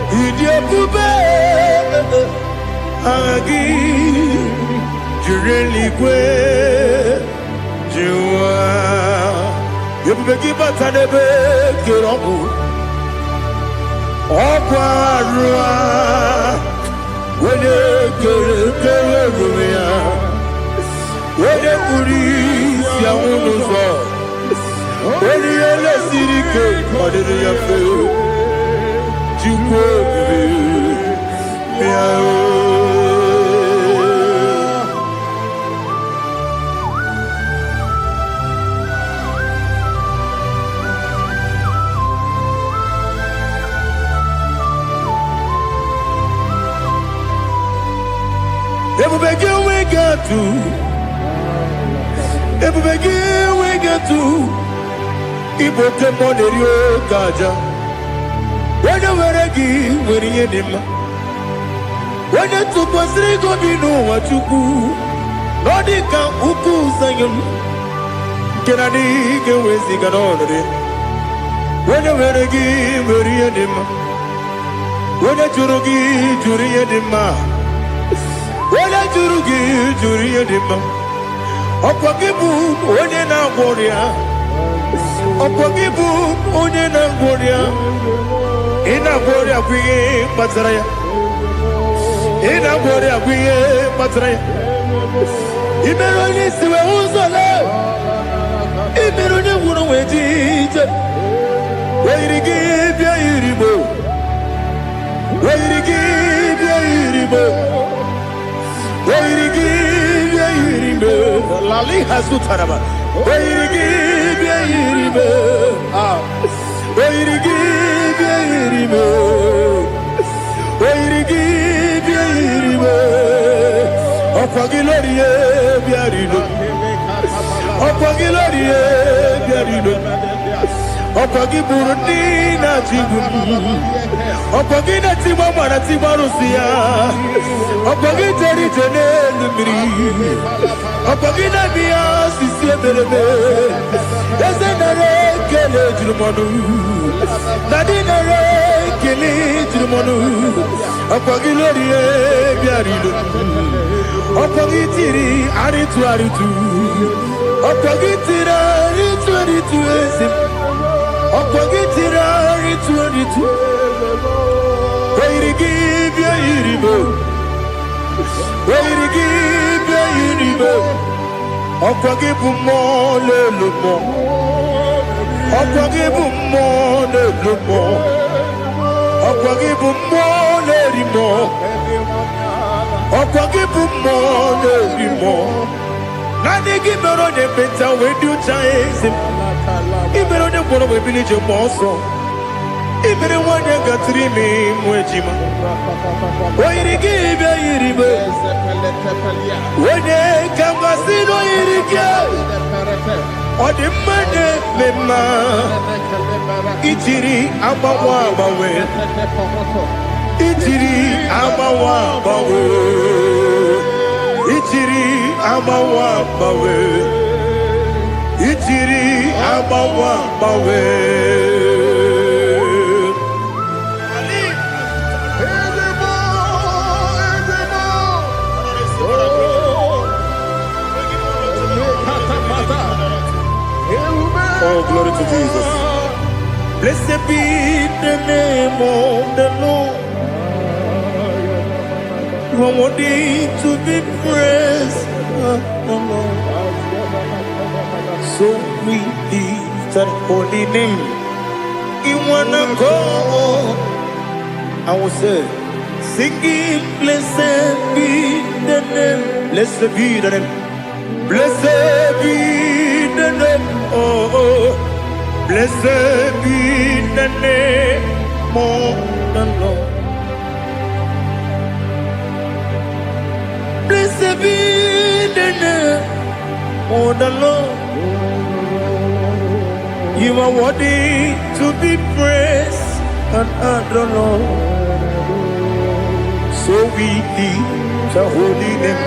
Speaker 5: Idiopube, Agi, Jureligwe, Jua, Yubeki Batanebe, Kirobu, Okwarua, when you when you police, Yamuno, when you let Sirike, what did you feel? we get to Ibo Temonerio Gaja. When you were a gee, when you did
Speaker 1: When you took was go be no what you go. No they can uku sayum. Can I dig away sigan on it? When you were a give very edim. When you jurugi juri edima. When you jurugi juri edima. Opagibu onye na warrior. Opagibu onye na warrior. Ina warrior kwiye patraya. Ina warrior kwiye patraya. Imeroni siwe uzole. Imeroni wuro wejije. Weirigi bia iribo. Weirigi bia iribo. Weirigi bia iribo. Lali hasutaraba. Weirigi bia iribo. Weirigi bia iribo. Weirigi bia iribo. Opagiloriye bia iribo. Opagiloriye bia iribo. Opagi Burundi na Jibu. Opagi na Tiwa Mara Tiwa Rusia. Opagi Teri Jene Lumiri. Opagi na Bia Sisi Belebe. Ezenare Kele Jirumonu. Nadinare Kele Jirumonu. Opagi Lorie Biarido. Opagi Tiri Aritu Aritu. Opagi Tira Aritu Aritu Esim. Opagitira ritu Weirigi bia iribo. Weirigi bia iribo. Opagibu mo le lumo. Opagibu mo le lumo. Opagibu mo le rimo. Opagibu mo le rimo. Nani gibero ne penta wedu chaise. Ibero ne kono we village monso. Ibere wanya gatrimi mwejima. Oirigi bia iribe. Wene kangasino irige. Odimane mema. Ichiri abawa bawe. Ichiri abawa bawe. Ichiri abawa bawe. Ichiri abawa bawe. Oh, glory to Jesus. Blessed be the name of the Lord. You are worthy to be praised. So we lift that holy name. You wanna go? I will say, singing, blessed be the name. Blessed be the name. Blessed be the name. Oh, blessed be the name of the Lord. Blessed be the name of the Lord. You are worthy to be praised and adored, Lord. So we lift the holy name.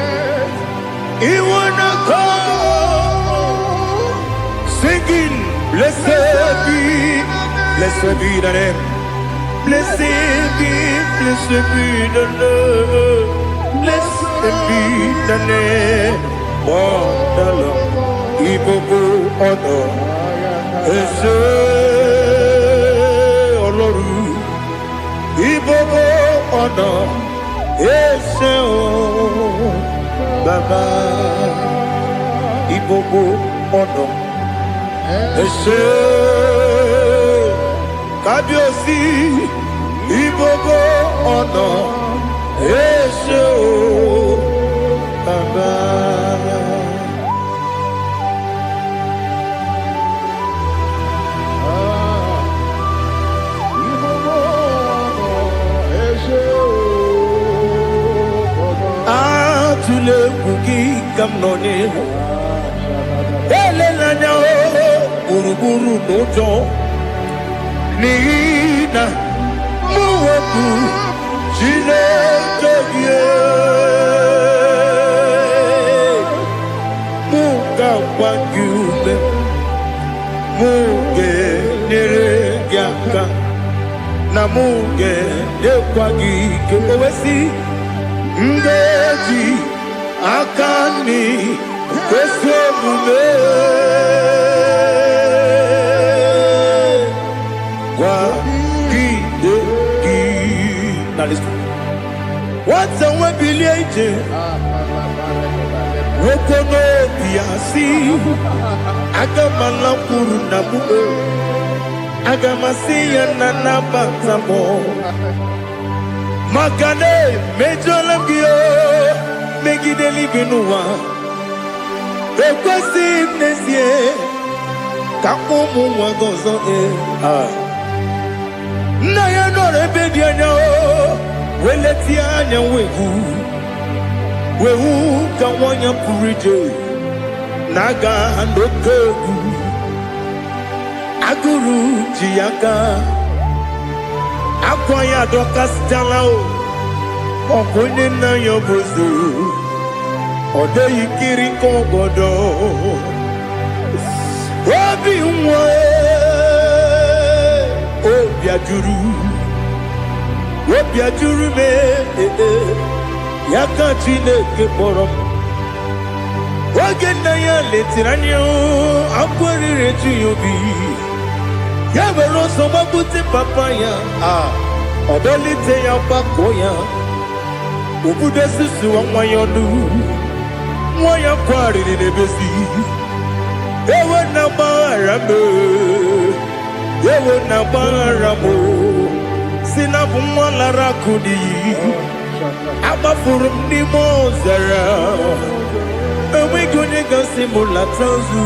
Speaker 1: You wanna come singing, blessed be the name. Blessed be the Lord. Blessed be the name of the Lord. Ibobo honor. Ese Oloru, Ibobo honor, Ese o Baba, Ibobo honor, Ese Kabiosi, Ibobo honor, Ese o Baba. Tule kuki kamnoni ele lanya uruburu nojo nina muweku chile keye
Speaker 2: wagyume muge neregiaka na muge nekwagike owesi ngeji akani kwesomume wagideki. Now listen. What's on my village? Wokono biasi agamala kurunamu agamasiya nanabatamo makane mejolambio megideli genua ekwesi nesie kakumu wagozo na ya nore bedianya weleti anya wehu kawanya purije naga ndokogu aguru jiyaga akwaya dokastalao okunye na yobozu ode yikiri kogodo obi nwa obi ajuru me yaka Chineke kpọrọ m oge nna ya letiri anya akwarịrị eju ya obi ya were ọsọ gbapute papa ya ọdọlite ya gbakọ ya obodo susuwa nwa ya ọnụ nwa ya kwarịrị n'ebezi ewe na gbaghara m ewe na gbaghara m si na bụ nwa lara akụ n'iyi agbafuru m n'ime ọzara enweghị onye gasị m lata ozu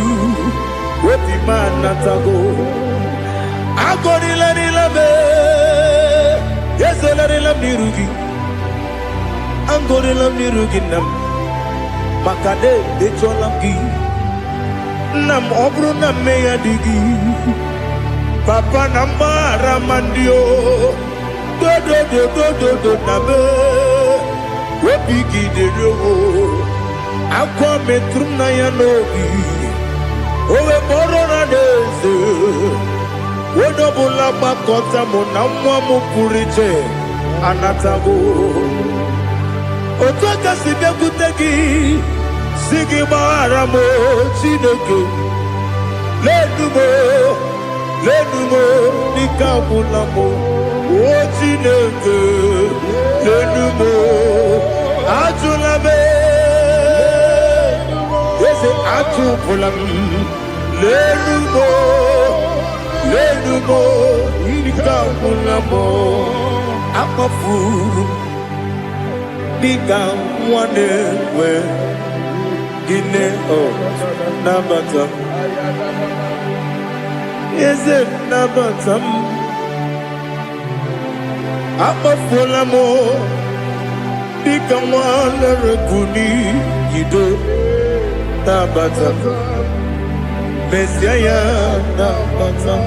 Speaker 2: obi m anatago agọrịlarịla m ezelarịla m n'iru gị agọrịla m n'iru gị nna m maka na echọla m gị nna m ọ bụrụ na mme ya dị gị papa na mgbaghara ma ndị o dodododododo na be obi gị dịrị owo akwa metụrụ na ya n'obi owe kpọrọ na n'eze onye ọbụla gbakọta mụ na nwa m pụrụ iche anatago otu aka si bịakwute gị si gị gbaghara m Chineke lenumo dịka agwụla m o Chineke lenumo ajụla m eze atụpụla m lenumo dịka agwụla m akpafuru dịka nwa na-enwe gịnị nabata m eze nabata m akpafuola m dịka nwa na-erekuni yido nabata m mesia ya nabata m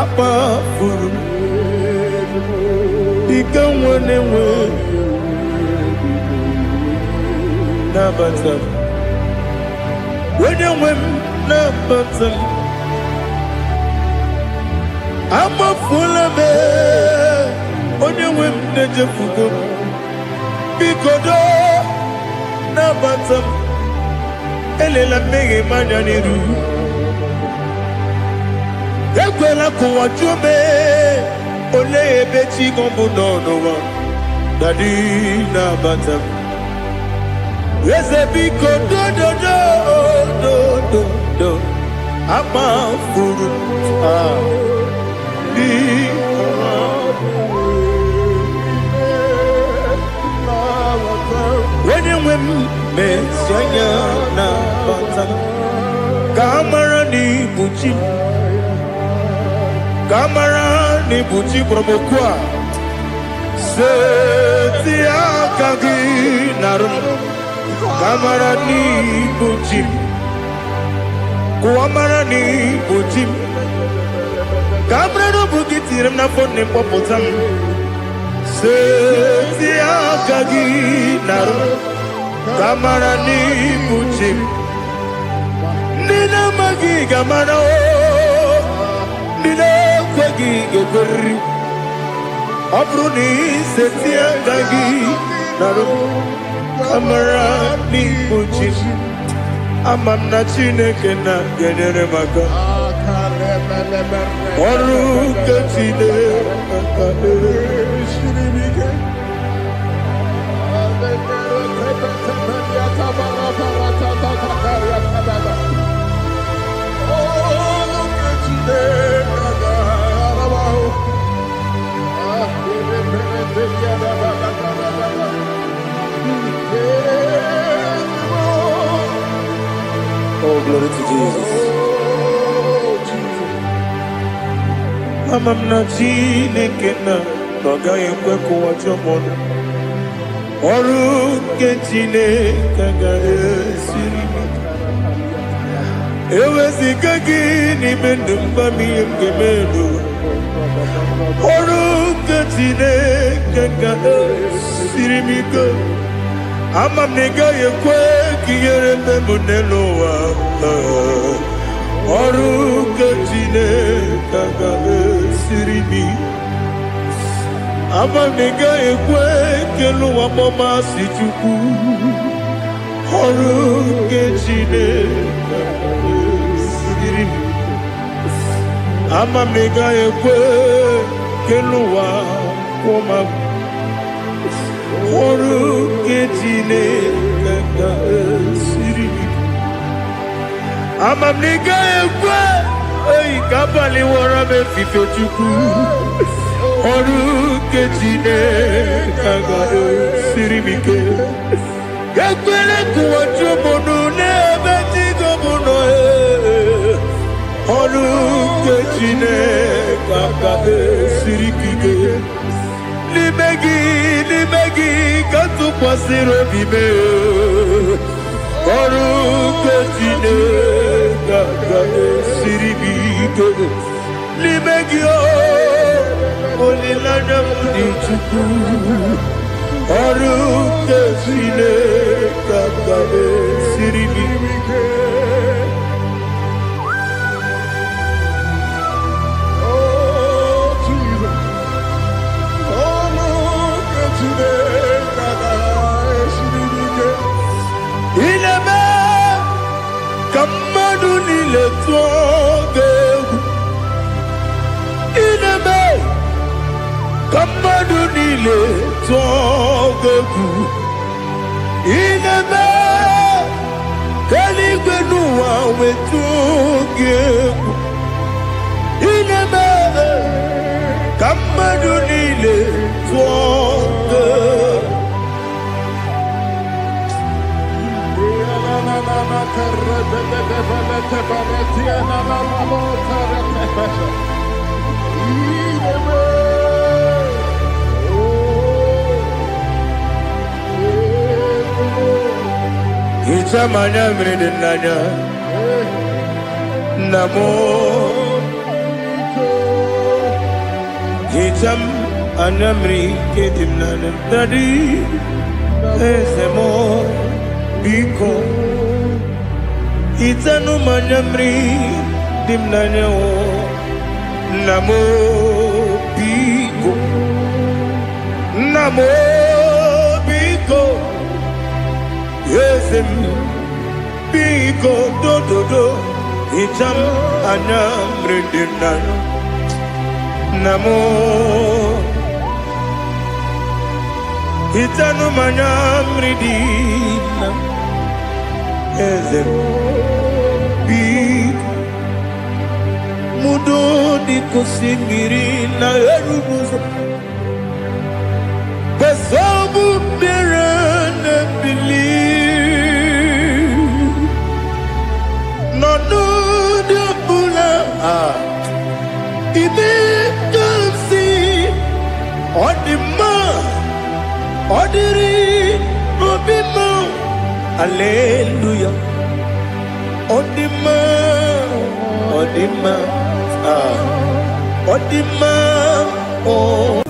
Speaker 2: akpafuru dịka nwa na-enwe nabata m onye nwe m nabata m amafuola m onye nwe m na-ejefugo m biko do nabata m elela mmehie m anya n'iru ekwela ka ụwa jụọ m olee ebe chi gọ bụ n'ụwa dadi nabata m eze biko do akpafuru onye nwe m mesi anya nabata m ka amara n'ibu chi ka amara n'ibu chi kpọrọ m okwu a seti aka gị narụ m kamara n'ibu chi m kuamara n'ibu chi m kamara n'obu gị tiri m n'afọ nne mkpọpụta m seti aka gị narụ
Speaker 5: Kamara ni buchi. Nina magi kamara o. Nina kwagi gekori. Abruni setia gagi. Naru kamara ni buchi. Amam na Chineke na genere maka. Oru kachine Oh, glory to Jesus. Amam na Chineke na agaghị ekwe ka ụwa jọgbọ m. Ọrụ nke Chineke ga-esiri m. Eweziga gị n'ime ndụ m, gwa m ihe m ga-eme n'ụwa. Ọrụ nke Chineke ga-esiri m ike. Ama m na ị gaghị ekwe ka ihere mee m n'elu ụwa. Ọrụ nke Chineke ga-esiri m ike. Ama m na ị gaghị ekwe ka elu ụwa gbamasị Chukwu. Ọrụ nke Chineke ga-esiri m ike. Ama m na ị gaghị ekwe ka elu ụwa kwụma m. Ọrụ nke Chineke ga-esiri m ike. Ama m na ị gaghị ekwe ka abalị wara m efife Chukwu. Ọrụ nke Chineke ga-esiri m ike. Ekwela ka ụwa jụọ m n'ebe Chigo m nọ. Ọrụ nke Chineke ga-esiri m ike. N'ime gị ka tụkwasịrị obi m. Ọrụ nke Chineke ga-esiri m ike. N'ime gị olileanya m dị Chukwu. Ọrụ nke Chineke ga-esiri m ike. Ineme ka mmadụ niile tụọ gị egwu. Ineme ka mmadụ niile tụọ gị egwu. Ineme ka eluigwe n'ụwa wee tụọ gị egwu. Ineme ka mmadụ niile tụọ gị egwu. Ichamanya mrede nanya namo. Icham anamri kedim nana tadi esemo biko. Itanu manyamri dimnanya o namo biko. Namo biko. Yesem biko do do do. Icham anamri dimnanya namo. Itanu manyamri dimnanya. Yesem mudo di kusingiri na erubuzo. Besobu berane believe. No de bula. Ibe kansi odima odiri obima. Hallelujah. Odima, Odima, oh.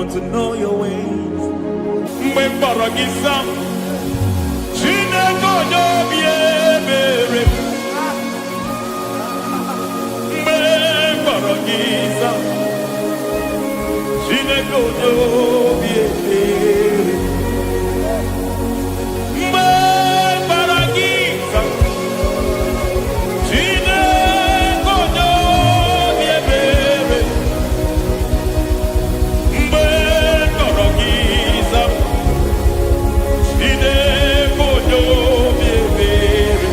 Speaker 5: want to know your ways. Mbaragisa, Chineko Yobiebere. Mbaragisa, Chineko Yobiebere. Mbaragisa, Chineko Yobiebere. Mbaragisa, Chineko Yobiebere.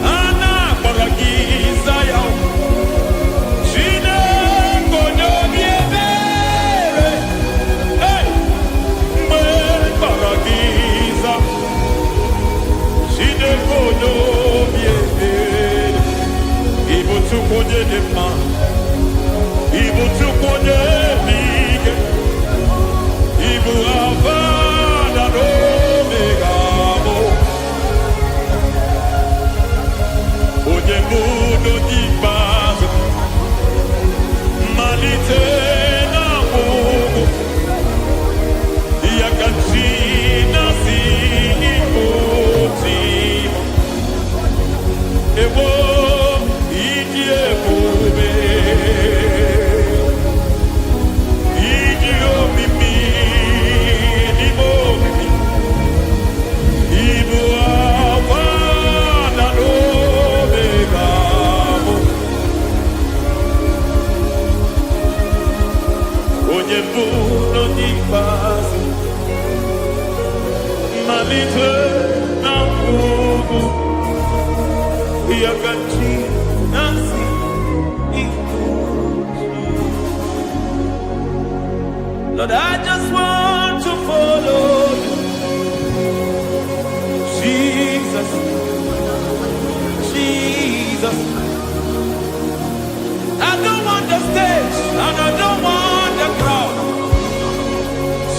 Speaker 5: Ana Baragisa ya, Chineko Yobiebere. Hey, Mbaragisa, Chineko Yobiebere. Ibu tukonye dema, Ibu tukonye nige, Ibu avana no megamo. Onye mudo jibazo, malite na mugo, yakachina si imotimo. Ewo ijie kube, ijio mimi, ibo mimi, ibo awana no megamo. Onye muno jibazo, malite na mugo, yakachina si imotimo. Lord, I just want to follow you, Jesus, Jesus. I don't want the stage and I don't want the crowd.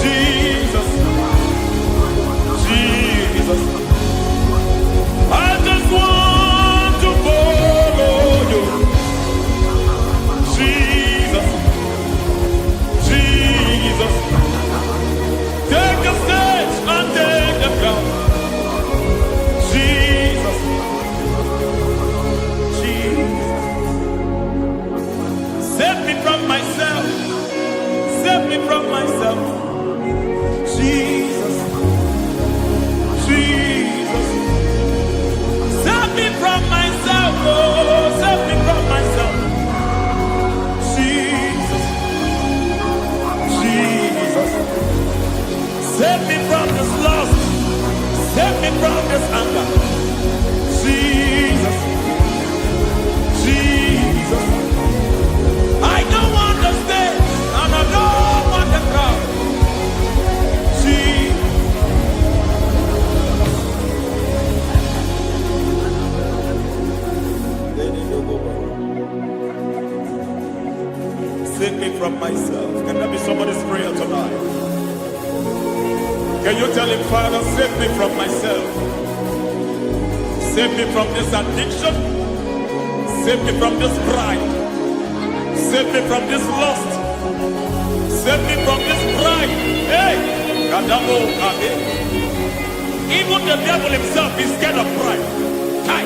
Speaker 5: Jesus, Jesus. I just want to follow you, Jesus, Jesus. Take the stage and take the crown. Jesus, Jesus. Save me from myself. Save me from myself. Jesus, Jesus. Save me from myself. Oh, save me from myself. Jesus, Jesus. Save me from this lust. Save me from this anger. Jesus, Jesus. I don't want the stage and I don't want the crowd. Jesus. Save me from myself. Can that be somebody's prayer tonight? Can you tell him, Father, save me from myself? Save me from this addiction. Save me from this pride. Save me from this lust. Save me from this pride. Hey, Kadamo Kade. Even the devil himself is scared of pride. Hi.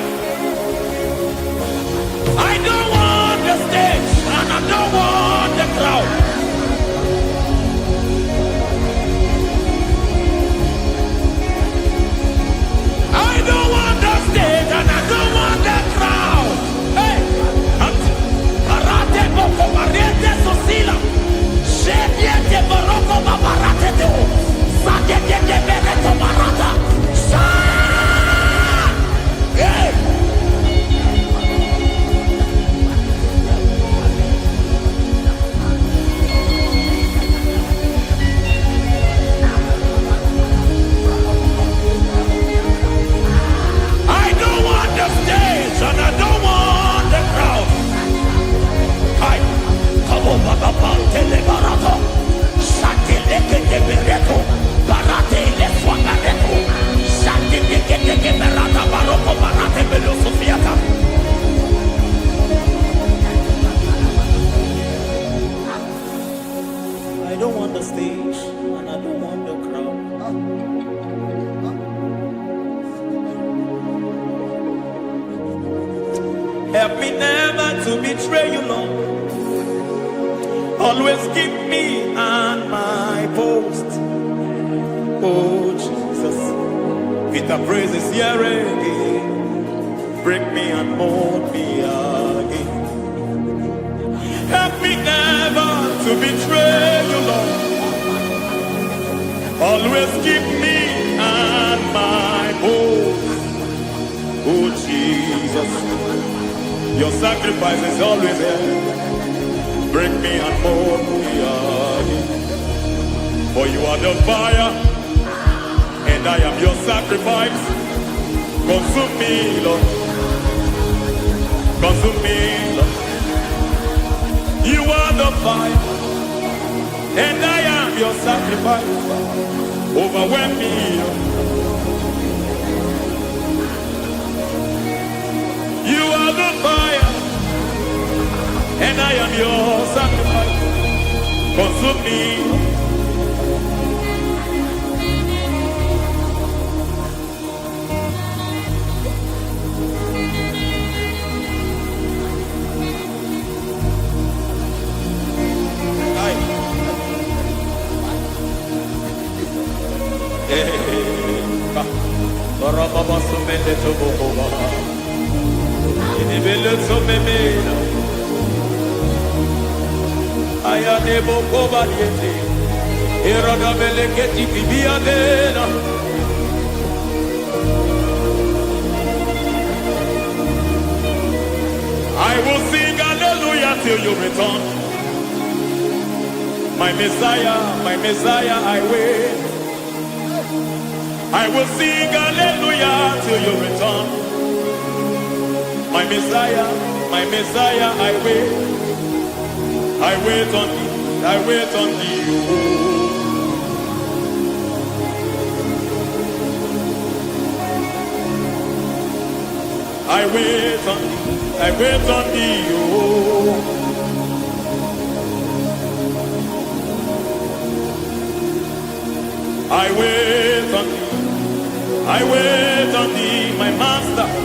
Speaker 5: I don't want the stage and I don't want the crowd. I don't want the stage and I don't want the crowd. Hey, Parate Boko Mariete Sosila. Shebiete Baroko Babarate Deo. Sadete Bereto Barata. Hey. don't want the stage, and I don't want the crowd. Help me never to betray you, Lord. Always keep me on my post. Oh Jesus, with the praises here again, break me and mold me again. Help me never to betray you, Lord. Always keep me on my post. Oh Jesus, your sacrifice is always there. Break me and mold me again. For you are the fire, and I am your sacrifice. Consume me, Lord. Consume me, Lord. You are the fire, and I am your sacrifice. Overwhelm me, Lord. You are the fire, and I am your sacrifice. Consume me. I will sing hallelujah till you return. My Messiah, I wait. I will sing hallelujah till you return. My Messiah, I wait. I wait on thee, I wait on thee. I wait on thee, I wait on thee. I wait on thee, I wait on thee, my master.